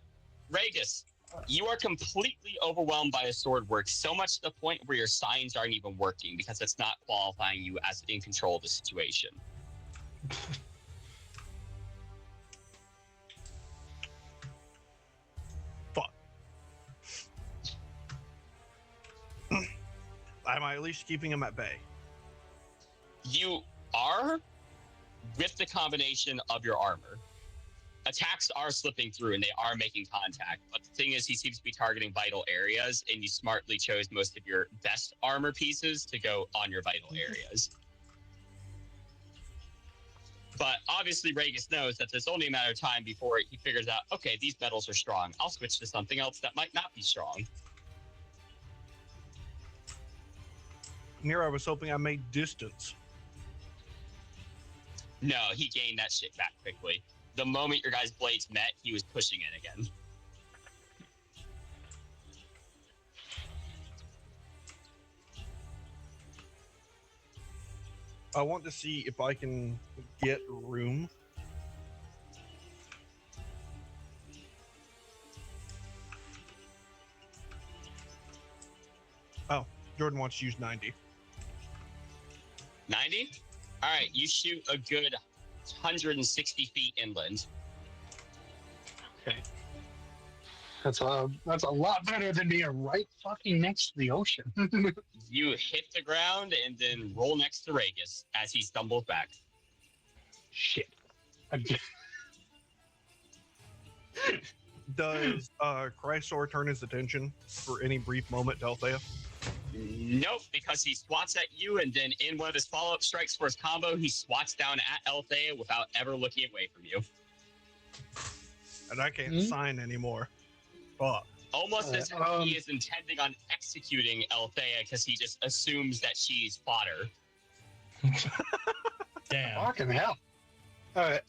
Ragus, you are completely overwhelmed by the sword work, so much to the point where your signs aren't even working because it's not qualifying you as in control of the situation. Fuck. Am I at least keeping him at bay? You are, with the combination of your armor. Attacks are slipping through and they are making contact, but the thing is, he seems to be targeting vital areas, and you smartly chose most of your best armor pieces to go on your vital areas. But obviously, Ragus knows that there's only a matter of time before he figures out, okay, these metals are strong. I'll switch to something else that might not be strong. Here, I was hoping I made distance. No, he gained that shit back quickly. The moment your guys' blades met, he was pushing it again. I want to see if I can get room. Oh, Jordan wants to use 90. 90? All right, you shoot a good 160 feet inland. Okay. That's a lot better than being right fucking next to the ocean. You hit the ground and then roll next to Ragus as he stumbles back. Shit. Does Chrysor turn his attention for any brief moment to Althea? Nope, because he swats at you, and then in one of his follow-up strikes for his combo, he swats down at Althea without ever looking away from you. And I can't sign anymore. Fuck. Almost as if he is intending on executing Althea because he just assumes that she's fodder. Damn. Fucking hell. All right.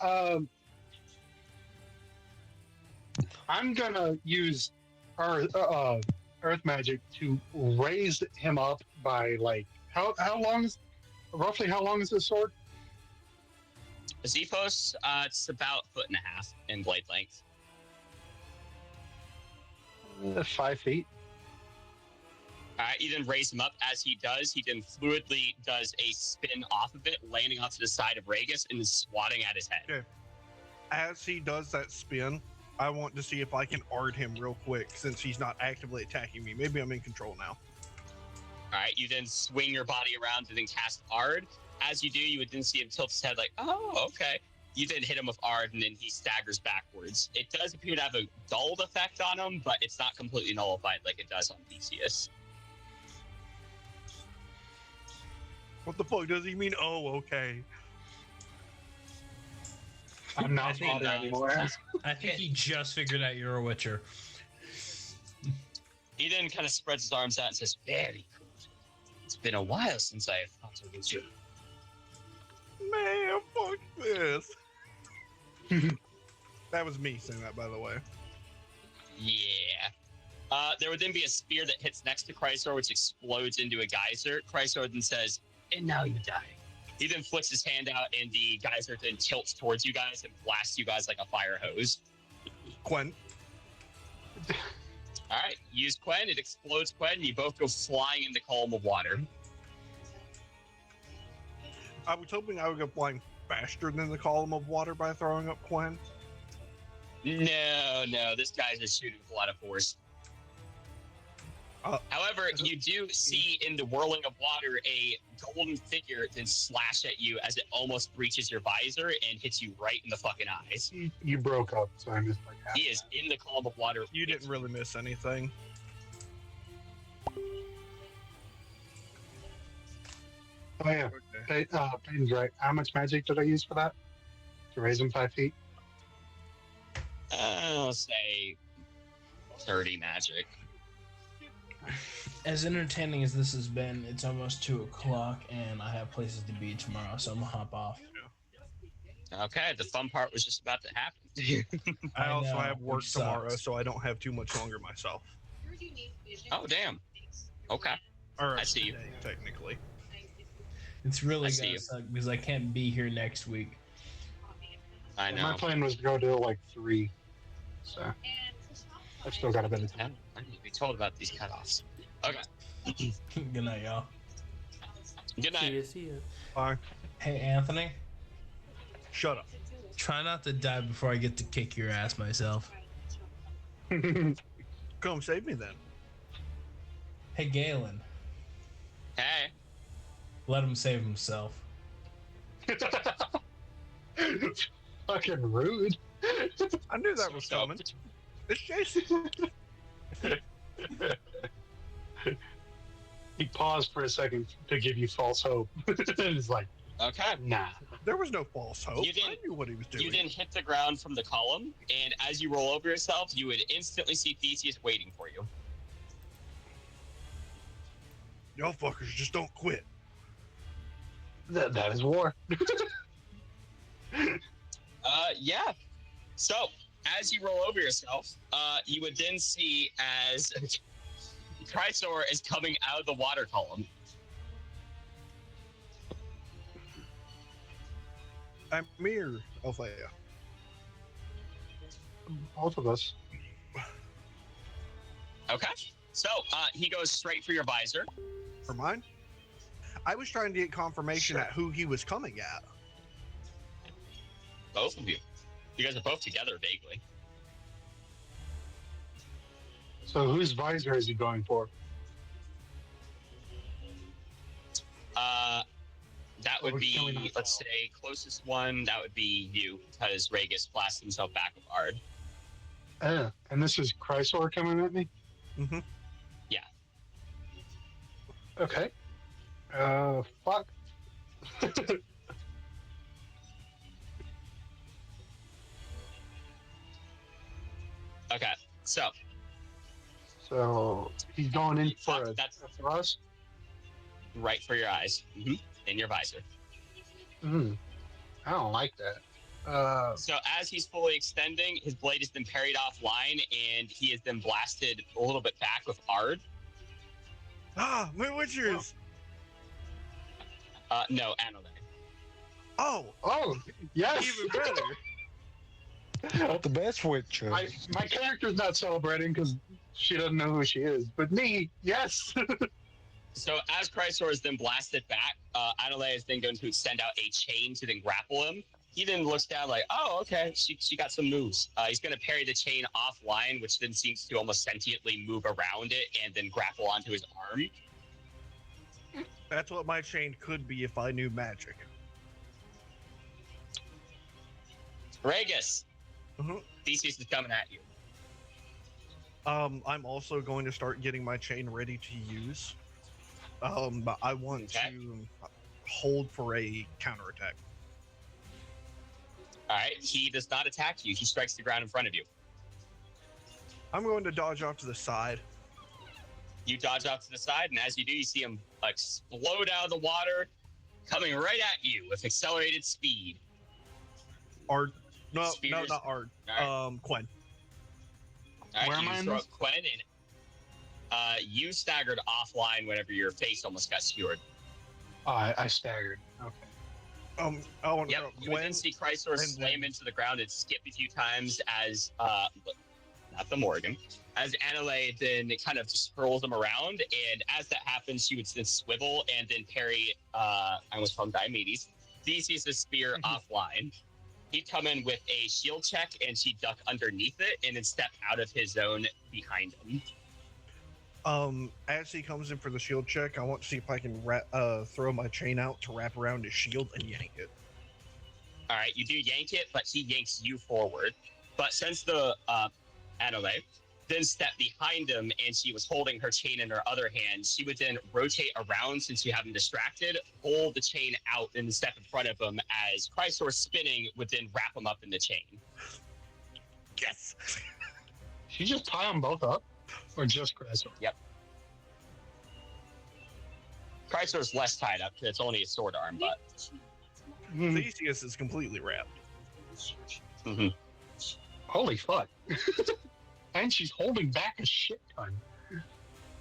I'm gonna use earth magic to raise him up by like how long is this sword? Xephos, it's about 1.5 feet in blade length. 5 feet. You then raise him up. As he does, he then fluidly does a spin off of it, landing onto the side of Ragus and is swatting at his head. Okay. As he does that spin, I want to see if I can art him real quick since he's not actively attacking me. Maybe I'm in control now. All right, you then swing your body around and then cast Ard. As you do, you would then see him tilt his head like, oh, okay. You then hit him with Ard, and then he staggers backwards. It does appear to have a dulled effect on him, but it's not completely nullified like it does on Theseus. What the fuck does he mean? Oh, okay. I'm not think- bothered anymore. I think he just figured out you're a Witcher. He then kind of spreads his arms out and says, "Very good. It's been a while since I have fought a Witcher." Man, fuck this. That was me saying that, by the way. Yeah. There would then be a spear that hits next to Chrysor, which explodes into a geyser. Chrysor then says, "And now you die." He then flicks his hand out, and the geyser then tilts towards you guys and blasts you guys like a fire hose. Quen. All right, use Quen. It explodes Quen, and you both go flying in the column of water. I was hoping I would go flying faster than the column of water by throwing up Quen. No, this guy's just shooting with a lot of force. However, you do see in the whirling of water a golden figure then slash at you as it almost breaches your visor and hits you right in the fucking eyes. You broke up, so I missed like half. He is in the column of water. You didn't really miss anything. Oh yeah, Peyton's right. How much magic did I use for that? To raise him 5 feet? I'll say 30 magic. As entertaining as this has been, it's almost 2 o'clock, and I have places to be tomorrow, so I'm gonna hop off. Okay, the fun part was just about to happen. I also know, have work which tomorrow, sucks. so I don't have too much longer myself. Oh, damn. Okay. Or I see you. today, technically. It's really I see gonna you. suck because I can't be here next week. I My know. plan was to go to like 3, so I've still got a bit of I time. need to be told about these cutoffs. Okay. Good night, y'all. Good See night. ya, see ya. Fine. Hey, Anthony, Shut up. try not to die before I get to kick your ass myself. Come save me then. Hey, Galen, Hey. let him save himself. Fucking rude. I knew that was So- coming. It's Jason. He paused for a second to give you false hope. It's like, Okay. nah. There was no false hope. You didn't- I knew what he was doing. You then hit the ground from the column, and as you roll over yourself, you would instantly see Theseus waiting for you. Y'all fuckers just don't quit. That is war. Yeah. So, as you roll over yourself, you would then see as Chrysor is coming out of the water column. I'm here, Althea. Both of us. Okay. So, he goes straight for your visor. For mine? I was trying to get confirmation at who he was coming at. Both of you. You guys are both together vaguely. So whose visor is he going for? That would Or can we be, not let's tell? say, closest one, that would be you, because Ragus blasted himself back with Ard. And this is Chrysor coming at me? Mm-hmm. Yeah. Okay. Fuck. Okay, so, So he's going in for a that's thrust? right for your eyes. In your visor. I don't like that. So as he's fully extending, his blade has been parried offline, and he has been blasted a little bit back with Ard. Ah, my Witchers! No, Anole. Oh, Oh, yes! even better. The best Witcher. My character's not celebrating because she doesn't know who she is. But me, yes! So as Chrysor is then blasted back, Anole is then going to extend out a chain to then grapple him. He then looks down like, oh, okay, she got some moves. He's going to parry the chain offline, which then seems to almost sentiently move around it and then grapple onto his arm. That's what my chain could be if I knew magic. Ragus, Mhm. Theseus is coming at you. I'm also going to start getting my chain ready to use. But I want Okay. to hold for a counterattack. All right, he does not attack you. He strikes the ground in front of you. I'm going to dodge off to the side. You dodge off to the side, and as you do, you see him explode out of the water, coming right at you with accelerated speed. Art. No, Spears. not Art. All Quinn. All right, Where am I you in throw this? Quinn in. You staggered offline whenever your face almost got skewered. Oh, I staggered. Okay. I want to Yep, you would then see Chrysler slam into the ground and skip a few times as, not the Morgan, as Annalee then kind of just hurls him around, and as that happens, she would then swivel and then parry, I almost called him Diomedes, Theseus' spear offline. He'd come in with a shield check, and she'd duck underneath it, and then step out of his zone behind him. As he comes in for the shield check, I want to see if I can throw my chain out to wrap around his shield and yank it. All right, you do yank it, but he yanks you forward. But since the Annalee then stepped behind him and she was holding her chain in her other hand, she would then rotate around since you have him distracted, pull the chain out and step in front of him as Chrysler spinning would then wrap him up in the chain. Yes! Did you just tie them both up? Or just Chrysler? Yep. Chrysler's less tied up because it's only a sword arm, but... Theseus is completely wrapped. Mm-hmm. Holy fuck. And she's holding back a shit ton.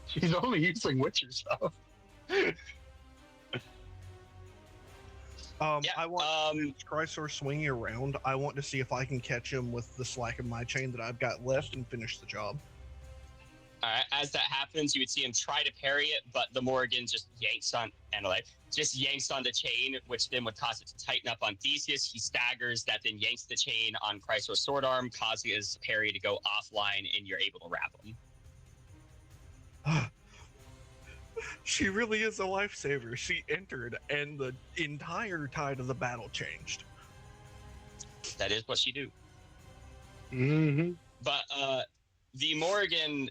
She's only using Witcher stuff. I want Chrysler swinging around. I want to see if I can catch him with the slack of my chain that I've got left and finish the job. All right, as that happens, you would see him try to parry it, but the Morrigan just yanks on Annalee, just yanks on the chain, which then would cause it to tighten up on Theseus. He staggers, that then yanks the chain on Chrysler's sword arm, causing his parry to go offline, and you're able to wrap him. She really is a lifesaver. She entered, and the entire tide of the battle changed. That is what she do. Mm-hmm. But the Morrigan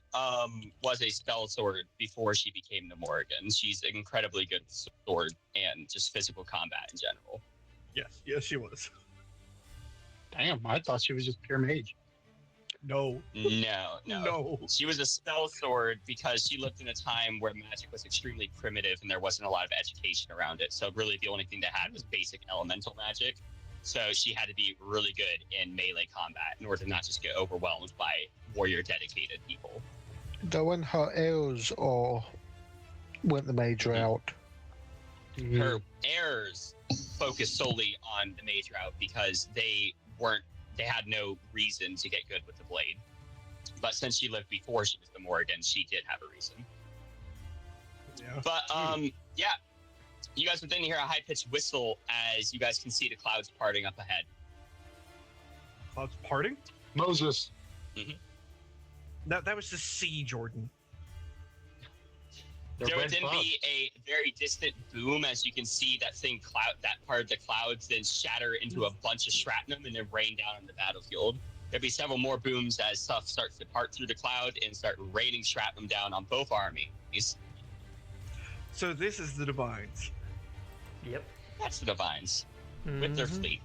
was a spell sword before she became the Morrigan. She's incredibly good with sword and just physical combat in general. Yes, she was. Damn, I thought she was just pure mage. No. No. She was a spell sword because she lived in a time where magic was extremely primitive and there wasn't a lot of education around it. So really the only thing they had was basic elemental magic. So she had to be really good in melee combat in order to not just get overwhelmed by warrior-dedicated people. Doing her heirs or went the mage route? Her heirs focused solely on the mage route because they had no reason to get good with the blade. But since she lived before she was the Morrigan, she did have a reason. Yeah. But yeah. You guys would then hear a high-pitched whistle as you guys can see the clouds parting up ahead. Clouds parting? Moses. Mm-hmm. That was the sea, Jordan. There would then be a very distant boom as you can see that part of the clouds then shatter into a bunch of shrapnel and then rain down on the battlefield. There'd be several more booms as stuff starts to part through the cloud and start raining shrapnel down on both armies. So this is the Divines. Yep. That's the Divines with their fleet.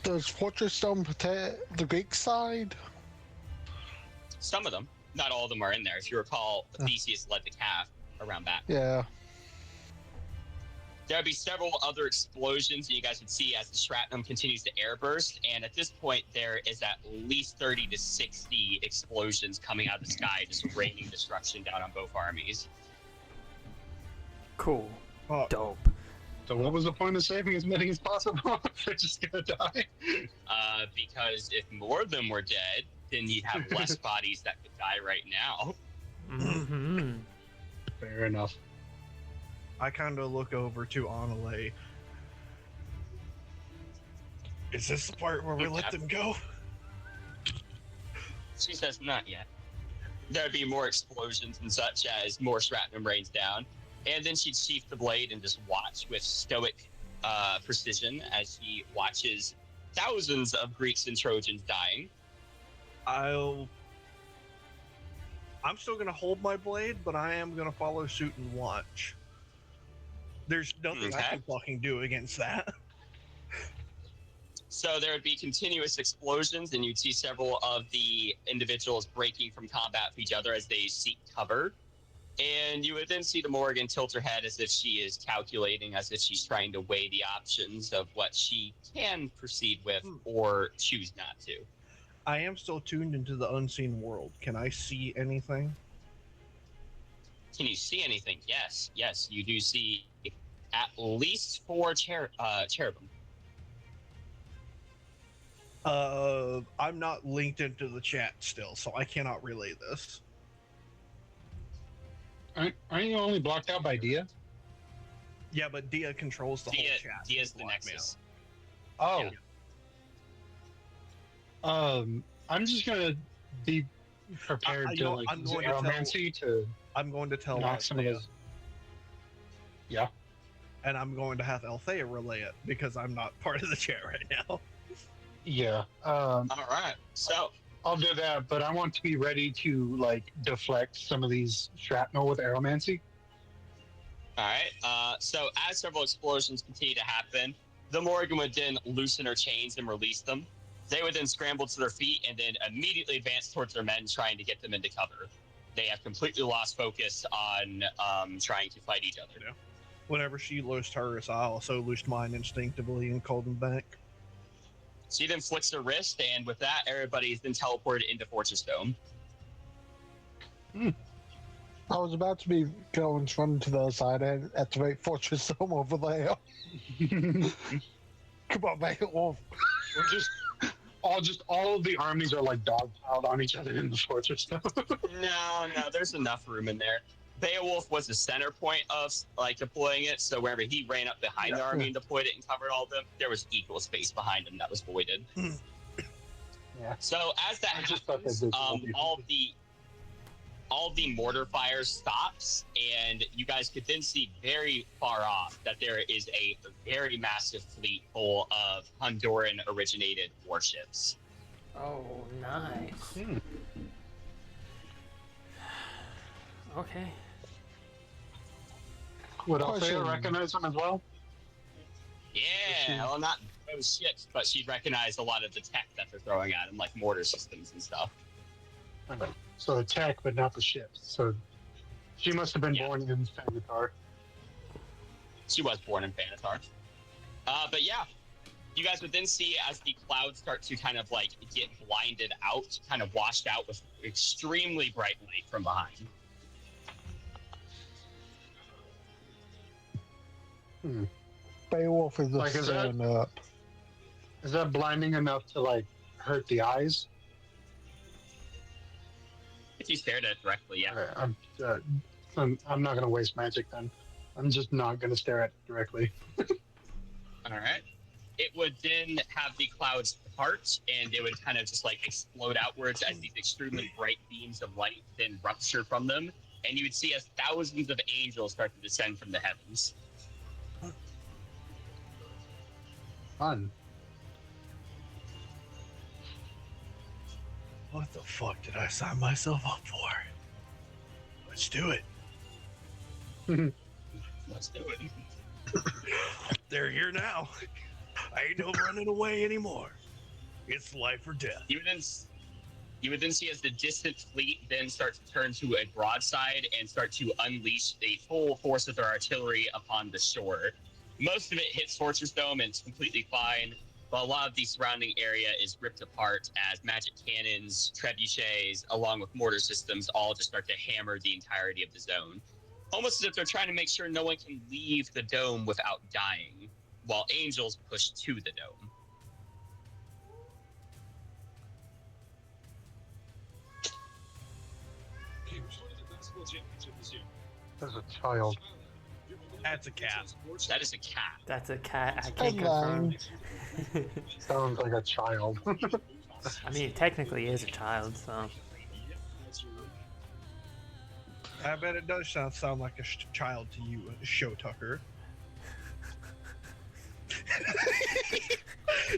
Does Fortress Stone protect the Greek side? Some of them. Not all of them are in there. If you recall, Theseus led the calf around back. Yeah. There would be several other explosions that you guys would see as the shrapnel continues to airburst, and at this point there is at least 30 to 60 explosions coming out of the sky, just raining destruction down on both armies. Cool. Dope. So what was the point of saving as many as possible? They're just gonna die. Because if more of them were dead, then you'd have less bodies that could die right now. Mm-hmm. Fair enough. I kind of look over to Annalee. Is this the part where we let them go? She says, not yet. There'd be more explosions and such as more shrapnel rains down. And then she'd sheath the blade and just watch with stoic precision as she watches thousands of Greeks and Trojans dying. I'm still going to hold my blade, but I am going to follow suit and watch. There's nothing I can fucking do against that. So So there would be continuous explosions, and you'd see several of the individuals breaking from combat with each other as they seek cover. And you would then see the Morgan tilt her head as if she is calculating, as if she's trying to weigh the options of what she can proceed with or choose not to. I am still tuned into the unseen world. Can I see anything? Can you see anything? Yes, you do see at least 4 cherubim. I'm not linked into the chat still, so I cannot relay this. Aren't you only blocked out by Dia? Yeah, but Dia controls the whole chat. Dia's the Nexus. Oh. Yeah. I'm just gonna be prepared to like use aromancy to. I'm going to tell knock some of those. Yeah. And I'm going to have Althea relay it because I'm not part of the chat right now. Yeah. All right. So I'll do that, but I want to be ready to like deflect some of these shrapnel with aromancy. All right. So as several explosions continue to happen, the Morgan would then loosen her chains and release them. They would then scramble to their feet and then immediately advance towards their men, trying to get them into cover. They have completely lost focus on trying to fight each other. Yeah. Whenever she loosed hers, I also loosed mine instinctively and called them back. She then flicks her wrist, and with that, everybody is then teleported into Fortress Dome. I was about to be going to run to the other side and activate Fortress Dome over there. Come on, Beowulf. We're just all of the armies are like dogpiled on each other in the Fortress Dome. No, there's enough room in there. Beowulf was the center point of like deploying it, so wherever he ran up behind the army and deployed it and covered all of them, there was equal space behind him that was voided. Yeah. So as that happens, all the mortar fire stops, and you guys could then see very far off that there is a very massive fleet full of Honduran-originated warships. Oh, nice. Okay. Would Althea recognize them as well? Yeah, well, not those ships, but she'd recognize a lot of the tech that they're throwing at them, like mortar systems and stuff. Okay. So the tech, but not the ships. So she must have been born in Thanatar. She was born in Thanatar. But yeah, you guys would then see as the clouds start to kind of like get blinded out, kind of washed out with extremely bright light from behind. Beowulf is Like, just staring up. Is that blinding enough to like hurt the eyes? If you stared at it directly, yeah. Okay, I'm not gonna waste magic then. I'm just not gonna stare at it directly. All right. It would then have the clouds part, and it would kind of just like explode outwards as these extremely bright beams of light then rupture from them, and you would see as thousands of angels start to descend from the heavens. Fun. What the fuck did I sign myself up for? Let's do it. Let's do it. They're here now. I ain't no running away anymore. It's life or death. You would then see as the distant fleet then start to turn to a broadside and start to unleash a full force of their artillery upon the shore. Most of it hits Fortress Dome and it's completely fine, but a lot of the surrounding area is ripped apart as magic cannons, trebuchets, along with mortar systems all just start to hammer the entirety of the zone. Almost as if they're trying to make sure no one can leave the dome without dying, while angels push to the dome. There's a child. That's a cat. That is a cat. That's a cat. I can't confirm. Sounds like a child. I mean, it technically is a child, so. I bet it does sound like a child to you, Show Tucker.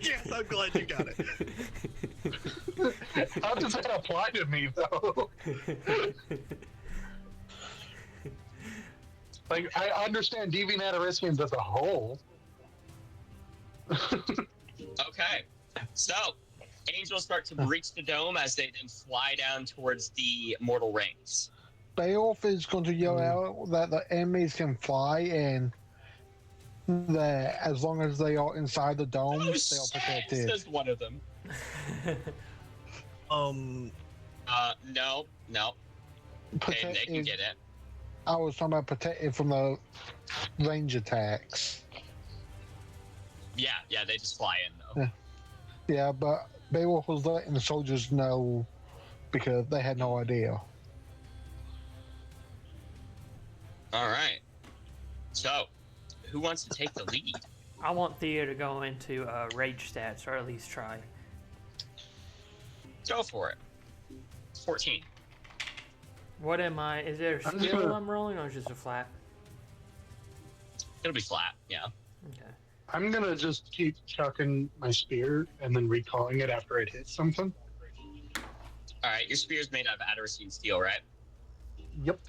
Yes, I'm glad you got it. How does that apply to me, though? Like, I understand deviant Ataricians as a whole. Okay. So, angels start to breach the dome as they then fly down towards the mortal rings. Beowulf is going to yell out that the enemies can fly and that as long as they are inside the dome, they are protected. Says one of them. No. Okay, they can get it. I was talking about protected from the range attacks. Yeah, they just fly in though. Yeah, but Beowulf was letting the soldiers know because they had no idea. All right. So, who wants to take the lead? I want Theo to go into rage stats, or at least try. Go for it. 14. What am I? Is there a skill I'm rolling, or is it just a flat? It'll be flat, yeah. Okay. I'm gonna just keep chucking my spear and then recalling it after it hits something. All right, your spear's made out of Adaracine steel, right? Yep.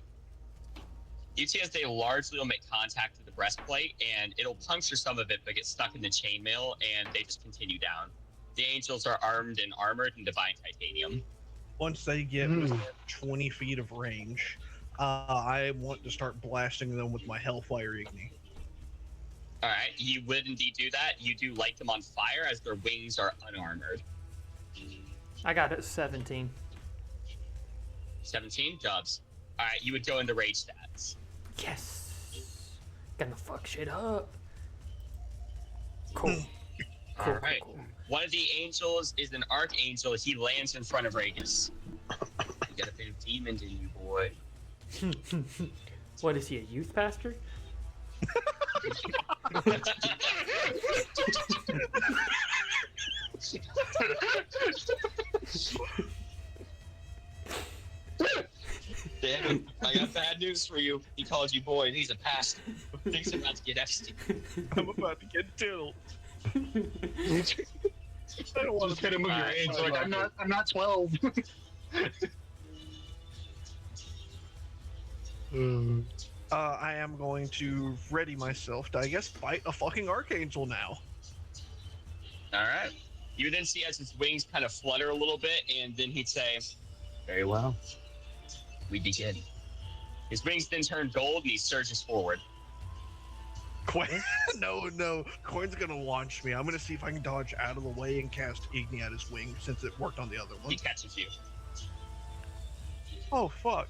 You see as they largely will make contact with the breastplate, and it'll puncture some of it, but get stuck in the chainmail, and they just continue down. The angels are armed and armored in divine titanium. Once they get within 20 feet of range, I want to start blasting them with my Hellfire Igni. All right, you would indeed do that. You do light them on fire as their wings are unarmored. I got it 17. 17 jobs. All right, you would go into rage stats. Yes. Gonna fuck shit up. Cool. All right. Cool. One of the angels is an archangel. He lands in front of Ragus. You got a bit of demon in you, boy. What is he, a youth pastor? Damn it. I got bad news for you. He called you boy, and he's a pastor. Things about to get Epstein. I'm about to get tilled. I don't want to hit him with your age. Like I'm not 12. I am going to ready myself to, I guess, fight a fucking archangel now. All right. You then see as his wings kind of flutter a little bit, and then he'd say, "Very well. We begin." His wings then turn gold, and he surges forward. No. Coin's gonna launch me. I'm gonna see if I can dodge out of the way and cast Igni at his wing since it worked on the other one. He catches you. Oh, fuck.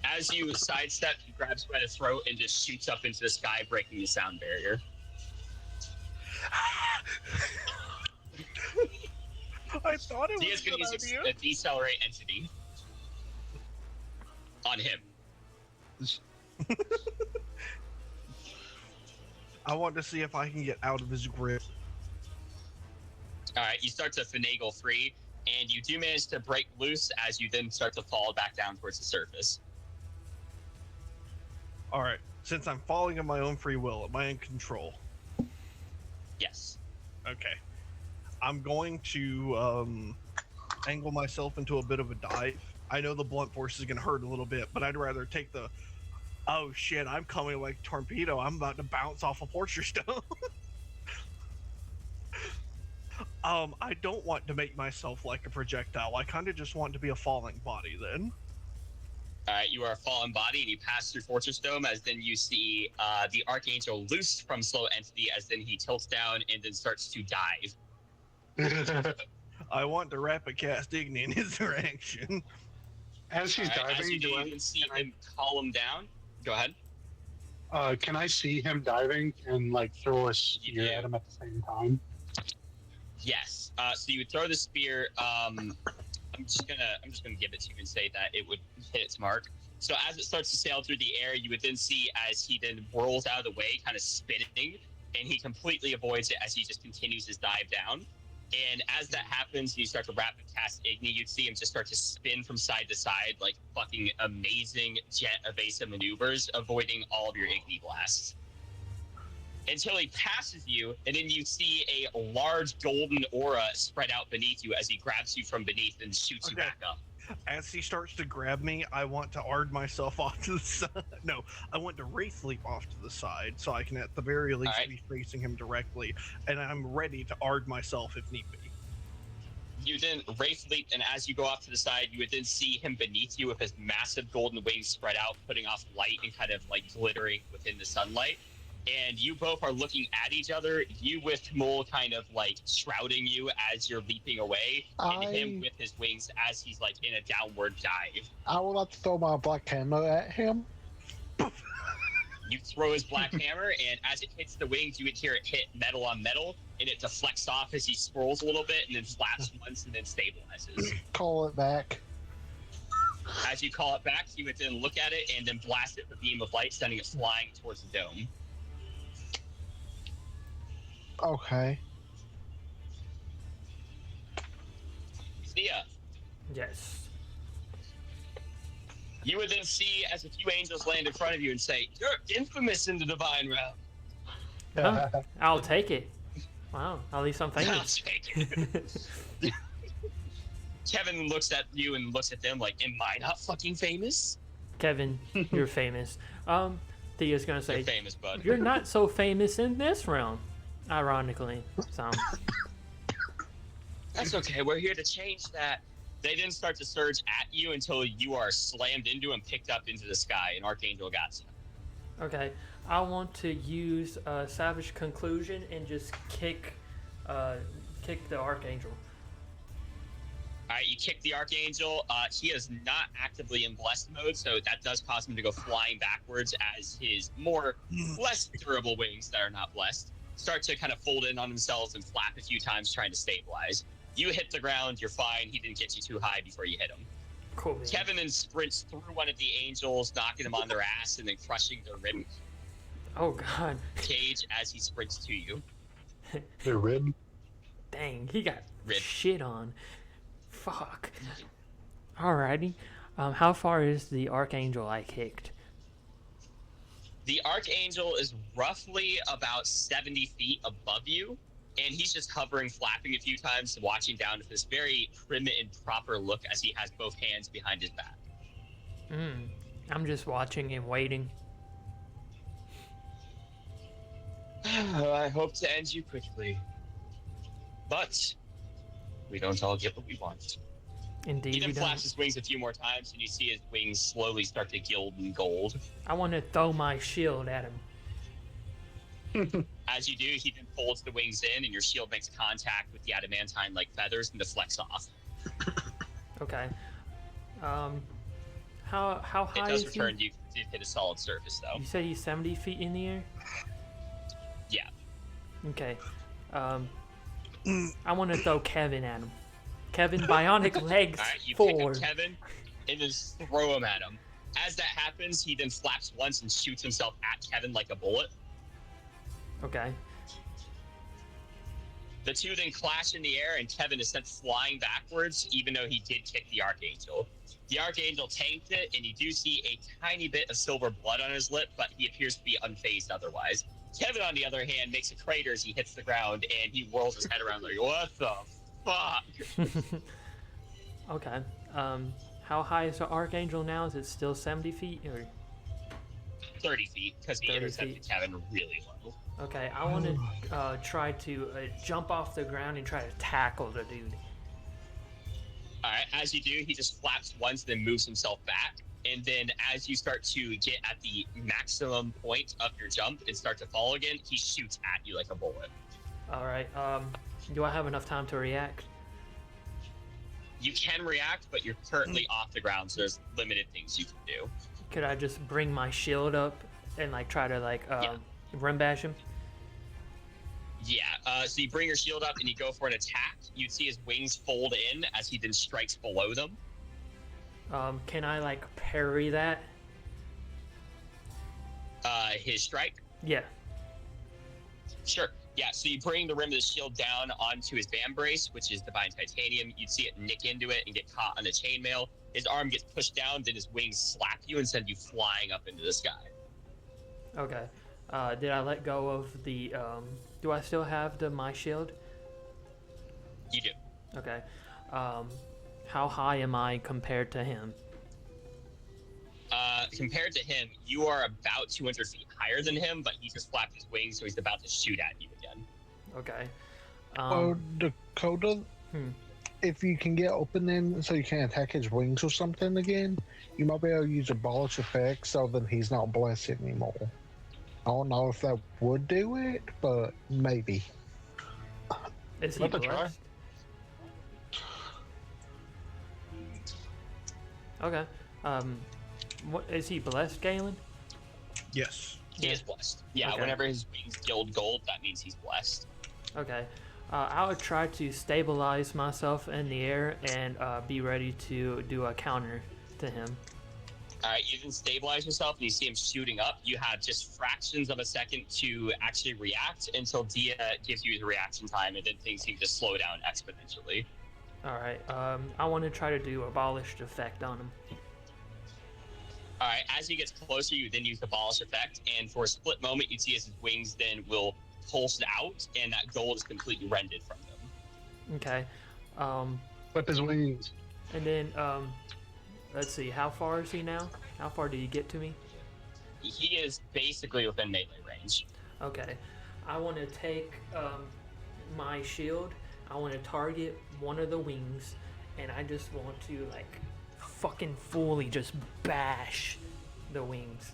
As you sidestep, he grabs you by the throat and just shoots up into the sky, breaking the sound barrier. I thought it was a good idea. A decelerate entity on him. I want to see if I can get out of his grip. All right, you start to finagle free, and you do manage to break loose as you then start to fall back down towards the surface. All right, since I'm falling of my own free will, am I in control? Yes. Okay. I'm going to angle myself into a bit of a dive. I know the blunt force is going to hurt a little bit, but I'd rather take the, oh shit, I'm coming like a torpedo. I'm about to bounce off a fortress stone. I don't want to make myself like a projectile. I kind of just want to be a falling body then. All right, you are a fallen body, and you pass through Fortress Dome, as then you see the Archangel loosed from Slow Entity, as then he tilts down and then starts to dive. I want to rapid cast Igni in his direction. As he's diving, as you do, you can see him call him down. Go ahead. Can I see him diving and like throw a spear at him at the same time? Yes. So you would throw the spear. I'm just gonna give it to you and say that it would hit its mark. So as it starts to sail through the air, you would then see as he then whirls out of the way, kind of spinning, and he completely avoids it as he just continues his dive down. And as that happens, and you start to rapid cast Igni, you'd see him just start to spin from side to side, like fucking amazing jet evasive maneuvers, avoiding all of your Igni blasts. Until he passes you, and then you see a large golden aura spread out beneath you as he grabs you from beneath and shoots you back up. As he starts to grab me, I want to arc myself off to the side. No, I want to wraith leap off to the side so I can at the very least right. be facing him directly, and I'm ready to arc myself if need be. You then wraith leap, and as you go off to the side, you would then see him beneath you with his massive golden wings spread out, putting off light and kind of like glittering within the sunlight. And you both are looking at each other, you with Kmul kind of like shrouding you as you're leaping away, and him with his wings as he's like in a downward dive. I would like to throw my black hammer at him. You throw his black hammer, and as it hits the wings, you would hear it hit metal on metal, and it deflects off as he swirls a little bit, and then flaps once, and then stabilizes. Call it back. As you call it back, you would then look at it, and then blast it with a beam of light, sending it flying towards the dome. Okay. Thea, Yes. you would then see as a few angels land in front of you and say, "You're infamous in the divine realm." Huh? I'll take it. Wow, at least I'm I'll famous. take it. Kevin looks at you and looks at them like, "Am I not fucking famous?" Kevin, you're famous. Thea's gonna say, You're famous, bud. you're not so famous in this realm. Ironically, so. That's okay. We're here to change that. They then start to surge at you until you are slammed into and picked up into the sky, and Archangel got you. Okay, I want to use Savage Conclusion and just kick the Archangel. All right, you kick the Archangel. He is not actively in blessed mode, so that does cause him to go flying backwards as his less durable wings that are not blessed start to kind of fold in on themselves and flap a few times trying to stabilize. You hit the ground, you're fine. He didn't get you too high before you hit him. Cool. Man. Kevin then sprints through one of the angels, knocking them on their ass and then crushing their rib Oh God. cage as he sprints to you. Their rib. Dang, he got Rib. shit on. Fuck. Alrighty. How far is the Archangel I kicked? The Archangel is roughly about 70 feet above you, and he's just hovering, flapping a few times, watching down with this very prim and proper look as he has both hands behind his back. I'm just watching and waiting. I hope to end you quickly. But we don't all get what we want. Indeed, He then we flaps don't. his wings a few more times, and you see his wings slowly start to gild and gold. I want to throw my shield at him. As you do, he then folds the wings in, and your shield makes contact with the adamantine-like feathers and deflects off. Okay. How It high does is return you to hit a solid surface, though. You said he's 70 feet in the air? Yeah. Okay. I want to throw Kevin at him. Kevin, bionic legs All right, you forward. pick up Kevin and just throw him at him. As that happens, he then flaps once and shoots himself at Kevin like a bullet. Okay. The two then clash in the air, and Kevin is sent flying backwards, even though he did kick the Archangel. The Archangel tanked it, and you do see a tiny bit of silver blood on his lip, but he appears to be unfazed otherwise. Kevin, on the other hand, makes a crater as he hits the ground, and he whirls his head around like, what the fuck? Okay. How high is the Archangel now? Is it still 70 feet? Or 30 feet, because he 30 intercepted feet. Kevin really low. Okay, I want to try to jump off the ground and try to tackle the dude. All right, as you do, he just flaps once, then moves himself back. And then as you start to get at the maximum point of your jump and start to fall again, he shoots at you like a bullet. All right. Do I have enough time to react? You can react, but you're currently off the ground, so there's limited things you can do. Could I just bring my shield up and like try to like Yeah. run bash him? Yeah, so you bring your shield up and you go for an attack. You see his wings fold in as he then strikes below them. Can I like parry that? His strike? Yeah. Sure. Yeah, so you bring the rim of the shield down onto his band brace, which is divine titanium. You'd see it nick into it and get caught on the chainmail. His arm gets pushed down, then his wings slap you and send you flying up into the sky. Okay. Did I let go of the? Do I still have my shield? You do. Okay. How high am I compared to him? Compared to him, you are about 200 feet higher than him, but he just flapped his wings, so he's about to shoot at you again. Okay. Well, Dakota, if you can get open in so you can attack his wings or something again, you might be able to use abolish effect so then he's not blessed anymore. I don't know if that would do it, but maybe. Is he Let the try. blessed? Okay. What is he blessed, Galen? Yes. He is blessed. Yeah, Okay. whenever his wings gild gold, that means he's blessed. Okay. I would try to stabilize myself in the air and be ready to do a counter to him. Alright, you can stabilize yourself and you see him shooting up. You have just fractions of a second to actually react until Dia gives you the reaction time, and then things seem to slow down exponentially. Alright, I want to try to do abolished effect on him. Alright, as he gets closer, you then use the abolish effect, and for a split moment, you see as his wings then will pulse out, and that gold is completely rended from them. Okay. Flip his wings. And then, let's see, how far is he now? How far did he get to me? He is basically within melee range. Okay. I want to take my shield. I want to target one of the wings, and I just want to, like, fucking fully just bash the wings.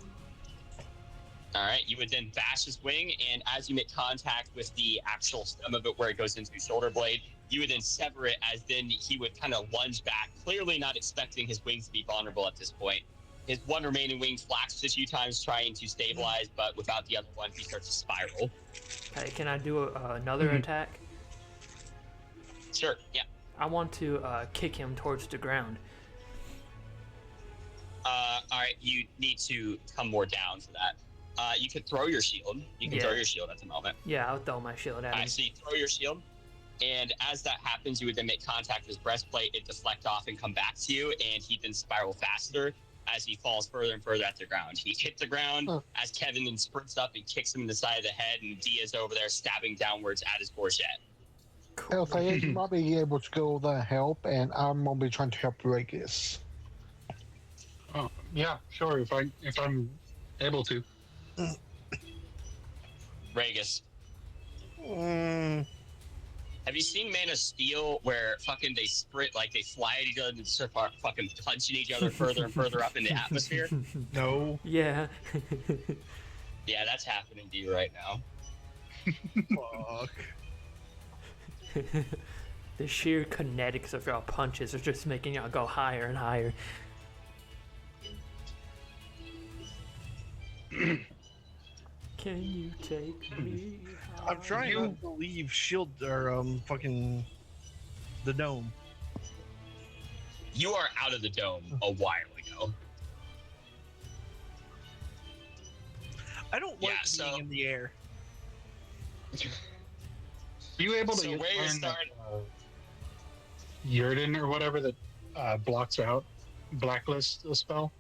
Alright, you would then bash his wing, and as you make contact with the actual stem of it where it goes into his shoulder blade, you would then sever it, as then he would kind of lunge back, clearly not expecting his wings to be vulnerable at this point. His one remaining wing flaps a few times, trying to stabilize, but without the other one, he starts to spiral. Okay, can I do another attack? Sure, yeah. I want to kick him towards the ground. Alright, you need to come more down for that. You could throw your shield. You can throw your shield at the moment. Yeah, I'll throw my shield at him. So you throw your shield, and as that happens, you would then make contact with his breastplate, it deflect off and come back to you, and he then spiral faster as he falls further and further at the ground. He hit the ground as Kevin then sprints up and kicks him in the side of the head, and Dia's over there stabbing downwards at his gorget. Cool. Althea, you might be able to go there help, and I'm gonna be trying to help Regis. Oh, yeah, sure. If I'm able to. Regis. Have you seen Man of Steel where fucking they sprint, like they fly at each other and start fucking punching each other further and further up in the atmosphere? No. Yeah. Yeah, that's happening to you right now. Fuck. The sheer kinetics of y'all punches are just making y'all go higher and higher. Can you take me? I'm trying not to leave shield or fucking the dome. You are out of the dome a while ago. I don't like being in the air. Are you able to So use where you're one, starting? Yurden or whatever that blocks out blacklist a spell?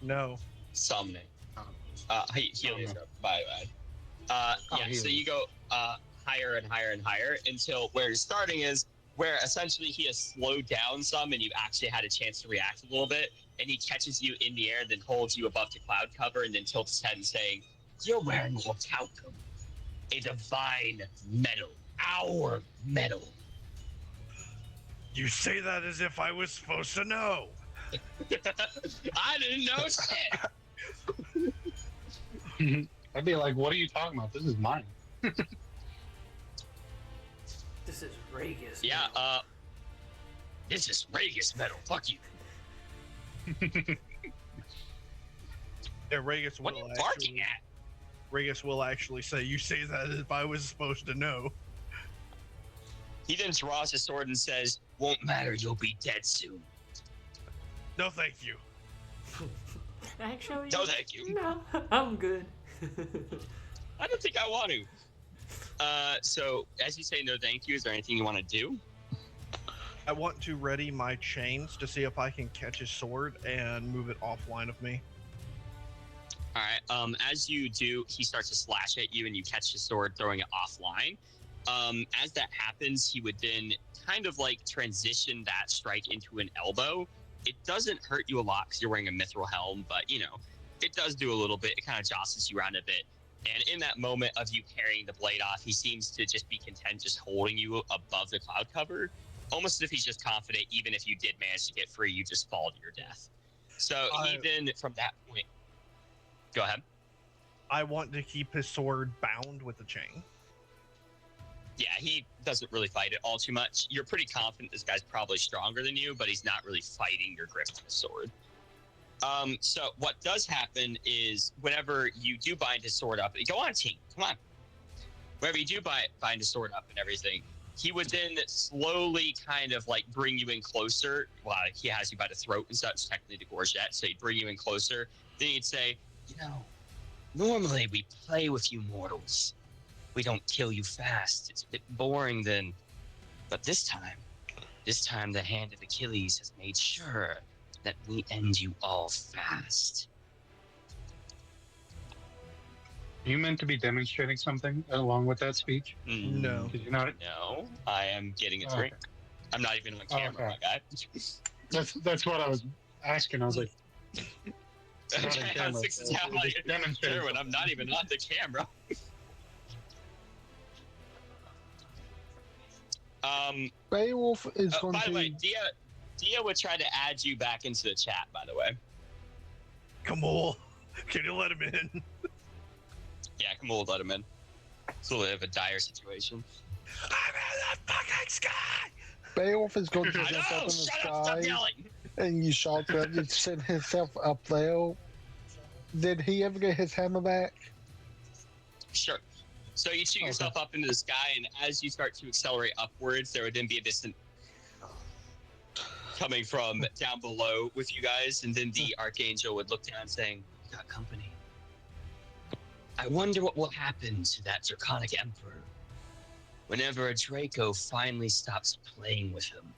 No. Summoning. Healing, my bad. Yeah, so healing. you go higher and higher and higher until where you're starting is where essentially he has slowed down some and you've actually had a chance to react a little bit, and he catches you in the air, then holds you above the cloud cover, and then tilts his head and saying, "You're wearing what's outcome. A divine medal. Our medal." You say that as if I was supposed to know. I didn't know shit. I'd be like, what are you talking about? This is mine. This is Regis. Yeah, this is Regis metal. Fuck you. Yeah, Regis What are will you barking at? Regis will actually say, "You say that as if I was supposed to know." He then draws his sword and says, "Won't matter, you'll be dead soon." No, thank you. Actually, No, thank you. no, I'm good. I don't think I want to. So, as you say no thank you, is there anything you want to do? I want to ready my chains to see if I can catch his sword and move it offline of me. Alright, as you do, he starts to slash at you and you catch his sword, throwing it offline. As that happens, he would then kind of like transition that strike into an elbow. It doesn't hurt you a lot because you're wearing a mithril helm, but you know, it does do a little bit. It kind of jostles you around a bit. And in that moment of you carrying the blade off, he seems to just be content just holding you above the cloud cover, almost as if he's just confident even if you did manage to get free, you just fall to your death. So he then, from that point... Go ahead. I want to keep his sword bound with the chain. Yeah, he doesn't really fight it all too much. You're pretty confident this guy's probably stronger than you, but he's not really fighting your grip on the sword. So what does happen is whenever you do bind his sword up, go on, team, come on. Whenever you do bind his sword up and everything, he would then slowly kind of like bring you in closer. Well, he has you by the throat and such, technically the gorget, so he'd bring you in closer. Then he'd say, you know, normally we play with you mortals. We don't kill you fast. It's a bit boring then. But this time the hand of Achilles has made sure that we end you all fast. You meant to be demonstrating something along with that speech? No. Did you not? No, I am getting a drink. I'm not even on camera, my guy. That's what I was asking. I was like, Six is how I demonstrate when I'm not even on the camera. Beowulf is going by to... the way, Dia would try to add you back into the chat, by the way. Come on. Can you let him in? Yeah, Kamul let him in. It's a little bit of a dire situation. I'm in the fucking sky! Beowulf is going to jump up in the sky, and you shot him. You send himself up there. Did he ever get his hammer back? Sure. So you shoot yourself up into the sky, and as you start to accelerate upwards, there would then be a distant coming from down below with you guys, and then the Archangel would look down saying, "We got company. I wonder what will happen to that Draconic Emperor whenever a Draco finally stops playing with him."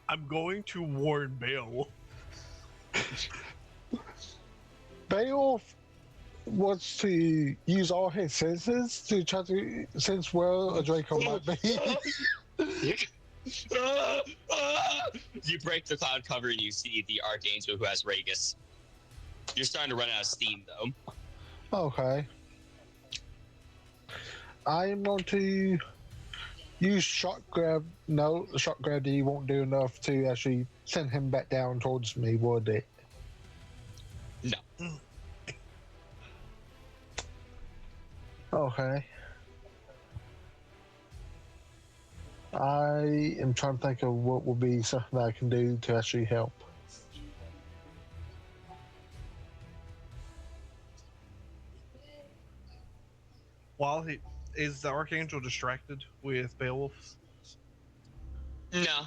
I'm going to warn Beowulf. Beowulf wants to use all his senses to try to sense where a Draco might be. You break the cloud cover and you see the Archangel who has Ragus. You're starting to run out of steam, though. Okay. I am going to use shot grab. No, the shot gravity won't do enough to actually send him back down towards me, would it? No. Okay. I am trying to think of what would be something that I can do to actually help. While is the Archangel distracted with Beowulf? No.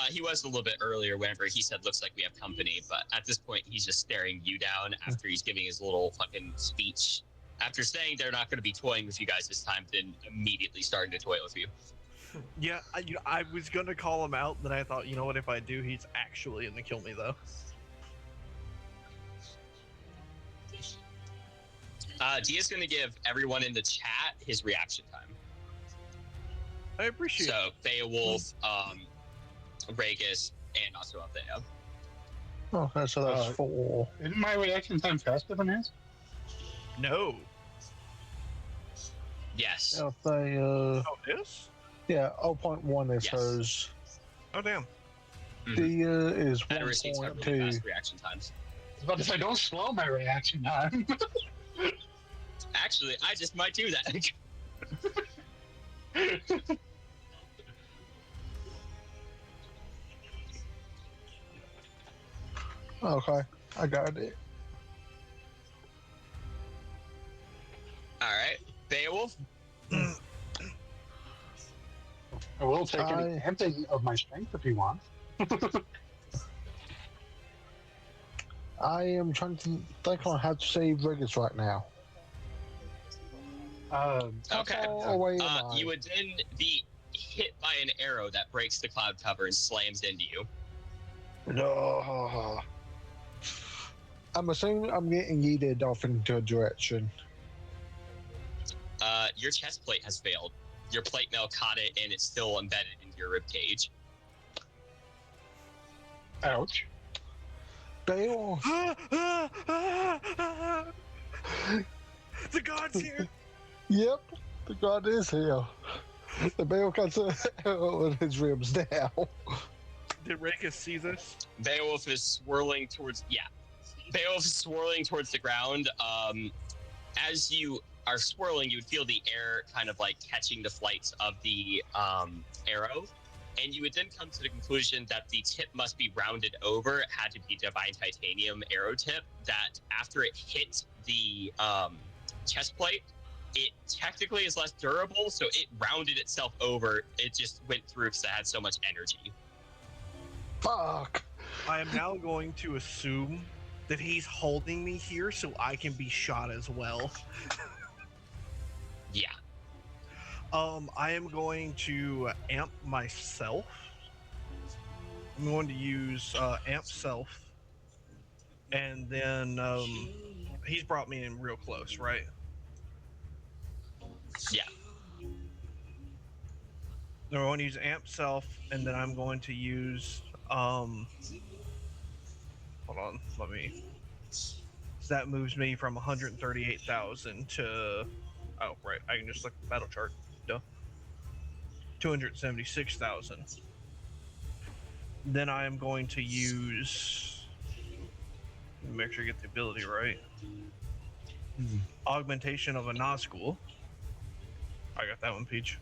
He was a little bit earlier whenever he said, "Looks like we have company," but at this point, he's just staring you down after he's giving his little fucking speech. After saying they're not going to be toying with you guys this time, then immediately starting to toy with you. Yeah, I was going to call him out, then I thought, you know what, if I do, he's actually going to kill me, though. Dia's going to give everyone in the chat his reaction time. I appreciate it. So, Beowulf, Ragus, and also Althea. Okay, so that's 4. Isn't my reaction time faster than his? No. Yes. Althea, Oh, it is? yeah, 0.1 is Yes. hers. Oh, damn. Dia is Confederacy's got really 1.2. fast reaction times. But if I don't slow my reaction time. Actually, I just might do that. Okay, I got it. All right, Beowulf. I will take any damping of my strength if you want. I am trying to think on how to save Riggers right now. Okay. far away am I? You would then be hit by an arrow that breaks the cloud cover and slams into you. No. I'm assuming I'm getting yeeted off into a direction. Your chest plate has failed. your plate mail caught it, and it's still embedded into your rib cage. Ouch. Beowulf. The god's here. Yep, the god is here. The Beowulf got with his ribs now. Did Rakus see this? Beowulf is swirling towards Beowulf is swirling towards the ground. As you are swirling, you would feel the air kind of like catching the flights of the arrow, and you would then come to the conclusion that the tip must be rounded over. It had to be divine titanium arrow tip. That after it hit the chest plate, it technically is less durable, so it rounded itself over. It just went through because it had so much energy. Fuck. I am now going to assume that he's holding me here so I can be shot as well. Yeah. I am going to amp myself. I'm going to use amp self, and then he's brought me in real close, right? Yeah. No, I'm going to use amp self, and then I'm going to use hold on, let me. So that moves me from 138,000 to right. I can just look at the battle chart. Duh. 276,000. Then I am going to use. Make sure I get the ability right. Augmentation of a Nazgul. I got that one, Peach.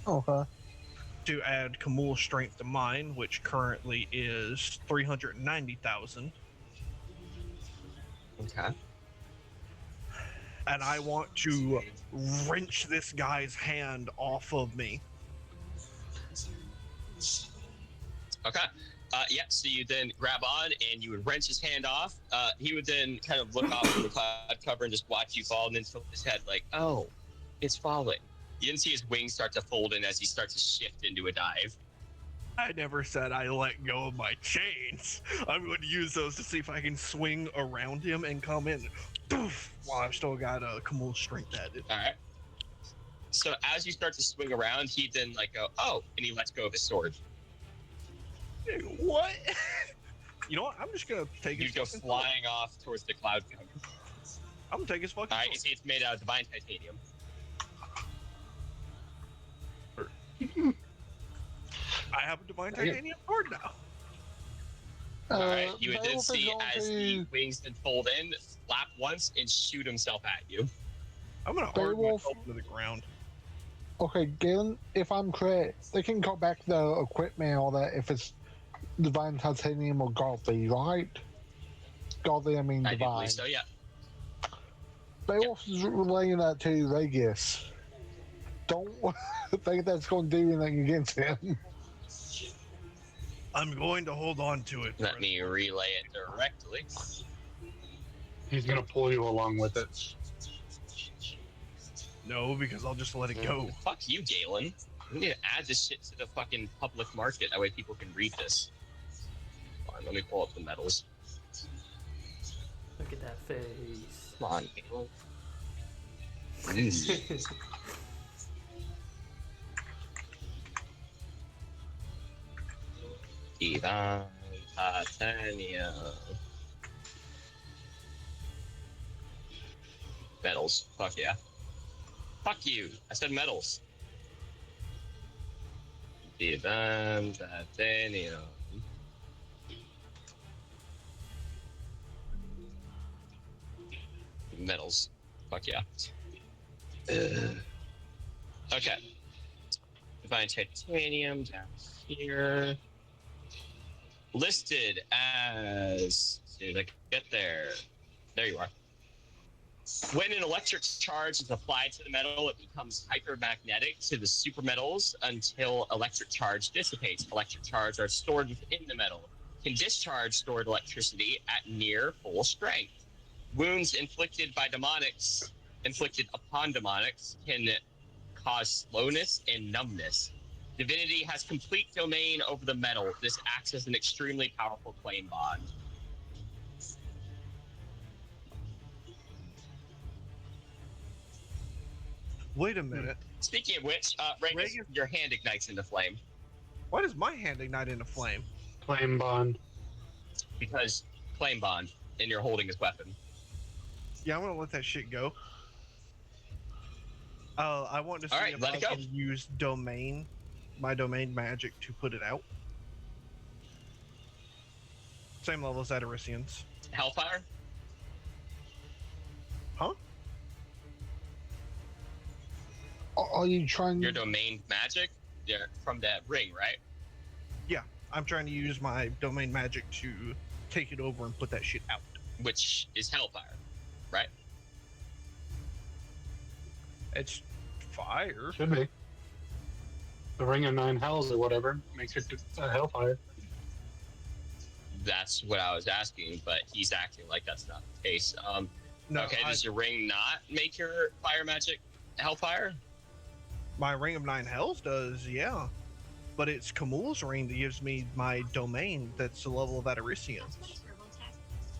Okay. To add Kamul's strength to mine, which currently is 390,000. Okay. And I want to wrench this guy's hand off of me. Okay. So you then grab on and you would wrench his hand off. He would then kind of look off from the cloud cover and just watch you fall, and then tilt his head like, oh, it's falling. You didn't see his wings start to fold in as he starts to shift into a dive. I never said I let go of my chains. I'm going to use those to see if I can swing around him and come in. Poof, while I've still got Kamul's strength added. All right. So as you start to swing around, he then like go, oh, and he lets go of his sword. What? You know what? I'm just gonna take You his go fucking flying off towards the cloud cover. I'm gonna take his fucking All right, you see it's made out of divine titanium. I have a divine titanium sword now. All right, you would then Beowulf is see going as to- the wings then fold in, flap once, and shoot himself at you. I'm gonna hard Beowulf- myself to the ground. Okay, Galen, if I'm correct, they can call back the equipment and all that if it's divine titanium or godly, right? Godly, I mean I do divine. believe so, yeah. Beowulf is relaying that to Vegas. Don't think that's going to do anything against him. I'm going to hold on to it. Let me relay it directly. He's gonna pull you along with it. No, because I'll just let it go. Fuck you, Galen. We need to add this shit to the fucking public market. That way people can read this. Fine, let me pull up the medals. Look at that face. Come on, Galen. Divine Titanium. Medals. Fuck yeah. Fuck you. I said medals. Divine Titanium. Medals. Fuck yeah. Okay. Divine Titanium down here. Listed as. As soon as I get there. There you are. When an electric charge is applied to the metal, it becomes hypermagnetic to the supermetals until electric charge dissipates. Electric charge are stored within the metal, can discharge stored electricity at near full strength. Wounds inflicted upon demonics can cause slowness and numbness. Divinity has complete domain over the metal. This acts as an extremely powerful claim bond. Wait a minute. Speaking of which, Reagan, your hand ignites into flame Why does my hand ignite into flame? Flame bond. because flame bond, and you're holding his weapon. Yeah, I'm gonna let that shit go. I want to see Alright, if let I it go. can use my domain magic to put it out. Same level as Adorisians. Hellfire? Huh? Are you trying? Your domain magic? Yeah, from that ring, right? Yeah, I'm trying to use my domain magic to take it over and put that shit out. Which is Hellfire, right? It's fire. Should be. The Ring of Nine Hells or whatever makes it a Hellfire. That's what I was asking, but he's acting like that's not the case. No, okay, does your ring not make your fire magic Hellfire? my Ring of Nine Hells does, yeah. But it's Kamul's ring that gives me my domain that's the level of Adorisians.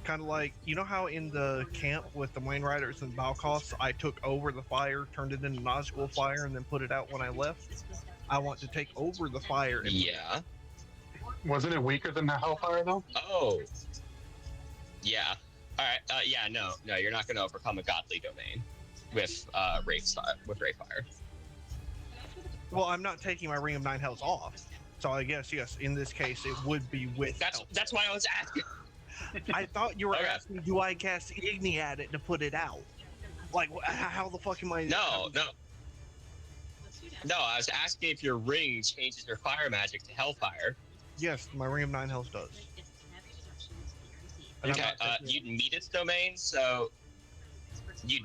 Kind of like, you know how in the camp with the Wayne Riders and Balkoths, I took over the fire, turned it into Nazgul fire, and then put it out when I left? I want to take over the fire. And Yeah. Wasn't it weaker than the Hellfire though? Oh. Yeah. Alright, yeah, no, you're not going to overcome a godly domain with Rayfire. Well, I'm not taking my Ring of Nine Hells off. So I guess, yes, in this case, it would be with That's why I was asking. I thought you were Okay. asking, do I cast Igni at it to put it out? Like, how the fuck am I... No. No, I was asking if your ring changes your fire magic to Hellfire. Yes, my Ring of Nine Hells does. And I'm Okay, not taking it- you'd meet its domain, so you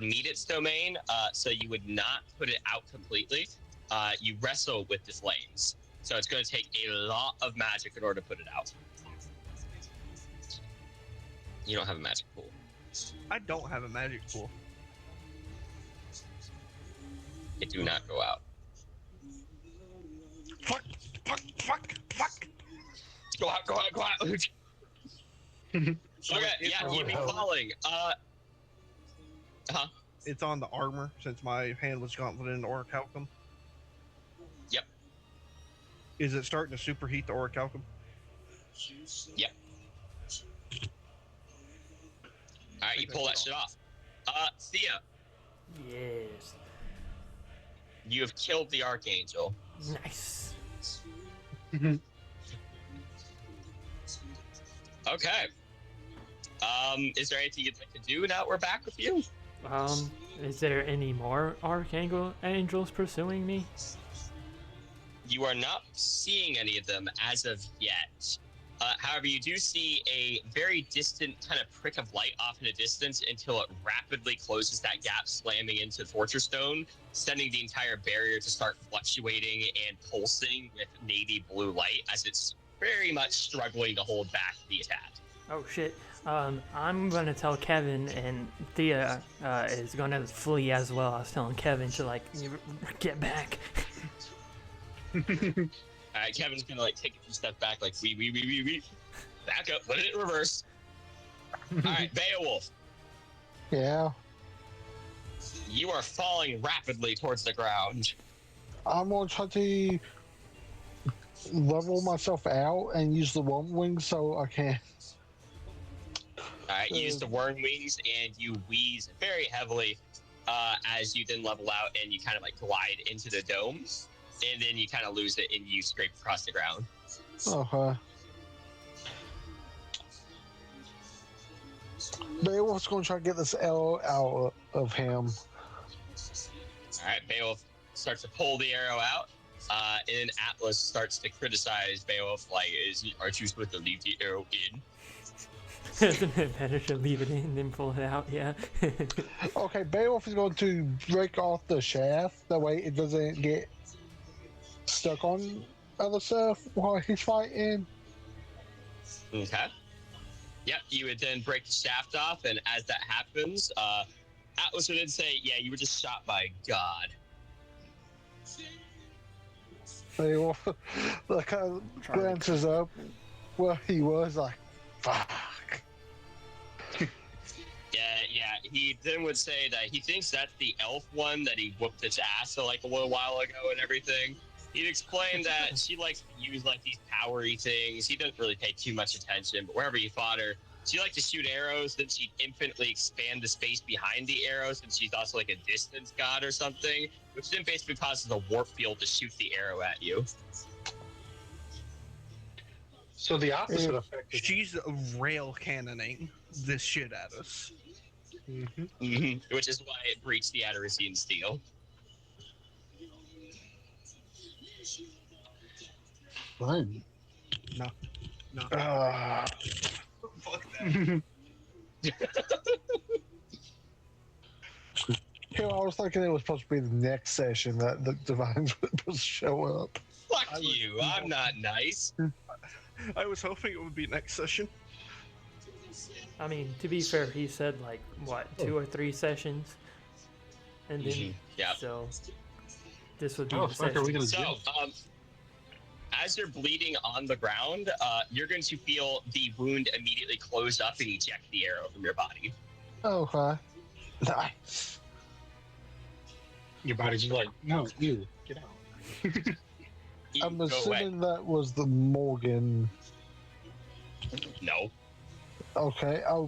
would not put it out completely. You wrestle with the flames, so it's going to take a lot of magic in order to put it out. You don't have a magic pool. I don't have a magic pool. It do not go out. Fuck! Go out. Okay, yeah, you'd be falling. It's on the armor, since my hand was gauntleted in the Orichalcum. Yep. Is it starting to superheat the Orichalcum? Yep. Alright, you pull that shit off. Thea, Yes. you have killed the Archangel. Nice. Okay. Is there anything you'd like to do now that we're back with you? Is there any more archangels pursuing me? You are not seeing any of them as of yet. However, you do see a very distant kind of prick of light off in the distance until it rapidly closes that gap, slamming into the Fortress Stone, sending the entire barrier to start fluctuating and pulsing with navy blue light as it's very much struggling to hold back the attack. Oh shit. I'm gonna tell Kevin, and Thea is gonna flee as well. I was telling Kevin to get back. Alright, Kevin's gonna take a few steps back, we. Back up, put it in reverse. Alright, Beowulf, Yeah. you are falling rapidly towards the ground. I'm gonna try to level myself out and use the one wing so I can. Alright, you use the worm wings and you wheeze very heavily as you then level out and you kind of glide into the dome. And then you kind of lose it and you scrape across the ground. Okay. Beowulf's gonna try to get this arrow out of him. Alright, Beowulf starts to pull the arrow out. And then Atlas starts to criticize Beowulf, aren't you supposed to leave the arrow in? Isn't it better to leave it in than pull it out? Yeah. Okay, Beowulf is going to break off the shaft. That way it doesn't get stuck on other stuff while he's fighting. Okay. Yep, you would then break the shaft off, and as that happens, Atlas would then say, yeah, you were just shot by God. Beowulf kind of glances up where he was, fuck. Yeah, he then would say that he thinks that's the elf one that he whooped its ass like a little while ago and everything. He'd explain that she likes to use like these powery things. He doesn't really pay too much attention, but wherever he fought her, she liked to shoot arrows. Then she'd infinitely expand the space behind the arrows, and she's also like a distance god or something, which then basically causes a warp field to shoot the arrow at you. So the opposite effect is She's rail cannoning this shit at us. Which is why it breached the Adderisian steel. fun. No. Fuck that. I was thinking it was supposed to be the next session that the Divines were supposed to show up. Fuck you, I'm not nice. I was hoping it would be next session. I mean, to be fair, he said like what 2 or 3 sessions, and then so this would be the session. So, as you're bleeding on the ground, you're going to feel the wound immediately close up and eject the arrow from your body. Okay. Nice. Your body's just like, no, you get out. I'm assuming that was the Morgan. No. Okay, I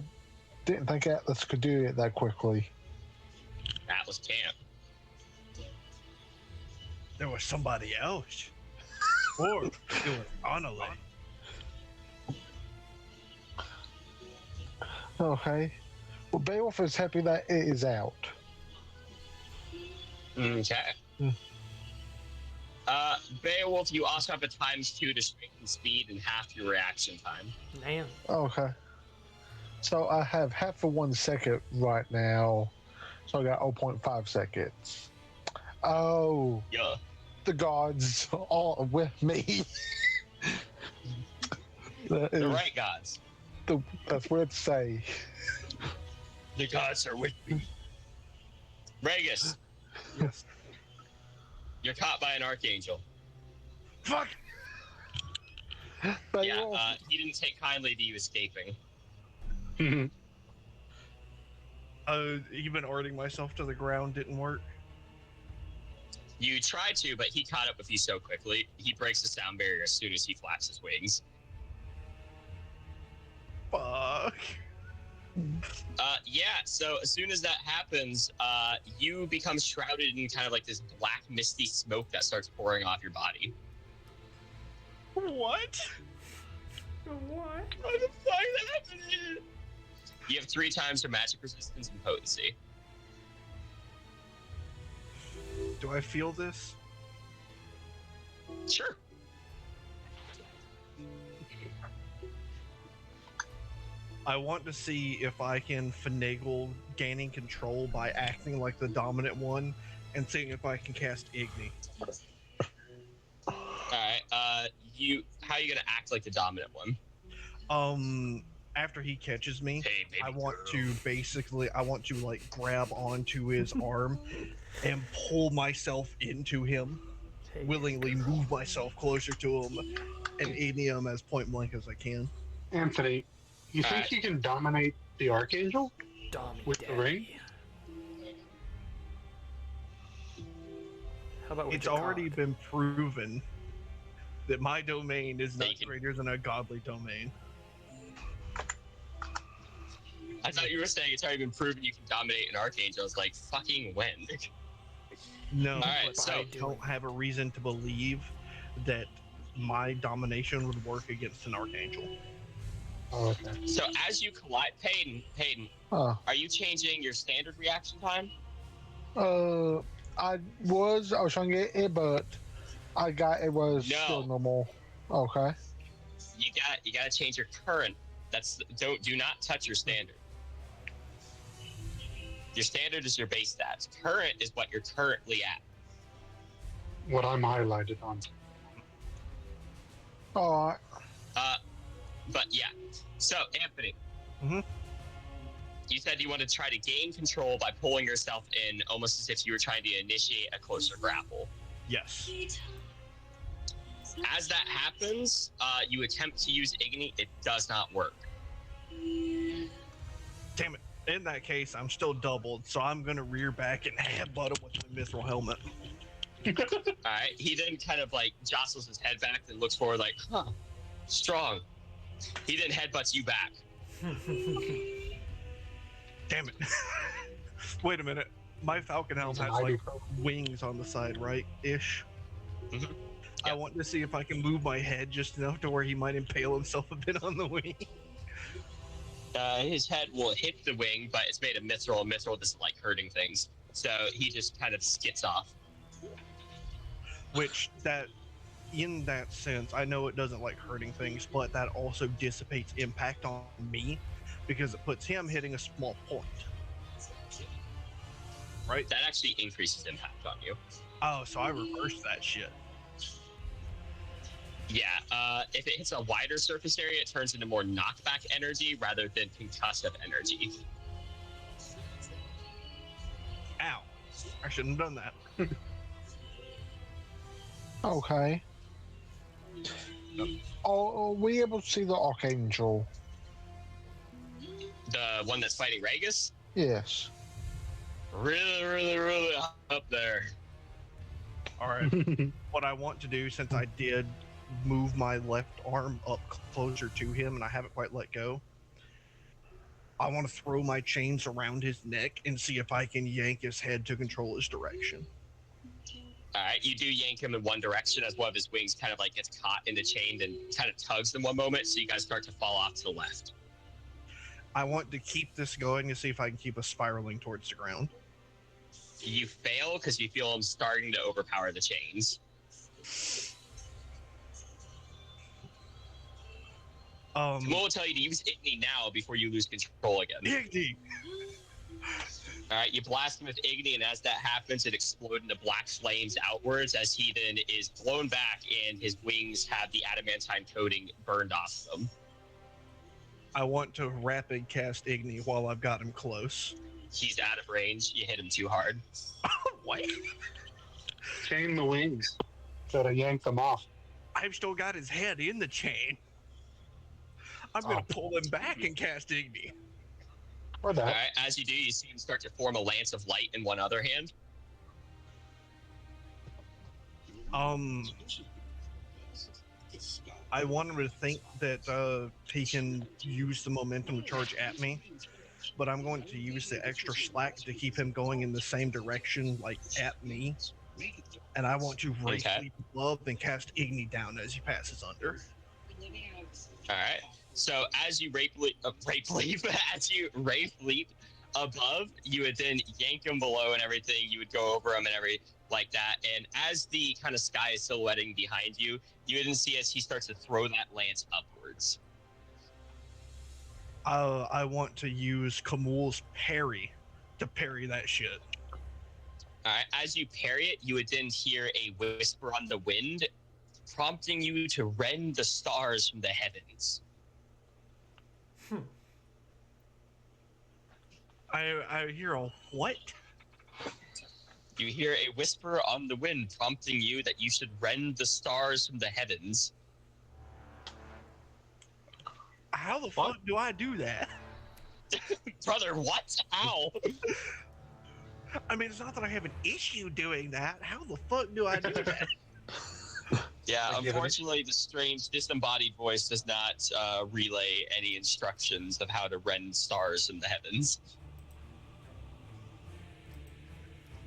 didn't think Atlas could do it that quickly. Atlas can't. There was somebody else. Or it was Annalie. Okay. Well, Beowulf is happy that it is out. Okay. Beowulf, you also have a ×2 to strengthen speed and half your reaction time. Damn. Okay. So I have half of 1 second right now. So I got 0.5 seconds. Oh. Yeah. The gods are with me. The right gods. That's weird to say. The gods are with me. Ragus. Yes. You're caught by an archangel. Fuck! Yeah, he didn't take kindly to you escaping. Even ordering myself to the ground didn't work. You tried to, but he caught up with you so quickly. He breaks the sound barrier as soon as he flaps his wings. Fuck. Yeah, so as soon as that happens, you become shrouded in kind of like this black, misty smoke that starts pouring off your body. What? What? What the fuck is happening? You have 3 times your magic resistance and potency. Do I feel this? Sure. I want to see if I can finagle gaining control by acting like the dominant one and seeing if I can cast Igni. Alright, how are you gonna act like the dominant one? After he catches me, Hey, baby I want girl. to like grab onto his arm and pull myself into him, willingly move myself closer to him, and aid him as point blank as I can. Anthony, you think you can dominate the Archangel with the ring? How about with It's your already cock? been proven that my domain is not greater than a godly domain. I thought you were saying it's already been proven you can dominate an archangel. I was like, fucking when? No, Alright, but so I don't have a reason to believe that my domination would work against an archangel. Oh, okay. So as you collide, Payton, are you changing your standard reaction time? I was trying to get it, but it was still normal. Okay. You gotta change your current. Do not touch your standard. Your standard is your base stats. Current is what you're currently at. What I'm highlighted on. All right. But yeah. So Anthony, you said you wanted to try to gain control by pulling yourself in, almost as if you were trying to initiate a closer grapple. Yes. As that happens, you attempt to use Igni. It does not work. Damn it. In that case, I'm still doubled, so I'm gonna rear back and headbutt him with my mithril helmet. Alright, he then kind of like jostles his head back and looks forward like, huh, strong. He then headbutts you back. Damn it. Wait a minute. My falcon helm has like wings on the side, right? Ish. Mhm. I want to see if I can move my head just enough to where he might impale himself a bit on the wing. His head will hit the wing, but it's made of mithril, and mithril doesn't like hurting things. So he just kind of skits off. Which, that, in that sense, I know it doesn't like hurting things, but that also dissipates impact on me because it puts him hitting a small point. Right? That actually increases impact on you. Oh, so I reversed that shit. Yeah, if it hits a wider surface area, it turns into more knockback energy rather than concussive energy. Ow. I shouldn't have done that. Okay. Are we able to see the Archangel? The one that's fighting Ragus? Yes. Really up there. Alright. What I want to do, since I did move my left arm up closer to him and I haven't quite let go, I want to throw my chains around his neck and see if I can yank his head to control his direction. Alright, you do yank him in one direction as one of his wings kind of like gets caught in the chain and kind of tugs in one moment, so you guys start to fall off to the left. I want to keep this going to see if I can keep us spiraling towards the ground. You fail because you feel him starting to overpower the chains. Mo will tell you to use Igni now before you lose control again. Igni! Alright, you blast him with Igni, and as that happens, it explodes into black flames outwards as he then is blown back and his wings have the adamantine coating burned off them. I want to rapid cast Igni while I've got him close. He's out of range. You hit him too hard. What? Chain the wings. Gotta yank them off. I've still got his head in the chain. I'm gonna pull him back and cast Igni. Or that. Alright, as you do, you see him start to form a lance of light in one other hand. I want him to think that he can use the momentum to charge at me, but I'm going to use the extra slack to keep him going in the same direction, like at me. And I want to Wraith Leap above and cast Igni down as he passes under. Alright, so as you Wraith Leap above, you would then yank him below and everything. You would go over him and everything like that. And as the kind of sky is silhouetting behind you, you would then see as he starts to throw that lance upwards. I want to use Kamul's parry to parry that shit. Alright, as you parry it, you would then hear a whisper on the wind, prompting you to rend the stars from the heavens. I hear a what? You hear a whisper on the wind prompting you that you should rend the stars from the heavens. How the fuck do I do that? Brother, what? How? I mean, it's not that I have an issue doing that. How the fuck do I do that? Yeah, unfortunately, the strange disembodied voice does not relay any instructions of how to rend stars from the heavens.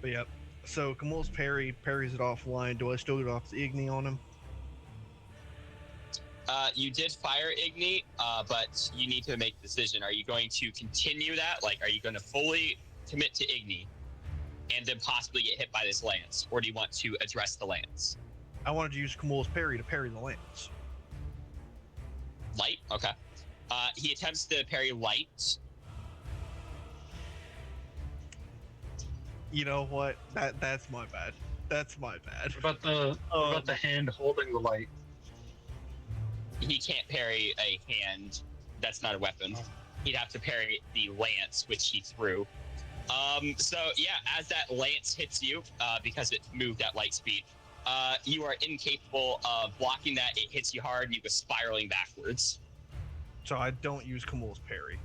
But yep. So Kamul's parries it offline. Do I still get off the Igni on him? You did fire Igni, but you need to make a decision. Are you going to continue that? Like, are you going to fully commit to Igni and then possibly get hit by this lance? Or do you want to address the lance? I wanted to use Kamul's parry to parry the lance. Light? Okay. He attempts to parry light. You know what? That's my bad. That's my bad. What about the hand holding the light? He can't parry a hand. That's not a weapon. He'd have to parry the lance, which he threw. So yeah, as that lance hits you, because it moved at light speed, you are incapable of blocking that. It hits you hard, and you go spiraling backwards. So I don't use Kamul's parry.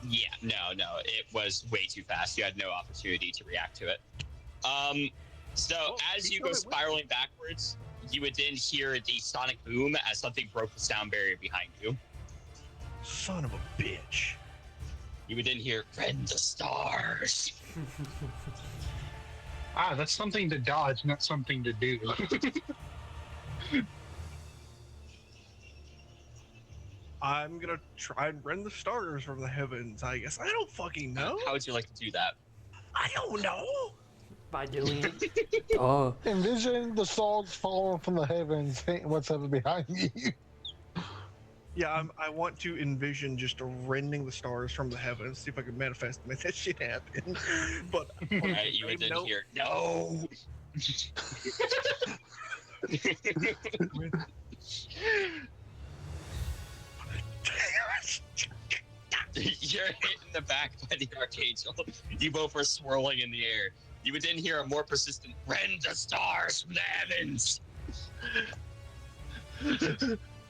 Yeah, no, it was way too fast. You had no opportunity to react to it. So as you go spiraling backwards, you would then hear the sonic boom as something broke the sound barrier behind you. Son of a bitch. You would then hear "Rend the Stars." That's something to dodge, not something to do. I'm gonna try and rend the stars from the heavens, I guess. I don't fucking know. How would you like to do that? I don't know. By doing it. Oh, Envision the stars falling from the heavens, hitting what's ever behind you. Yeah, I want to envision just rending the stars from the heavens, see if I can manifest and make that shit happen. But Right, you would then hear no. You're hit in the back by the Archangel. You both are swirling in the air. You would then hear a more persistent "Rend the stars from the heavens."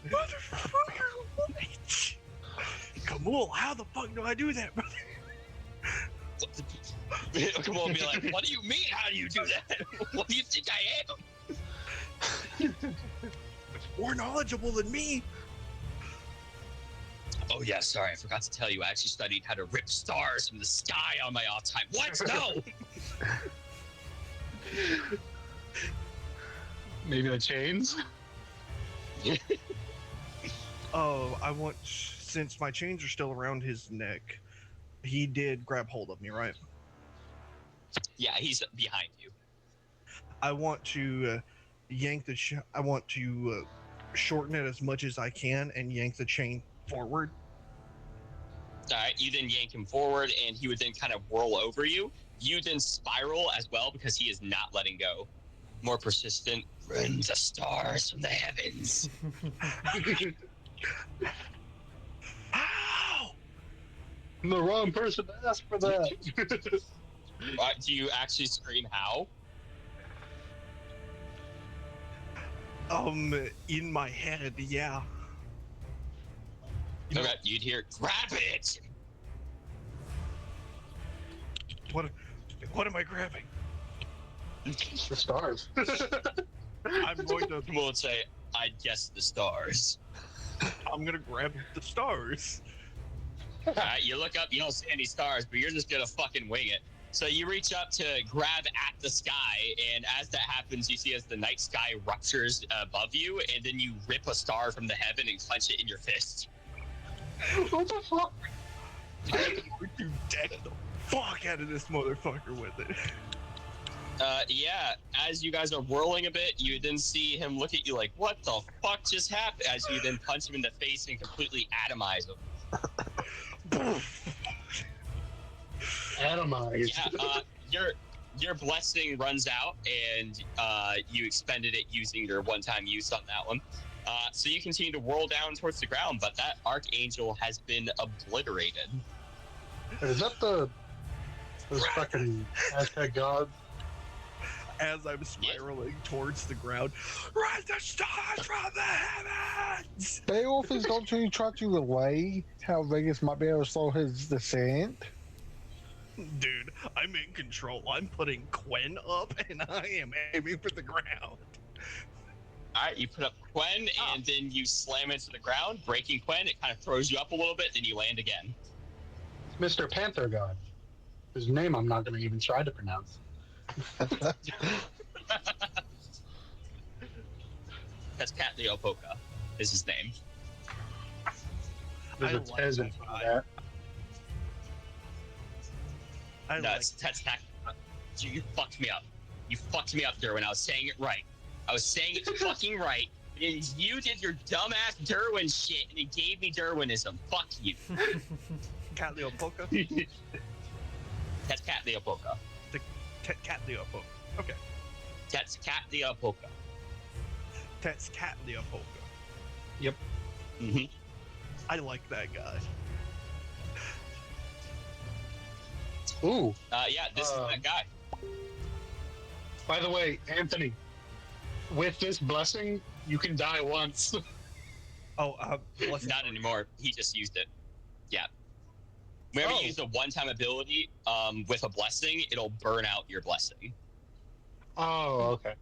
Motherfucker, wait! Kamul, how the fuck do I do that, brother? Kamul will be like, "What do you mean? How do you do that? What do you think I am?" More knowledgeable than me. Oh yeah, sorry, I forgot to tell you. I actually studied how to rip stars from the sky on my off time. What? No. Maybe the chains? Oh, I want, since my chains are still around his neck, he did grab hold of me, right? Yeah, he's behind you. I want to yank the. I want to shorten it as much as I can and yank the chain forward. All right, you then yank him forward, and he would then kind of whirl over you. You then spiral as well because he is not letting go. More persistent. Rend the stars from the heavens. Ow! I'm the wrong person to ask for that. Do you actually scream how? In my head, yeah. Okay, you'd hear, "Grab it!" What am I grabbing? The stars. I'm going to. We'll say, "I guess the stars." I'm gonna grab the stars. Alright, you look up, you don't see any stars, but you're just gonna fucking wing it. So you reach up to grab at the sky, and as that happens, you see as the night sky ruptures above you, and then you rip a star from the heaven and clench it in your fist. What the fuck? I'm going to deck the fuck out of this motherfucker with it. Yeah, as you guys are whirling a bit, you then see him look at you like, "What the fuck just happened?" As you then punch him in the face and completely atomize him. Atomize. Yeah, your blessing runs out, and you expended it using your one-time use on that one. So you continue to whirl down towards the ground, but that Archangel has been obliterated. Is that those fucking Aztec gods? As I'm spiraling towards the ground, rend the stars from the heavens! Beowulf is going to try to relay how Vegas might be able to slow his descent. Dude, I'm in control. I'm putting Quen up, and I am aiming for the ground. All right, you put up Quen, and then you slam into the ground, breaking Quen. It kind of throws you up a little bit, then you land again. Mr. Panther God, whose name I'm not going to even try to pronounce. That's Catleopoca, is his name. There's a Tez in front of that. That's you fucked me up. You fucked me up, Derwin. I was saying it right. I was saying it fucking right. And you did your dumbass Derwin shit, and it gave me Derwinism. Fuck you. Catleopoca? That's Catleopoca. Catleopoca. Okay. That's Catleopoca. That's Catleopoca. Yep. Mm-hmm. I like that guy. Ooh. Yeah, this is that guy. By the way, Anthony, with this blessing, you can die once. Oh, Not anymore. He just used it. Yeah. Whenever you use a one-time ability with a blessing, it'll burn out your blessing. Oh, okay.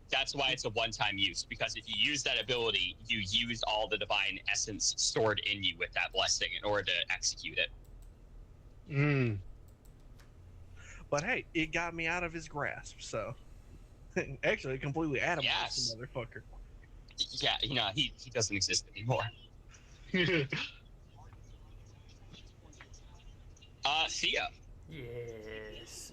That's why it's a one-time use, because if you use that ability, you use all the divine essence stored in you with that blessing in order to execute it. Mm. But hey, it got me out of his grasp, so actually it completely atomized Yes. the motherfucker. Yeah, he doesn't exist anymore. Thea. Yes.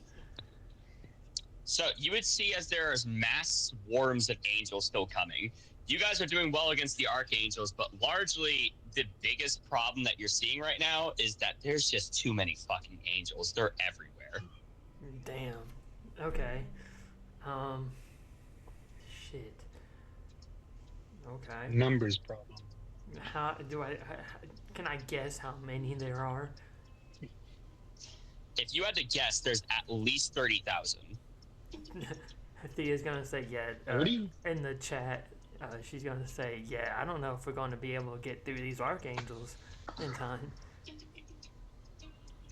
So you would see as there is mass swarms of angels still coming. You guys are doing well against the archangels, but largely the biggest problem that you're seeing right now is that there's just too many fucking angels. They're everywhere. Damn. Okay. Shit. Okay. Numbers problem. How do I? Can I guess how many there are? If you had to guess, there's at least 30,000. Thea's gonna say yeah. In the chat, she's gonna say yeah. I don't know if we're gonna be able to get through these archangels in time.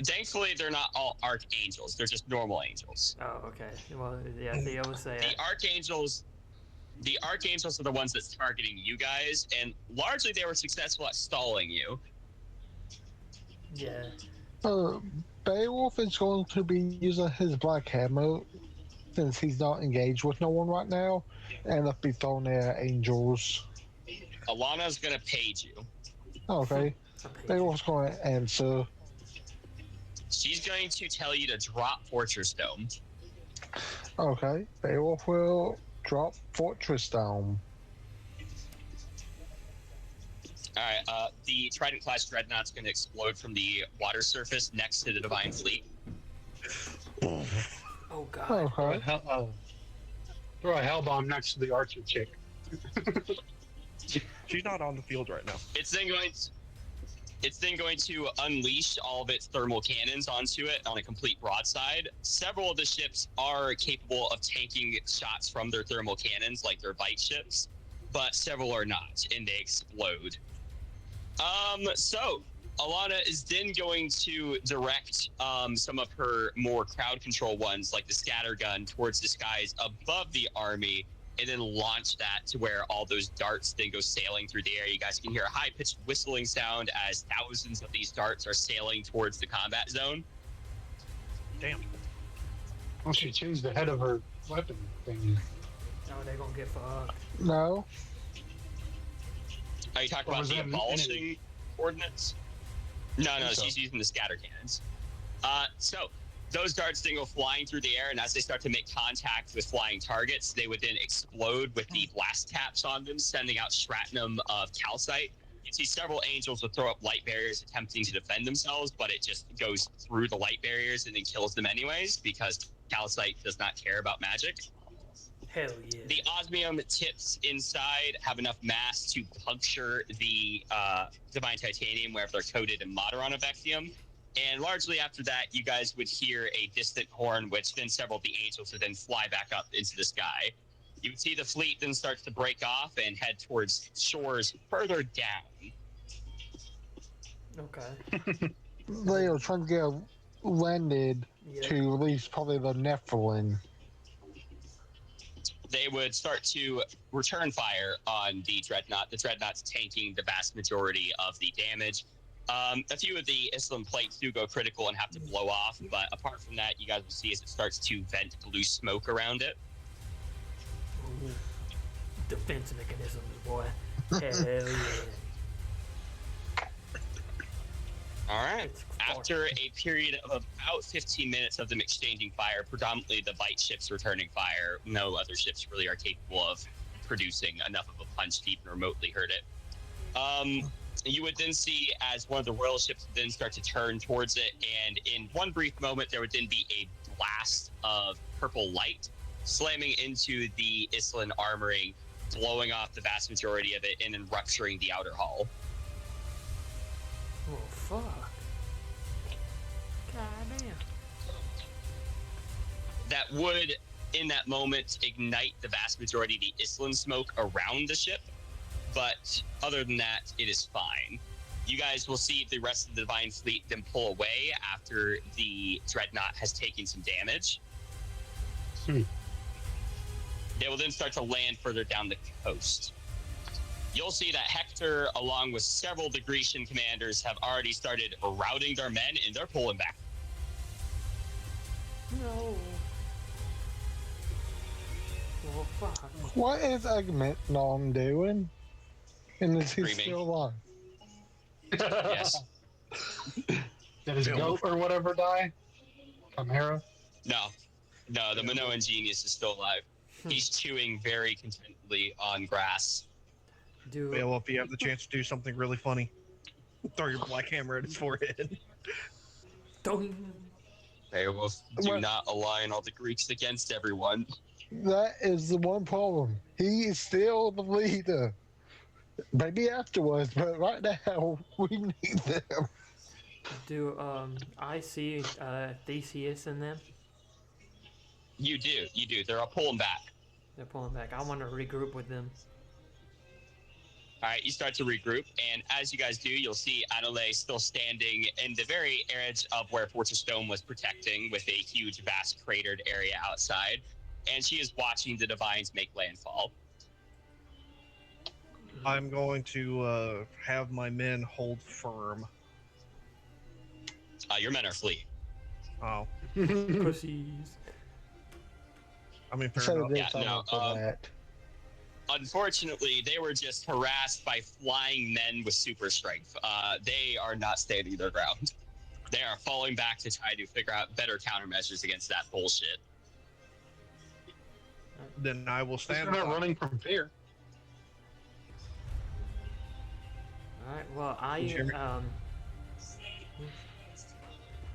Thankfully, they're not all archangels. They're just normal angels. Oh, okay. Well, yeah. Thea would say The archangels are the ones that's targeting you guys, and largely they were successful at stalling you. yeah. Beowulf is going to be using his black hammer since he's not engaged with no one right now, and if be thrown at angels. Alana's gonna page you. Okay. Beowulf's going to answer. She's going to tell you to drop Fortress Dome. Okay. Beowulf will drop Fortress Dome. Alright, the Trident class dreadnought's going to explode from the water surface next to the Divine Fleet. Oh god. Okay. Throw a hell bomb next to the archer chick. She's not on the field right now. It's then going to unleash all of its thermal cannons onto it on a complete broadside. Several of the ships are capable of tanking shots from their thermal cannons, like their bite ships, but several are not, and they explode. So Alana is then going to direct some of her more crowd control ones, like the scatter gun, towards the skies above the army, and then launch that to where all those darts then go sailing through the air. You guys can hear a high-pitched whistling sound as thousands of these darts are sailing towards the combat zone. Damn. Well, she changed the head of her weapon thing. Oh, they're gonna get fucked. No. Are you talking Or about was the that an abolishing enemy? ordnance? No, So. she's using the scatter cannons. So those darts then go flying through the air, and as they start to make contact with flying targets, they would then explode with the blast taps on them, sending out shrapnel of calcite. You see several angels would throw up light barriers attempting to defend themselves, but it just goes through the light barriers and then kills them anyways, because calcite does not care about magic. Hell yeah. The osmium tips inside have enough mass to puncture the divine titanium wherever they're coated in Moderonivexium. And largely after that, you guys would hear a distant horn, which then several of the angels would then fly back up into the sky. You would see the fleet then starts to break off and head towards shores further down. Okay. They are trying to get landed Yeah. to release probably the Nephilim. They would start to return fire on the Dreadnought. The Dreadnought's tanking the vast majority of the damage. A few of the Islam plates do go critical and have to blow off, but apart from that, you guys will see as it starts to vent blue smoke around it. Ooh. Defense mechanisms, boy. Hell yeah. All right. It's After a period of about 15 minutes of them exchanging fire, predominantly the Bite ships returning fire, no other ships really are capable of producing enough of a punch to even remotely hurt it. You would then see as one of the royal ships would then start to turn towards it, and in one brief moment, there would then be a blast of purple light slamming into the Islan armoring, blowing off the vast majority of it, and then rupturing the outer hull. Oh, fuck. God damn. That would, in that moment, ignite the vast majority of the Islan smoke around the ship, but other than that, it is fine. You guys will see the rest of the Divine Fleet then pull away after the Dreadnought has taken some damage. They will then start to land further down the coast. You'll see that Hector, along with several of the Grecian commanders, have already started routing their men, and they're pulling back. No. Well, fuck. What is Agamemnon doing? And is he Screaming. still alive? Yes. Did his goat or whatever die? Chimera? No, the Minoan genius is still alive. He's chewing very contentedly on grass. Do Well, if you have the chance to do something really funny, throw your black hammer at his forehead. don't. Beowulf, do not align all the Greeks against everyone. That is the one problem. He is still the leader. Maybe afterwards, but right now we need them. Do I see Theseus in them? You do. They're all pulling back. They're pulling back. I want to regroup with them. All right, you start to regroup, and as you guys do, you'll see Adelaide still standing in the very edge of where Fortress Stone was protecting, with a huge, vast cratered area outside, and she is watching the Divines make landfall. I'm going to have my men hold firm. Your men are fleeing. Oh, Pussies. I mean, fair So enough. there's Yeah, something no, for that. Unfortunately, they were just harassed by flying men with super strength. They are not standing their ground. They are falling back to try to figure out better countermeasures against that bullshit. Then I will stand. They're not with- running from fear. All right. Well, I you hear me? I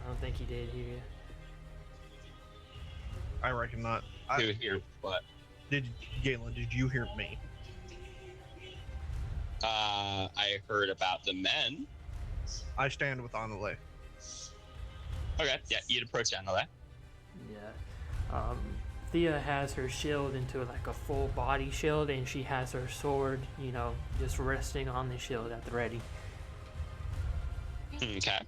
don't think he did hear you. I reckon not. To hear what? Galen, did you hear me? I heard about the men. I stand with Anale. Okay, yeah, you'd approach Adelaide. Yeah. Thea has her shield into like a full body shield, and she has her sword, just resting on the shield at the ready. Okay.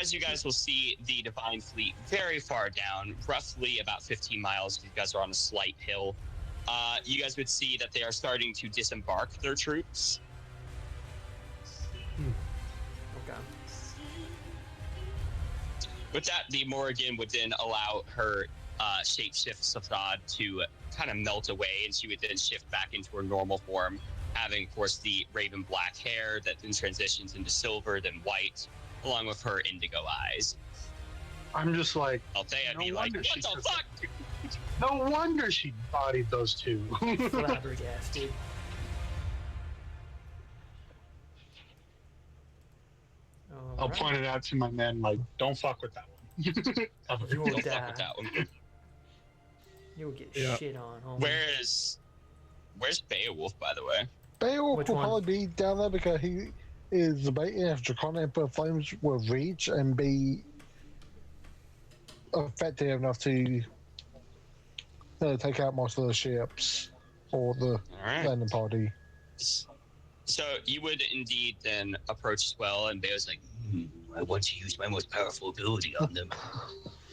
As you guys will see, the Divine Fleet very far down, roughly about 15 miles. You guys are on a slight hill. You guys would see that they are starting to disembark their troops. Okay. With that, the Morrigan would then allow her shapeshift Safad to kind of melt away, and she would then shift back into her normal form, having, of course, the raven black hair that then transitions into silver, then white, along with her indigo eyes. I'm just like, Althea no be like, wonder what she's the so- fuck? no wonder she bodied those two. Flabbergasted. I'll Alright. point it out to my men, like, don't fuck with that one. You'll Don't fuck die. with that one. You'll get Yeah. shit on, homie. Where's Beowulf, by the way? Beowulf Which will one? probably be down there because he is debating if Draconic Emperor Flames will reach and be effective enough to take out most of the ships or the All right. landing party. So you would indeed then approach as well, and Beowulf's like, I want to use my most powerful ability on them.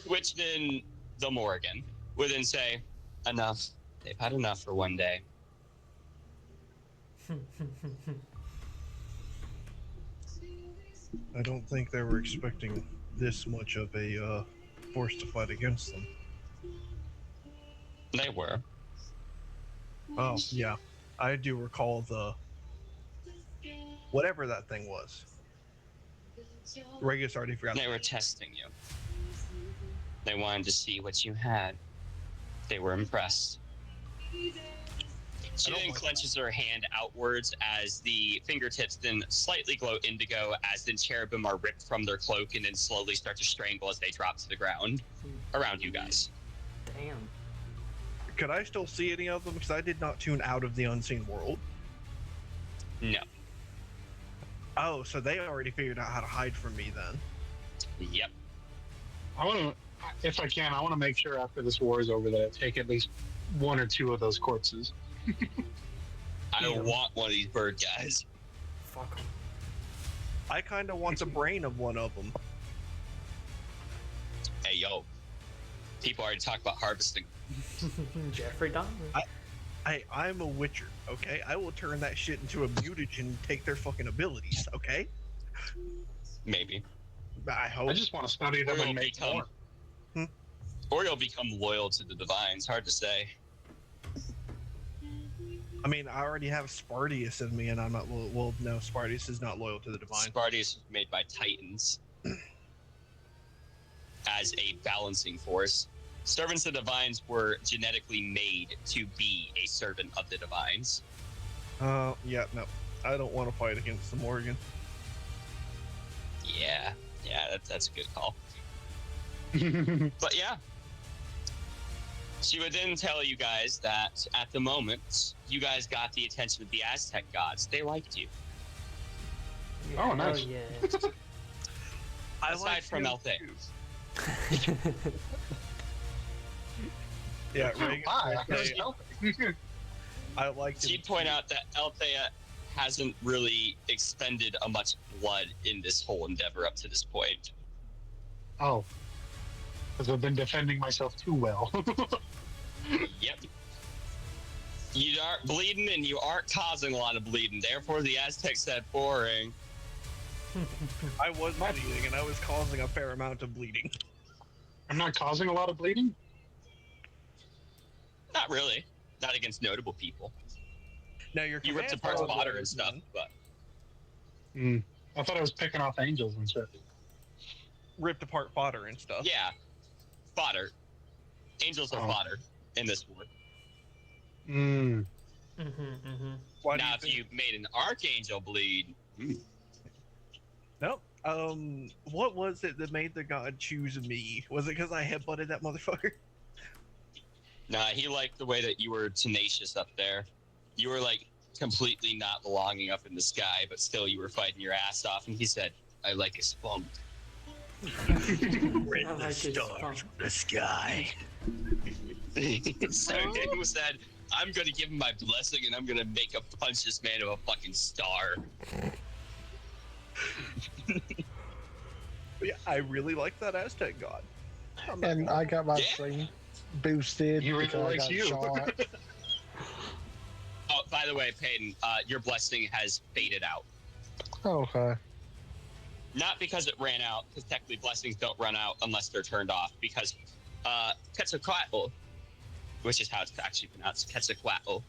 Which then the Morrigan would then say, enough. They've had enough for one day. I don't think they were expecting this much of a force to fight against them. They were. Oh, yeah. I do recall the... whatever that thing was. Regulus already forgot. They were testing you. They wanted to see what you had. They were impressed. She then clenches her hand outwards as the fingertips then slightly glow indigo, as then cherubim are ripped from their cloak and then slowly start to strangle as they drop to the ground around you guys. Damn. Could I still see any of them? Because I did not tune out of the unseen world. No. Oh, so they already figured out how to hide from me then. Yep. I want to, if I can, I want to make sure after this war is over that I take at least one or two of those corpses. I don't want one of these bird guys. Fuck 'em. I kind of want the brain of one of them. Hey, yo. People already talk about harvesting. Jeffrey Dahmer. I'm a witcher, okay? I will turn that shit into a mutagen and take their fucking abilities, okay? Maybe. I hope. I just want to study them and make more. Or you'll become loyal to the Divines. Hard to say. I mean, I already have Spartius in me, and I'm not loyal. Well, no, Spartius is not loyal to the Divine. Spartius was made by Titans as a balancing force. Servants of the Divines were genetically made to be a servant of the Divines. Yeah, no. I don't want to fight against the Morgan. Yeah, that's a good call. But yeah. She would then tell you guys that at the moment, you guys got the attention of the Aztec gods. They liked you. Oh, nice. Yeah. Aside from Althea. Yeah, Reagan. Hi, I like. She'd point out that Althea hasn't really expended a much blood in this whole endeavor up to this point. Oh. Because I've been defending myself too well. Yep. You aren't bleeding and you aren't causing a lot of bleeding. Therefore, the Aztecs said boring. I was bleeding, and I was causing a fair amount of bleeding. I'm not causing a lot of bleeding? Not really. Not against notable people. Now your You ripped apart fodder and stuff, but I thought I was picking off angels and shit. ripped apart fodder and stuff. yeah, fodder. Angels are fodder in this war. Now, if you made an archangel bleed, Nope. What was it that made the god choose me? Was it because I headbutted that motherfucker? nah, he liked the way that you were tenacious up there. You were like completely not belonging up in the sky, but still you were fighting your ass off. And he said, "I like his spunk." I like his spunk. The sky. So Daniel said, "I'm gonna give him my blessing, and I'm gonna make him punch this man to a fucking star." Yeah, I really like that Aztec god. And I got my string boosted He really because I likes got you. shot. Oh, by the way, Peyton, your blessing has faded out. Okay. Not because it ran out, because technically blessings don't run out unless they're turned off, because Quetzalcoatl, which is how it's actually pronounced, Quetzalcoatl,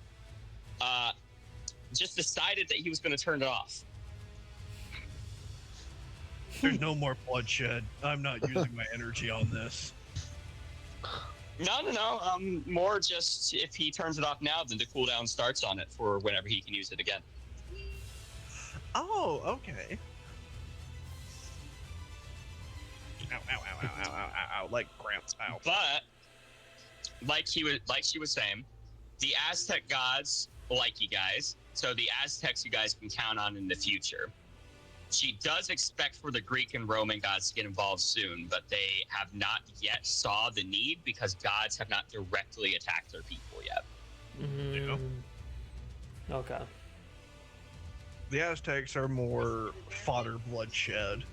just decided that he was going to turn it off. There's no more bloodshed. I'm not using my energy on this. No. More just if he turns it off now, then the cooldown starts on it for whenever he can use it again. Oh, okay. Ow, ow, ow, ow, ow, ow, ow, like cramps, ow. But like she was saying, the Aztec gods like you guys, so the Aztecs you guys can count on in the future. She does expect for the Greek and Roman gods to get involved soon, but they have not yet saw the need because gods have not directly attacked their people yet. Okay. The Aztecs are more fodder bloodshed.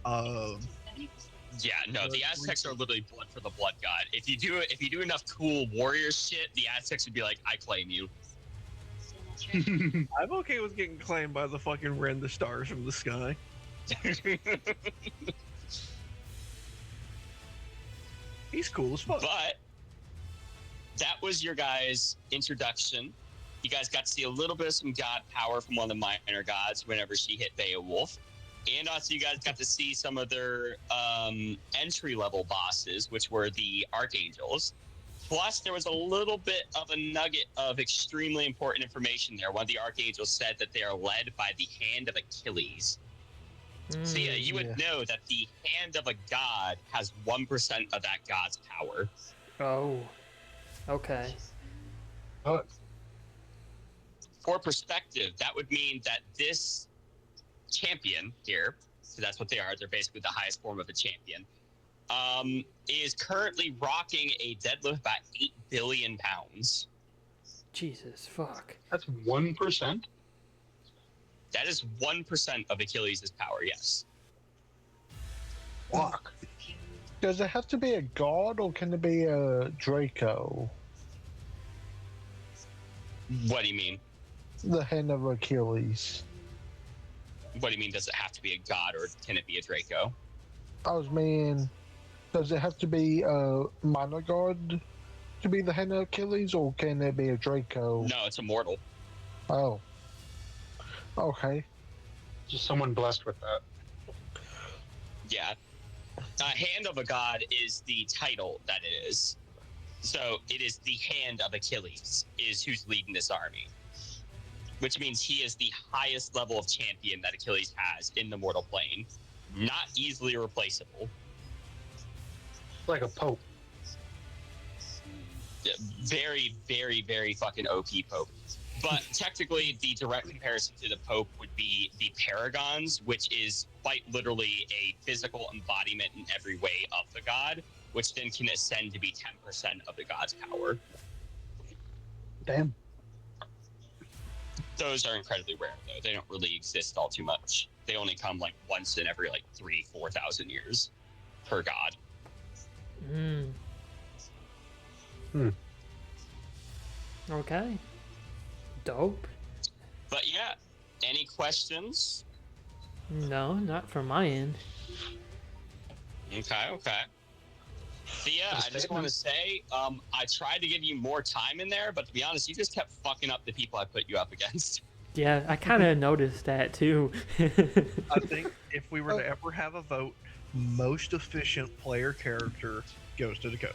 Yeah, no, the Aztecs are literally blood for the blood god. If you do enough cool warrior shit, the Aztecs would be like, "I claim you." I'm okay with getting claimed by the fucking rend the stars from the sky. He's cool as fuck. But that was your guys' introduction. You guys got to see a little bit of some god power from one of the minor gods whenever she hit Beowulf. And also you guys got to see some of their entry-level bosses, which were the archangels. Plus, there was a little bit of a nugget of extremely important information there. One of the archangels said that they are led by the hand of Achilles. So yeah, you would know that the hand of a god has 1% of that god's power. Oh. Okay. For perspective, that would mean that this champion here, so that's what they are, they're basically the highest form of a champion, is currently rocking a deadlift about 8 billion pounds. Jesus, fuck. That's 1%? That is 1% of Achilles' power, yes. Fuck. Does it have to be a god or can it be a Draco? What do you mean? The hand of Achilles. What do you mean, does it have to be a god or can it be a Draco? I was meaning, does it have to be a minor god to be the hand of Achilles or can it be a Draco? No, it's immortal. Oh. Okay. Just someone blessed with that. Yeah. Hand of a god is the title that it is. So it is the hand of Achilles is who's leading this army. Which means he is the highest level of champion that Achilles has in the mortal plane. Not easily replaceable. Like a pope. Yeah, very, very, very fucking OP Pope. But technically, the direct comparison to the Pope would be the Paragons, which is quite literally a physical embodiment in every way of the god, which then can ascend to be 10% of the god's power. Damn. Those are incredibly rare, though. They don't really exist all too much. They only come like once in every like 3,000-4,000 years per god. Okay. Dope. But yeah, any questions? No, not from my end. Okay. Thea, I just want to say, I tried to give you more time in there, but to be honest, you just kept fucking up the people I put you up against. Yeah, I kind of noticed that too. I think if we were to ever have a vote, most efficient player character goes to Dakota.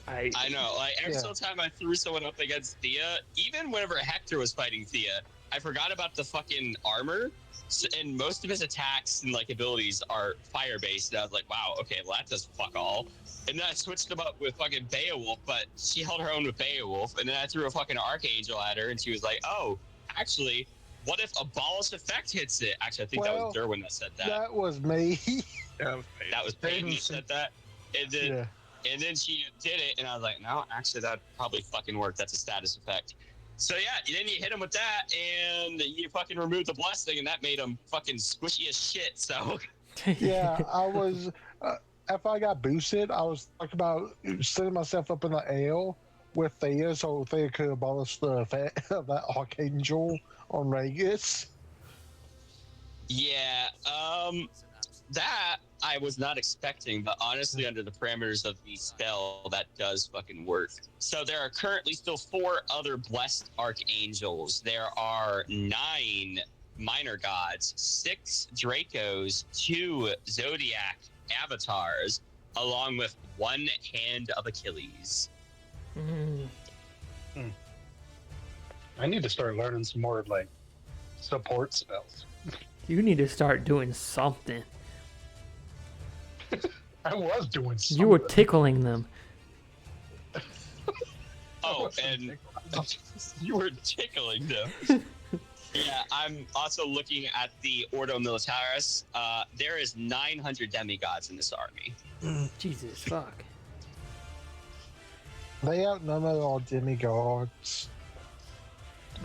I know, like every single time I threw someone up against Thea, even whenever Hector was fighting Thea, I forgot about the fucking armor, and most of his attacks and like abilities are fire based. And I was like, wow, okay, well that does fuck all. And then I switched them up with fucking Beowulf, but she held her own with Beowulf, and then I threw a fucking Archangel at her, and she was like, oh, actually, what if Abolish Effect hits it? Actually, I think that was Derwin that said that. That was me. That was Peyton that said that. And then she did it, and I was like, no, actually, that probably fucking worked. That's a status effect. So yeah, then you hit him with that, and you fucking removed the blessing, and that made him fucking squishy as shit, so... Yeah, I was... after I got boosted, I was talking about setting myself up in the ale with Thea, so Thea could abolish the effect of that Archangel on Regis. Yeah, that I was not expecting, but honestly, under the parameters of the spell, that does fucking work. So there are currently still 4 other blessed archangels. There are 9 minor gods, 6 Dracos, 2 Zodiac avatars, along with 1 hand of Achilles. I need to start learning some more like support spells. You need to start doing something. I was doing something. You were tickling them. Oh, and you were tickling them. Yeah, I'm also looking at the Ordo Militaris. There is 900 demigods in this army. Jesus, fuck. They outnumber all demigods.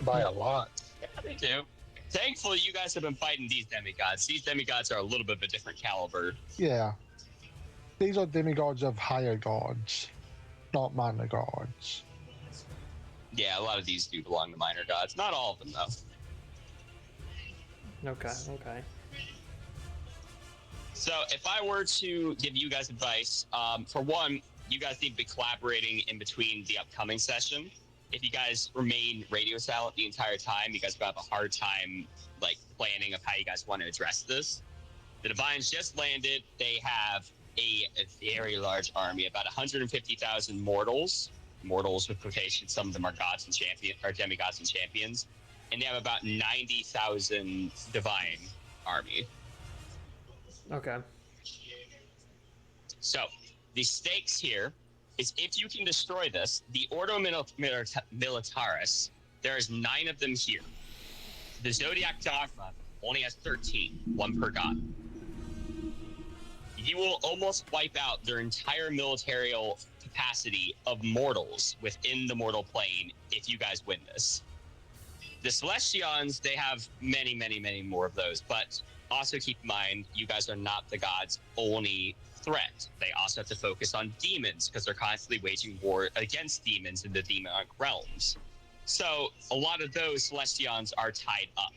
By a lot. Yeah, they do. Thankfully, you guys have been fighting these demigods. These demigods are a little bit of a different caliber. Yeah. These are demigods of higher gods, not minor gods. Yeah, a lot of these do belong to minor gods. Not all of them, though. Okay. So, if I were to give you guys advice, for one, you guys need to be collaborating in between the upcoming session. If you guys remain radio silent the entire time, you guys will have a hard time, like, planning of how you guys want to address this. The Divines just landed. They have a very large army, about 150,000 mortals with quotation. Some of them are gods and demigods and champions, and they have about 90,000 divine army. Okay. So the stakes here is if you can destroy this, the Ordo Militaris, there is 9 of them here. The Zodiac Dogma only has 13, 1 per god. You will almost wipe out their entire military capacity of mortals within the mortal plane if you guys win this. The Celestions, they have many, many, many more of those. But also keep in mind, you guys are not the gods' only threat. They also have to focus on demons because they're constantly waging war against demons in the demonic realms. So a lot of those Celestions are tied up.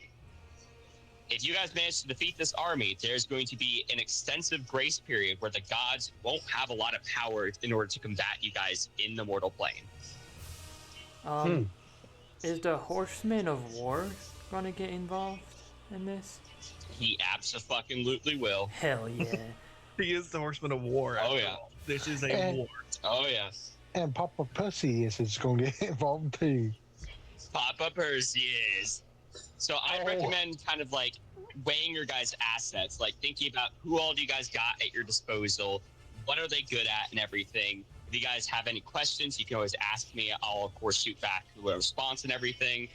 If you guys manage to defeat this army, there's going to be an extensive grace period where the gods won't have a lot of power in order to combat you guys in the mortal plane. Is the Horseman of War gonna get involved in this? He abso-fucking-lutely will. Hell yeah. He is the Horseman of War. Oh, yeah. This is a war. Oh, yeah. And Papa Percy is going to get involved too. Papa Percy is. So I recommend kind of like weighing your guys' assets, like thinking about who all do you guys got at your disposal, what are they good at and everything. If you guys have any questions, you can always ask me. I'll, of course, shoot back a response and everything.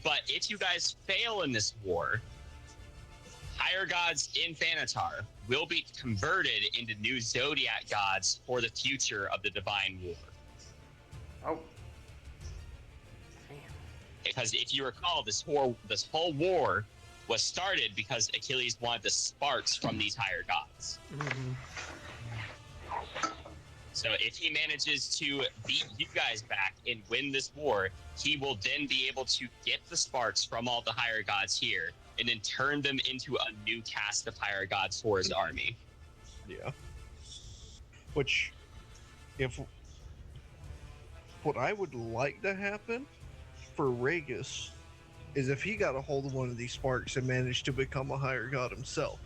But if you guys fail in this war, higher gods in Thanatar will be converted into new Zodiac gods for the future of the Divine War. Oh. Because if you recall, this whole war was started because Achilles wanted the sparks from these higher gods. Mm-hmm. So if he manages to beat you guys back and win this war, he will then be able to get the sparks from all the higher gods here and then turn them into a new cast of higher gods for his army. Yeah. Which, what I would like to happen for Regis is if he got a hold of one of these sparks and managed to become a higher god himself.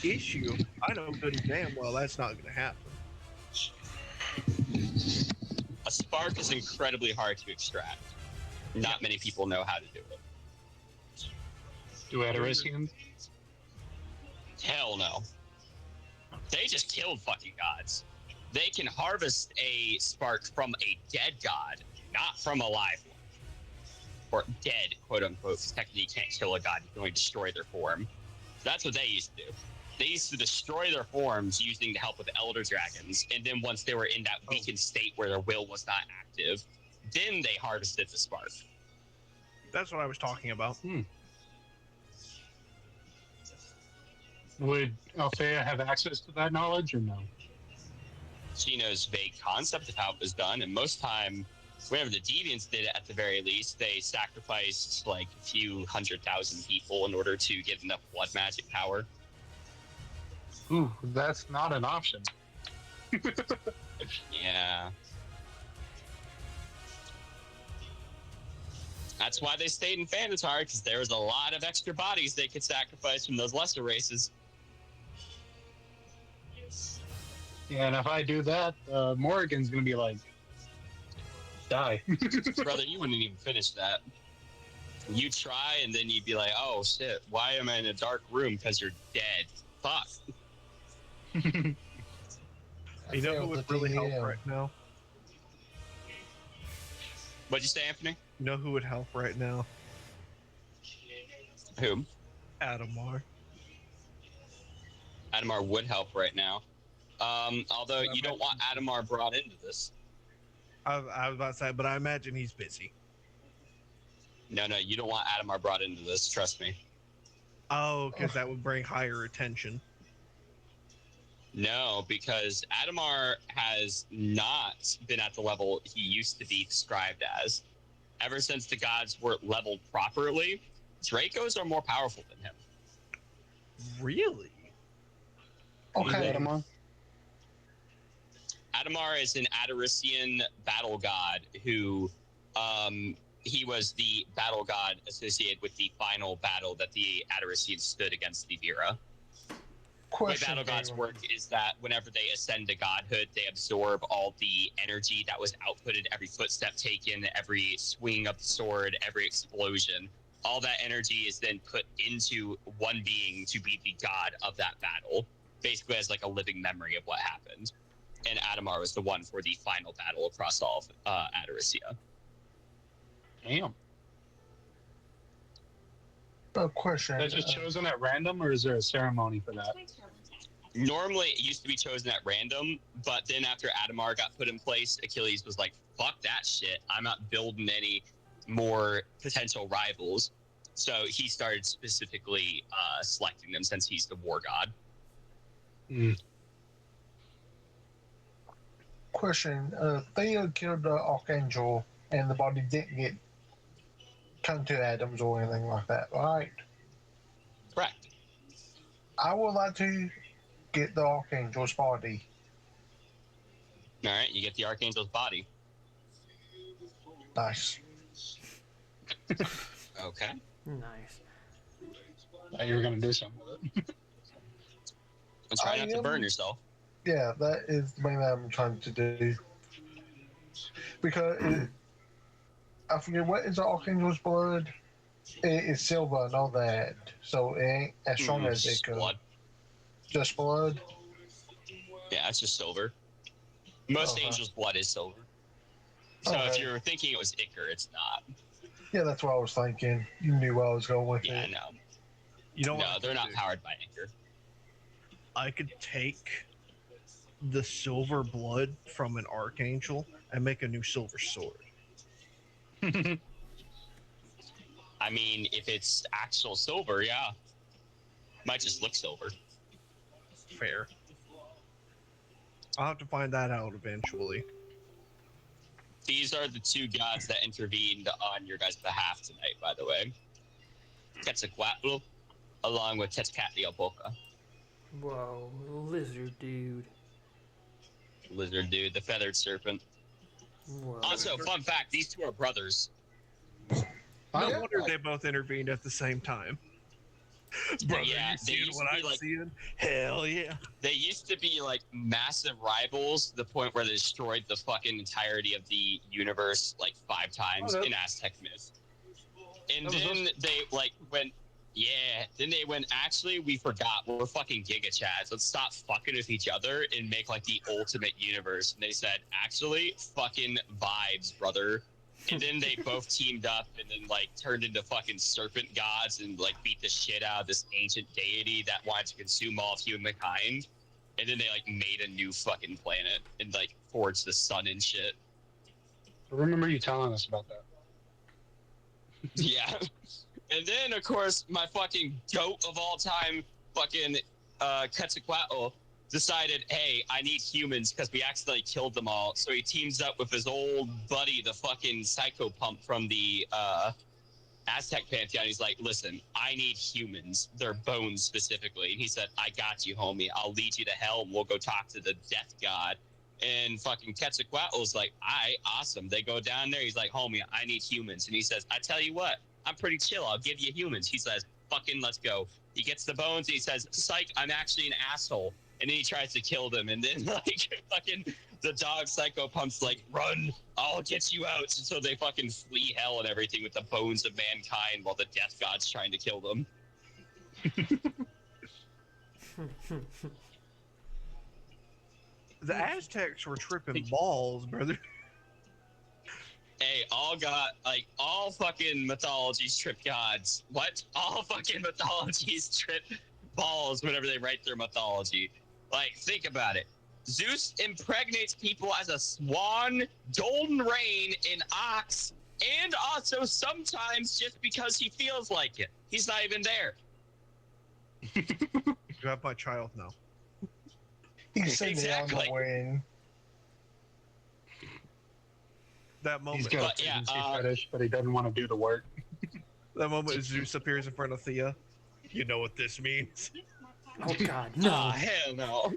Issue, I know good and damn well that's not going to happen. A spark is incredibly hard to extract. Not many people know how to do it. Do Ataricians? Hell no. They just killed fucking gods. They can harvest a spark from a dead god, not from a live one. Or dead, quote unquote, because technically you can't kill a god, you can only destroy their form. That's what they used to do. They used to destroy their forms using the help of elder dragons, and then once they were in that weakened state where their will was not active, then they harvested the spark. That's what I was talking about. Would Althea have access to that knowledge or no? She knows vague concept of how it was done, and most time, whenever the Deviants did it at the very least, they sacrificed like a few 100,000 people in order to get enough blood magic power. Ooh, that's not an option. Yeah. That's why they stayed in Thanatar, because there was a lot of extra bodies they could sacrifice from those lesser races. Yeah, and if I do that, Morrigan's gonna be like, die. Brother, you wouldn't even finish that. You try, and then you'd be like, oh shit, why am I in a dark room? Because you're dead. Fuck. You know who would really help right now? What'd you say, Anthony? You know who would help right now? Whom? Adamar. Adamar would help right now. Although you don't want Adamar brought into this. I was about to say, but I imagine he's busy. No, you don't want Adamar brought into this, trust me. Oh, because that would bring higher attention. No, because Adamar has not been at the level he used to be described as. Ever since the gods were leveled properly, Dracos are more powerful than him. Really? Okay. Adamar? Adamar is an Atarician battle god who, he was the battle god associated with the final battle that the Ataricians stood against the Vera. The way battle gods work is that whenever they ascend to godhood, they absorb all the energy that was outputted, every footstep taken, every swing of the sword, every explosion. All that energy is then put into one being to be the god of that battle, basically as like a living memory of what happened. And Adamar was the one for the final battle across all of Ataricia. Damn. A question. Is that just chosen at random, or is there a ceremony for that? Normally, it used to be chosen at random, but then after Adamar got put in place, Achilles was like, fuck that shit. I'm not building any more potential rivals. So he started specifically selecting them since he's the war god. Question: Theo killed the Archangel, and the body didn't get cut to atoms or anything like that, right? Correct. I would like to get the Archangel's body. All right, you get the Archangel's body. Nice. Okay. Nice. Thought you were gonna do something with it. And try not to burn yourself. Yeah, that is the main thing I'm trying to do. Because I forget what is the Archangel's blood. It is silver and all that, so it ain't as strong as it could. Blood. Just blood. Yeah, it's just silver. Most angels' blood is silver. So if you're thinking it was Icar, it's not. Yeah, that's what I was thinking. You knew where I was going with Yeah, it. no. You know No, what? they're not powered by Icar. I could take the silver blood from an archangel and make a new silver sword. I mean, if it's actual silver, yeah. Might just look silver. Fair. I'll have to find that out eventually. These are the two gods that intervened on your guys' behalf tonight, by the way. Quetzalcoatl, along with Tezcatlipoca. Whoa, lizard dude. Lizard dude, the feathered serpent. Whoa. Also, fun fact, these two are brothers. No wonder they both intervened at the same time. Brother, Yeah, you they seeing used what to be I'm like- seeing? Hell yeah. They used to be like massive rivals to the point where they destroyed the fucking entirety of the universe like 5 times in Aztec myth. And then they like went, then they went, actually, we forgot, we're fucking Giga Chads. Let's stop fucking with each other and make like the ultimate universe. And they said, actually, fucking vibes, brother. And then they both teamed up and then like turned into fucking serpent gods and like beat the shit out of this ancient deity that wanted to consume all of humankind. And then they like made a new fucking planet and like forged the sun and shit. I remember you telling us about that. Yeah. And then of course my fucking goat of all time, fucking Quetzalcoatl, decided, hey, I need humans because we accidentally killed them all. So he teams up with his old buddy, the fucking psycho pump from the Aztec pantheon. He's like, listen, I need humans, their bones specifically. And he said, I got you, homie. I'll lead you to hell and we'll go talk to the death god. And fucking Quetzalcoatl's like, awesome. They go down there. He's like, homie, I need humans. And he says, I tell you what, I'm pretty chill. I'll give you humans. He says, fucking let's go. He gets the bones. And he says, psych, I'm actually an asshole. And then he tries to kill them, and then like fucking the dog psycho pumps like, run, I'll get you out. So they fucking flee hell and everything with the bones of mankind while the death god's trying to kill them. The Aztecs were tripping balls, brother. Hey, all fucking mythologies trip gods. What? All fucking mythologies trip balls whenever they write their mythology. Like, think about it. Zeus impregnates people as a swan, golden rain, an ox, and also sometimes just because he feels like it. He's not even there. You have my child now. He's sitting there on the wing. That moment. He's got But, a yeah, pregnancy fetish, but he doesn't want to do the work. That moment Zeus appears in front of Thea. You know what this means. Oh god, no. Hell no.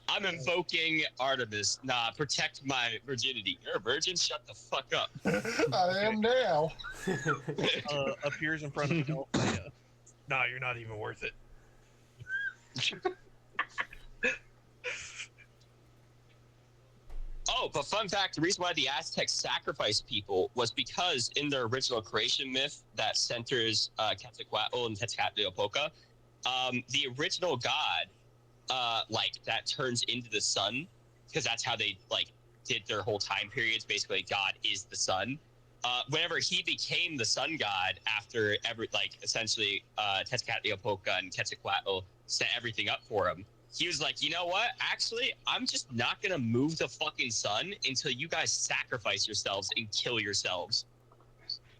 I'm invoking Artemis. Nah, protect my virginity. You're a virgin? Shut the fuck up. I am now. Appears in front of Thea. Nah, you're not even worth it. Oh, but fun fact, the reason why the Aztecs sacrificed people was because in their original creation myth that centers Quetzalcoatl and Tezcatlipoca, the original god, that turns into the sun, because that's how they, did their whole time periods. Basically, God is the sun. Whenever he became the sun god after essentially Tezcatlipoca and Quetzalcoatl set everything up for him, he was like, you know what? Actually, I'm just not going to move the fucking sun until you guys sacrifice yourselves and kill yourselves.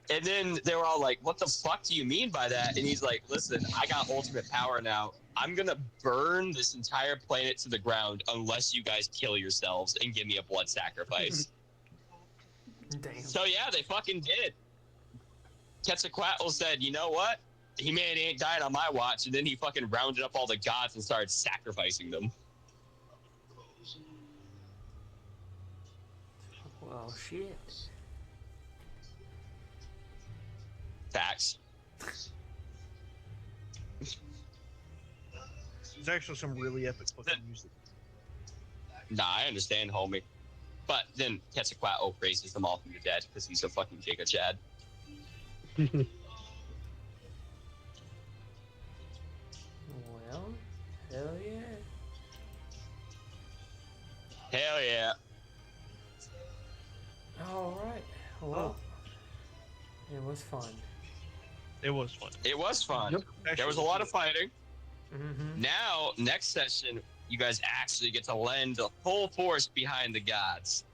And then they were all like, what the fuck do you mean by that? And he's like, listen, I got ultimate power now. I'm going to burn this entire planet to the ground unless you guys kill yourselves and give me a blood sacrifice. Damn. So yeah, they fucking did. Quetzalcoatl said, you know what? Humanity ain't dying on my watch. And then he fucking rounded up all the gods and started sacrificing them. Well, shit. Facts. There's actually some really epic fucking music. Nah, I understand, homie. But then Quetzalcoatl raises them all from the dead because he's a fucking Giga Chad. Well, hell yeah. Hell yeah. All right. Well, it was fun. It was fun. It was fun. Yep. There was a lot of fighting. Mm-hmm. Now, next session, you guys actually get to lend a full force behind the gods.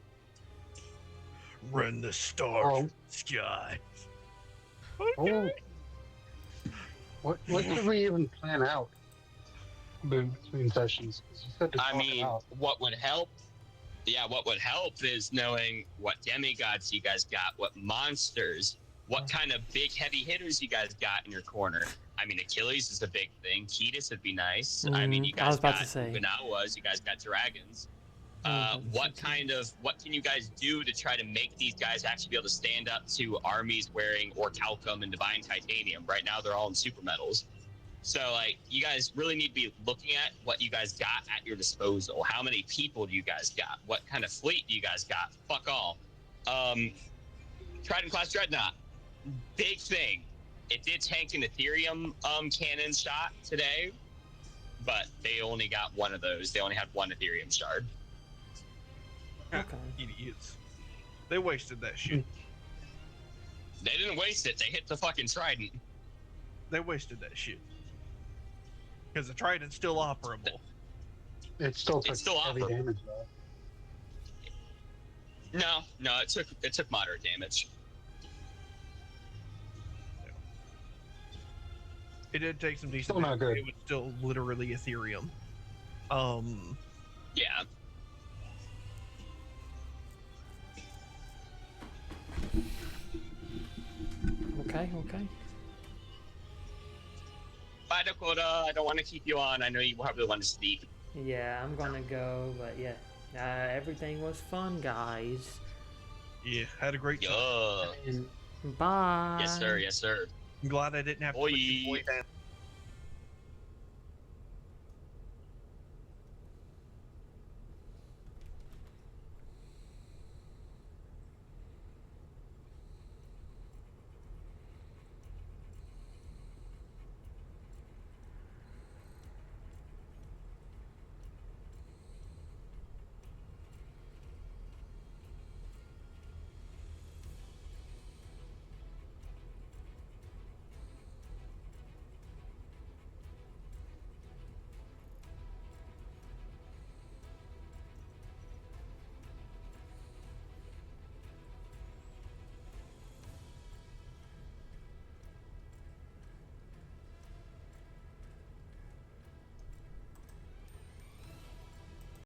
Run the stars from the sky. Oh. What did we even plan out between sessions? 'Cause you said to I talk it mean, out. what would help? Yeah, what would help is knowing what demigods you guys got, what monsters, what kind of big heavy hitters you guys got in your corner. I mean, Achilles is a big thing. Ketis would be nice. I mean, you I was guys about got to say. Ganawas, you guys got dragons. What can you guys do to try to make these guys actually be able to stand up to armies wearing orichalcum and divine titanium? Right now, they're all in super metals. So, like, you guys really need to be looking at what you guys got at your disposal. How many people do you guys got? What kind of fleet do you guys got? Fuck all. Trident class dreadnought, big thing. It did tank an Ethereum cannon shot today, but they only got one of those. They only had one Ethereum shard. Okay. Idiots. They wasted that shit. They didn't waste it. They hit the fucking Trident. They wasted that shit. Because the Trident's still operable. It still took still heavy operable. damage though. No, it took moderate damage. It did take some decent Still not damage. good. It was still literally Ethereum. Yeah. Okay. Bye, Dakota. I don't want to keep you on. I know you probably want to sleep. Yeah, I'm gonna go, but yeah. Everything was fun, guys. Yeah, had a great time. Yeah. And bye. Yes, sir. Yes, sir. I'm glad I didn't have to Oi. put your boy down.